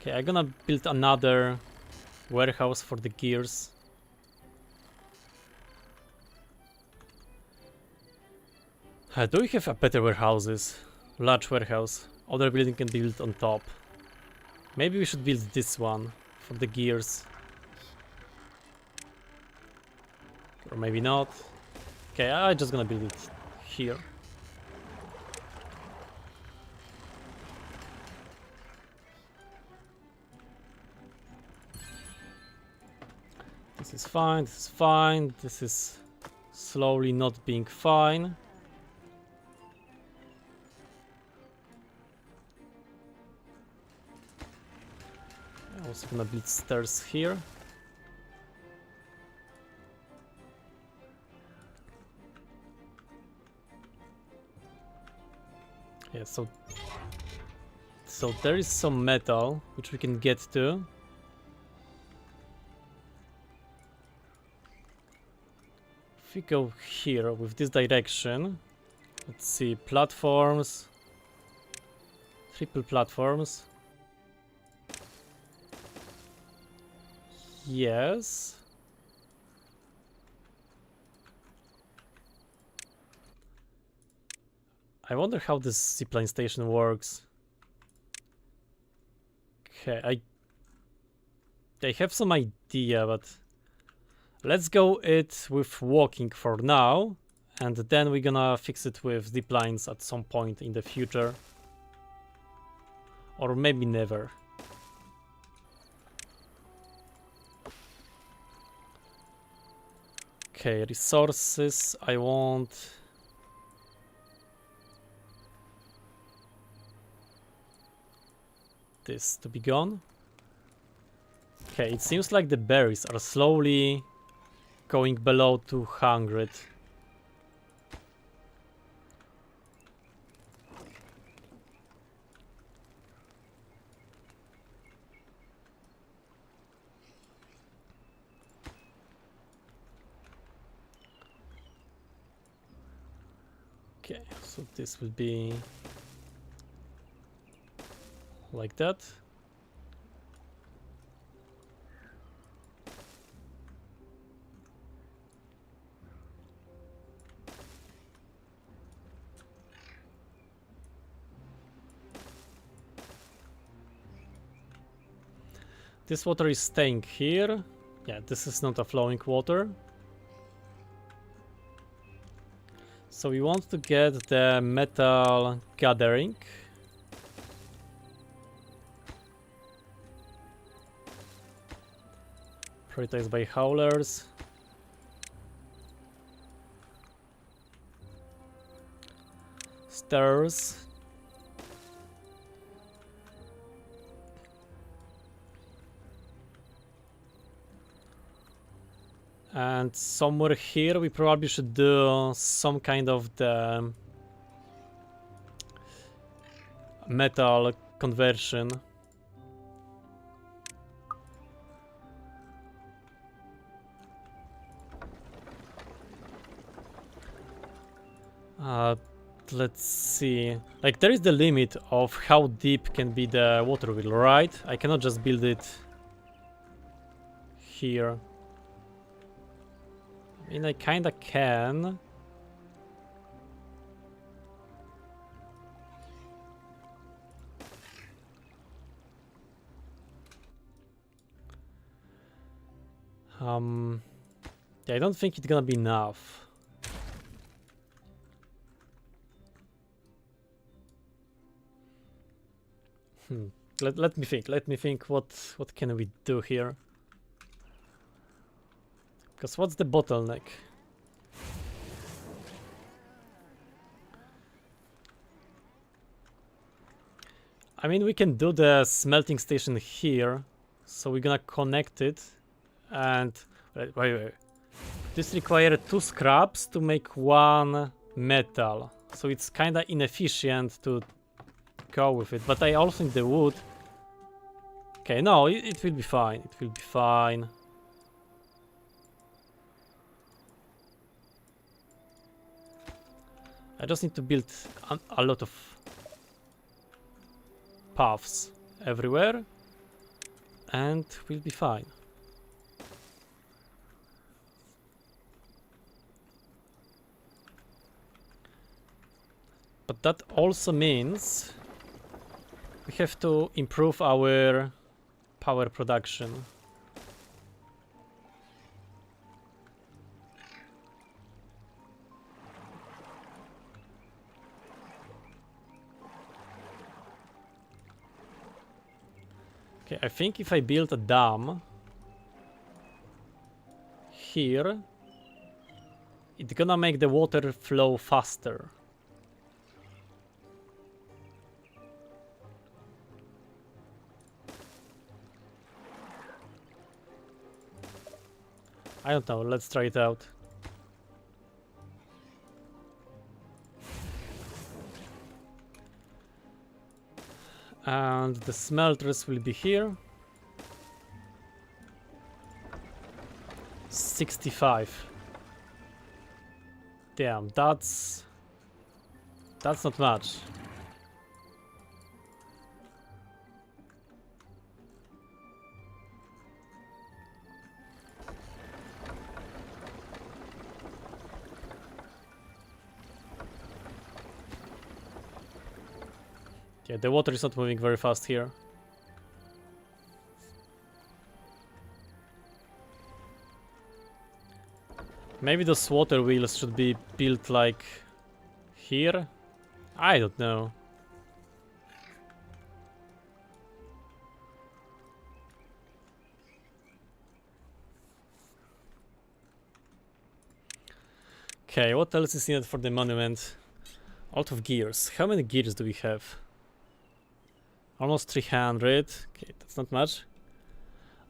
Okay, I'm gonna build another warehouse for the gears. Do we have a better warehouses? Large warehouse. Other building can be built on top. Maybe we should build this one for the gears. Or maybe not. Okay, I'm just gonna build it here. This is fine, this is fine, this is slowly not being fine. I'm also gonna build stairs here. Yeah, so there is some metal which we can get to. If we go here with this direction, let's see, platforms, triple platforms. Yes. I wonder how this zipline station works. Okay, I have some idea, but let's go it with walking for now, and then we're gonna fix it with ziplines at some point in the future. Or maybe never. Okay, resources, I want this to be gone. Okay, it seems like the berries are slowly going below 200. Okay, so this will be like that. This water is staying here. Yeah, this is not a flowing water. So we want to get the metal gathering. Prioritized by howlers. Stairs. And somewhere here we probably should do some kind of the metal conversion. Let's see. Like, there is the limit of how deep can be the water wheel, right? I cannot just build it here. I mean, I kinda can. Yeah, I don't think it's gonna be enough. Let me think what can we do here? Because what's the bottleneck? I mean, we can do the smelting station here, so we're gonna connect it, and wait. This requires 2 scraps to make 1 metal, so it's kinda inefficient to go with it. But I also need the wood. Okay, no, it will be fine. It will be fine. I just need to build a lot of paths everywhere, and we'll be fine. But that also means we have to improve our power production. Okay, I think if I build a dam here, it's gonna make the water flow faster. I don't know, let's try it out. And the smelters will be here. 65. Damn, that's not much. Yeah, the water is not moving very fast here. Maybe those water wheels should be built like here? I don't know. Okay, what else is needed for the monument? A lot of gears. How many gears do we have? Almost 300. Okay, that's not much.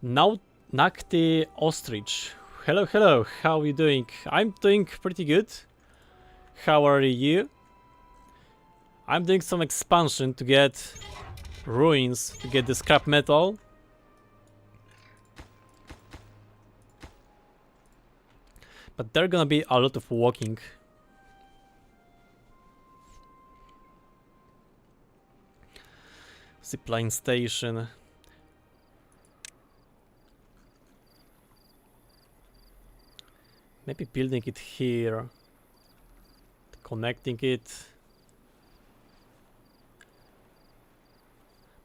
Now, Nakti Ostrich. Hello, hello. How are you doing? I'm doing pretty good. How are you? I'm doing some expansion to get ruins, to get the scrap metal. But there's gonna be a lot of walking. Zipline station. Maybe building it here. Connecting it.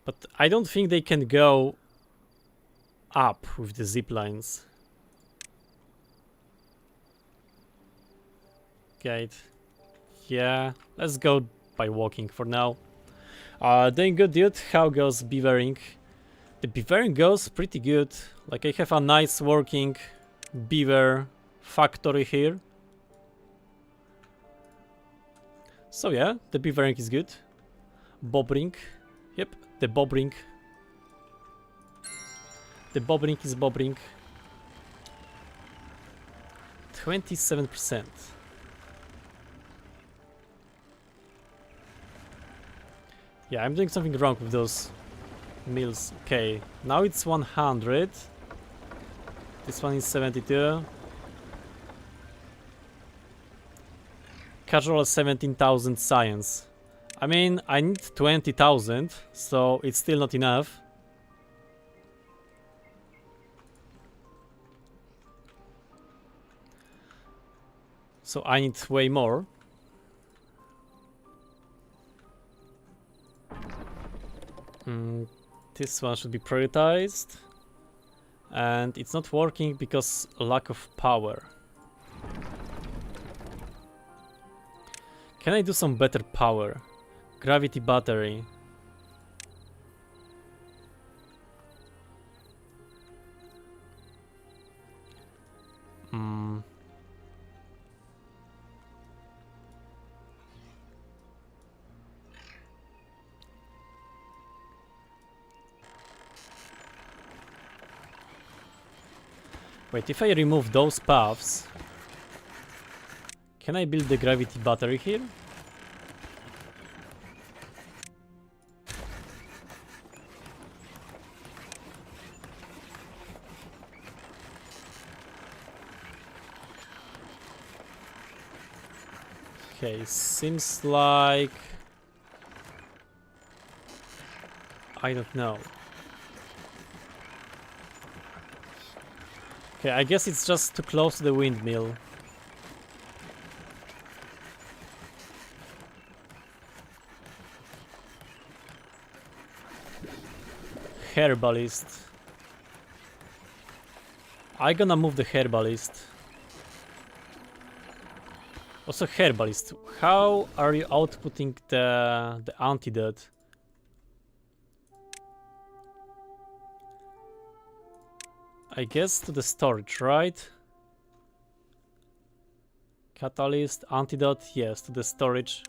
But I don't think they can go up with the zip lines. Okay. Yeah, let's go by walking for now. Doing good, dude. How goes beavering? The beavering goes pretty good. Like, I have a nice working beaver factory here. So yeah, the beavering is good. Bobbering. Yep, the bobbering. The bobbering is bobbering. 27%. Yeah, I'm doing something wrong with those mills. Okay, now it's 100. This one is 72. Casual 17,000 science. I mean, I need 20,000, so it's still not enough. So I need way more. This one should be prioritized. And it's not working because lack of power. Can I do some better power? Gravity battery. Wait, if I remove those paths, can I build the gravity battery here? Okay, seems like... I don't know. Okay, I guess it's just too close to the windmill. Herbalist. I gonna move the herbalist. Also herbalist, how are you outputting the antidote? I guess to the storage, right? Catalyst, antidote, yes, to the storage.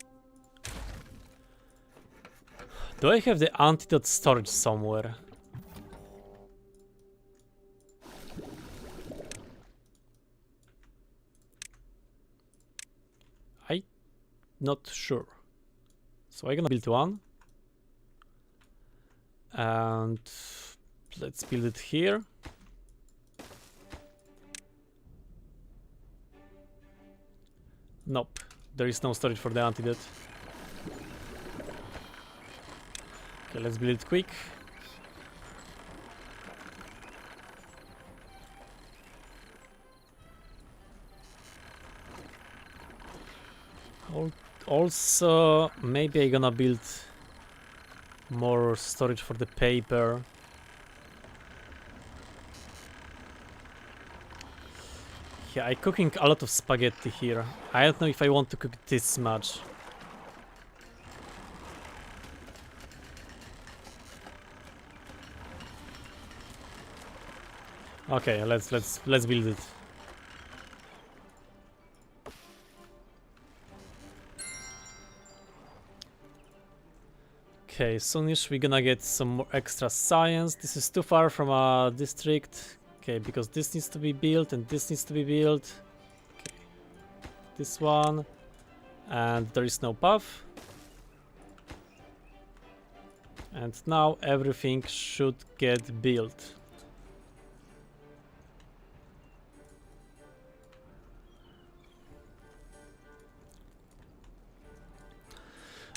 Do I have the antidote storage somewhere? I'm not sure. So I'm gonna build one. And let's build it here. Nope, there is no storage for the antidote. Okay, let's build it quick. Also, maybe I'm gonna build more storage for the paper. Yeah, I'm cooking a lot of spaghetti here. I don't know if I want to cook this much. Okay, let's build it. Okay, soonish we're gonna get some more extra science. This is too far from a district. Okay, because this needs to be built and this needs to be built. Okay. This one. And there is no path. And now everything should get built.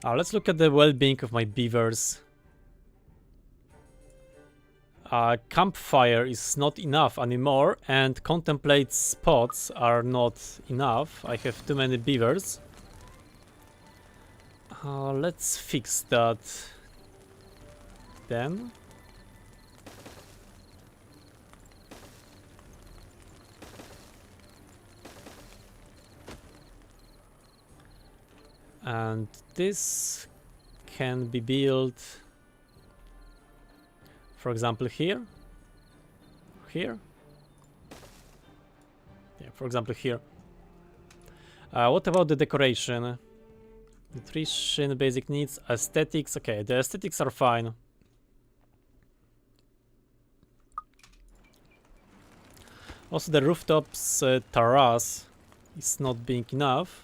Let's look at the well-being of my beavers. Campfire is not enough anymore, and contemplate spots are not enough. I have too many beavers. Let's fix that then. And this can be built, for example, here. Here. Yeah, for example, here. What about the decoration? Nutrition, basic needs, aesthetics. Okay, the aesthetics are fine. Also, the rooftops terrace is not being enough.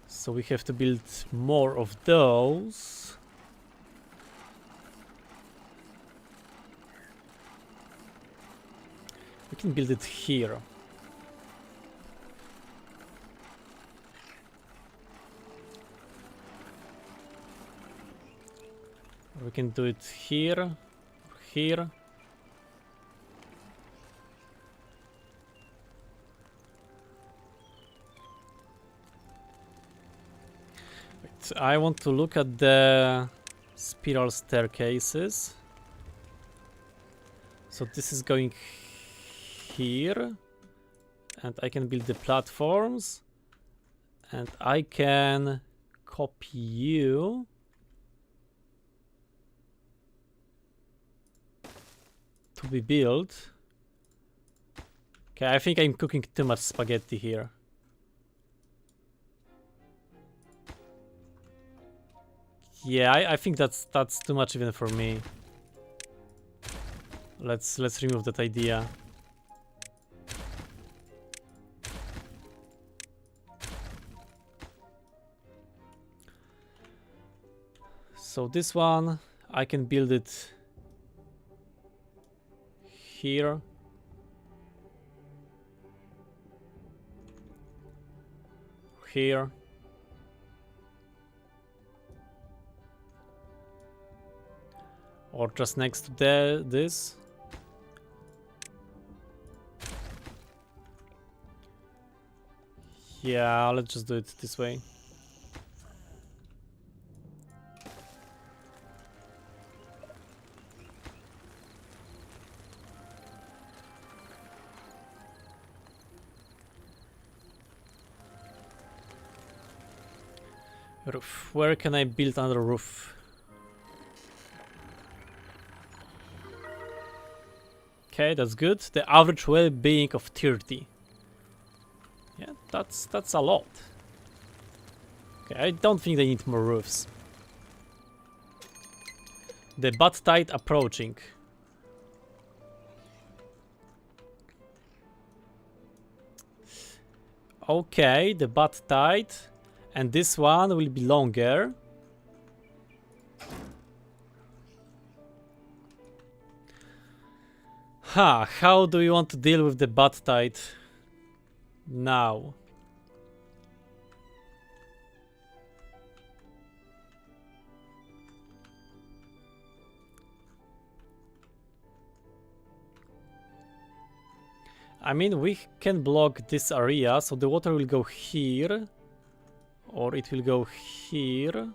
So we have to build more of those. We can build it here. Or we can do it here, or here. I want to look at the spiral staircases. So this is going here, and I can build the platforms, and I can copy you to be built. Okay, I think I'm cooking too much spaghetti here. Yeah, I think that's too much even for me. Let's remove that idea. So this one, I can build it here. Here. Or just next to this. Yeah, let's just do it this way. Roof. Where can I build another roof? Okay, that's good. The average well-being of 30. Yeah, that's a lot. Okay, I don't think they need more roofs. The bad tide approaching. Okay, the bad tide. And this one will be longer. How do you want to deal with the bad tide now? I mean, we can block this area, so the water will go here, or it will go here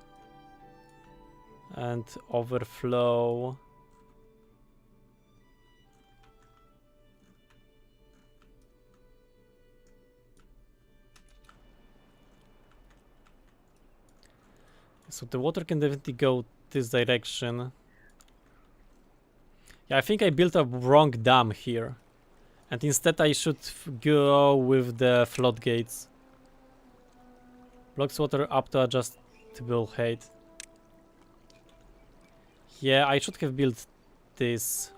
and overflow. So the water can definitely go this direction. Yeah, I think I built a wrong dam here. And instead I should go with the floodgates. Blocks water up to just will hate. Yeah, I should have built this.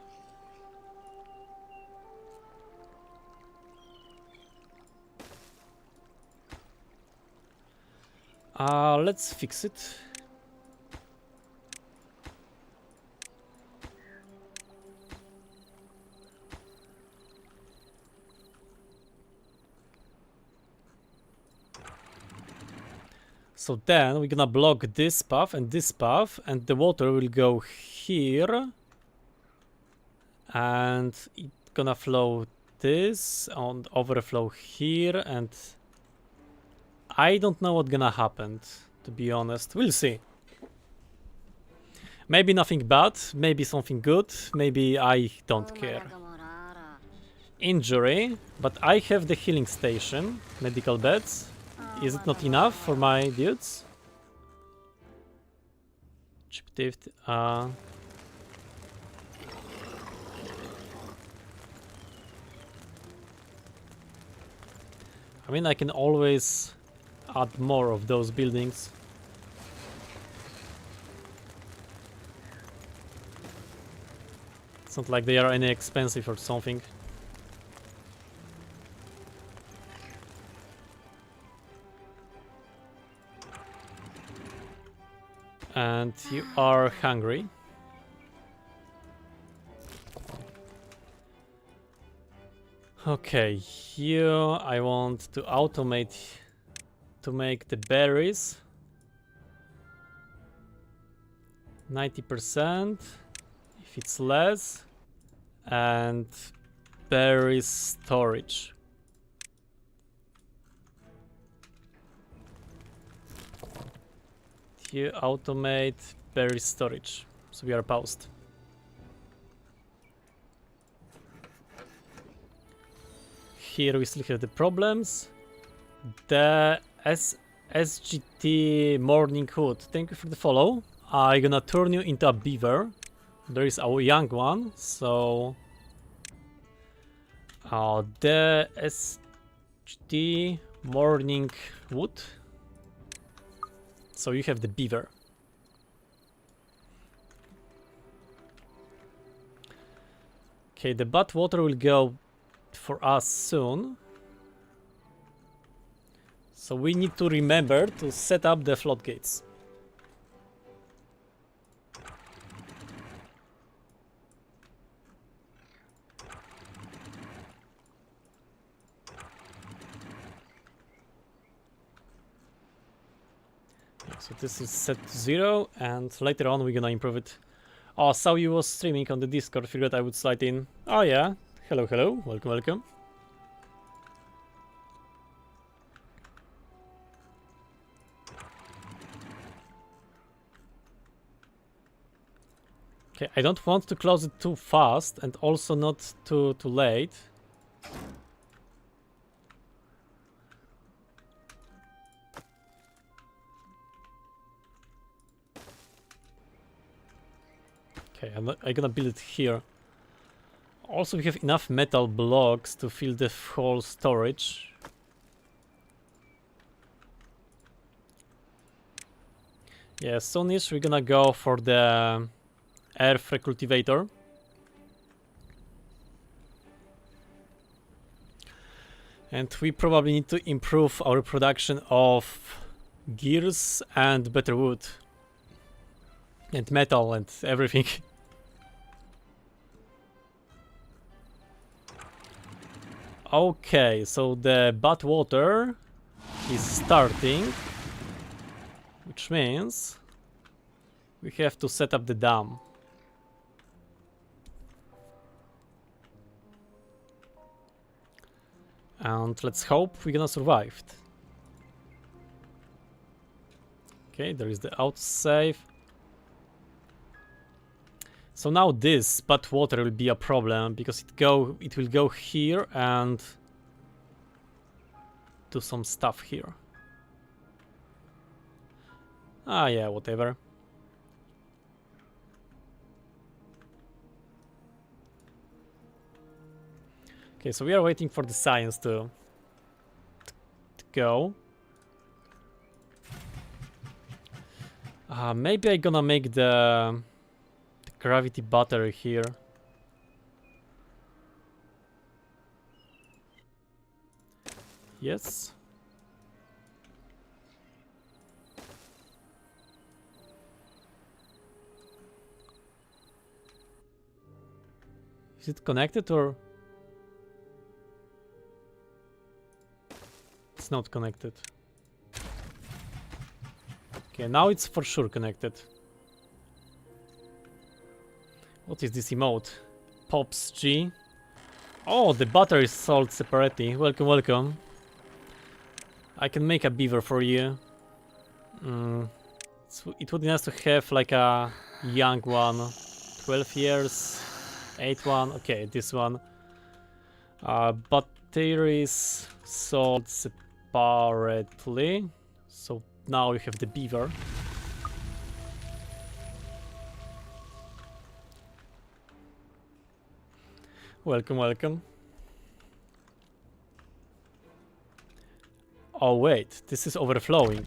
Let's fix it. So then we're gonna block this path, and the water will go here. And it's gonna flow this and overflow here, and I don't know what's gonna happen, to be honest. We'll see. Maybe nothing bad, maybe something good, maybe I don't care. Injury, but I have the healing station, medical beds. Is it not enough for my dudes? Chip tift, I mean, I can always add more of those buildings. It's not like they are any expensive or something. And you are hungry. Okay, here I want to automate to make the berries 90% if it's less, and berries storage. Here automate berry storage, so we are paused. Here we still have the problems. The SGT Morning Hood, thank you for the follow. I'm gonna turn you into a beaver. There is our young one, so the SGT Morning Wood. So you have the beaver. Okay, the bad water will go for us soon. So we need to remember to set up the floodgates. So this is set to 0, and later on we're gonna improve it. Oh, saw you was streaming on the Discord, figured I would slide in. Oh yeah, hello, hello, welcome, welcome. Okay, I don't want to close it too fast and also not too late. Okay, I'm gonna build it here. Also, we have enough metal blocks to fill the whole storage. Yeah, soonish we're gonna go for the earth recultivator. And we probably need to improve our production of gears and better wood. And metal and everything. Okay, so the bad water is starting, which means we have to set up the dam. And let's hope we're gonna survive it. Okay, there is the autosave. So now this bad water will be a problem because it will go here and do some stuff here. Ah yeah, whatever. Okay, so we are waiting for the science to go. Maybe I'm gonna make the gravity battery here. Yes. Is it connected or? It's not connected. Okay, now it's for sure connected. What is this emote? Pops G. Oh, the battery is sold separately. Welcome, welcome. I can make a beaver for you. It would be nice to have like a young one. 12 years. 8 one. Okay, this one. Batteries sold separately. So now you have the beaver. Welcome, welcome. Oh wait, this is overflowing.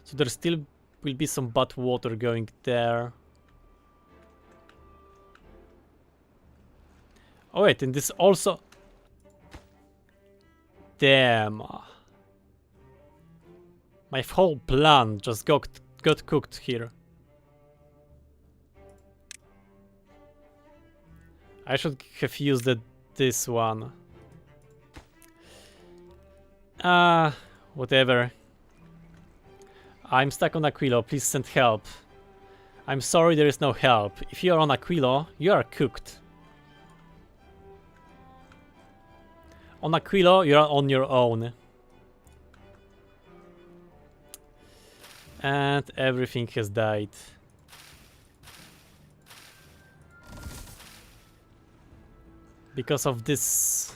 So there still will be some bad water going there. Oh wait, and this also... Damn. My whole plan just got cooked here. I should have used this one. Whatever. I'm stuck on Aquilo, please send help. I'm sorry, there is no help. If you are on Aquilo, you are cooked. On Aquilo, you are on your own. And everything has died. Because of this.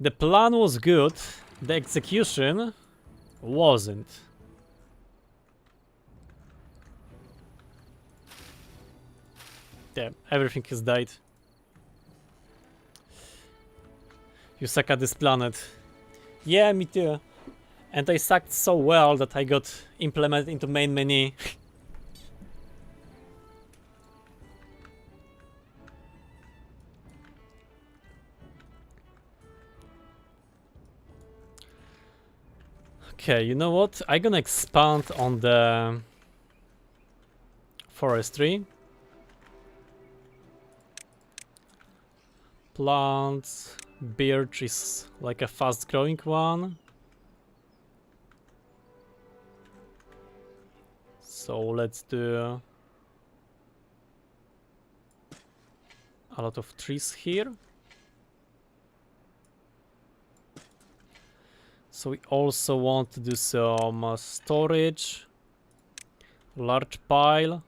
The plan was good, the execution wasn't. Yeah, everything has died. You suck at this planet. Yeah, me too. And I sucked so well that I got implemented into main menu. Okay, you know what? I'm gonna expand on the forestry. Plants. Birch is like a fast growing one. So let's do a lot of trees here. So we also want to do some storage. Large pile.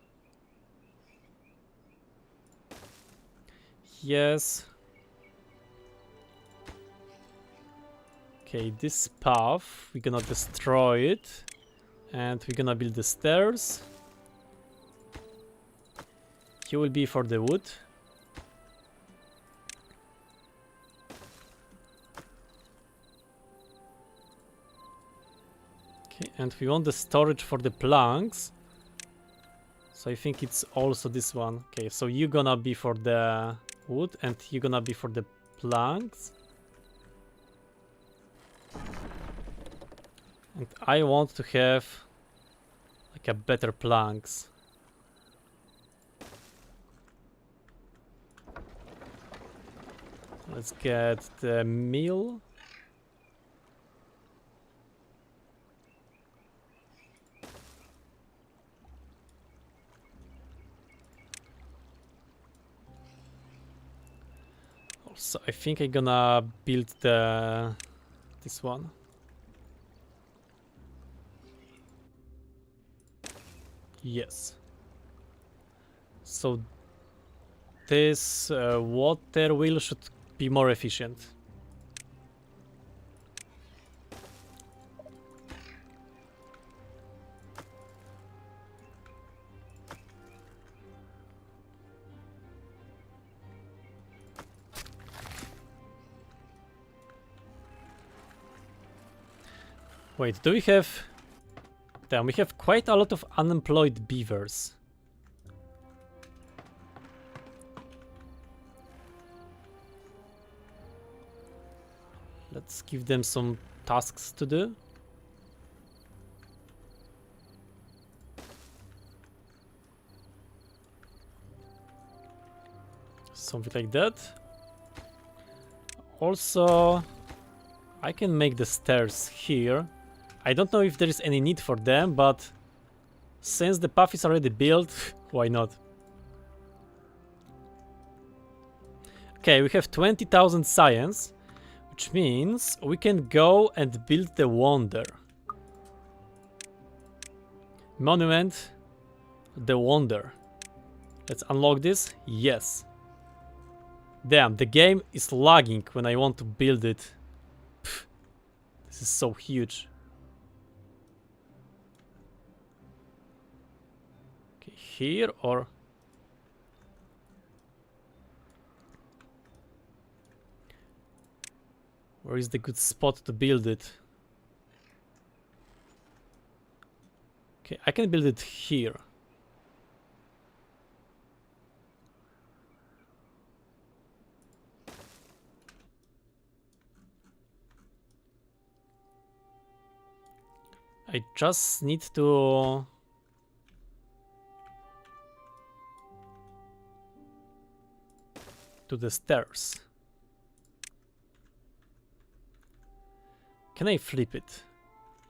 Yes. Okay, this path, we're gonna destroy it. And we're gonna build the stairs. Here will be for the wood. Okay, and we want the storage for the planks. So I think it's also this one. Okay, so you're gonna be for the wood and you're gonna be for the planks. And I want to have like a better planks. Let's get the mill. Also, I think I'm gonna build this one. Yes. So this water wheel should be more efficient. Wait, do we have... Damn, we have quite a lot of unemployed beavers. Let's give them some tasks to do. Something like that. Also, I can make the stairs here. I don't know if there is any need for them, but since the path is already built, why not? Okay, we have 20,000 science, which means we can go and build the wonder. Monument, the wonder. Let's unlock this. Yes. Damn, the game is lagging when I want to build it. Pff, this is so huge. Okay, here or... Where is the good spot to build it? Okay, I can build it here. I just need to... to the stairs. Can I flip it?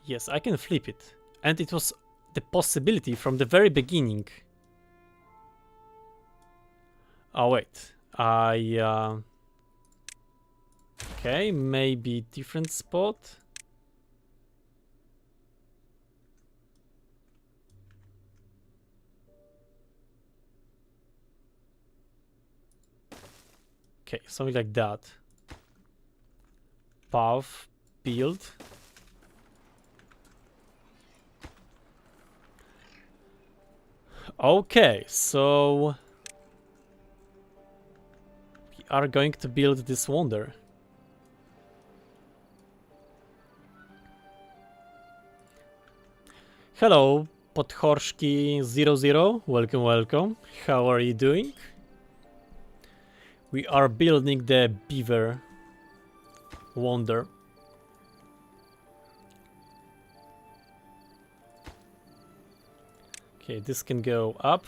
Yes, I can flip it. And it was the possibility from the very beginning. Oh wait, okay, maybe different spot. Okay, something like that. Path, build. Okay, so we are going to build this wonder. Hello, Podhorski00. Welcome, welcome. How are you doing? We are building the beaver wonder. Okay, this can go up.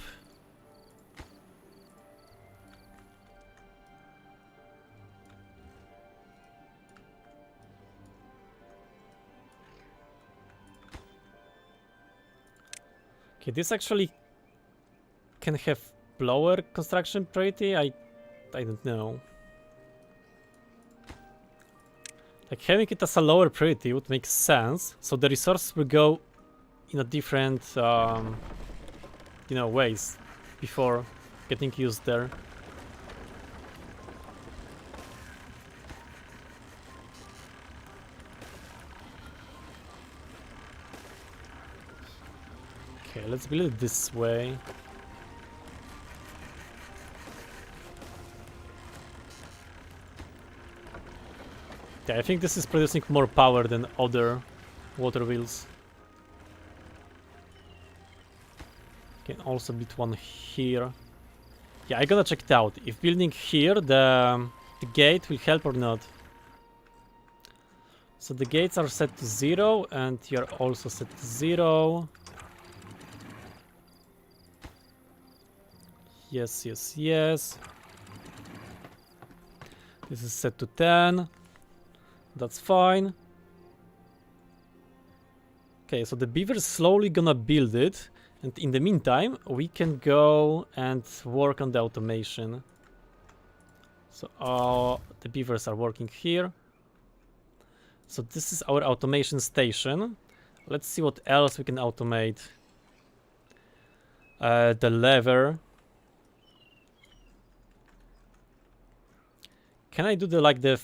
Okay, this actually can have lower construction priority. I don't know. Like having it as a lower priority would make sense. So the resources will go in a different, you know, ways before getting used there. Okay, let's build it this way. Yeah, I think this is producing more power than other water wheels. Can also build one here. Yeah, I'm gonna check it out. If building here, the gate will help or not. So the gates are set to 0 and you're also set to 0. Yes, yes, yes. This is set to 10. That's fine. Okay, so the beaver's slowly gonna build it. And in the meantime, we can go and work on the automation. So the beavers are working here. So this is our automation station. Let's see what else we can automate. The lever. Can I do the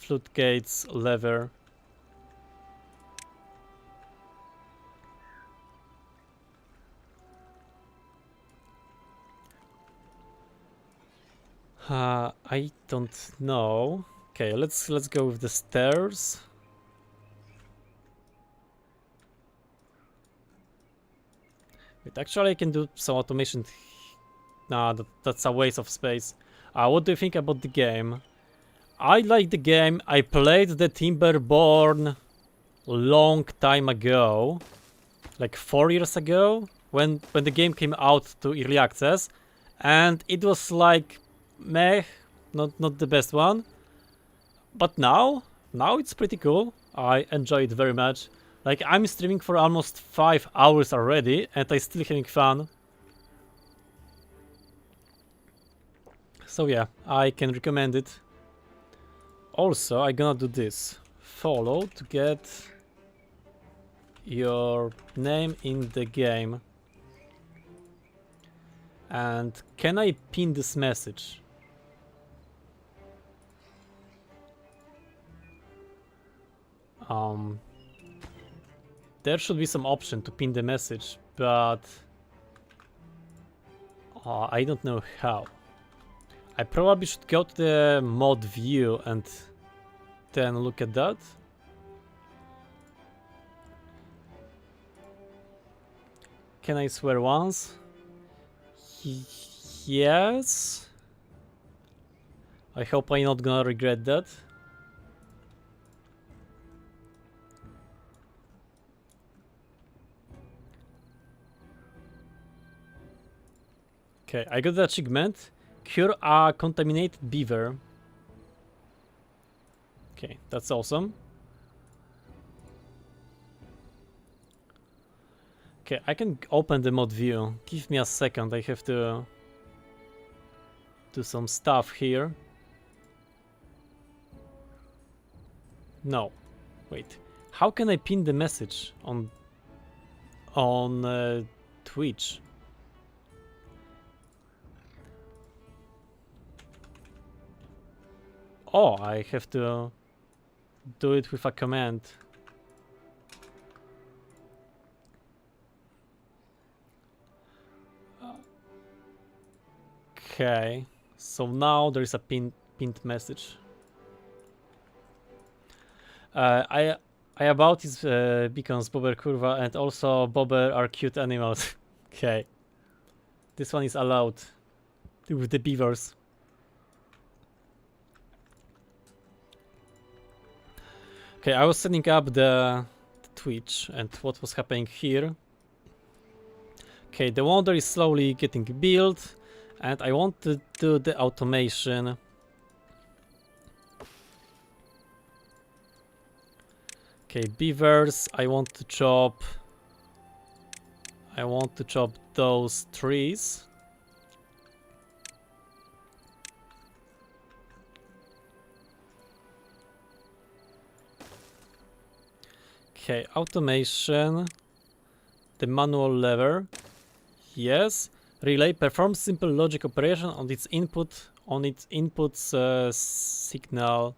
floodgates lever? I don't know. Okay, let's go with the stairs. Wait, actually I can do some automation. Nah, that's a waste of space. What do you think about the game? I like the game. I played the Timberborn long time ago, like 4 years ago, when the game came out to early access, and it was like meh, not the best one. But now it's pretty cool. I enjoy it very much. Like, I'm streaming for almost 5 hours already, and I still having fun. So yeah, I can recommend it. Also, I'm gonna do this. Follow to get your name in the game. And can I pin this message? There should be some option to pin the message, but I don't know how. I probably should go to the mod view and then look at that. Can I swear once? Yes. I hope I'm not gonna regret that. Okay, I got the achievement. Cure a contaminated beaver. Okay, that's awesome. Okay, I can open the mod view. Give me a second, I have to do some stuff here. No, wait. How can I pin the message on Twitch? Oh, I have to do it with a command. Okay, so now there is a pinned message. I about his beacons, Bobber Curva, and also Bobber are cute animals. Okay, this one is allowed with the beavers. Okay, I was setting up the Twitch and what was happening here. Okay, the wonder is slowly getting built, and I want to do the automation. Okay, beavers, I want to chop those trees. Okay, automation. The manual lever. Yes. Relay performs simple logic operation on its input's signal.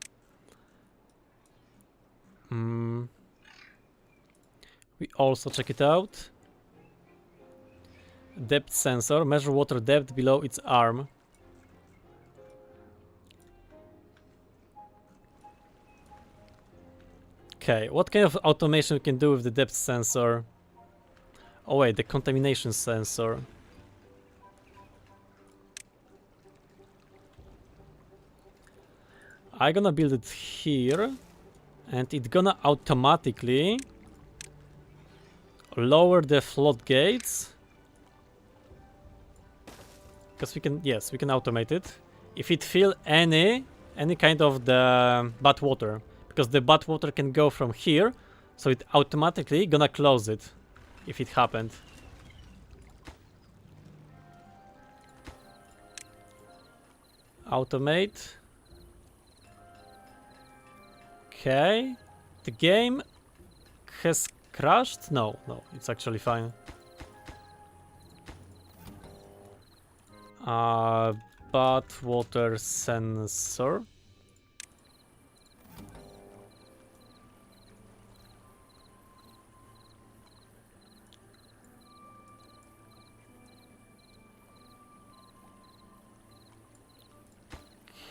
We also check it out. Depth sensor. Measure water depth below its arm. Okay, what kind of automation we can do with the depth sensor? Oh wait, the contamination sensor. I'm gonna build it here, and it's gonna automatically lower the floodgates. Because we can, yes, we can automate it. If it feel any kind of the bad water, because the bad water can go from here, so it automatically gonna close it if it happened. Automate. Okay. The game has crashed? No, it's actually fine. Bad water sensor.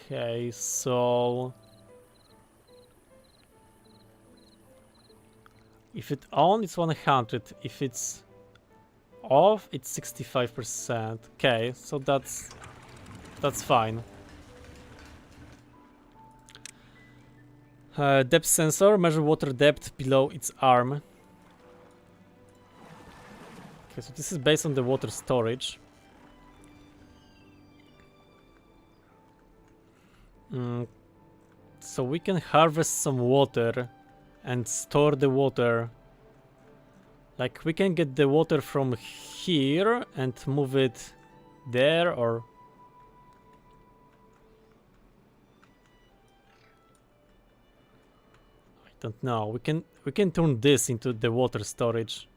Okay, so if it on, it's 100. If it's off, it's 65%. Okay, so that's fine. Depth sensor, measure water depth below its arm. Okay, so this is based on the water storage. So we can harvest some water and store the water. Like, we can get the water from here and move it there, or... I don't know. We can turn this into the water storage.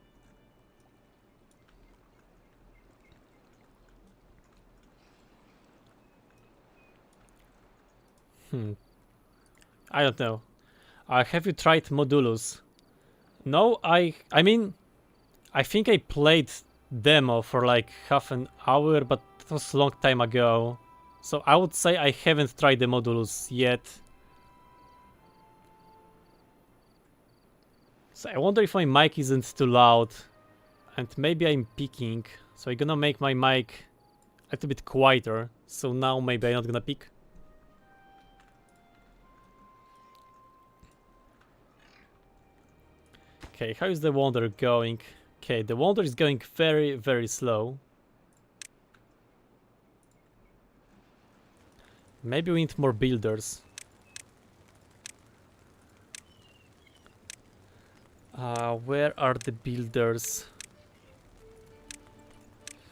I don't know. Have you tried Modulus? No, I mean, I think I played demo for like half an hour, but it was a long time ago. So I would say I haven't tried the Modulus yet. So I wonder if my mic isn't too loud. And maybe I'm peaking. So I'm gonna make my mic a little bit quieter. So now maybe I'm not gonna peak. Okay, how is the wander going? Okay, the wander is going very, very slow. Maybe we need more builders. Where are the builders?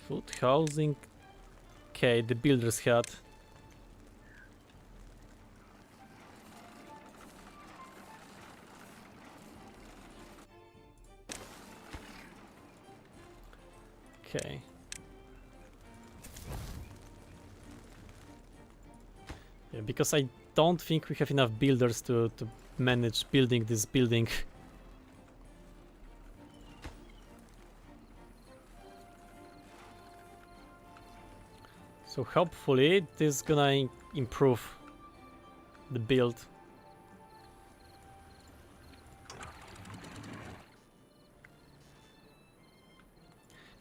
Food, housing. Okay, the builder's hut. Okay. Yeah, because I don't think we have enough builders to manage building this building. So hopefully this is gonna improve the build.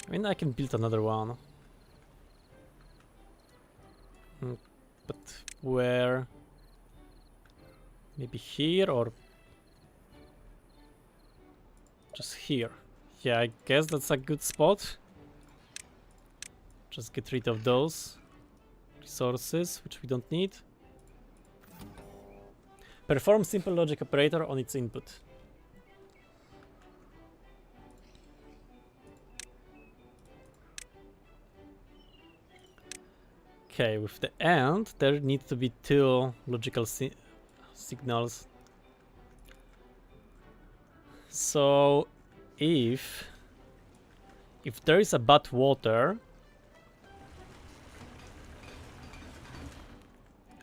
I mean, I can build another one. But where? Maybe here or just here? Yeah, I guess that's a good spot. Just get rid of those resources, which we don't need. Perform simple logic operator on its input. Okay, with the AND, there need to be two logical signals. So, if there is a bad water,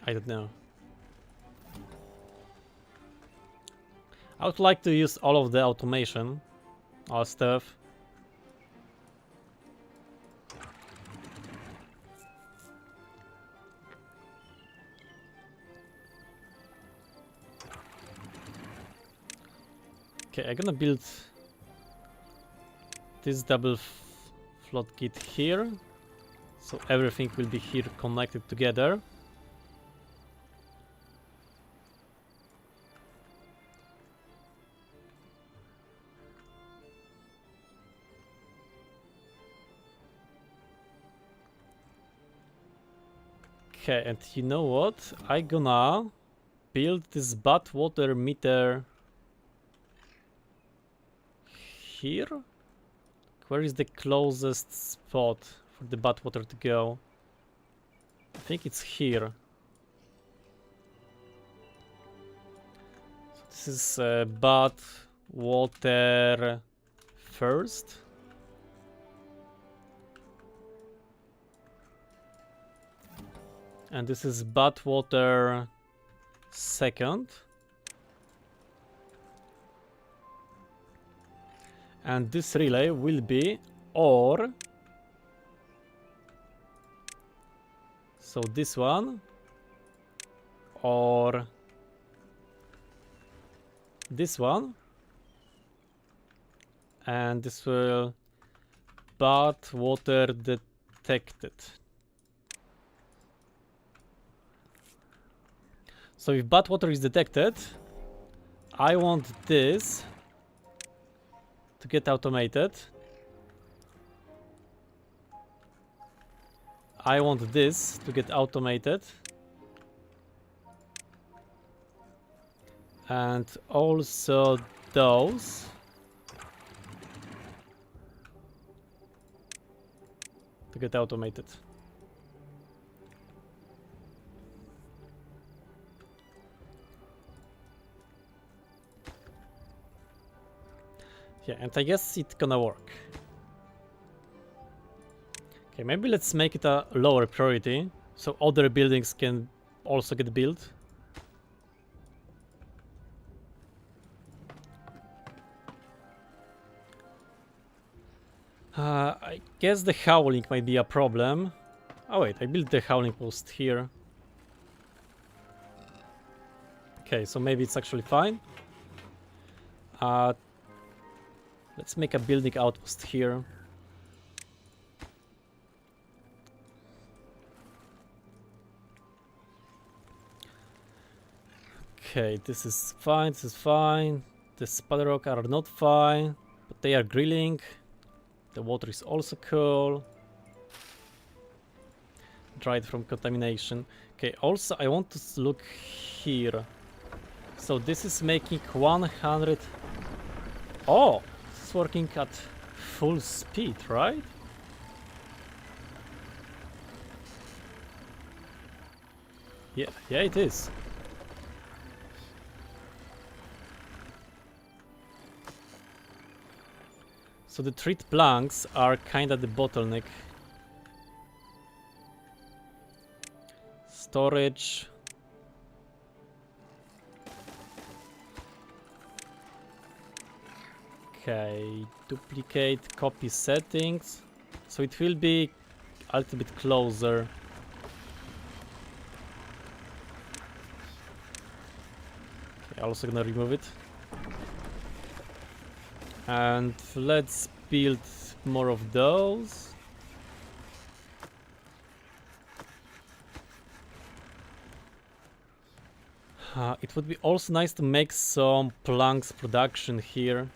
I don't know. I would like to use all of the automation, all stuff. Okay, I'm gonna build this double floodgate here, so everything will be here connected together. Okay, and you know what? I'm gonna build this bad water meter here. Where is the closest spot for the bad water to go? I think it's here. So this is bad water first. And this is bad water second. And this relay will be OR. So this one, or this one, and this will bad water detected. So if bad water is detected, I want this to get automated. I want this to get automated. And also those. To get automated. Yeah, and I guess it's gonna work. Okay, maybe let's make it a lower priority, so other buildings can also get built. I guess the howling might be a problem. Oh wait, I built the howling post here. Okay, so maybe it's actually fine. Let's make a building outpost here. Okay, this is fine, this is fine. The spider rock are not fine, but they are grilling. The water is also cool. Dried from contamination. Okay, also I want to look here. So this is making 100... Oh! This is working at full speed, right? Yeah, it is. So the treat planks are kinda the bottleneck. Storage. Okay, duplicate, copy settings. So it will be a little bit closer. Okay, also gonna remove it. And let's build more of those. It would be also nice to make some planks production here.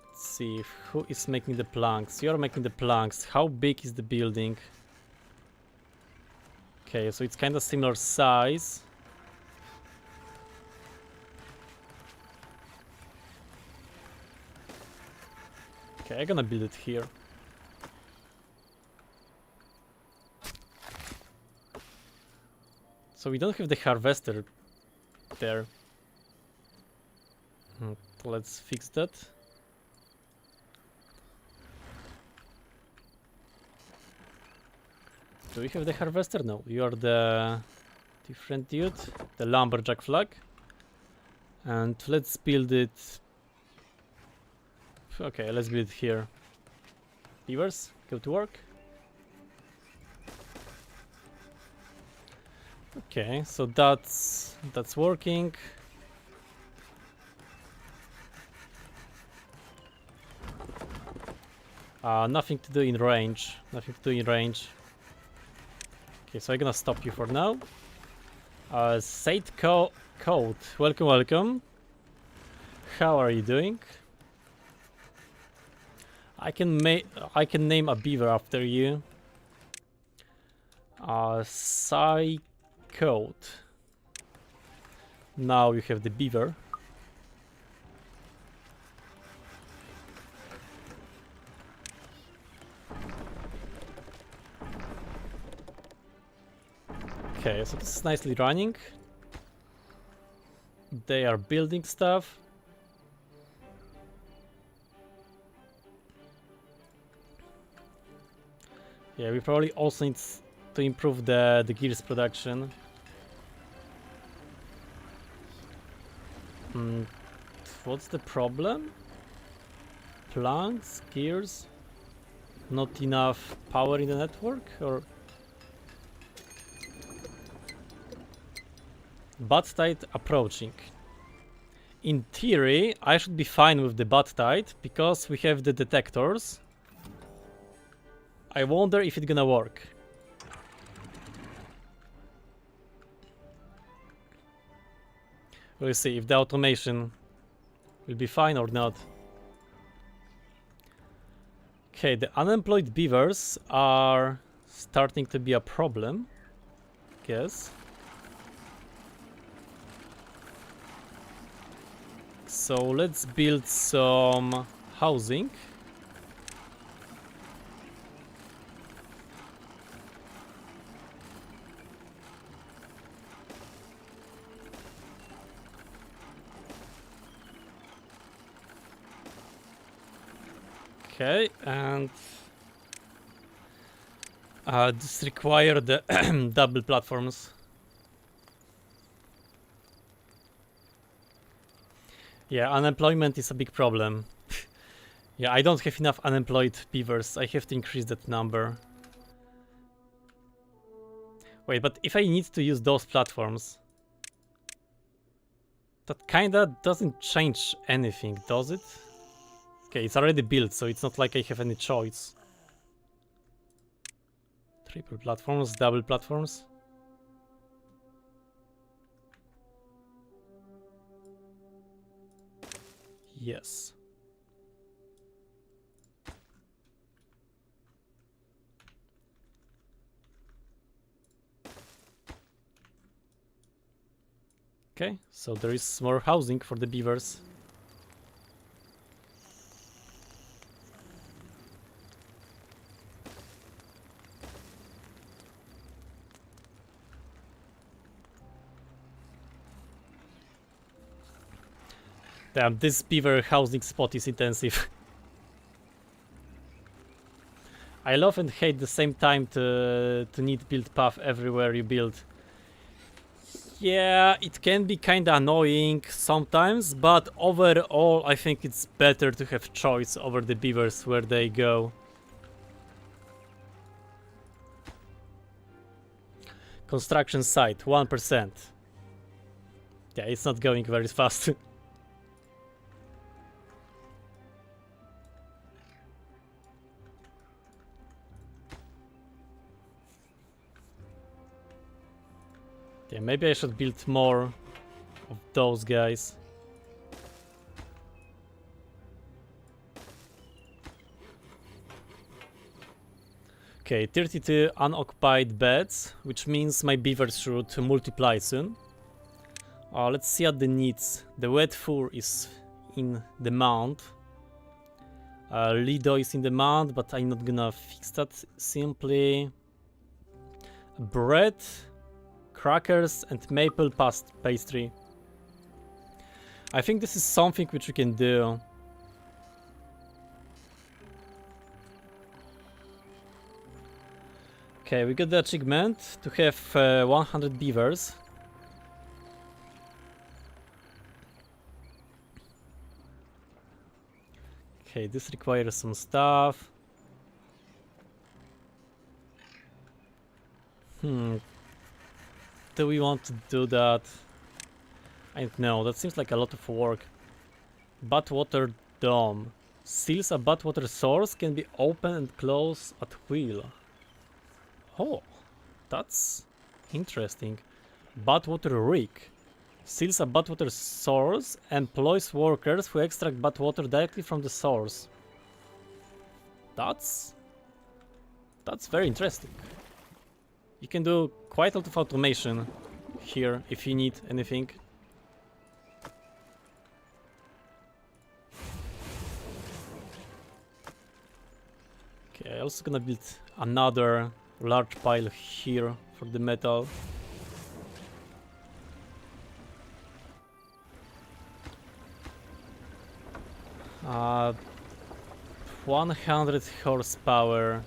Let's see who is making the planks. You're making the planks. How big is the building? Okay, so it's kind of similar size. Okay, I'm gonna build it here. So we don't have the harvester there. Let's fix that. Do we have the harvester? No, you are the different dude, the lumberjack flag. And let's build it. Okay, let's build it here. Beavers, go to work. Okay, so that's working. Nothing to do in range. Nothing to do in range. Okay, so I'm gonna stop you for now. Said Code, welcome, welcome. How are you doing? I can name a beaver after you. Code. Now you have the beaver. Okay, so this is nicely running. They are building stuff. Yeah, we probably also need to improve the gears production. What's the problem? Planks, gears, not enough power in the network, or bad tide approaching. In theory, I should be fine with the bad tide because we have the detectors. I wonder if it's gonna work. We'll see if the automation will be fine or not. Okay, the unemployed beavers are starting to be a problem, I guess. So let's build some housing. Okay, and this require the double platforms. Yeah, unemployment is a big problem. Yeah, I don't have enough unemployed beavers. I have to increase that number. Wait, but if I need to use those platforms, that kinda doesn't change anything, does it? Okay, it's already built, so it's not like I have any choice. Triple platforms, double platforms. Yes. Okay, so there is more housing for the beavers. Damn, this beaver housing spot is intensive. I love and hate the same time to need build path everywhere you build. Yeah, it can be kinda annoying sometimes, but overall I think it's better to have choice over the beavers where they go. Construction site, 1%. Yeah, it's not going very fast. Yeah, maybe I should build more of those guys. Okay, 32 unoccupied beds, which means my beavers should multiply soon. Let's see at the needs. The wet fur is in demand. Lido is in demand, but I'm not gonna fix that simply. Bread, crackers, and maple pastry. I think this is something which we can do. Okay, we got the achievement to have 100 beavers. Okay, this requires some stuff. Do we want to do that? I don't know, that seems like a lot of work. Badwater dome. Seals a badwater source can be open and closed at will. Oh, that's interesting. Badwater rig. Seals a badwater source, employs workers who extract badwater directly from the source. That's very interesting. You can do quite a lot of automation here if you need anything. Okay, I'm also gonna build another large pile here for the metal. Uh, 100 horsepower.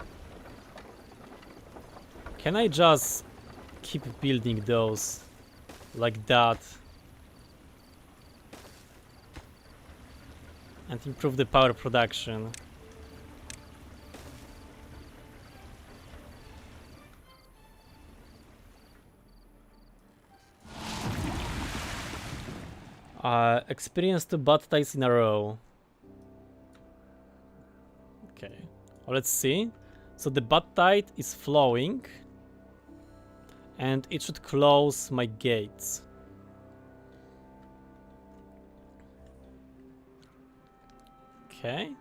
Can I just keep building those like that and improve the power production? Experience 2 bad tides in a row. Okay, well, let's see. So the bad tide is flowing, and it should close my gates. Okay.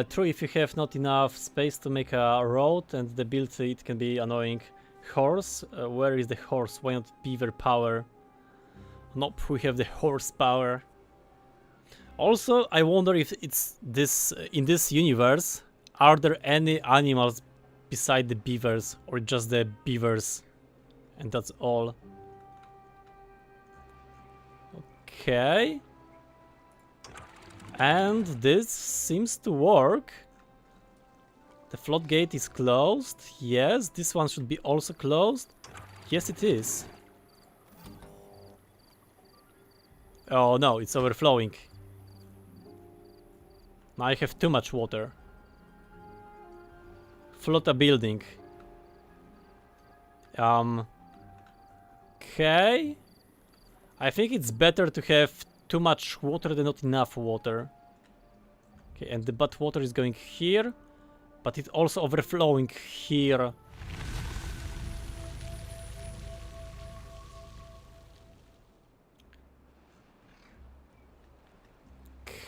True, if you have not enough space to make a road and the build, it can be annoying. Horse? Where is the horse? Why not beaver power? Nope, we have the horse power. Also, I wonder if it's this in this universe, are there any animals beside the beavers or just the beavers? And that's all. Okay. And this seems to work. The floodgate is closed. Yes, this one should be also closed. Yes, it is. Oh no, it's overflowing. Now I have too much water. Flood a building. Okay. I think it's better to have too much water than not enough water. Okay, and the bad water is going here, but it's also overflowing here.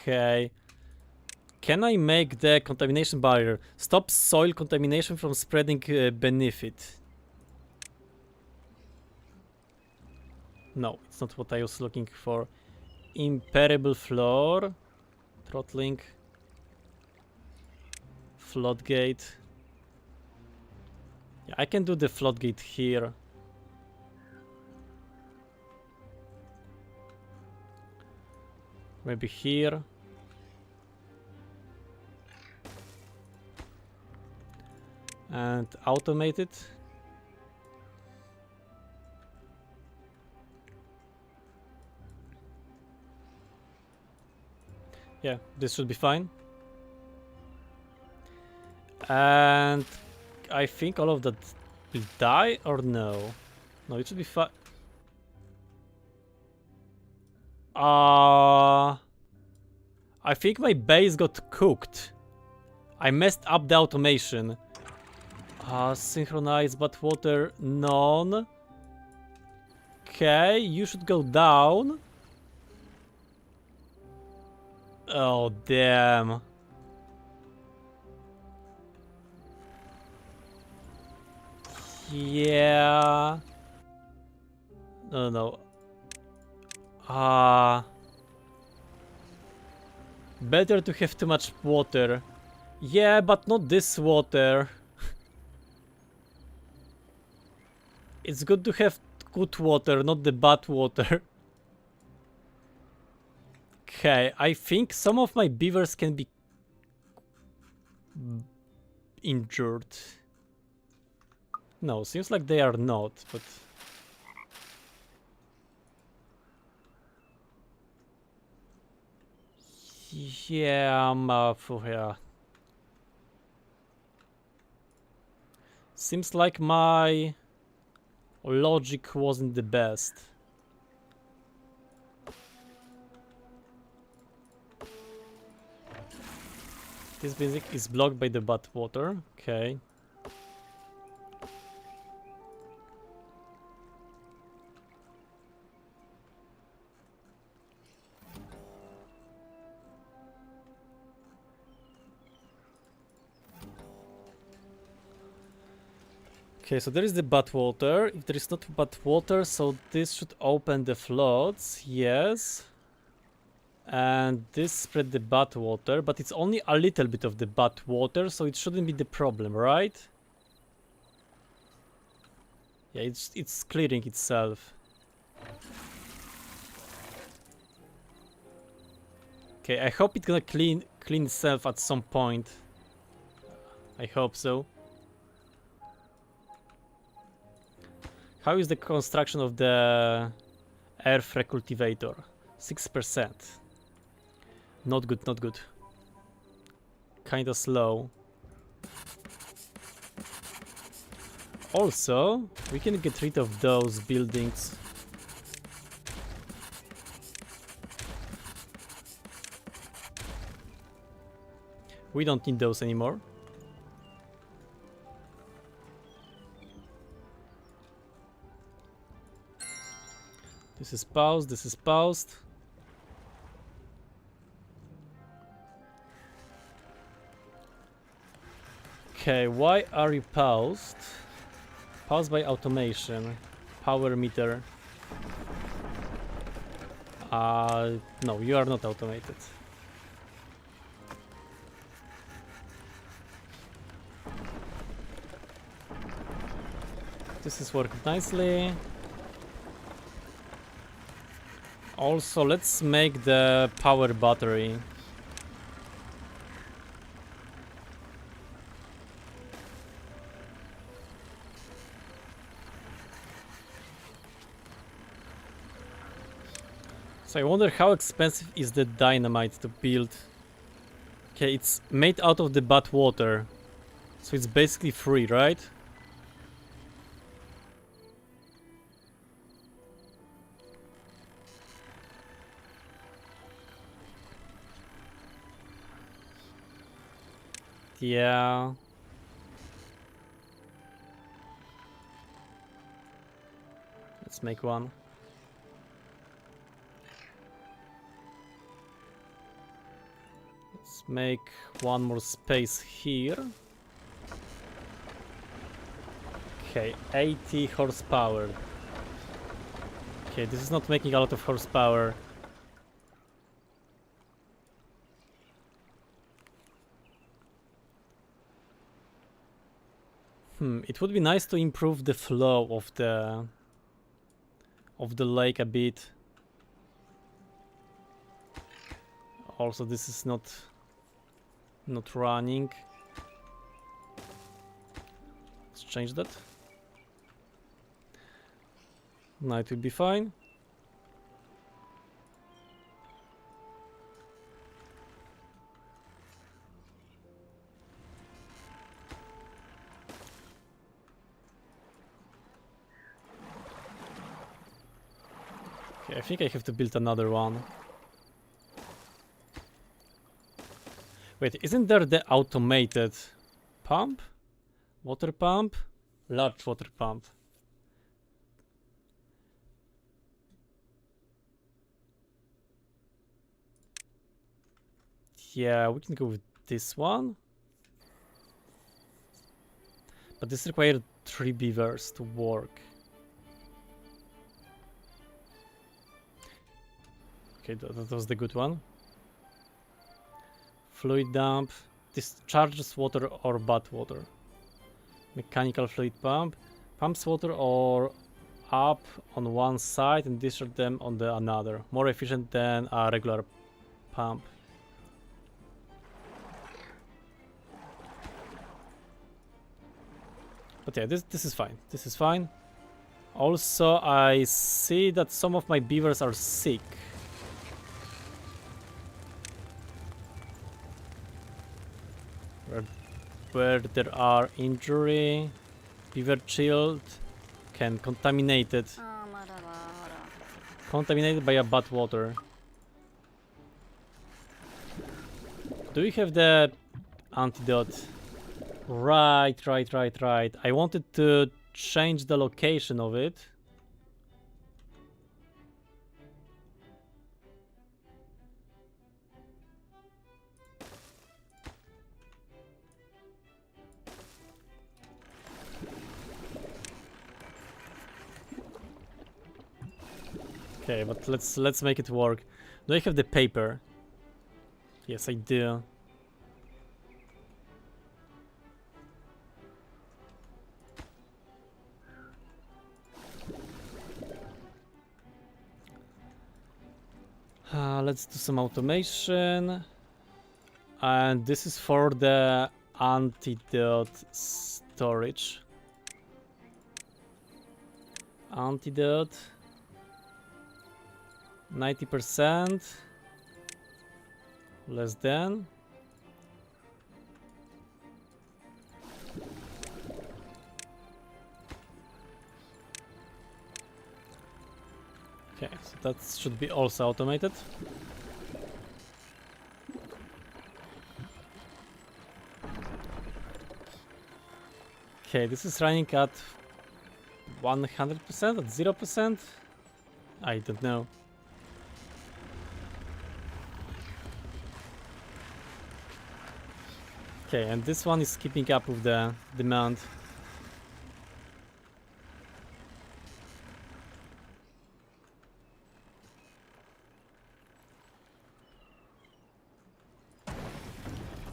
Okay. Can I make the contamination barrier? Stop soil contamination from spreading beneath it. No, it's not what I was looking for. Impermeable floor. Throttling. Floodgate. Yeah, I can do the floodgate here. Maybe here. And automate it. Yeah, this should be fine. And I think all of that will die, or no? No, it should be fine. I think my base got cooked. I messed up the automation. Synchronize, but water none. Okay, you should go down. Oh, damn. Yeah. No. Better to have too much water. Yeah, but not this water. It's good to have good water, not the bad water. Okay, I think some of my beavers can be injured. No, seems like they are not, but... Yeah, yeah. Seems like my logic wasn't the best. This basic is blocked by the bad water. Okay. Okay, so there is the bad water. If there is not bad water, so this should open the floods. Yes. And this spread the bad water, but it's only a little bit of the bad water, so it shouldn't be the problem, right? Yeah, it's clearing itself. Okay, I hope it's gonna clean itself at some point. I hope so. How is the construction of the earth recultivator? 6%. Not good, not good. Kinda slow. Also, we can get rid of those buildings. We don't need those anymore. This is paused, this is paused. Okay, why are you paused? Paused by automation. Power meter. No, you are not automated. This is working nicely. Also, let's make the power battery. So I wonder how expensive is the dynamite to build. Okay, it's made out of the bad water. So it's basically free, right? Yeah. Let's make one. Let's make one more space here. Okay, 80 horsepower. Okay, this is not making a lot of horsepower. It would be nice to improve the flow of the lake a bit. Also, this is not running. Let's change that. Now it will be fine. Okay, I think I have to build another one. Wait, isn't there the automated pump? Water pump? Large water pump. Yeah, we can go with this one. But this requires 3 beavers to work. Okay, that was the good one. Fluid dump. Discharges water or bad water. Mechanical fluid pump. Pumps water or up on one side and discharge them on the another. More efficient than a regular pump. But yeah, this is fine. This is fine. Also, I see that some of my beavers are sick. Where there are injury, beaver chilled, can contaminated by a bad water. Do we have the antidote? Right. I wanted to change the location of it. Okay, but let's make it work. Do I have the paper? Yes, I do. Let's do some automation. And this is for the antidote storage. Antidote. 90%. Less than. Okay, so that should be also automated. Okay, this is running at 100%, at 0%? I don't know. Okay, and this one is keeping up with the demand.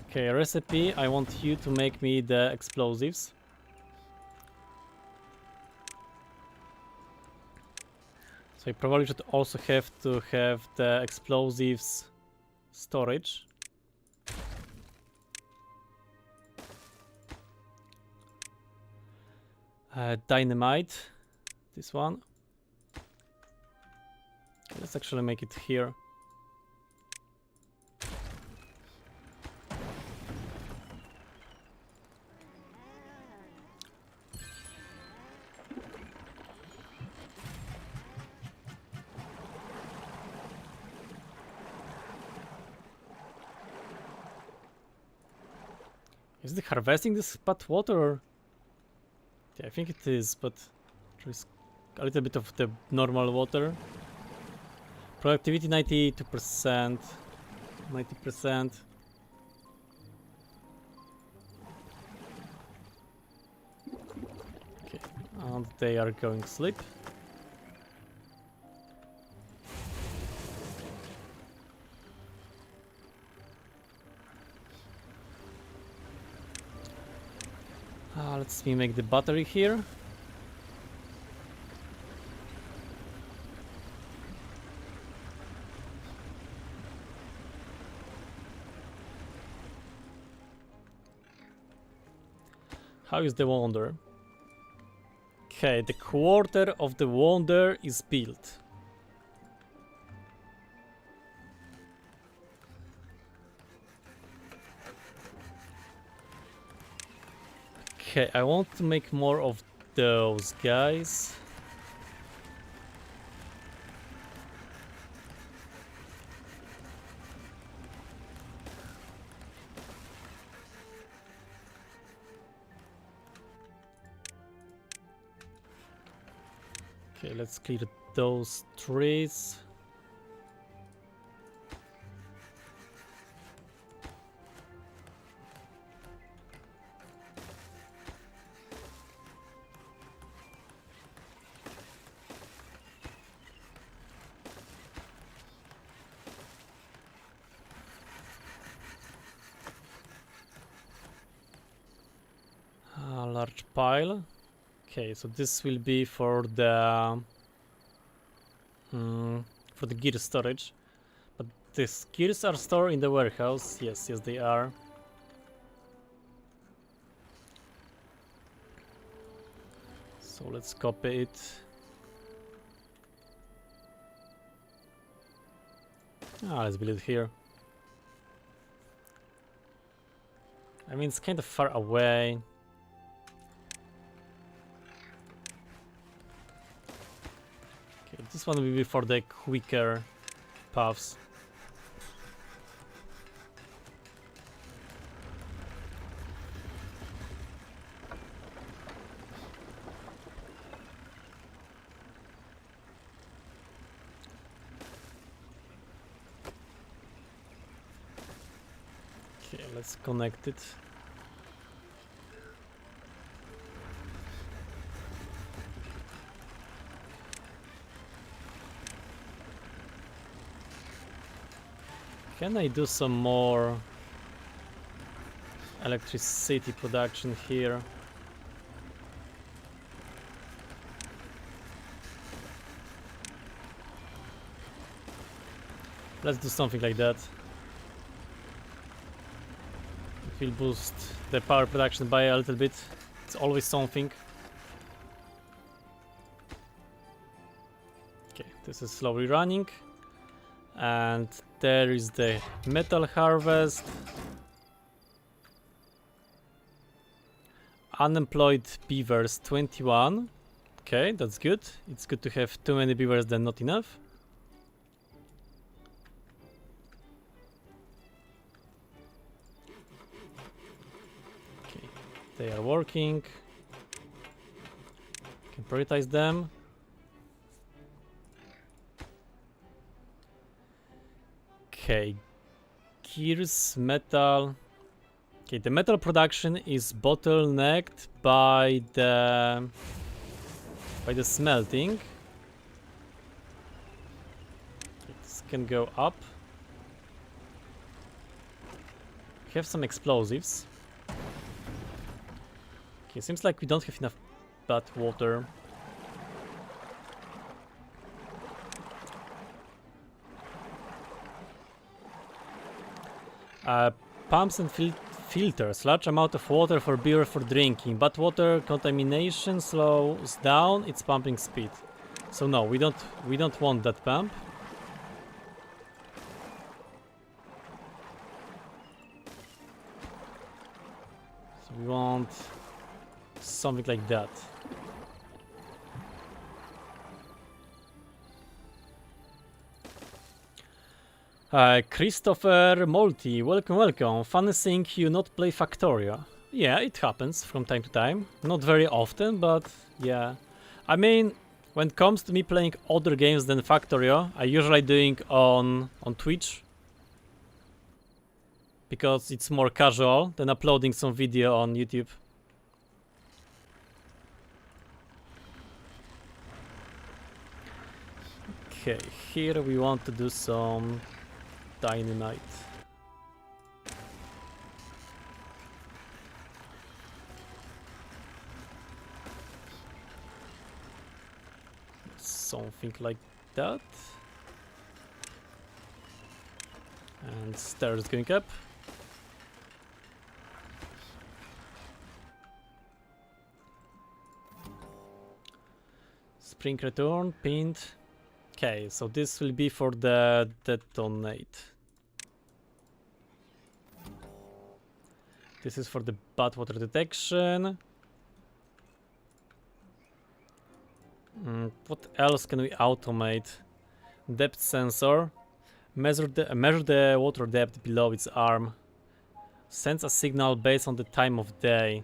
Okay, recipe, I want you to make me the explosives. So I probably should also have to have the explosives storage. Dynamite, this one. Let's actually make it here. Is it harvesting this spot water? Or... Yeah, I think it is, but there's a little bit of the normal water. Productivity 92%, 90%. Okay, and they are going to sleep. Let's me make the battery here. How is the wonder? Okay, the quarter of the wonder is built. Okay, I want to make more of those guys. Okay, let's clear those trees. Large pile. Okay, so this will be for the gear storage. But these gears are stored in the warehouse. Yes, yes, they are. So let's copy it. Let's build it here. I mean, it's kind of far away. Okay, this one will be for the quicker paths. Okay, let's connect it. Can I do some more electricity production here? Let's do something like that. It will boost the power production by a little bit. It's always something. Okay, this is slowly running. And there is the metal harvest. Unemployed beavers 21. Okay, that's good. It's good to have too many beavers than not enough. Okay, they are working. prioritize them. Okay, gears, metal. Okay, the metal production is bottlenecked by the smelting. This can go up. We have some explosives. Okay, seems like we don't have enough bad water. Pumps and filters, large amount of water for beer for drinking, but water contamination slows down its pumping speed. So no, we don't want that pump. So we want something like that. Christopher Molty, welcome. Funny seeing you not play Factorio. Yeah, it happens from time to time. Not very often, but yeah. I mean, when it comes to me playing other games than Factorio, I usually doing on Twitch. Because it's more casual than uploading some video on YouTube. Okay, here we want to do some dynamite. Something like that. And stairs going up. Spring return, pinned. Okay, so this will be for the detonate. This is for the bad water detection. What else can we automate? Depth sensor. Measure the water depth below its arm. Sends a signal based on the time of day.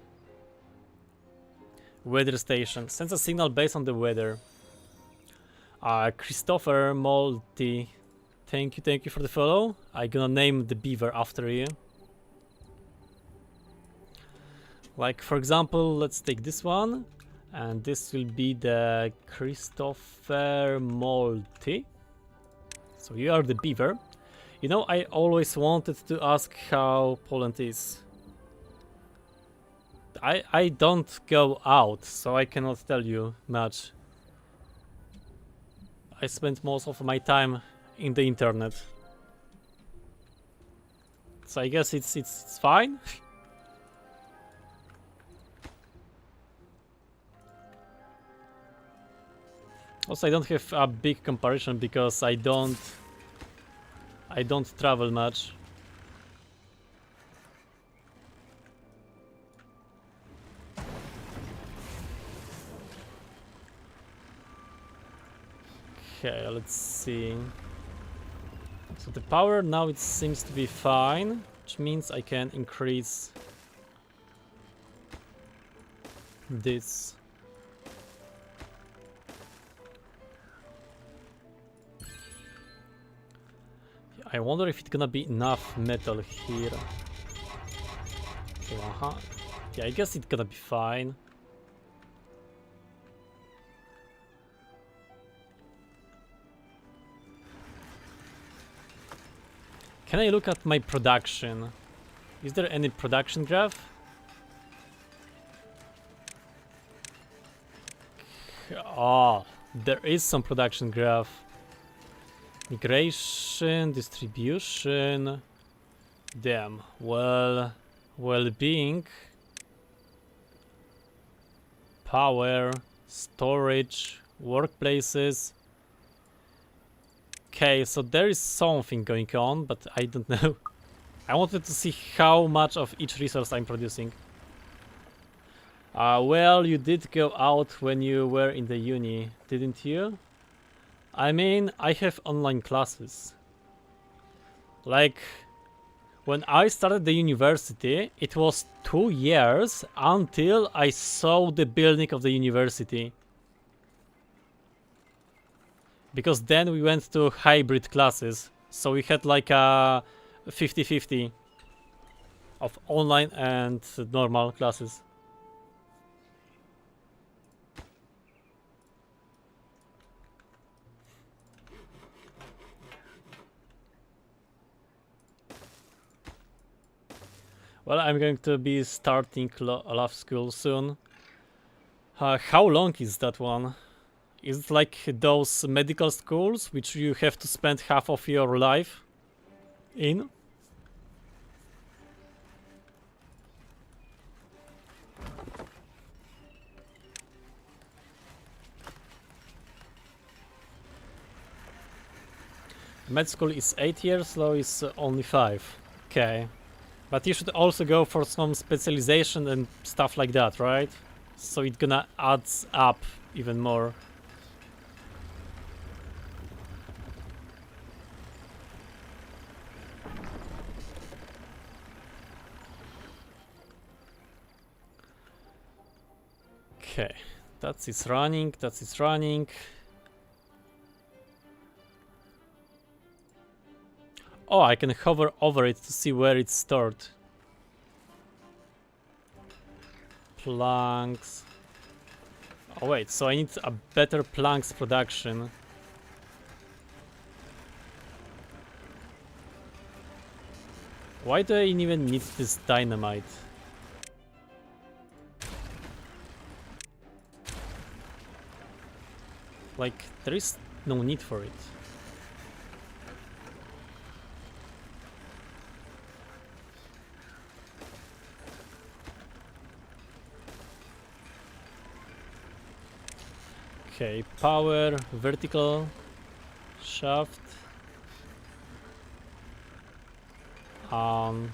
Weather station. Sends a signal based on the weather. Christopher Molty, thank you for the follow. I'm gonna name the beaver after you. Like for example, let's take this one, and this will be the Christopher Molty. So you are the beaver. You know, I always wanted to ask how Poland is. I don't go out, so I cannot tell you much. I spend most of my time in the internet, so I guess it's fine. Also, I don't have a big comparison because I don't travel much. Okay, let's see. So the power now it seems to be fine, which means I can increase this. I wonder if it's gonna be enough metal here. Okay, yeah, I guess it's gonna be fine. Can I look at my production? Is there any production graph? Oh, there is some production graph. Migration, distribution. Damn. Well-being. Power, storage, workplaces. Okay, so there is something going on, but I don't know. I wanted to see how much of each resource I'm producing. Well, you did go out when you were in the uni, didn't you? I mean, I have online classes. Like, when I started the university, it was 2 years until I saw the building of the university. Because then we went to hybrid classes, so we had like a 50-50 of online and normal classes. Well, I'm going to be starting law school soon. How long is that one? Is it like those medical schools which you have to spend half of your life in? Med school is 8 years, law is only 5. Okay. But you should also go for some specialization and stuff like that, right? So it's gonna adds up even more. Okay, that's it's running, that's it's running. Oh, I can hover over it to see where it's stored. Planks. Oh wait, so I need a better planks production. Why do I even need this dynamite? Like, there is no need for it. Okay, power, vertical, shaft. Alright,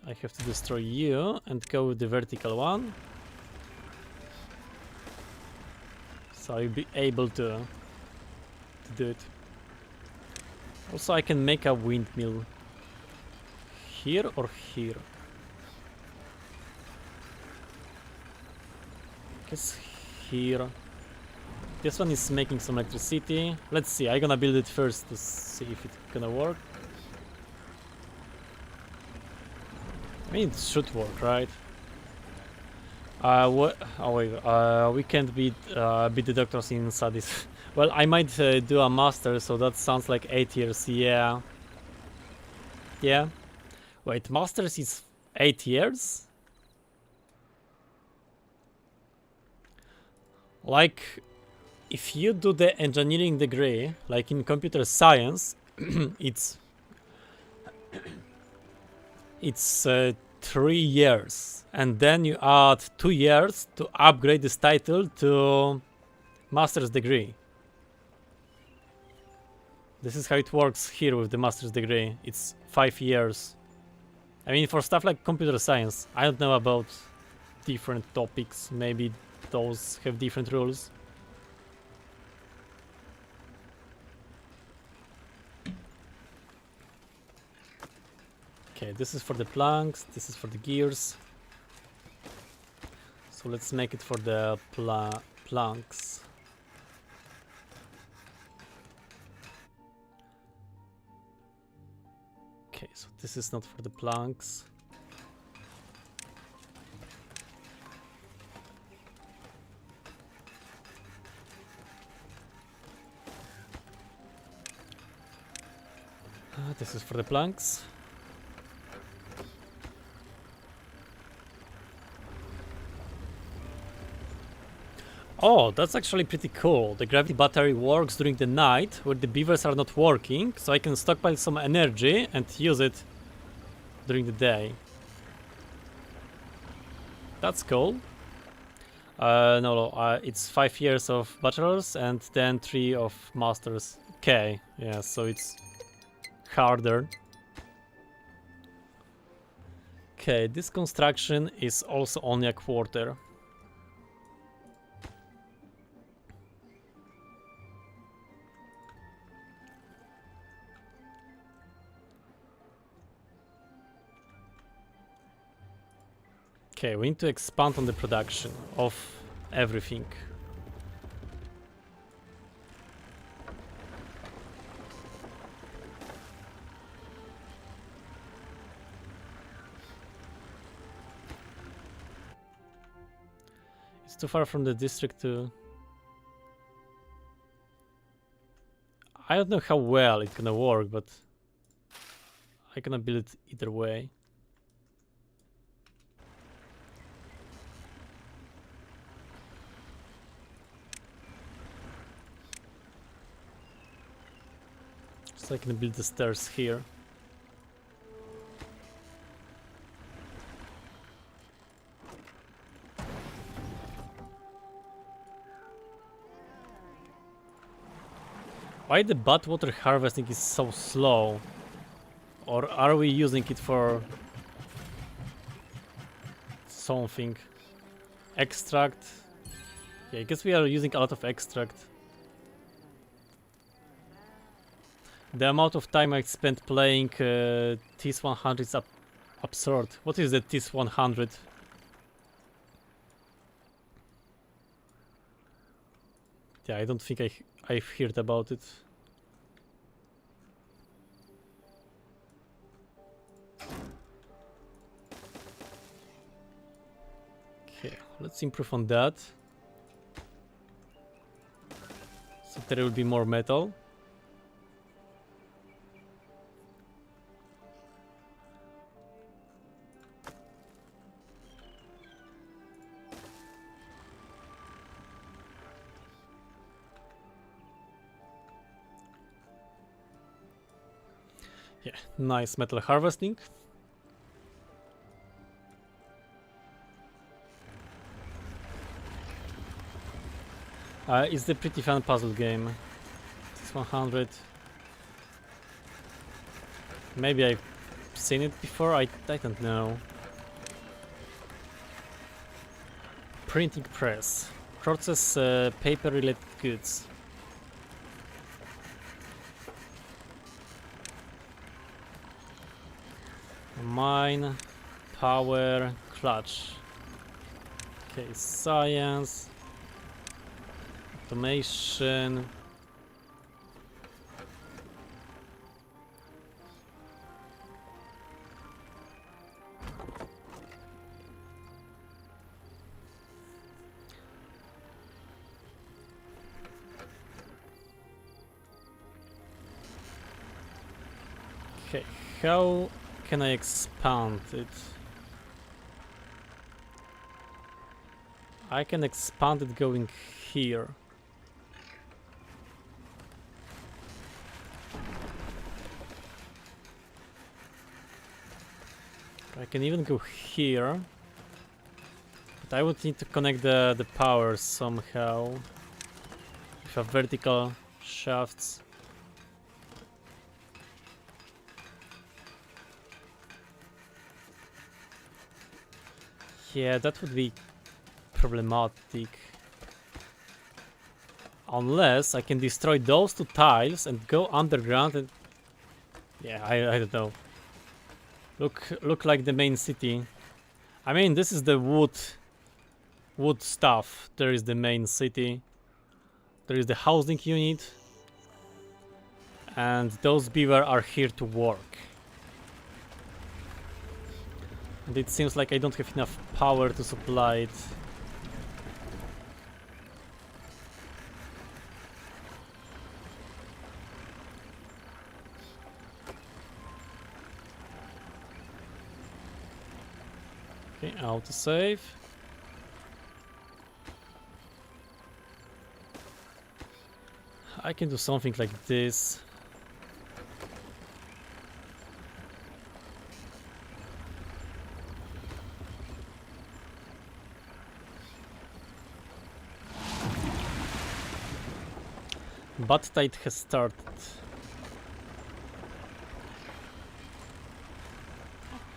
I have to destroy you and go with the vertical one. So I'll be able to do it. Also, I can make a windmill here or here. I guess here. This one is making some electricity. Let's see, I'm gonna build it first to see if it's gonna work. I mean, it should work, right? What? Oh wait, we can't beat the doctors in studies. Well, I might do a master, so that sounds like 8 years. Yeah. Yeah. Wait, masters is 8 years? Like, if you do the engineering degree, like in computer science, it's 3 years, and then you add 2 years to upgrade this title to master's degree. This is how it works here with the master's degree. It's 5 years. I mean, for stuff like computer science, I don't know about different topics. Maybe those have different rules. Okay, this is for the planks, this is for the gears. So let's make it for the planks. Okay, so this is not for the planks. This is for the planks. Oh, that's actually pretty cool. The gravity battery works during the night where the beavers are not working, so I can stockpile some energy and use it during the day. That's cool. No, it's 5 years of bachelor's and then 3 of master's. Okay, yeah, so it's harder. Okay, this construction is also only a quarter. Okay, we need to expand on the production of everything. It's too far from the district to... I don't know how well it's gonna work, but I gonna build it either way. So I can build the stairs here. Why the bad water harvesting is so slow? Or are we using it for something? Extract? Yeah, I guess we are using a lot of extract. The amount of time I spent playing TIS 100 is absurd. What is the TIS 100? Yeah, I don't think I've heard about it. Okay, let's improve on that. So there will be more metal. Yeah, nice metal harvesting. It's a pretty fun puzzle game. It's 100. Maybe I've seen it before, I don't know. Printing press. Process paper related goods. Mine, power, clutch. Okay, science, automation. Okay, how can I expand it? I can expand it going here. I can even go here. But I would need to connect the power somehow. With a vertical shafts. Yeah, that would be problematic. Unless I can destroy those two tiles and go underground and... Yeah, I don't know. Look like the main city. I mean, this is the wood stuff. There is the main city. There is the housing unit. And those beavers are here to work. And it seems like I don't have enough power to supply it. Okay, autosave. I can do something like this. But tide has started.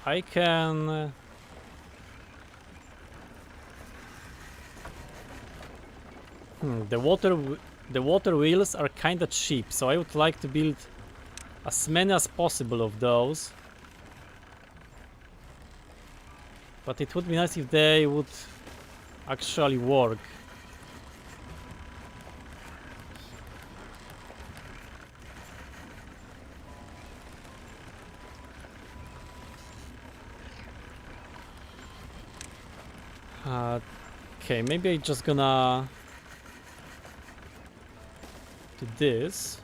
I can... The water wheels are kinda cheap, so I would like to build as many as possible of those. But it would be nice if they would actually work. Okay, maybe I just gonna do this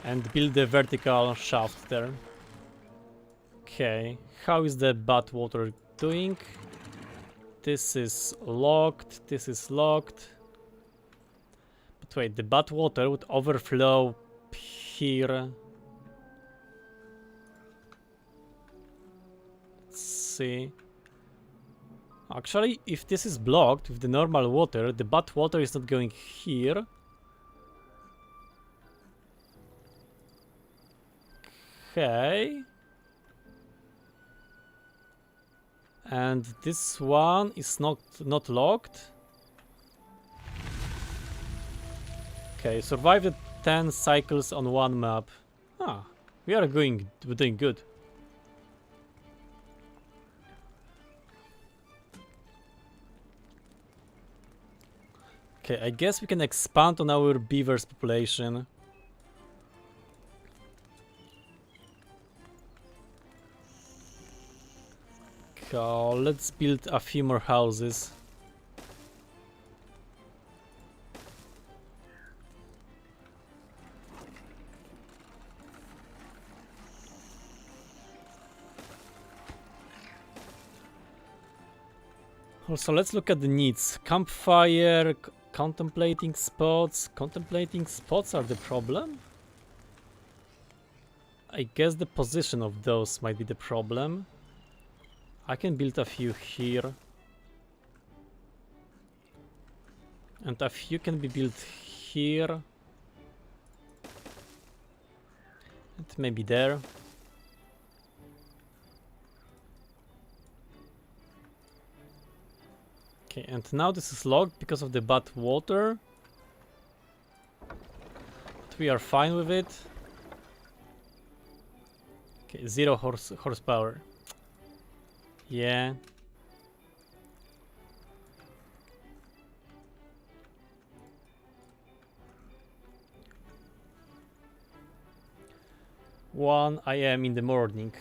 and build a vertical shaft there. Okay, how is the bad water doing? This is locked, this is locked. But wait, the bad water would overflow here. Let's see. Actually, if this is blocked with the normal water, the bad water is not going here. Okay. And this one is not locked. Okay, survive the 10 cycles on one map. Ah, we're doing good. Okay, I guess we can expand on our beavers population. Okay, let's build a few more houses. Also, let's look at the needs. Campfire, contemplating spots. Contemplating spots are the problem? I guess the position of those might be the problem. I can build a few here. And a few can be built here. And maybe there. Okay, and now this is locked because of the bad water. But we are fine with it. Okay, 0 horsepower. Yeah. One AM in the morning.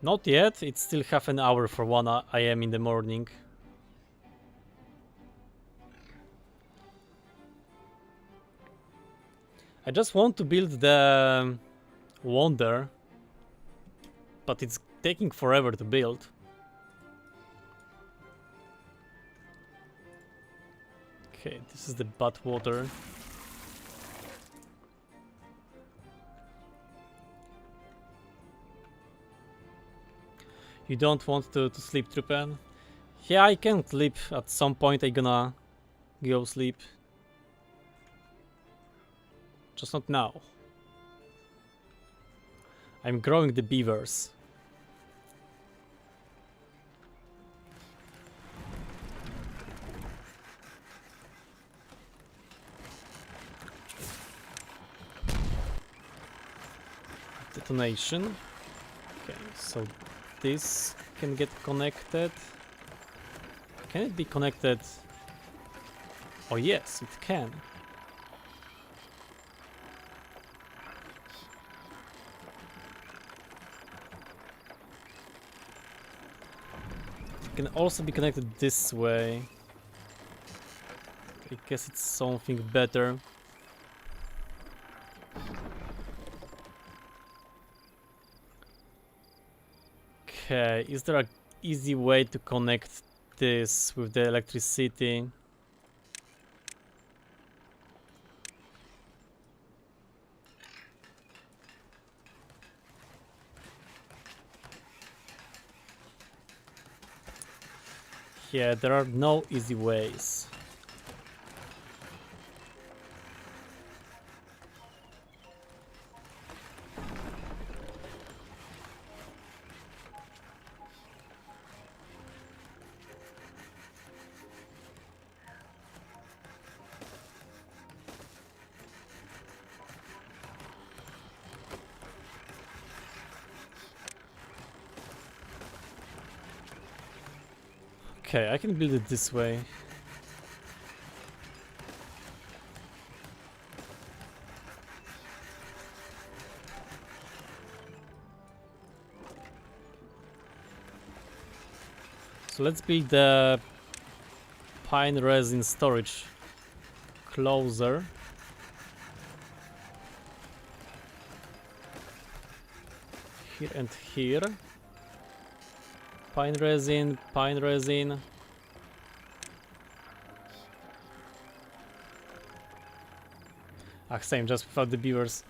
Not yet, it's still half an hour for 1 AM in the morning. I just want to build the wonder, but it's taking forever to build. Okay, this is the bad water. You don't want to sleep, Trupen? Yeah, I can sleep. At some point I gonna go sleep. Just not now. I'm growing the beavers. Detonation. Okay, so this can get connected. Can it be connected? Oh yes, it can. It can also be connected this way. I guess it's something better. Okay, is there an easy way to connect this with the electricity? Yeah, there are no easy ways. Okay, I can build it this way. So let's build the pine resin storage closer. Here and here. Pine resin, pine resin. Ah, same, just without the beavers.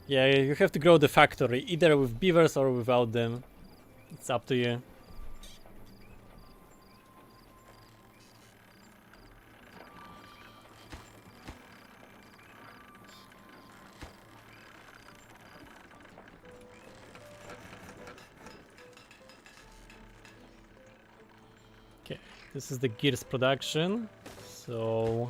Yeah, you have to grow the factory, either with beavers or without them. It's up to you. Okay, this is the gears production, so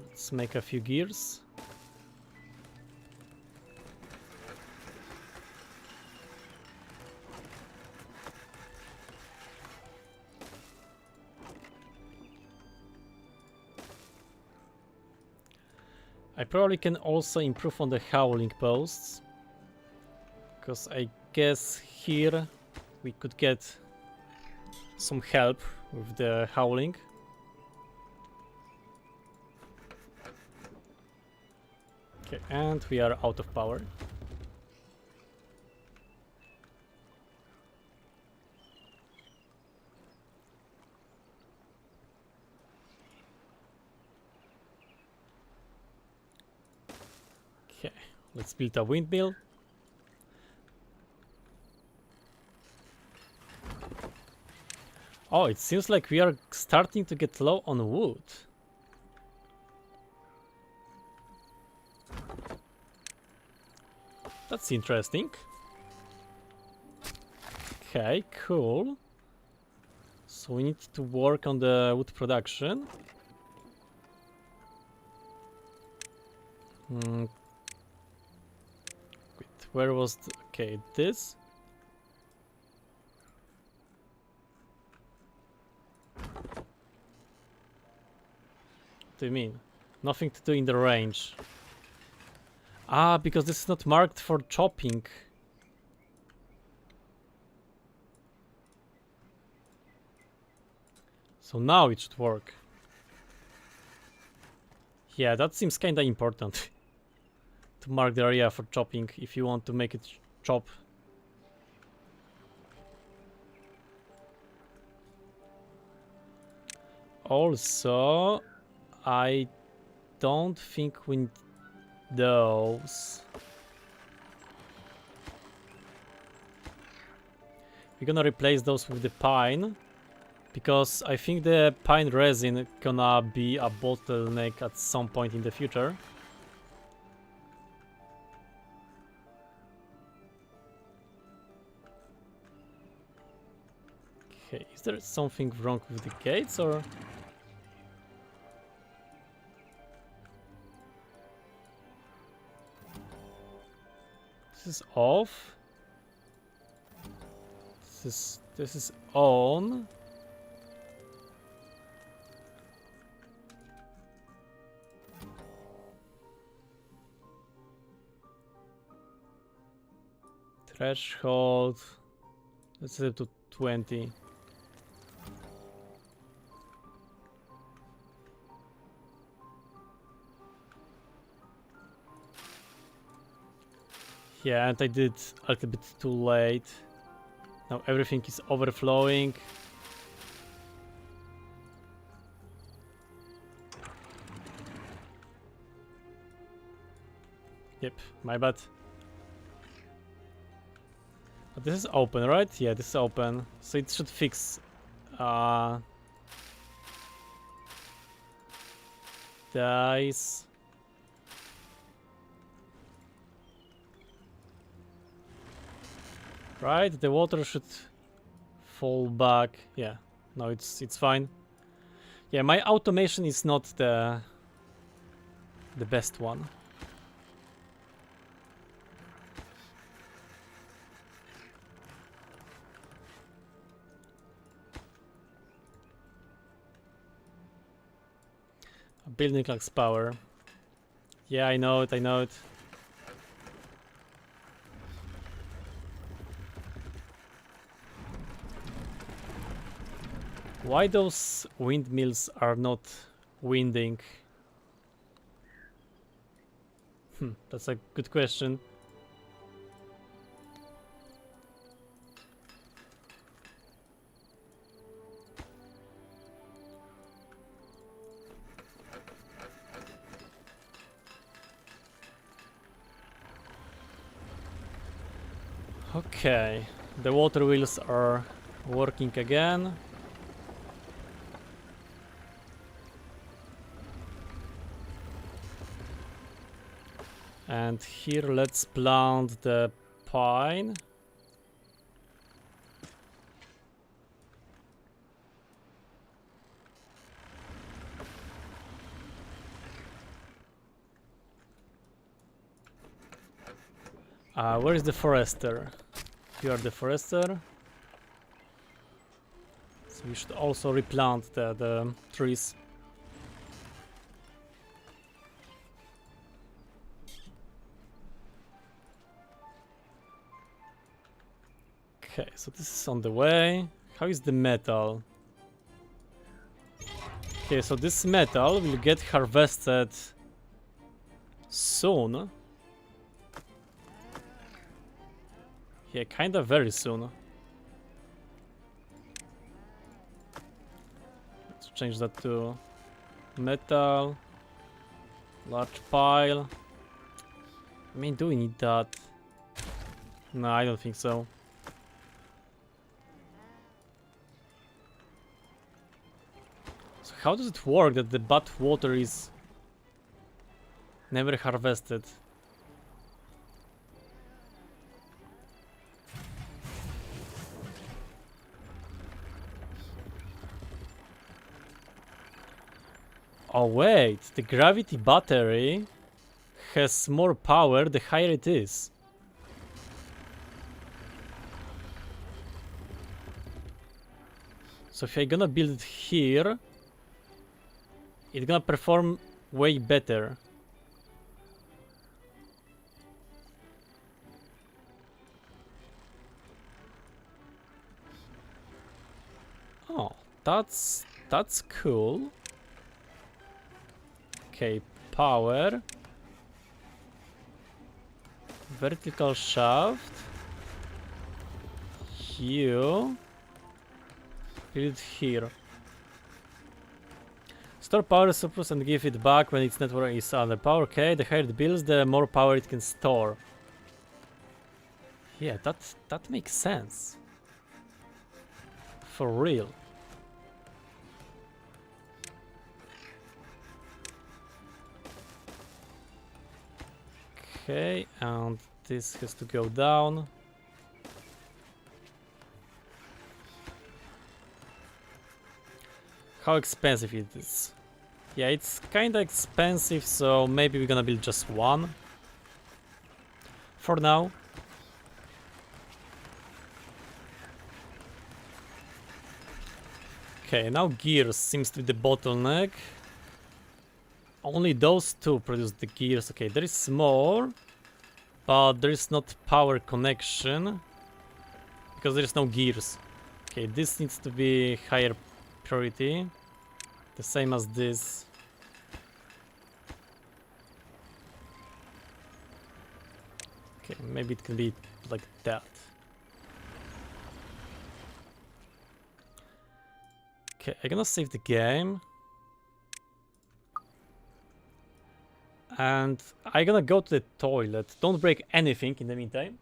let's make a few gears. I probably can also improve on the howling posts, because I guess here we could get some help with the howling. Okay, and we are out of power. Okay, let's build a windmill. Oh, it seems like we are starting to get low on wood. That's interesting. Okay, cool. So we need to work on the wood production. Wait, where was the... Okay, this. What do you mean? Nothing to do in the range. Ah, because this is not marked for chopping. So now it should work. Yeah, that seems kinda important. To mark the area for chopping if you want to make it chop. Also, I don't think we need those. We're gonna replace those with the pine, because I think the pine resin gonna be a bottleneck at some point in the future. Okay, is there something wrong with the gates or? This is off. This is on. Threshold. Let's set it to 20. Yeah, and I did a little bit too late. Now everything is overflowing. Yep, my bad. But this is open, right? Yeah, this is open. So it should fix the ice. Right, the water should fall back. Yeah, no, it's fine. Yeah, my automation is not the best one. A building lacks power. Yeah, I know it, I know it. Why those windmills are not winding? That's a good question. Okay, the water wheels are working again. And here let's plant the pine. Where is the forester? You are the forester. So we should also replant the trees. Okay, so this is on the way. How is the metal? Okay, so this metal will get harvested soon. Yeah, kinda very soon. Let's change that to metal. Large pile. I mean, do we need that? No, I don't think so. So how does it work that the bad water is never harvested? Oh wait, the gravity battery has more power the higher it is. So if I'm gonna build it here, it's gonna perform way better. Oh, that's cool. Okay, power. Vertical shaft. You build it here. Store power surplus and give it back when its network is under power. Okay, the higher it builds, the more power it can store. Yeah, that makes sense. For real. Okay, and this has to go down. How expensive it is? Yeah, it's kinda expensive, so maybe we're gonna build just one. For now. Okay, now gears seems to be the bottleneck. Only those two produce the gears. Okay, there is more, but there is not power connection because there is no gears. Okay, this needs to be higher priority, the same as this. Okay, maybe it can be like that. Okay, I'm gonna save the game. And I'm gonna go to the toilet. Don't break anything in the meantime.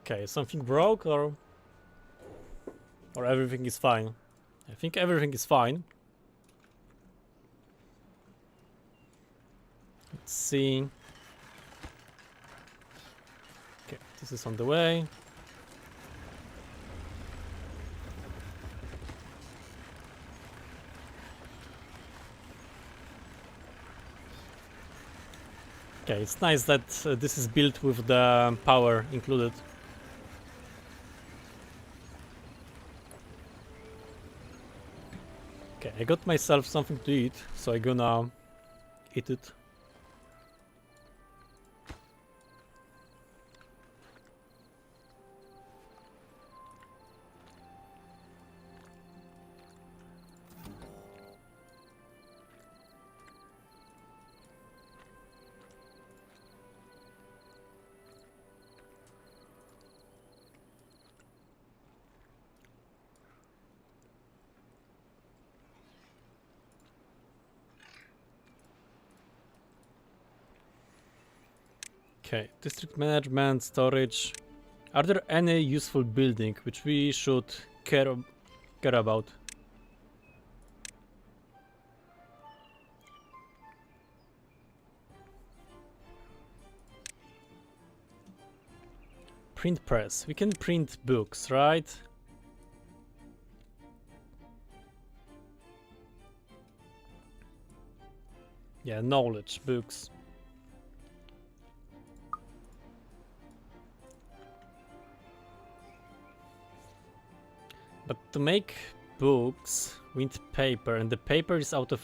Okay, something broke or everything is fine? I think everything is fine. Let's see. Okay, this is on the way. Okay, it's nice that this is built with the power included. Okay, I got myself something to eat, so I'm gonna eat it. Okay, district management, storage. Are there any useful building which we should care about? Print press. We can print books, right? Yeah, knowledge books. But to make books, we need paper, and the paper is out of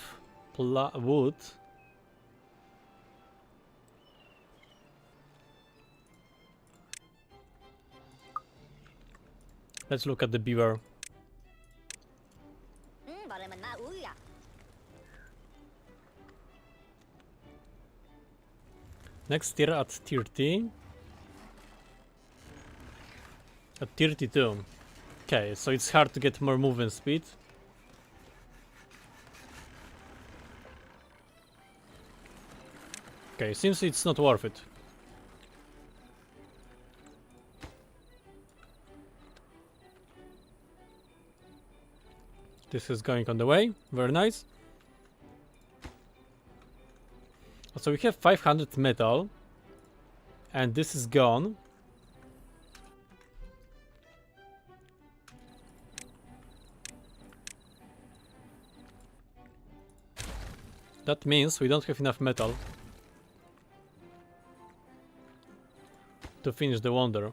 wood. Let's look at the beaver. Next tier at 30. At 32. Okay, so it's hard to get more movement speed. Okay, seems it's not worth it. This is going on the way, very nice. So we have 500 metal, and this is gone. That means we don't have enough metal to finish the wonder.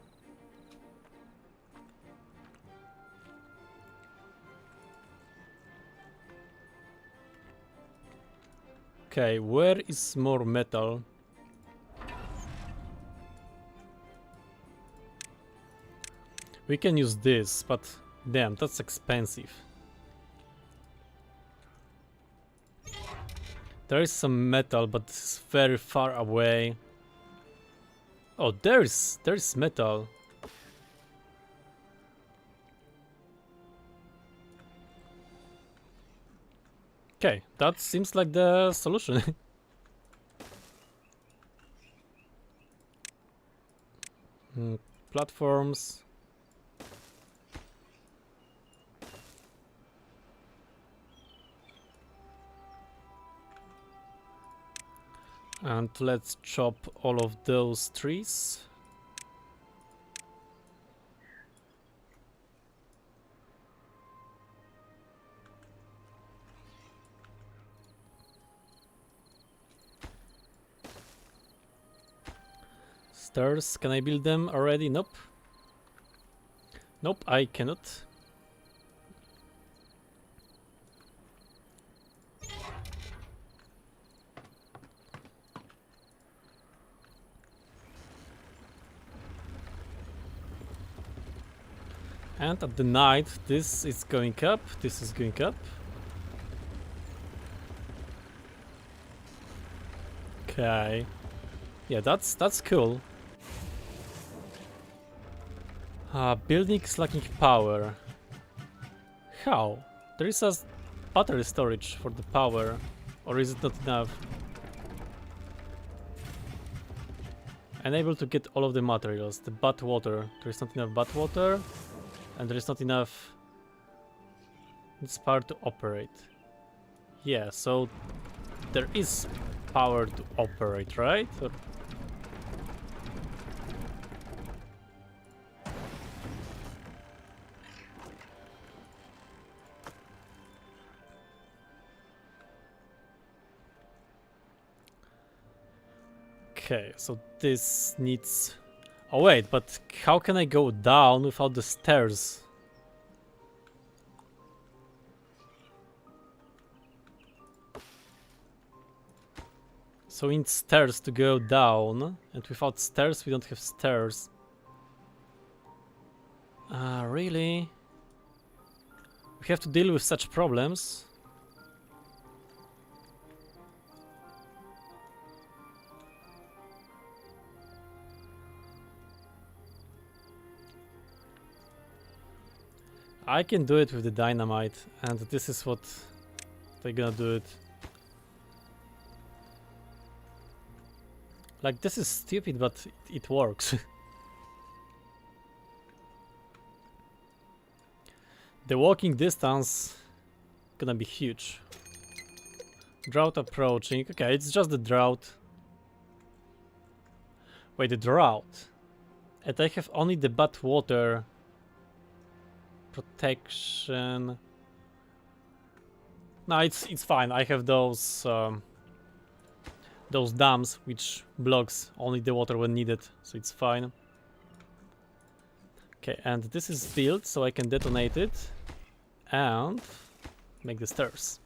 Okay, where is more metal? We can use this, but damn, that's expensive. There is some metal, but it's very far away. Oh, there's metal. Okay, that seems like the solution. Platforms. And let's chop all of those trees. Stairs, can I build them already? Nope. Nope, I cannot. And at the night, this is going up, this is going up. Okay. Yeah, that's cool. Building is lacking power. How? There is a battery storage for the power, or is it not enough? Unable to get all of the materials. The bad water. There is not enough bad water. And there is not enough this power to operate. Yeah, so there is power to operate, right? Or okay, so this needs... Oh wait, but how can I go down without the stairs? So we need stairs to go down, and without stairs we don't have stairs. Really? We have to deal with such problems? I can do it with the dynamite, and this is what they're gonna do it. Like, this is stupid, but it works. The walking distance gonna be huge. Drought approaching. Okay, it's just the drought. Wait, the drought. And I have only the bad water protection. No, it's fine. I have those dams which blocks only the water when needed, so it's fine. Okay, and this is built, so I can detonate it and make the stairs.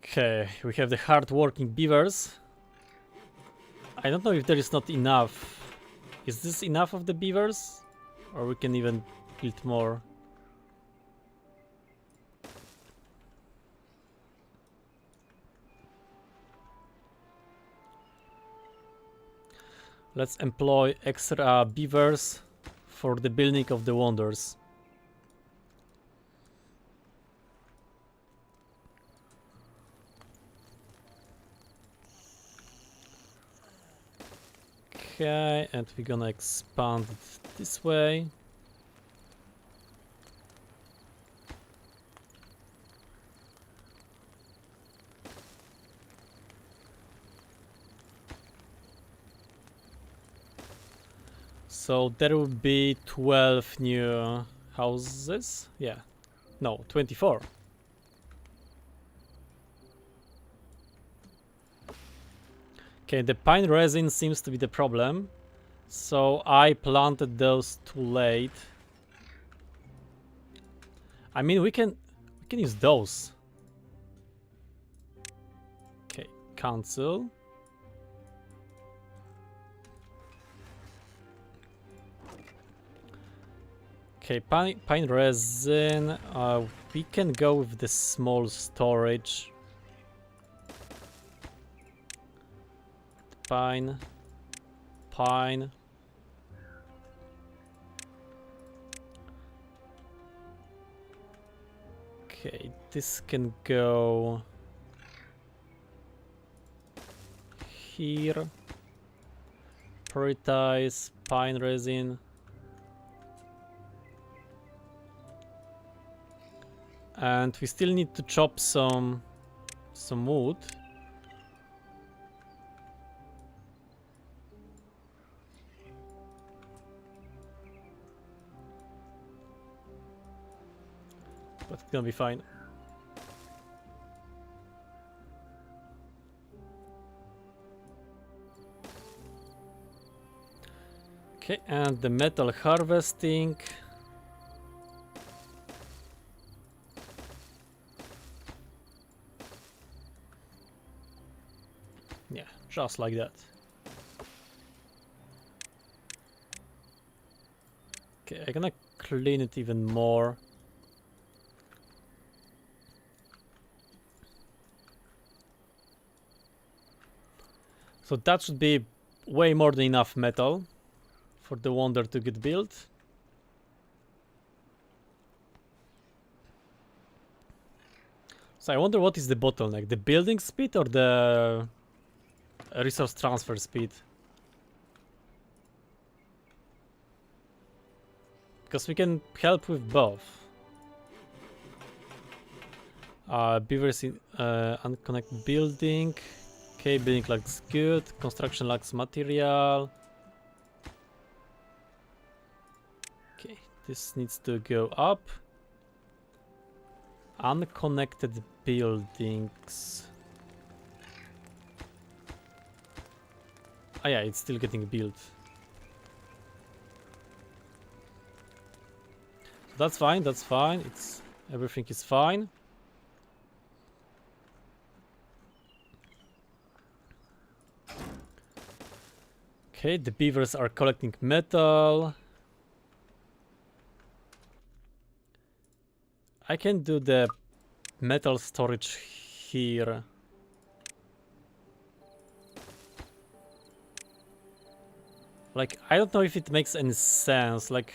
Okay, we have the hard-working beavers. I don't know if there is not enough. Is this enough of the beavers? Or we can even build more? Let's employ extra beavers for the building of the wonders. Okay, and we're gonna expand it this way. So there will be 12 new houses. Yeah, no, 24. Okay, the pine resin seems to be the problem, so I planted those too late. I mean, we can use those. Okay, cancel. Okay, pine resin. We can go with the small storage. Pine. Okay, this can go here. Prioritize pine resin. And we still need to chop some wood. But it's gonna be fine. Okay, and the metal harvesting. Yeah, just like that. Okay, I'm gonna clean it even more. So that should be way more than enough metal for the wonder to get built. So I wonder what is the bottleneck, the building speed or the resource transfer speed? Because we can help with both. Beavers in unconnected building. Okay, building looks good. Construction lacks material. Okay, this needs to go up. Unconnected buildings. Ah yeah, it's still getting built. That's fine, that's fine. Everything is fine. Okay, the beavers are collecting metal. I can do the metal storage here. Like, I don't know if it makes any sense. Like,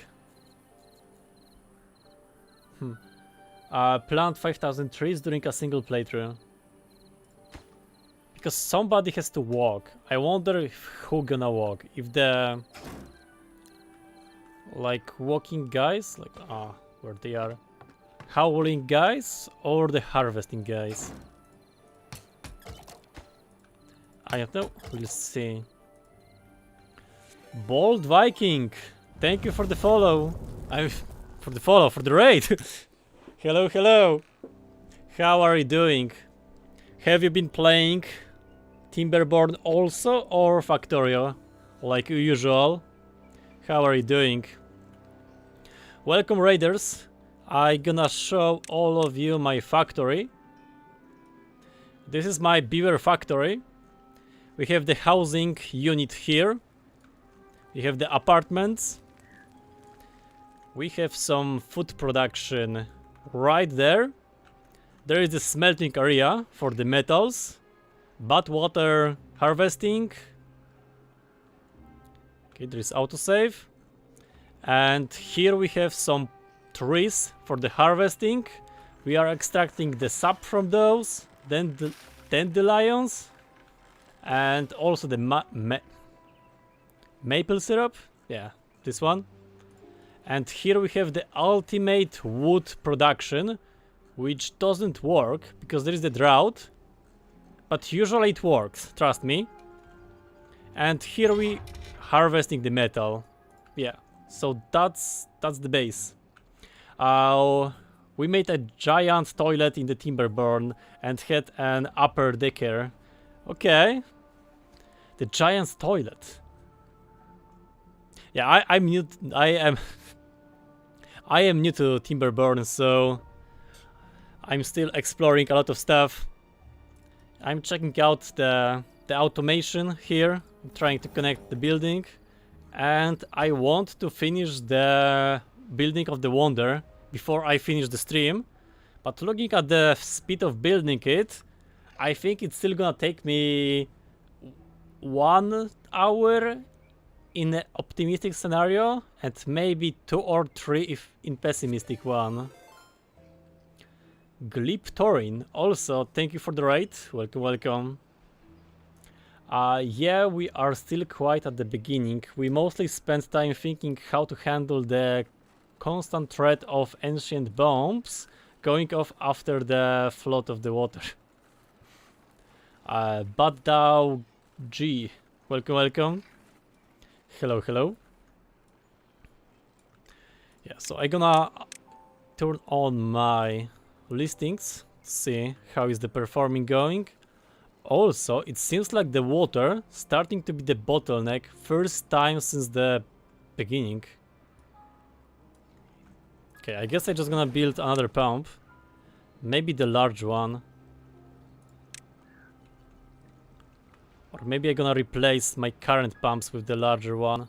plant 5,000 trees during a single playthrough. Because somebody has to walk. I wonder who gonna walk. If the like walking guys, like where they are, howling guys, or the harvesting guys. I don't know. We'll see. Bold Viking, thank you for the follow. For the raid. Hello, hello. How are you doing? Have you been playing Timberborn also, or Factorio, like usual? How are you doing? Welcome, raiders. I'm gonna show all of you my factory. This is my beaver factory. We have the housing unit here. We have the apartments. We have some food production right there. There is the smelting area for the metals. Bad water harvesting. Okay, there is autosave. And here we have some trees for the harvesting. We are extracting the sap from those. Then the dandelions. And also the maple syrup. Yeah, this one. And here we have the ultimate wood production, which doesn't work because there is the drought. But usually it works, trust me. And here we harvesting the metal. Yeah, so that's the base. We made a giant toilet in the Timberborn and had an upper decker. Okay. The giant's toilet. Yeah, I'm new. I am new to Timberborn, so I'm still exploring a lot of stuff. I'm checking out the automation here, trying to connect the building, and I want to finish the building of the Wonder before I finish the stream. But looking at the speed of building it, I think it's still gonna take me 1 hour in an optimistic scenario, and maybe 2 or 3 if in pessimistic one. Glip Torin, also thank you for the raid. Welcome, welcome. Yeah, we are still quite at the beginning. We mostly spent time thinking how to handle the constant threat of ancient bombs going off after the flood of the water. Badao G, welcome, welcome. Hello, hello. Yeah, so I'm gonna turn on my listings, see how is the performing going. Also, it seems like the water starting to be the bottleneck first time since the beginning. Okay, I guess I'm just gonna build another pump. Maybe the large one. Or maybe I'm gonna replace my current pumps with the larger one.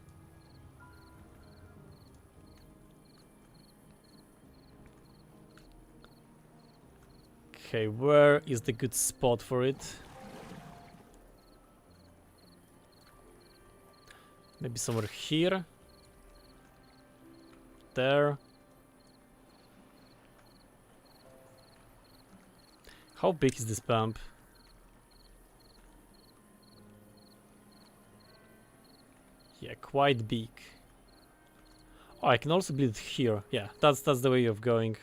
Okay, where is the good spot for it? Maybe somewhere here. There. How big is this pump? Yeah, quite big. Oh, I can also build it here. Yeah, that's the way of going.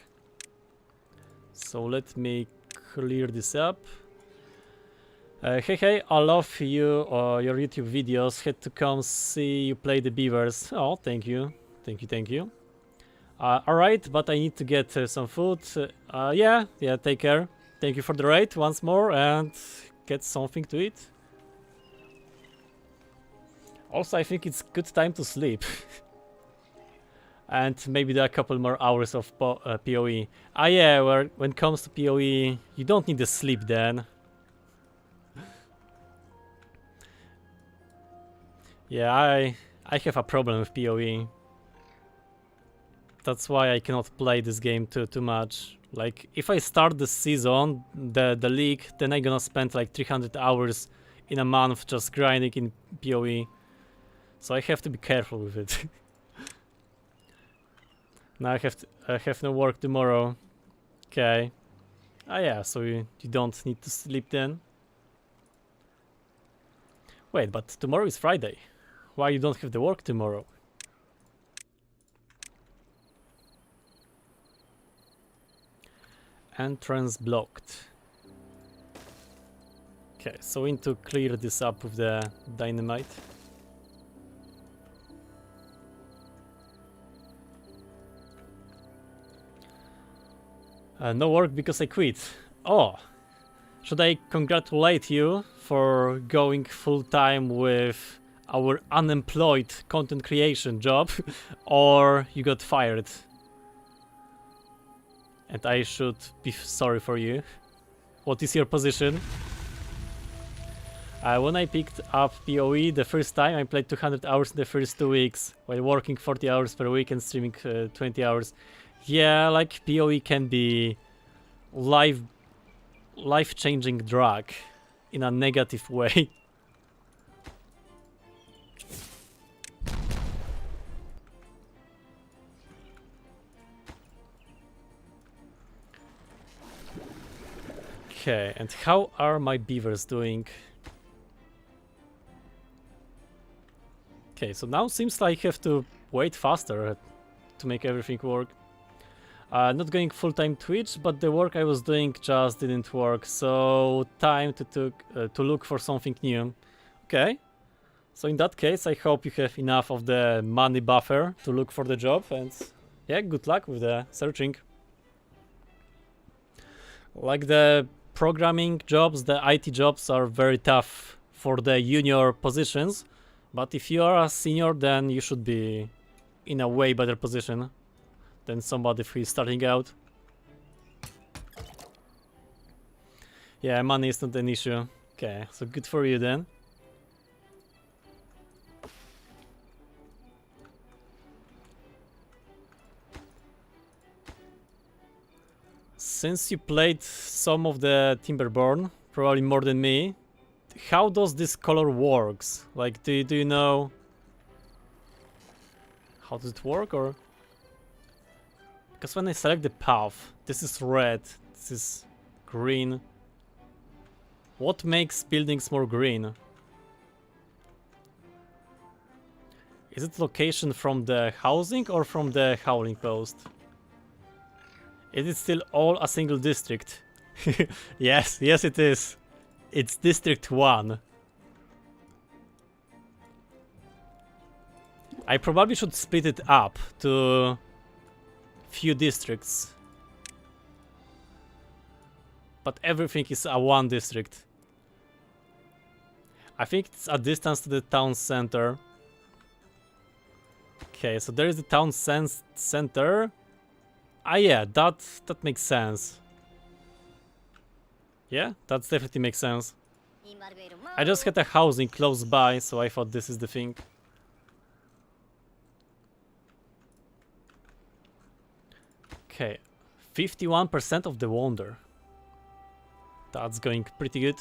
So let me clear this up. Hey, I love you, your YouTube videos. Had to come see you play the beavers. Oh, thank you. Thank you. Alright, but I need to get some food. Yeah, take care. Thank you for the raid once more and get something to eat. Also, I think it's good time to sleep. And maybe there are a couple more hours of PoE. Yeah, when it comes to PoE, you don't need to sleep then. Yeah, I have a problem with PoE. That's why I cannot play this game too much. Like, if I start the season, the league, then I'm gonna spend like 300 hours in a month just grinding in PoE. So I have to be careful with it. Now I have no work tomorrow. Okay. Yeah, so you don't need to sleep then. Wait, but tomorrow is Friday. Why you don't have the work tomorrow? Entrance blocked. Okay, so we need to clear this up with the dynamite. No work because I quit. Oh, should I congratulate you for going full-time with our unemployed content creation job, or you got fired? And I should be sorry for you. What is your position? When I picked up PoE the first time, I played 200 hours in the first 2 weeks, while working 40 hours per week and streaming 20 hours. Yeah, like PoE can be life-changing drug in a negative way. Okay, and how are my beavers doing? Okay, so now seems like I have to wait faster to make everything work. Not going full-time Twitch, but the work I was doing just didn't work, so time to look for something new. Okay, so in that case I hope you have enough of the money buffer to look for the job, and yeah, good luck with the searching. Like the programming jobs, the IT jobs are very tough for the junior positions, but if you are a senior, then you should be in a way better position than somebody who is starting out. Yeah, money is not an issue. Okay, so good for you then. Since you played some of the Timberborn, probably more than me, how does this color works? Like, do you know how does it work, or? Because when I select the path, this is red, this is green. What makes buildings more green? Is it location from the housing or from the howling post? Is it still all a single district? Yes it is. It's District 1. I probably should split it up to few districts. But everything is a one district. I think it's a distance to the town center. Okay, so there is the town center. Yeah, that makes sense. Yeah, that definitely makes sense. I just had a housing close by, so I thought this is the thing. Okay, 51% of the wonder. That's going pretty good.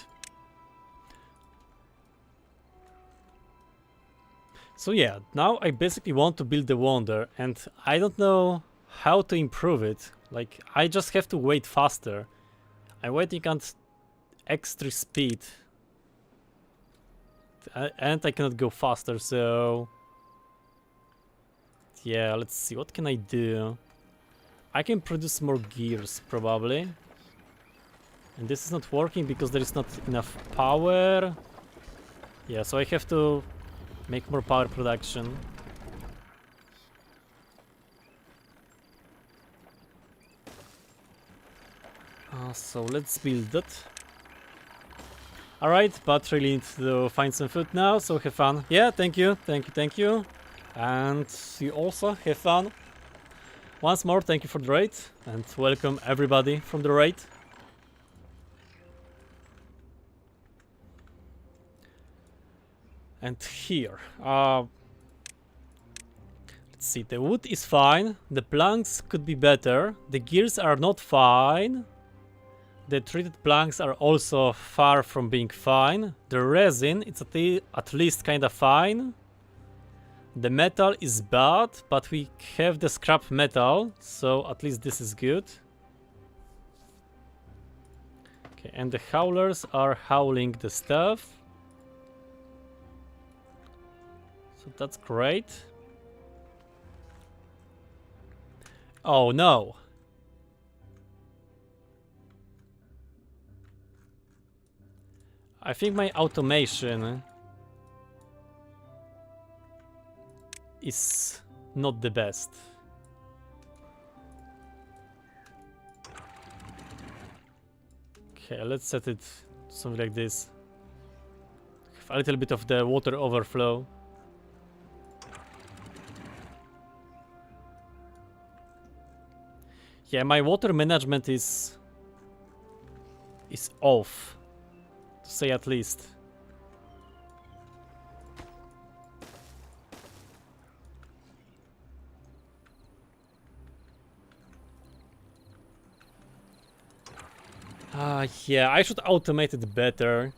So yeah, now I basically want to build the wonder, and I don't know how to improve it. Like, I just have to wait faster. I'm waiting at extra speed. And I cannot go faster, so... Yeah, let's see, what can I do? I can produce more gears, probably. And this is not working because there is not enough power. Yeah, so I have to make more power production. So let's build that. Alright, but really need to find some food now, so have fun. Yeah, thank you, thank you. And you also have fun. Once more, thank you for the raid, and welcome everybody from the raid. And here, let's see, the wood is fine, the planks could be better, the gears are not fine, the treated planks are also far from being fine, the resin, it's at least kinda fine, the metal is bad, but we have the scrap metal, so at least this is good. Okay, and the howlers are howling the stuff. So that's great. Oh no! I think my automation is not the best. Okay, let's set it something like this. Have a little bit of the water overflow. Yeah, my water management is off, to say at least. Yeah, I should automate it better.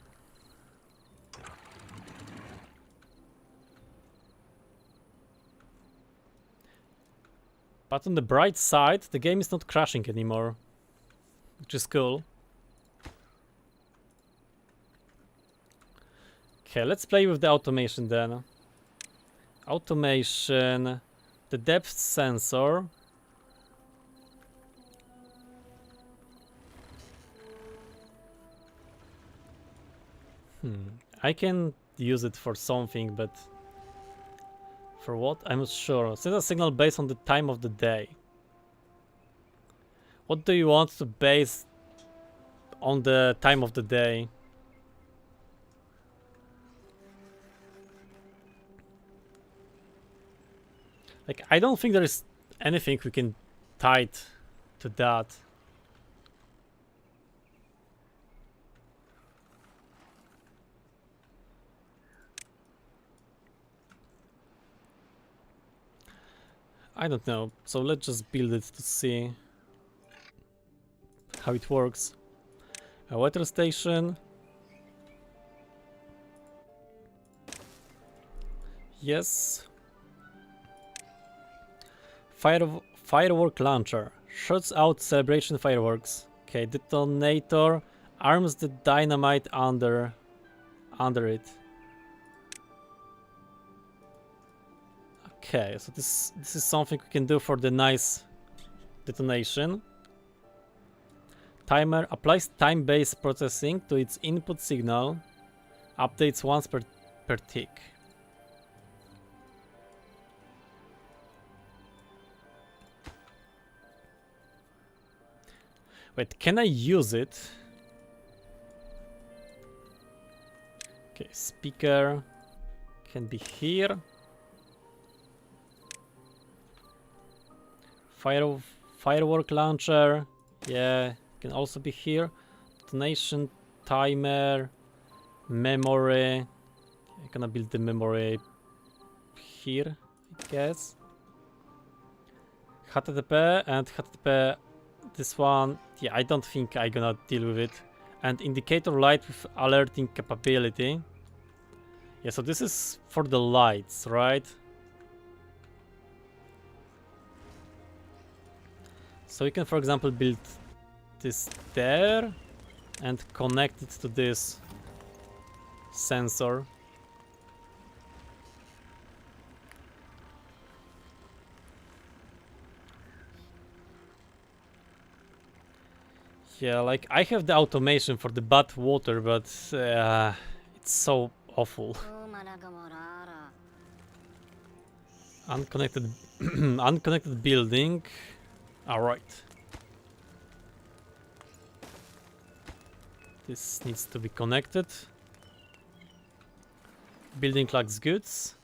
But on the bright side, the game is not crashing anymore, which is cool. Okay, let's play with the automation then. Automation, the depth sensor. I can use it for something, but for what? I'm not sure. Send a signal based on the time of the day. What do you want to base on the time of the day? Like, I don't think there is anything we can tie it to that. I don't know, so let's just build it to see how it works. A weather station. Yes. Firework launcher. Shoots out celebration fireworks. Okay, detonator arms the dynamite under it. Okay, so this is something we can do for the nice detonation. Timer applies time-based processing to its input signal. Updates once per tick. Wait, can I use it? Okay, speaker can be here. Firework launcher, yeah, can also be here. Detonation timer, memory. I'm gonna build the memory here, I guess. HTTP and HTTP. This one, yeah, I don't think I'm gonna deal with it. And indicator light with alerting capability. Yeah, so this is for the lights, right? So we can, for example, build this there. and connect it to this sensor. Yeah, like I have the automation for the bad water, but it's so awful. Unconnected, unconnected building. All right. This needs to be connected. Building lacks goods.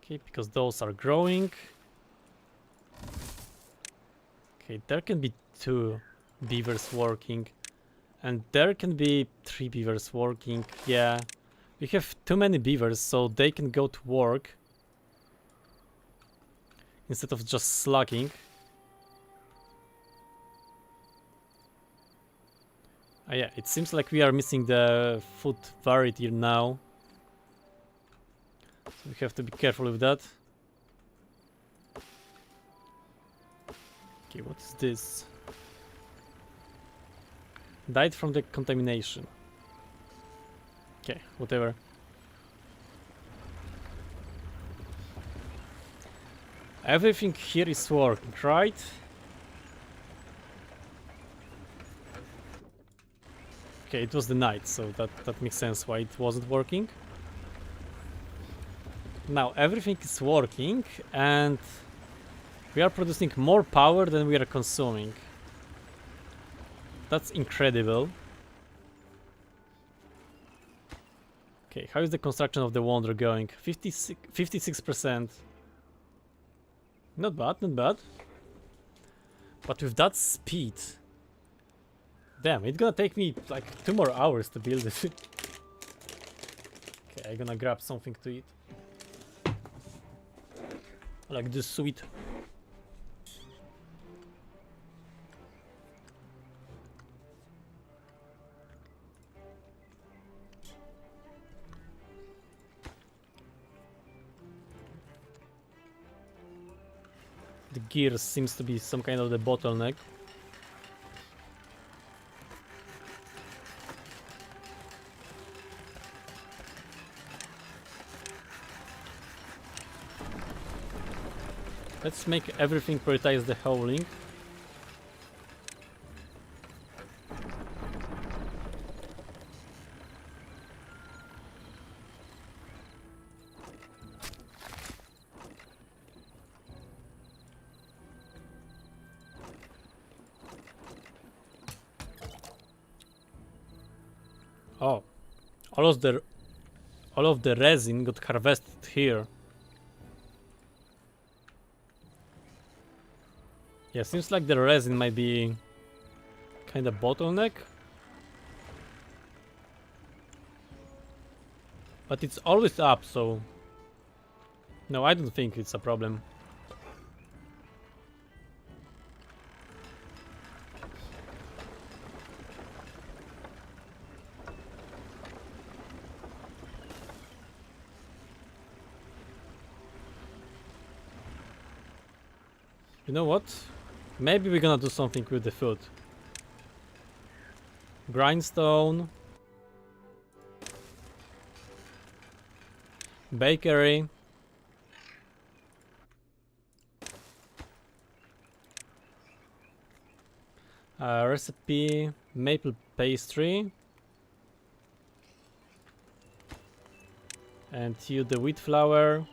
Okay, because those are growing. Okay, there can be 2 beavers working. And there can be 3 beavers working. Yeah. We have too many beavers, so they can go to work instead of just slacking. Yeah, it seems like we are missing the food variety now. So we have to be careful with that. Okay, what is this? Died from the contamination. Okay, whatever. Everything here is working, right? Okay, it was the night, so that makes sense why it wasn't working. Now everything is working and we are producing more power than we are consuming. That's incredible. Okay, how is the construction of the wonder going? 56%. Not bad, not bad. But with that speed... Damn, it's gonna take me like 2 more hours to build it. Okay, I'm gonna grab something to eat. Like this sweet. The gears seems to be some kind of the bottleneck. Let's make everything prioritize the hauling. Oh, all of the resin got harvested here. Yeah, seems like the resin might be kind of bottleneck. But it's always up, so... No, I don't think it's a problem. You know what? Maybe we're gonna do something with the food. Grindstone. Bakery. Recipe. Maple pastry. And you the wheat flour.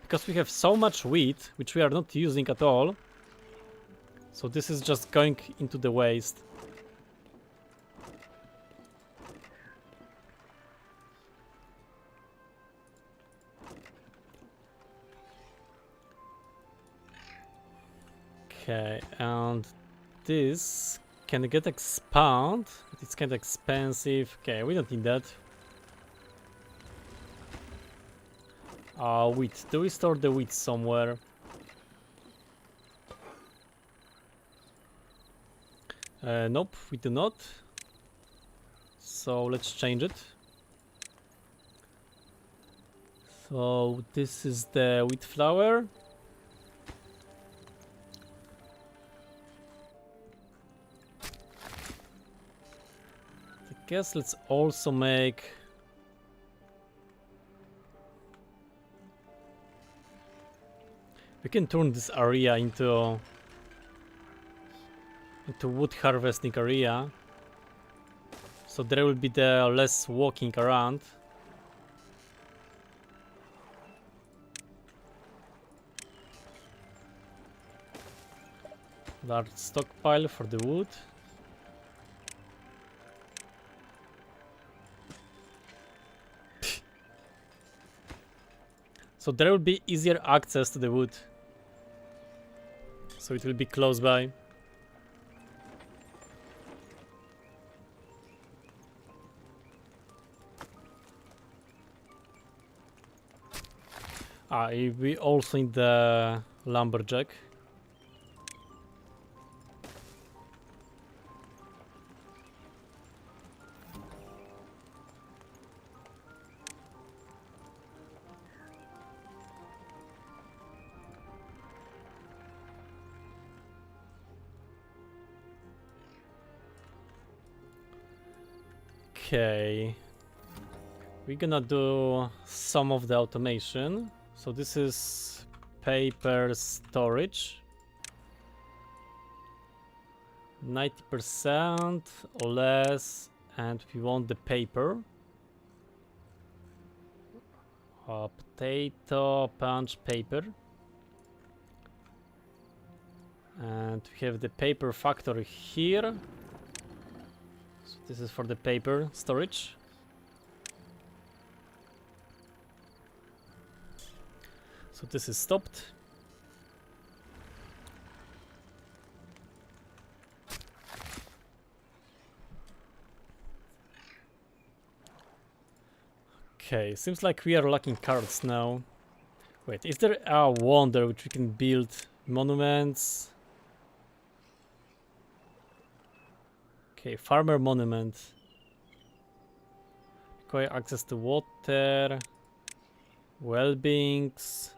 Because we have so much wheat, which we are not using at all. So this is just going into the waste. Okay, and this can get expand, but it's kind of expensive. Okay, we don't need that. Wheat. Do we store the wheat somewhere? Nope, we do not. So let's change it. So this is the wheat flour. Guess let's also make... We can turn this area into wood harvesting area. So there will be the less walking around. Large stockpile for the wood. So there will be easier access to the wood. So it will be close by. We also need the lumberjack. Okay, we're gonna do some of the automation. So this is paper storage. 90% or less, and we want the paper. Potato, punch, paper. And we have the paper factory here. So this is for the paper storage. So this is stopped. Okay, seems like we are lacking cards now. Wait, is there a wonder which we can build monuments? Okay, farmer monument. Require access to water. Well-beings.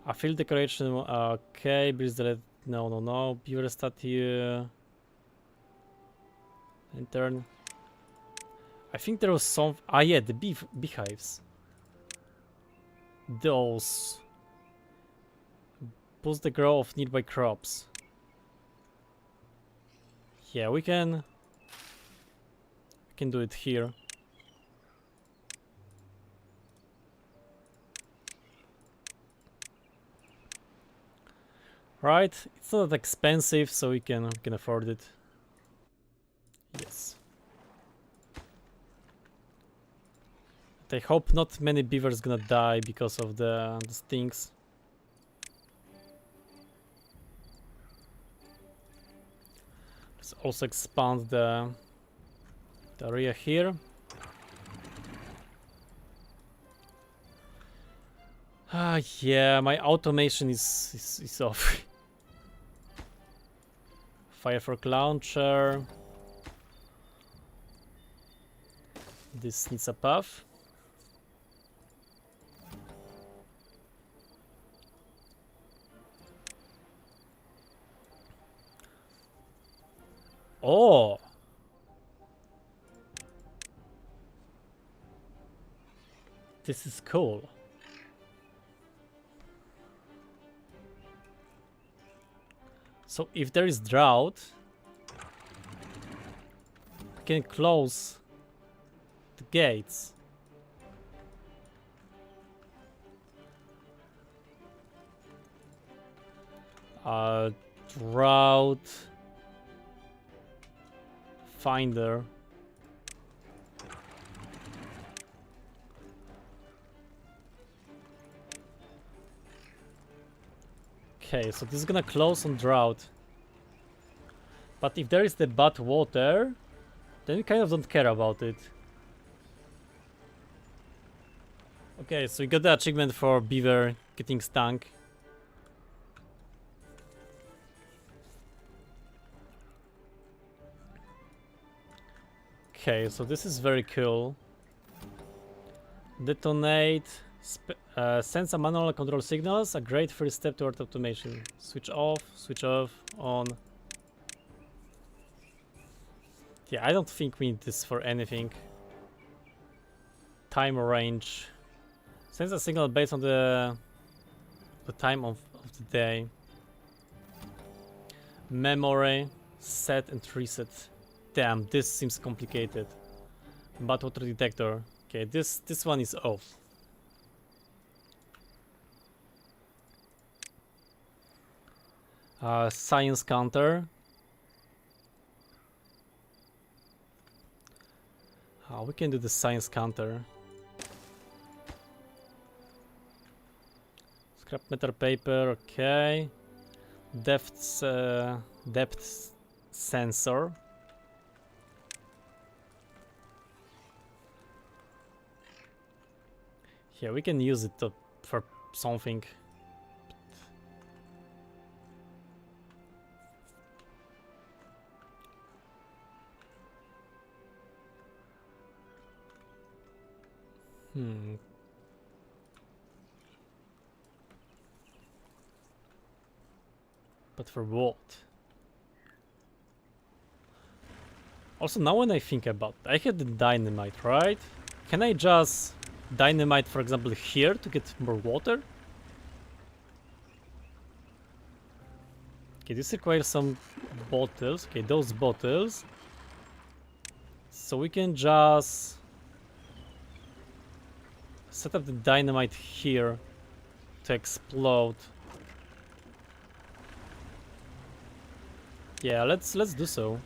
A field decoration. Okay, builds the no. Beaver statue. Intern. I think there was some. Yeah, the beehives. Those boost the growth of nearby crops. Yeah, we can do it here. Right, it's not that expensive, so we can afford it. Yes. I hope not many beavers gonna die because of the things. Let's also expand the area here. Yeah, my automation is off. Firework launcher. This needs a path. Oh! This is cool. So if there is drought, we can close the gates. Drought finder. Okay, so this is gonna close on drought. But if there is the bad water, then we kind of don't care about it. Okay, so we got the achievement for beaver getting stung. Okay, so this is very cool. Detonate. Sends a manual control signals, a great first step toward automation. Switch off, on. Yeah, I don't think we need this for anything. Time range. Sends a signal based on the time of the day. Memory, set and reset. Damn, this seems complicated. But water detector. Okay, this one is off. Science counter. We can do the science counter. Scrap metal paper, okay. Depth sensor. Yeah, we can use it for something. But for what? Also, now when I think about it, I had the dynamite, right? Can I just dynamite, for example, here to get more water? Okay, this requires some bottles. Okay, those bottles. So we can just set up the dynamite here to explode. Yeah, let's do so.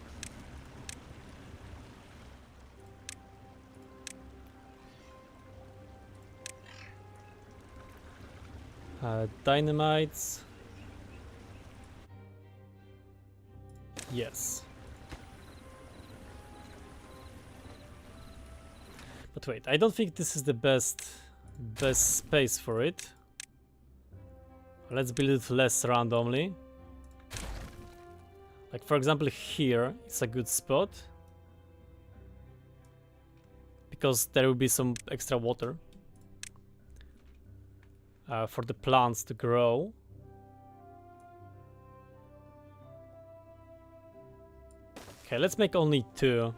Dynamites. Yes. But wait, I don't think this is the best space for it. Let's build it less randomly. Like for example here, it's a good spot. Because there will be some extra water. For the plants to grow. Okay, let's make only 2.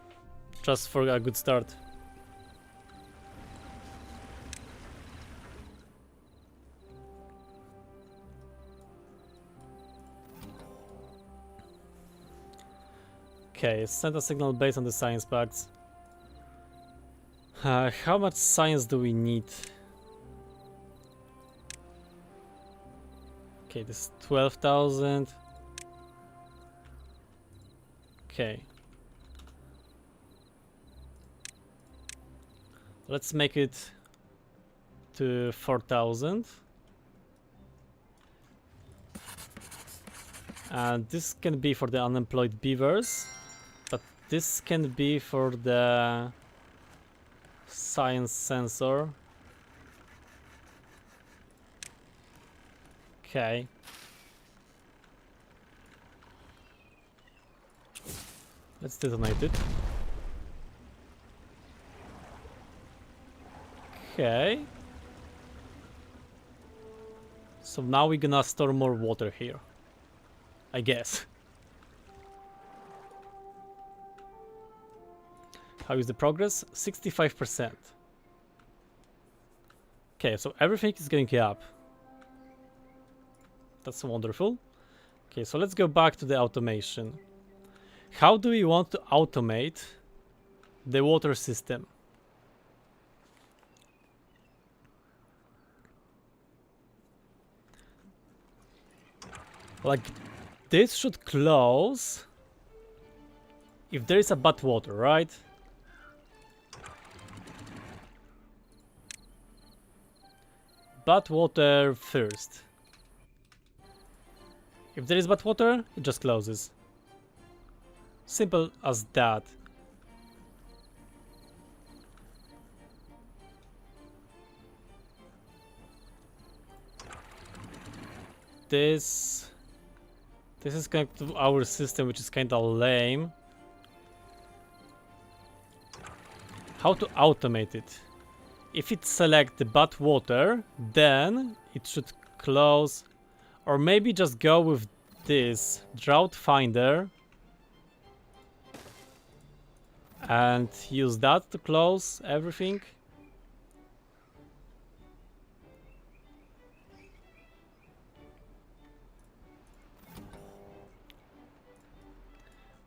Just for a good start. Okay, send a signal based on the science packs. How much science do we need? Okay, this is 12,000. Okay. Let's make it to 4,000. And this can be for the unemployed beavers. But this can be for the science sensor. Okay. Let's detonate it. Okay. So now we're gonna store more water here. I guess. How is the progress? 65%. Okay, so everything is going up. That's wonderful. Okay, so let's go back to the automation. How do we want to automate the water system? Like, this should close if there is a bad water, right? Bad water first. If there is bad water, it just closes. Simple as that. This is connected to our system, which is kinda lame. How to automate it? If it selects the bad water, then it should close. Or maybe just go with this drought finder. And use that to close everything.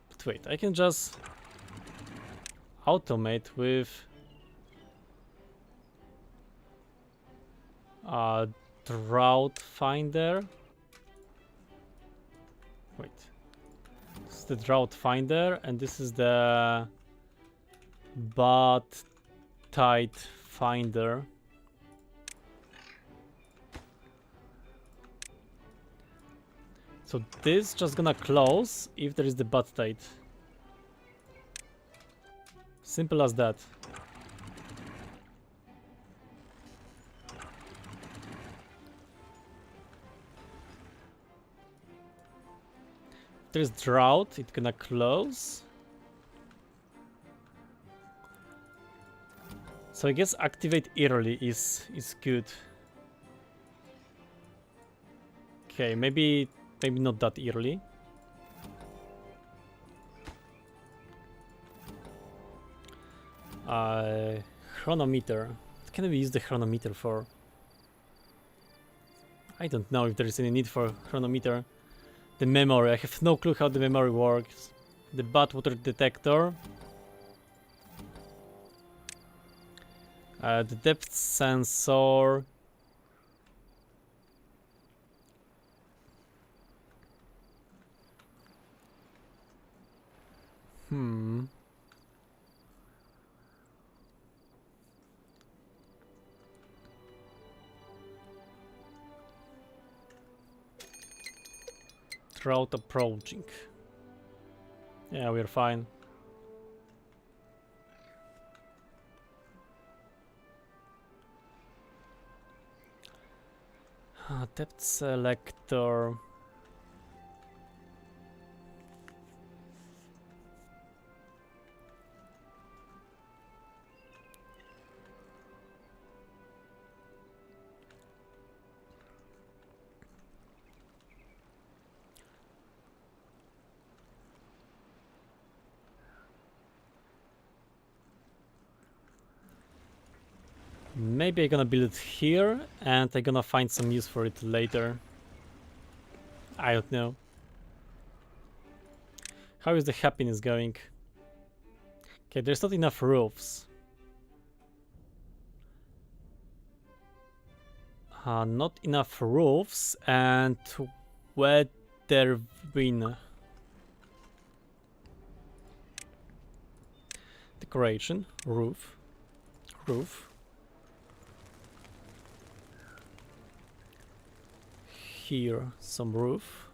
But wait, I can just automate with a drought finder. Wait, this is the drought finder, and this is the bud tide finder. So this just gonna close if there is the bud tide. Simple as that. If there's drought, it's gonna close. So I guess activate early is good. Okay, maybe not that early. Chronometer. What can we use the chronometer for? I don't know if there is any need for chronometer. The memory. I have no clue how the memory works. The bad water detector. The depth sensor. Drought approaching. Yeah, we're fine. Depth selector. Maybe I'm gonna build it here and I'm gonna find some use for it later. I don't know. How is the happiness going? Okay, there's not enough roofs. Not enough roofs and weather win. Decoration, roof. Here, some roof.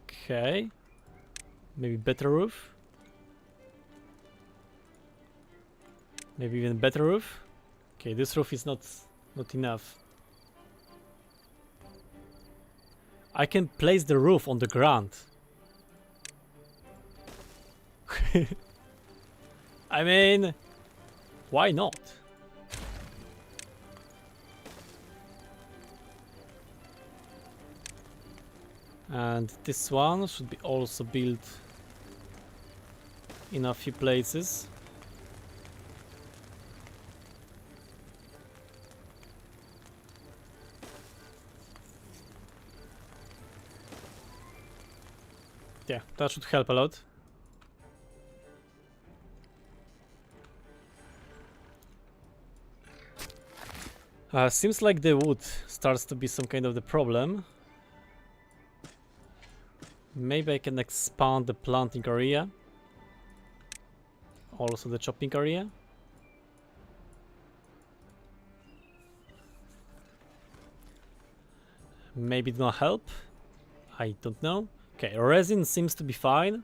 Okay. Maybe better roof. Maybe even better roof. Okay, this roof is not enough. I can place the roof on the ground. I mean, why not? And this one should be also built in a few places. Yeah, that should help a lot. Seems like the wood starts to be some kind of the problem. Maybe I can expand the planting area. Also the chopping area. Maybe it will help. I don't know. Okay, resin seems to be fine.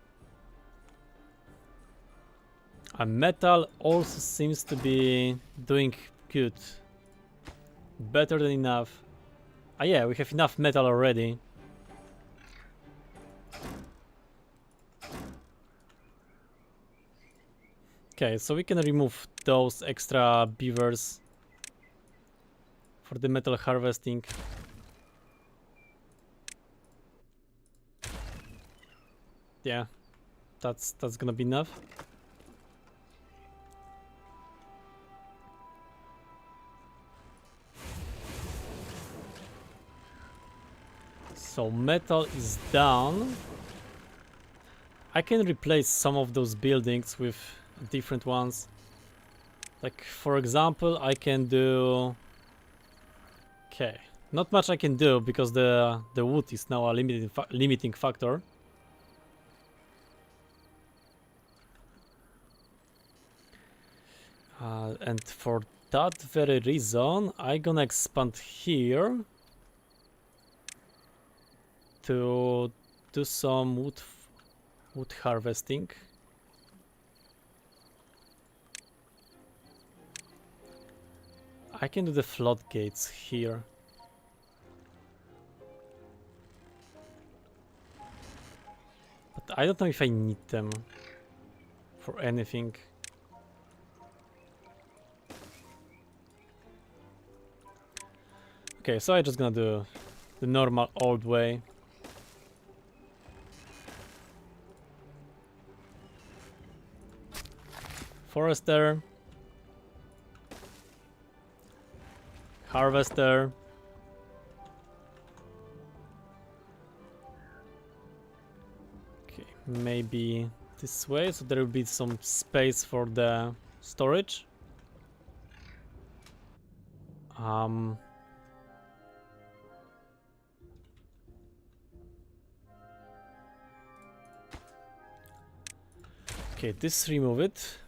Metal also seems to be doing good. Better than enough. Yeah, we have enough metal already. Okay, so we can remove those extra beavers for the metal harvesting. Yeah, that's gonna be enough. So metal is done. I can replace some of those buildings with different ones. Like for example, I can do. Okay, not much I can do because the wood is now a limiting factor. And for that very reason, I'm gonna expand here to do some wood harvesting. I can do the floodgates here. But I don't know if I need them for anything. Okay, so I'm just gonna do the normal old way. Forester. Harvester. Okay, maybe this way, so there will be some space for the storage. Okay, this remove it.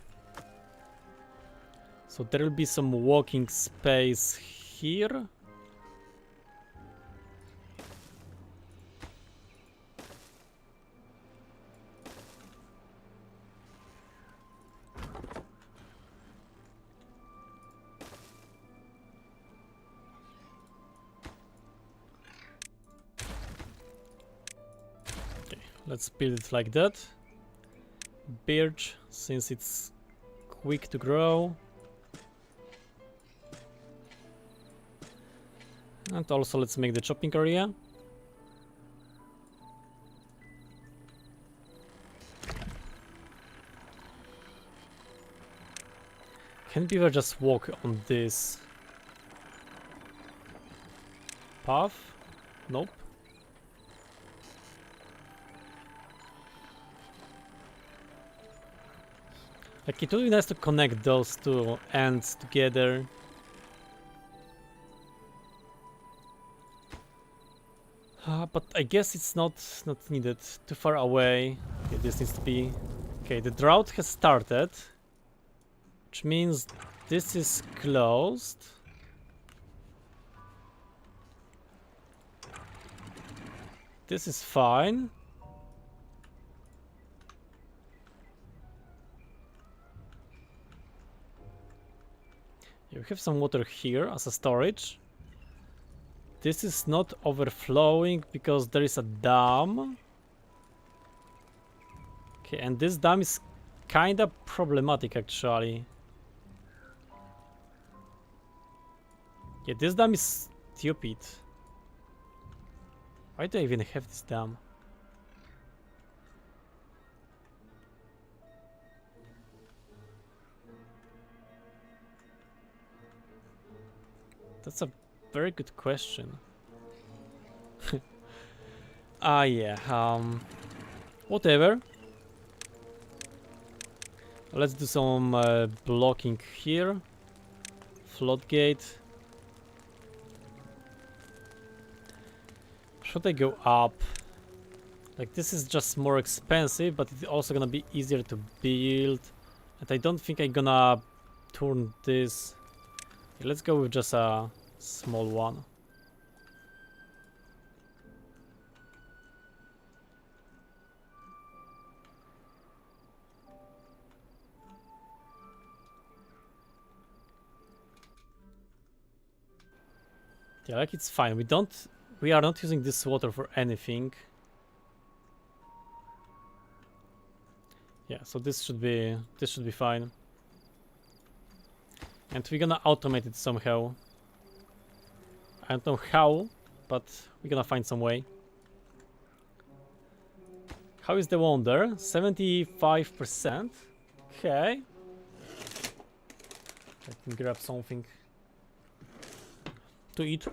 So there will be some walking space here. Okay, let's build it like that. Birch, since it's quick to grow. And also let's make the chopping area. Can beaver just walk on this path? Nope. Like it would be nice to connect those two ends together. But I guess it's not needed. Too far away. Okay, this needs to be. Okay, the drought has started, which means this is closed. This is fine. You have some water here as a storage. This is not overflowing because there is a dam. Okay, and this dam is kinda problematic actually. Yeah, this dam is stupid. Why do I even have this dam? That's a very good question. Yeah, whatever. Let's do some blocking here. Floodgate. Should I go up? Like this is just more expensive, but it's also gonna be easier to build. And I don't think I'm gonna turn this. Okay, let's go with just a small one. Yeah, like it's fine. We are not using this water for anything. Yeah, so this should be fine. And we're gonna automate it somehow. I don't know how, but we're gonna find some way. How is the wonder? 75%. Okay. Let me grab something to eat.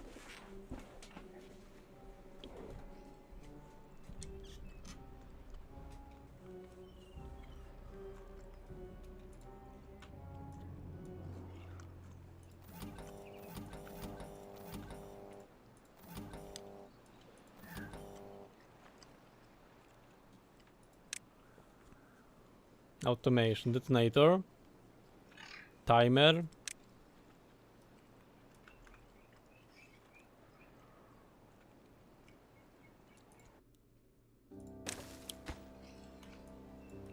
Automation, detonator, timer.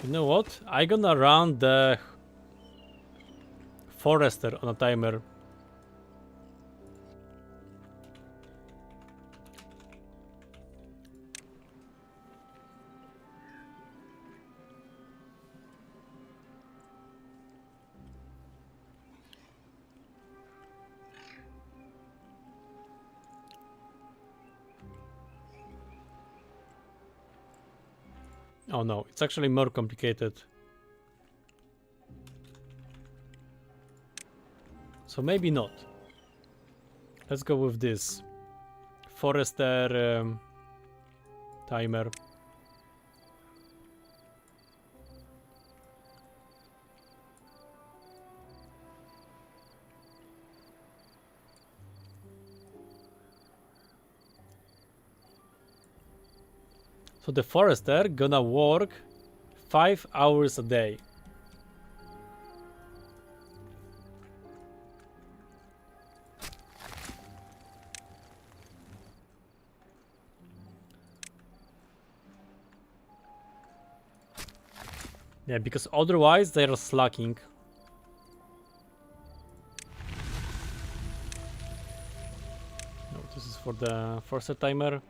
You know what? I gonna run the forester on a timer. Oh no, it's actually more complicated. So maybe not. Let's go with this. Forester timer. So the forester gonna work 5 hours a day. Yeah, because otherwise they're slacking. No, this is for the forester timer.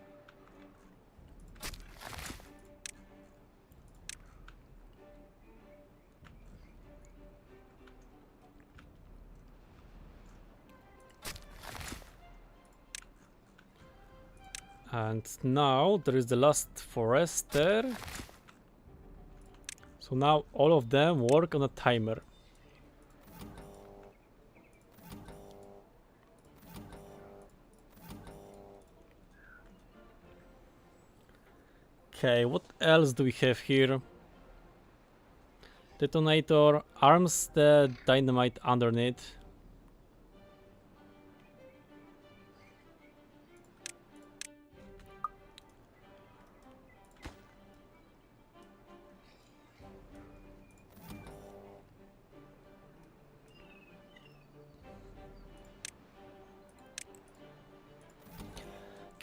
And now there is the last forester. So now all of them work on a timer. Okay, what else do we have here? Detonator arms the dynamite underneath.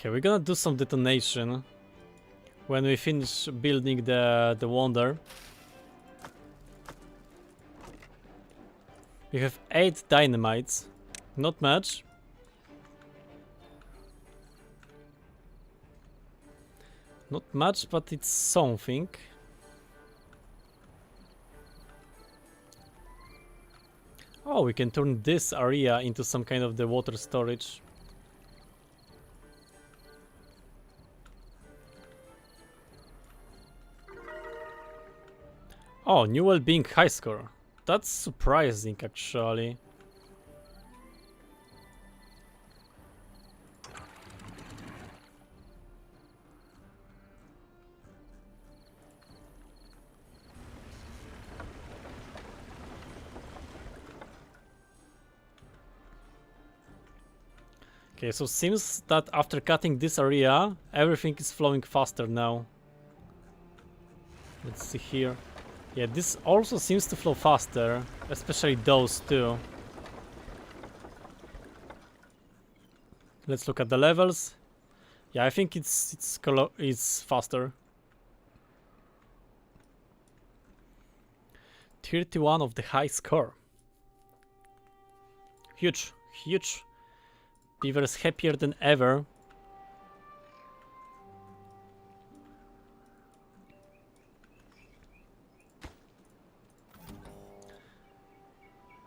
Okay, we're gonna do some detonation when we finish building the wonder. We have 8 dynamites, not much. Not much, but it's something. Oh, we can turn this area into some kind of the water storage. Oh, new well-being high score. That's surprising, actually. Okay, so seems that after cutting this area, everything is flowing faster now. Let's see here. Yeah, this also seems to flow faster, especially those two. Let's look at the levels. Yeah, I think it's faster. 31 of the high score. Huge, huge. Beavers happier than ever.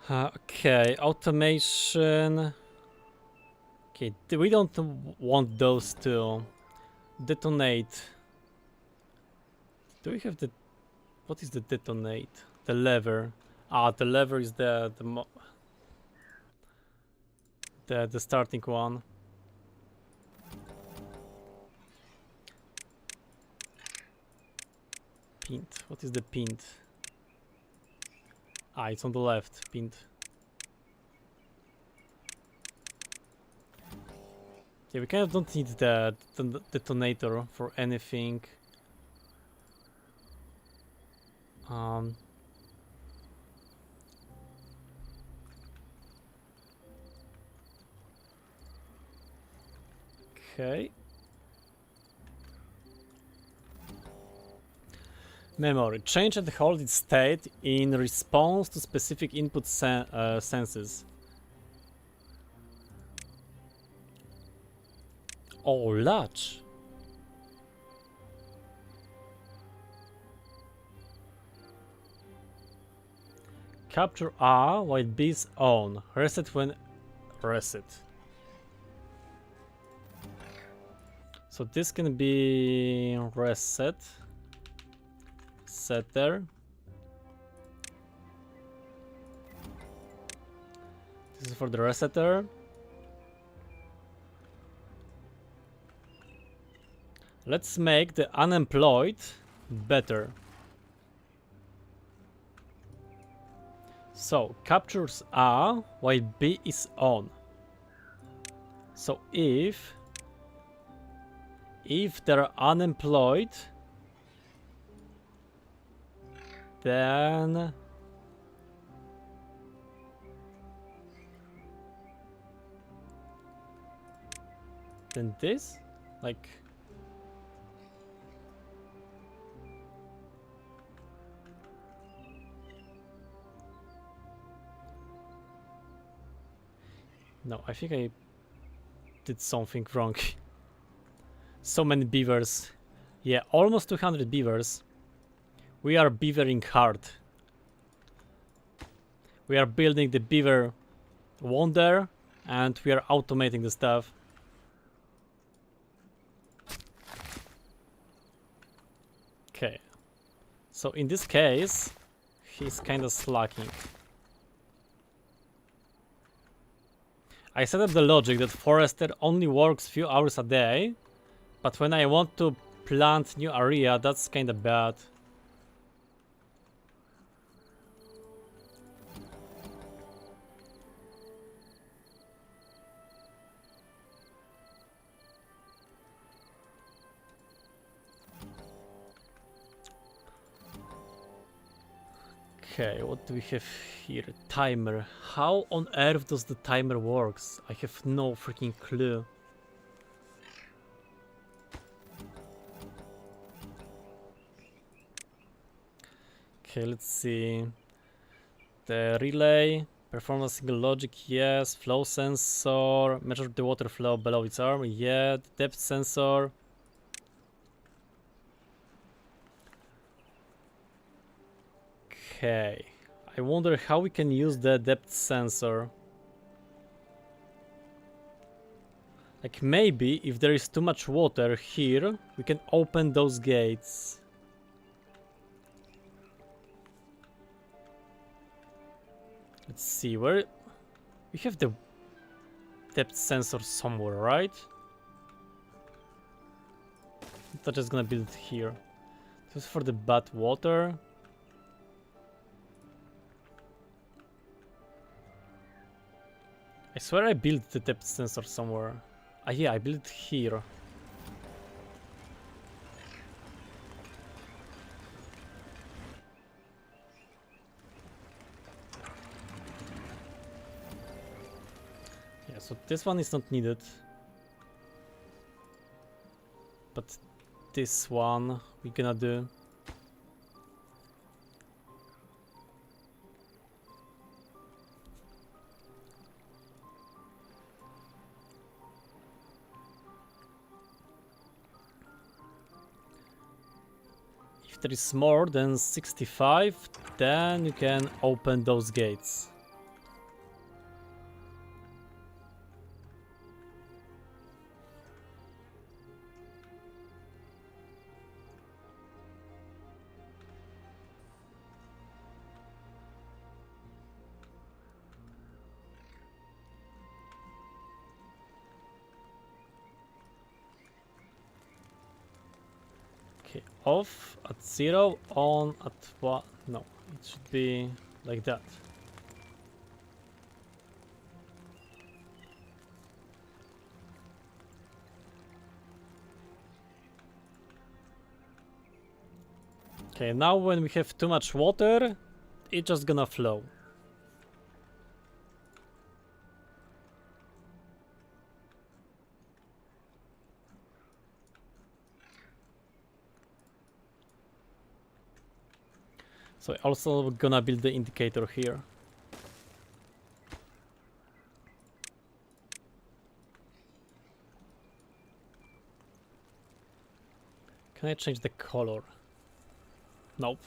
Okay, automation. Okay, we don't want those to detonate. Do we have the... What is the detonate? The lever. Ah, the lever is the starting one. Pint. What is the pint? Ah, it's on the left. Pint. Yeah, we kind of don't need the detonator for anything. Okay. Memory. Change and hold its state in response to specific input senses. Oh, latch. Capture A while B is on. Reset when... Reset. So this can be reset. Setter. This is for the resetter. Let's make the unemployed better. So captures A while B is on. So if they're unemployed, then this, like, no, I think I did something wrong. So many beavers. Yeah, almost 200 beavers. We are beavering hard. We are building the beaver wonder, and we are automating the stuff. Okay. So in this case, he's kind of slacking. I set up the logic that forester only works few hours a day, but when I want to plant new area, that's kind of bad. Okay, what do we have here? Timer. How on earth does the timer works? I have no freaking clue. Okay, let's see. The relay, performance single logic, yes. Flow sensor, measure the water flow below its arm, yeah. Depth sensor. Okay, I wonder how we can use the depth sensor. Like maybe if there is too much water here, we can open those gates. Let's see, where... We have the depth sensor somewhere, right? I'm just gonna build it here. This is for the bad water. I swear I built the depth sensor somewhere. Ah yeah, I built it here. Yeah, so this one is not needed. But this one we're gonna do. If there is more than 65, then you can open those gates. Okay, off at 0, on at 1. No, it should be like that. Okay, now when we have too much water, it's just gonna flow. So also gonna build the indicator here. Can I change the color? Nope.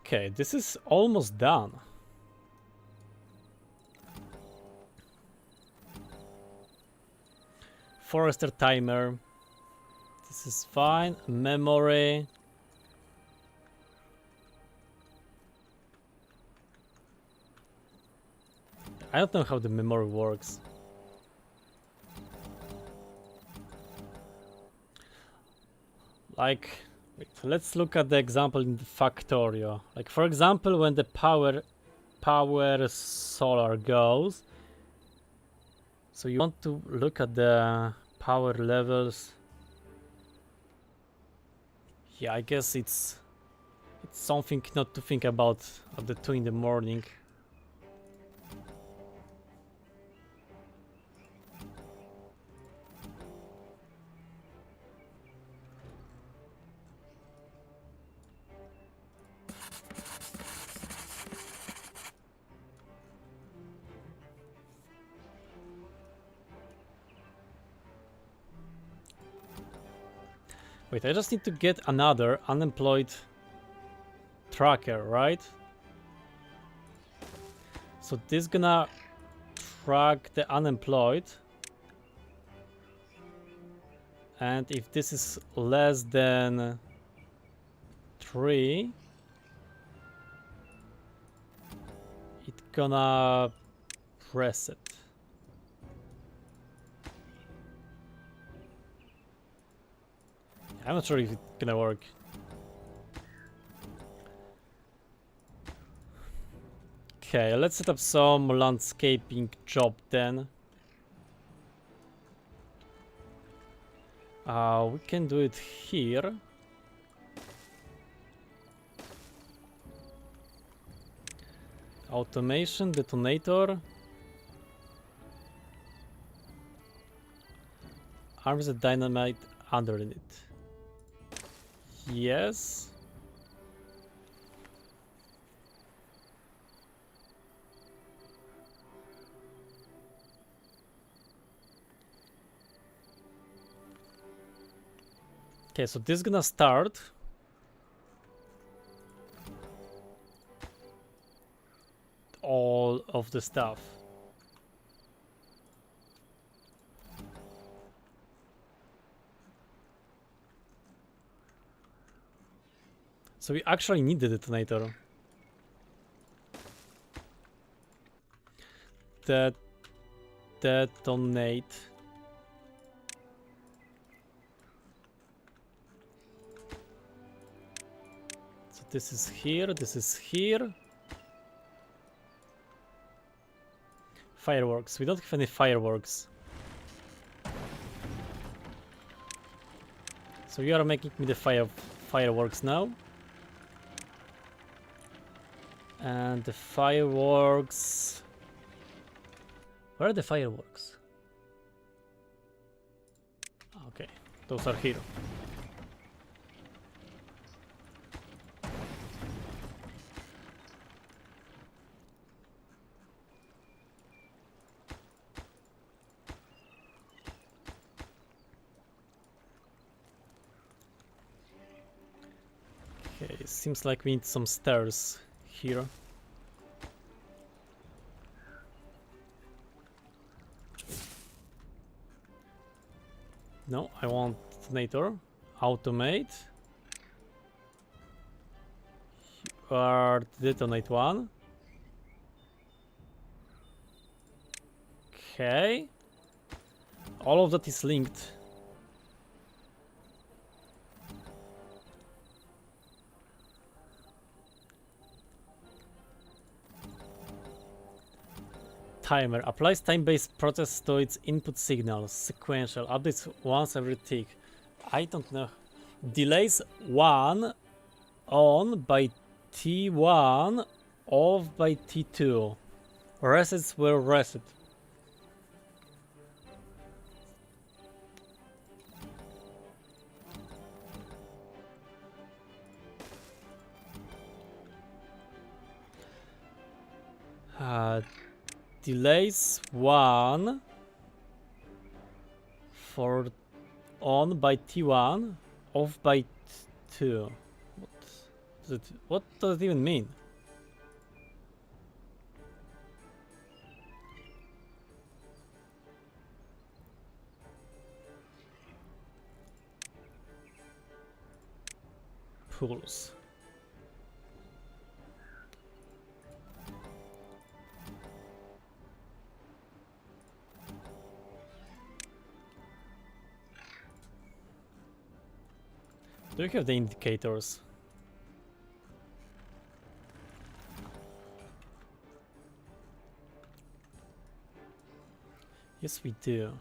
Okay, this is almost done. Forester timer. This is fine. Memory. I don't know how the memory works. Like, wait, let's look at the example in the Factorio. Like, for example, when the power solar goes. So you want to look at the power levels. Yeah, I guess it's something not to think about at the 2 in the morning. Wait, I just need to get another unemployed tracker, right? So this gonna track the unemployed. And if this is less than 3, it gonna press it. I'm not sure if it's gonna work. Okay, let's set up some landscaping job then. We can do it here. Automation, detonator. Arms the dynamite underneath. Yes. Okay, so this is gonna start. All of the stuff. So we actually need the detonator. Detonate. So this is here, this is here. Fireworks. We don't have any fireworks. So you are making me the fireworks now. And the fireworks... Where are the fireworks? Okay, those are here. Okay, it seems like we need some stairs here. No, I want detonator. Automate. or detonate one. Okay. All of that is linked. Timer applies time-based process to its input signals. Sequential updates once every tick. I don't know. Delays 1 on by T1, off by T2. Resets will reset. Delays 1 for on by T1, off by T2. What does it even mean? Pulse. Do you have the indicators? Yes, we do.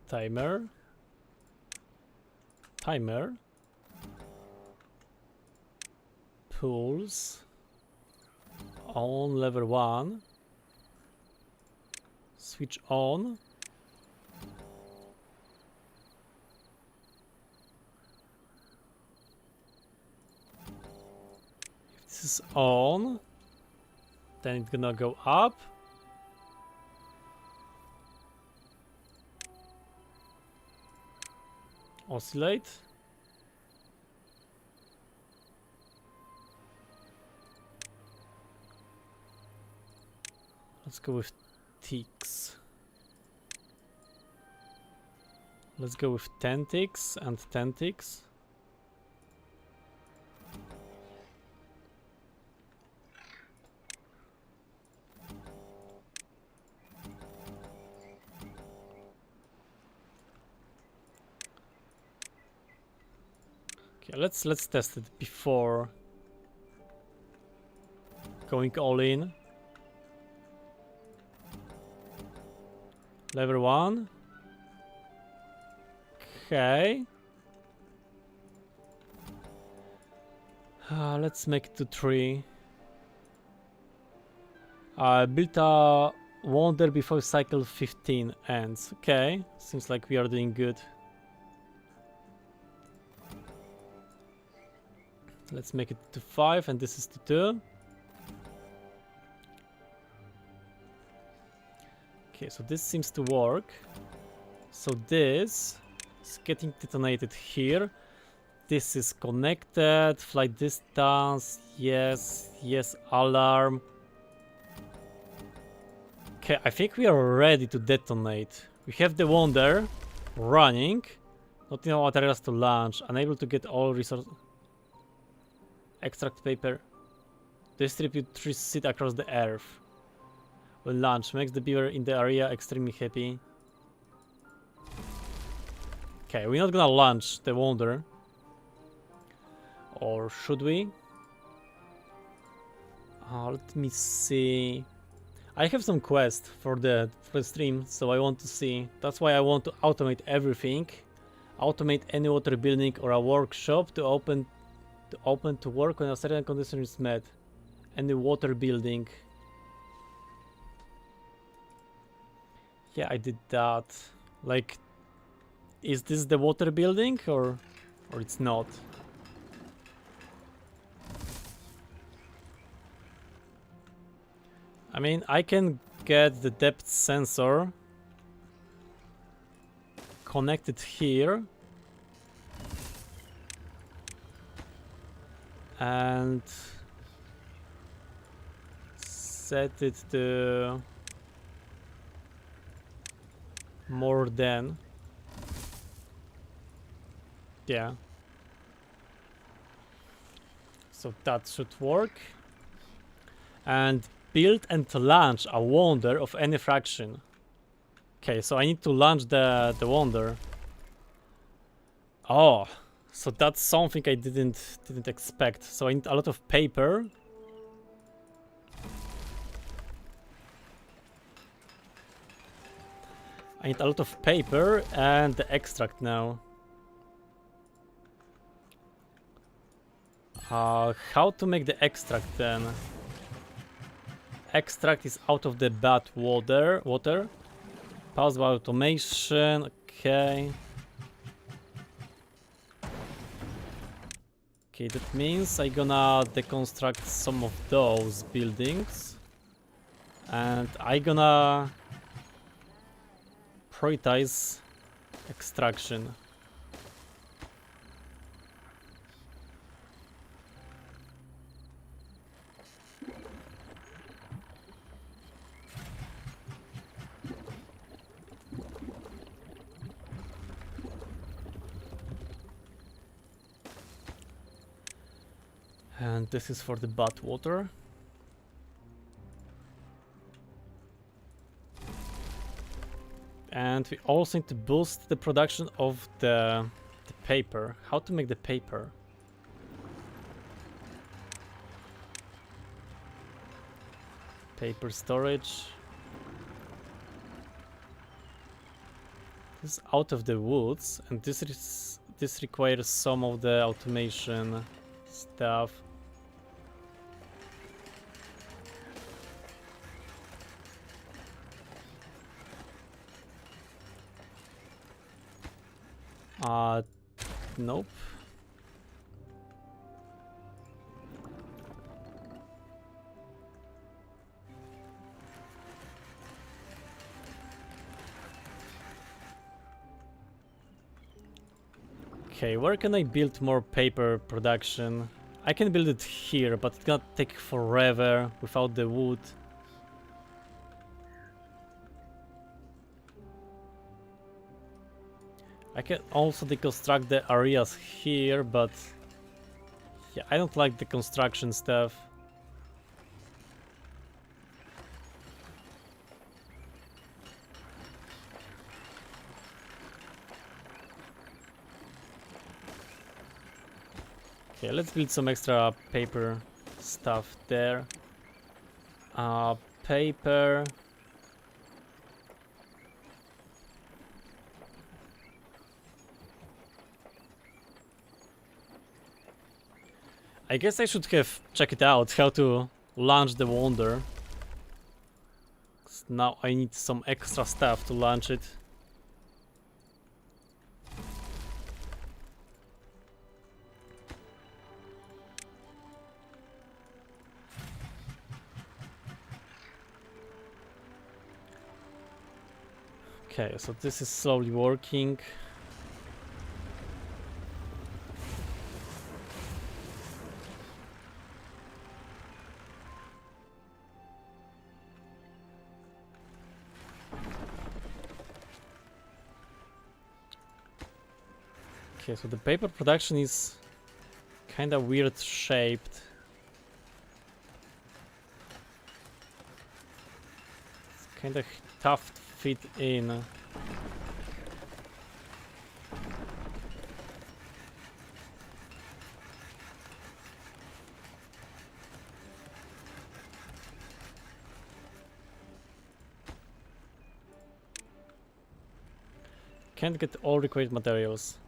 Timer. Pulse. On level 1. Switch on. If this is on, then it's gonna go up. Oscillate. Let's go with ticks. Let's go with 10 ticks and 10 ticks. Okay, let's test it before going all in. Level 1. Okay. Let's make it to 3. Build a wonder before cycle 15 ends. Okay, seems like we are doing good. Let's make it to 5 and this is to 2. Okay, so this seems to work. So this is getting detonated here. This is connected. Flight distance. Yes. Yes. Alarm. Okay, I think we are ready to detonate. We have the wonder running. Not enough materials to launch. Unable to get all resources. Extract paper. Distribute trees seed across the earth. When launch makes the beaver in the area extremely happy. Okay, we're not gonna launch the wonder. Or should we? Let me see. I have some quest for the stream, so I want to see. That's why I want to automate everything. Automate any water building or a workshop to open to work when a certain condition is met. Any water building. Yeah, I did that. Like, is this the water building or it's not? I mean, I can get the depth sensor connected here and set it to more than. Yeah. So that should work. And build and launch a wonder of any fraction. Okay, so I need to launch the wonder. Oh, so that's something I didn't expect. So I need a lot of paper. I need a lot of paper and the extract now. How to make the extract then? Extract is out of the bad water. Pause by automation. Okay. Okay, that means I'm gonna deconstruct some of those buildings. And I'm gonna prioritize extraction. And this is for the bad water. And we also need to boost the production of the paper. How to make the paper? Paper storage. This is out of the woods, and this requires some of the automation stuff. Nope. Okay, where can I build more paper production? I can build it here, but it's gonna take forever without the wood. I can also deconstruct the areas here, but yeah, I don't like the construction stuff. Okay, let's build some extra paper stuff there. Paper. I guess I should have checked it out how to launch the wonder. 'Cause now I need some extra stuff to launch it. Okay, so this is slowly working. Okay, so the paper production is kinda weird shaped. It's kinda tough to fit in. Can't get all required materials.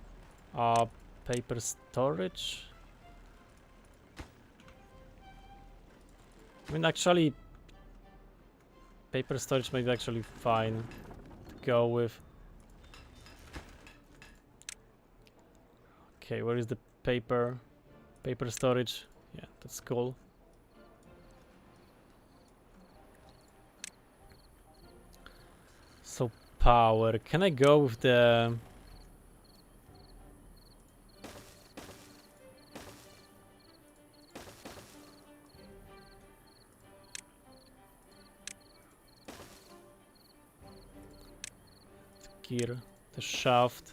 Paper storage. I mean, actually, paper storage might be actually fine to go with. Okay, where is the paper? Paper storage. Yeah, that's cool. So power. Can I go with the... gear, the shaft.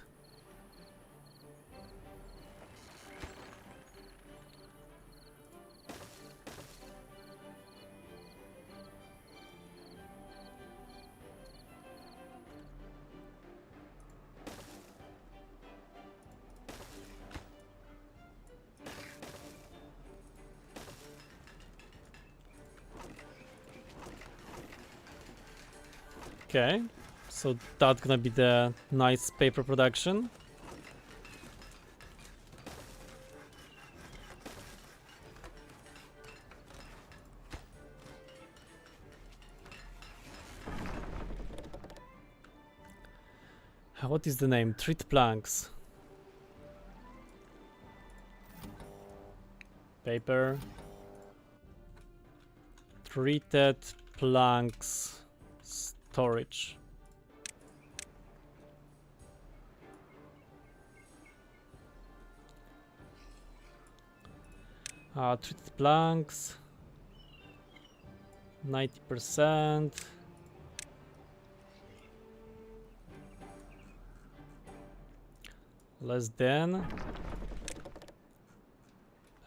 Okay, so that's gonna be the nice paper production. What is the name? Treat planks. Paper. Treated planks storage. Treated planks. 90%. Less than.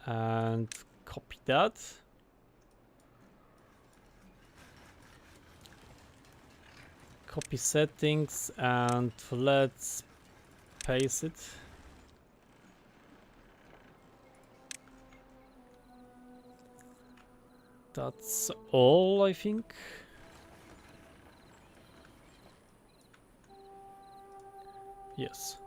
And copy that. Copy settings and let's paste it. That's all, I think. Yes.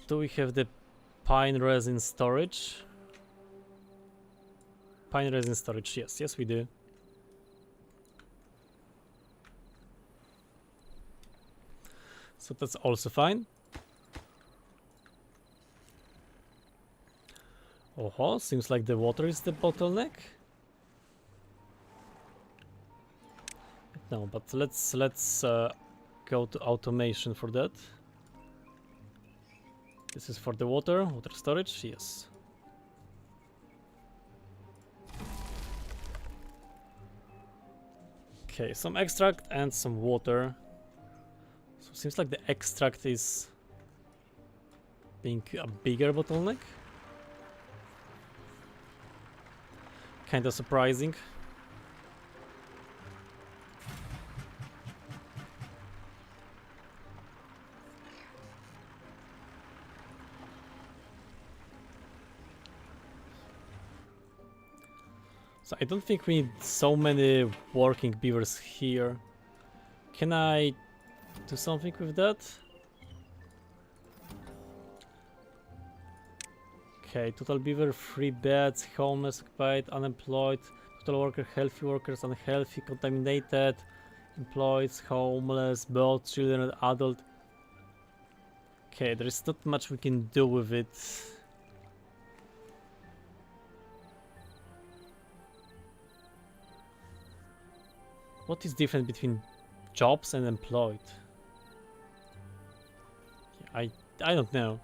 Do we have the pine resin storage? Pine resin storage, yes, we do. So that's also fine. Oh, seems like the water is the bottleneck. No, but let's go to automation for that. This is for the water storage, yes. Okay, some extract and some water. So seems like the extract is being a bigger bottleneck. Kinda surprising. So I don't think we need so many working beavers here. Can I do something with that? Okay, total beaver, 3 beds, homeless, occupied, unemployed, total worker, healthy workers, unhealthy, contaminated, employed, homeless, both children and adult. Okay, there is not much we can do with it. What is different between jobs and employed? I don't know.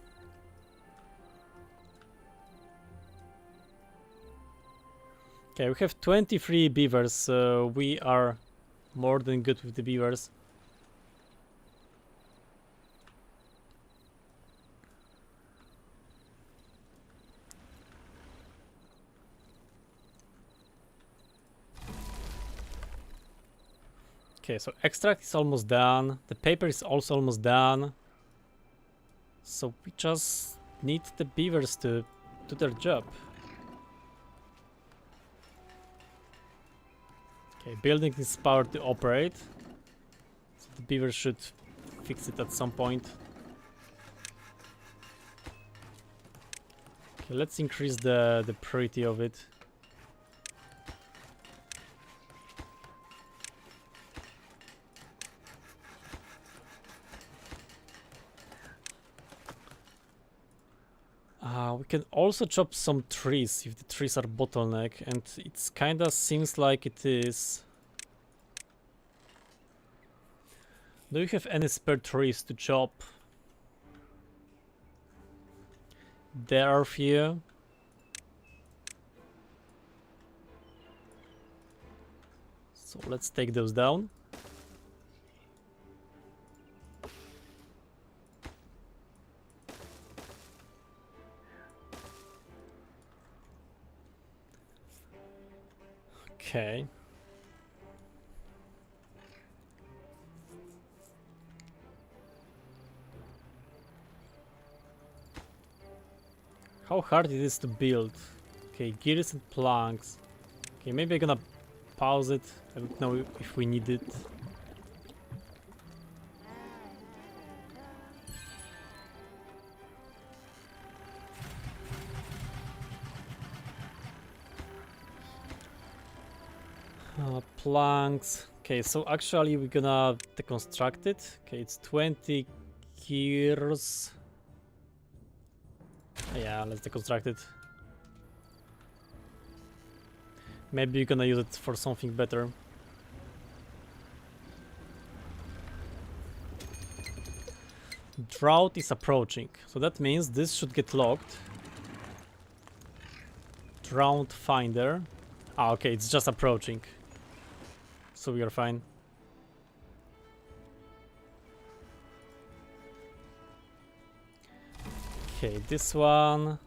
Okay, we have 23 beavers, so we are more than good with the beavers. Okay, so extract is almost done. The paper is also almost done. So we just need the beavers to do their job. Okay, building is powered to operate. So the beavers should fix it at some point. Okay, let's increase the priority of it. We can also chop some trees if the trees are bottleneck, and it kinda seems like it is. Do you have any spare trees to chop? There are few. So let's take those down. Okay. How hard it is to build. Okay, gears and planks. Okay, maybe I'm gonna pause it. I don't know if we need it. Planks. Okay, so actually we're gonna deconstruct it. Okay, it's 20 gears. Yeah, let's deconstruct it. Maybe you're gonna use it for something better. Drought is approaching, so that means this should get locked. Drought finder. Ah, okay, it's just approaching. So we are fine. Okay, this one.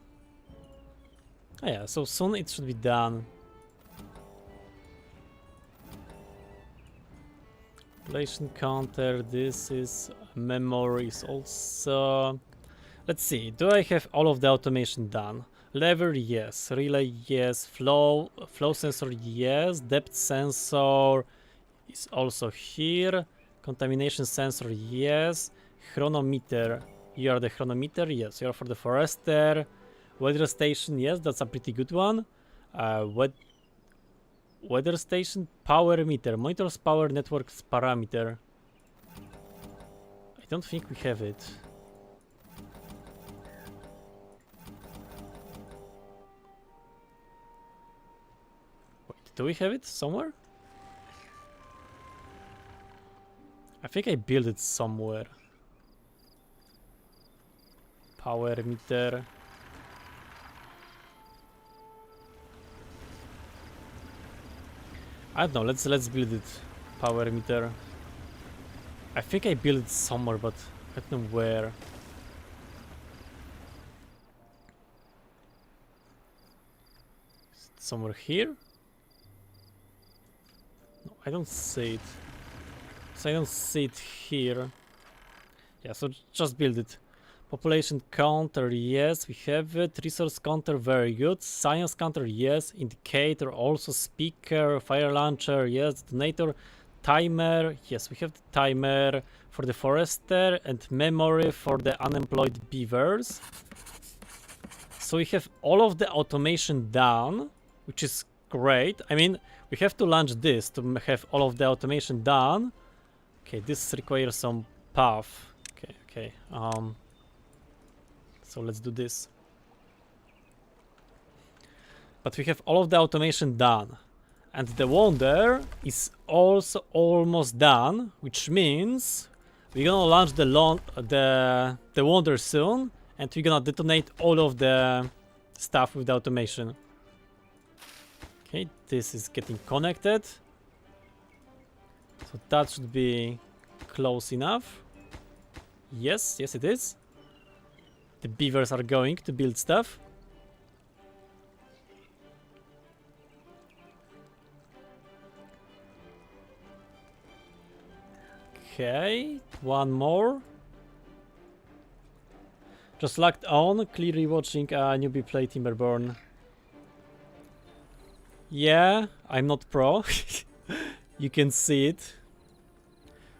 Oh yeah, so soon it should be done. Population counter, this is memories also. Let's see, do I have all of the automation done? Lever, yes. Relay, yes. Flow sensor, yes. Depth sensor is also here. Contamination sensor, yes. Chronometer, you are the chronometer, yes. You are for the forester. Weather station, yes, that's a pretty good one. Weather station, power meter, monitors power networks parameter. I don't think we have it. Wait, do we have it somewhere? I think I built it somewhere. Power meter. I don't know, let's build it. Power meter. I think I built it somewhere, but I don't know where. Is it somewhere here? No, I don't see it. So I don't see it here. Yeah, so just build it. Population counter, yes, we have it. Resource counter, very good. Science counter, yes. Indicator, also. Speaker, fire launcher, yes. Detonator, timer, yes, we have the timer for the forester and memory for the unemployed beavers. So we have all of the automation done, which is great. I mean, we have to launch this to have all of the automation done. Okay, this requires some path. Okay. So let's do this. But we have all of the automation done. And the wonder is also almost done, which means we're gonna launch the wonder soon, and we're gonna detonate all of the stuff with the automation. Okay, this is getting connected. So that should be close enough. Yes, it is. The beavers are going to build stuff. Okay, one more. Just locked on, clearly watching a newbie play Timberborn. Yeah, I'm not pro. You can see it.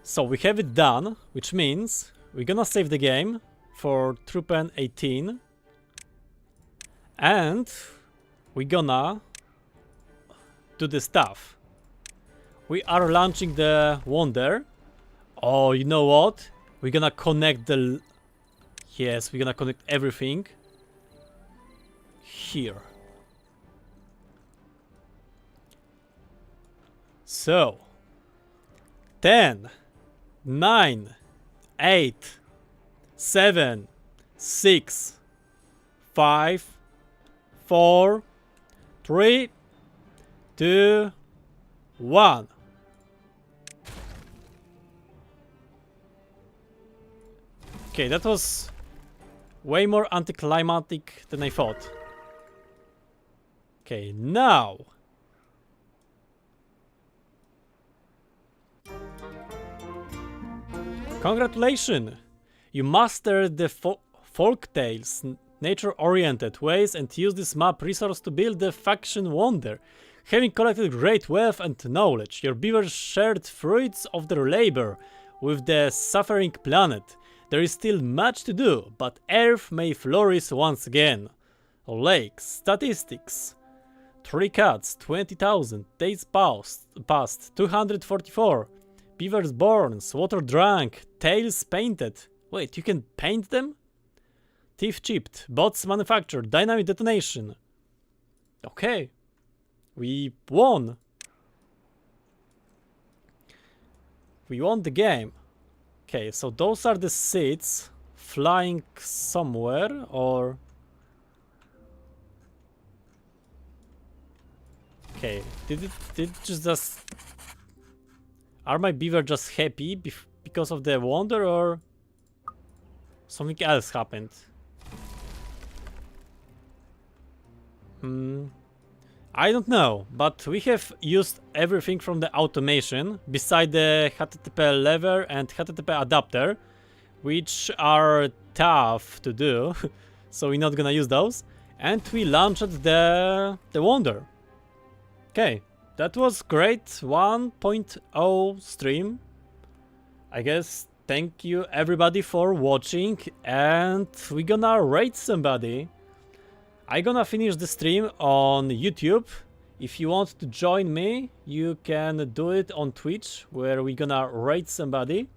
So we have it done, which means we're gonna save the game for Trupen 18. And we're gonna do the stuff. We are launching the wonder. Oh, you know what? We're gonna connect the... Yes, we're gonna connect everything here. So 10, 9, 8, 7, 6, 5, 4, 3, 2, 1. Okay, that was way more anticlimactic than I thought. Okay, now. Congratulations! You mastered the folktales, nature-oriented ways, and used this map resource to build the faction wonder. Having collected great wealth and knowledge, your beavers shared fruits of their labor with the suffering planet. There is still much to do, but Earth may flourish once again. Lakes, statistics. 3 cats, 20,000. Days passed, 244. Beavers born, water drank, tails painted. Wait, you can paint them? Thief chipped, bots manufactured, dynamic detonation. Okay. We won. We won the game. Okay, so those are the seeds flying somewhere, or... Okay, did it just... Are my beaver just happy because of the wonder, or something else happened? I don't know, but we have used everything from the automation, beside the HTTP lever and HTTP adapter, which are tough to do, so we're not gonna use those. And we launched the wonder. Okay, that was great 1.0 stream. I guess thank you everybody for watching, and we're gonna raid somebody. I'm gonna finish the stream on YouTube. If you want to join me, you can do it on Twitch, where we're gonna raid somebody.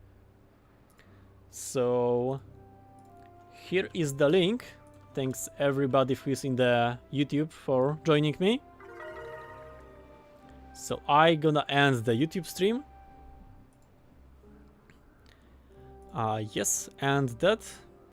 So here is the link. Thanks everybody who's in the YouTube for joining me. So I'm gonna end the YouTube stream. Yes, and that.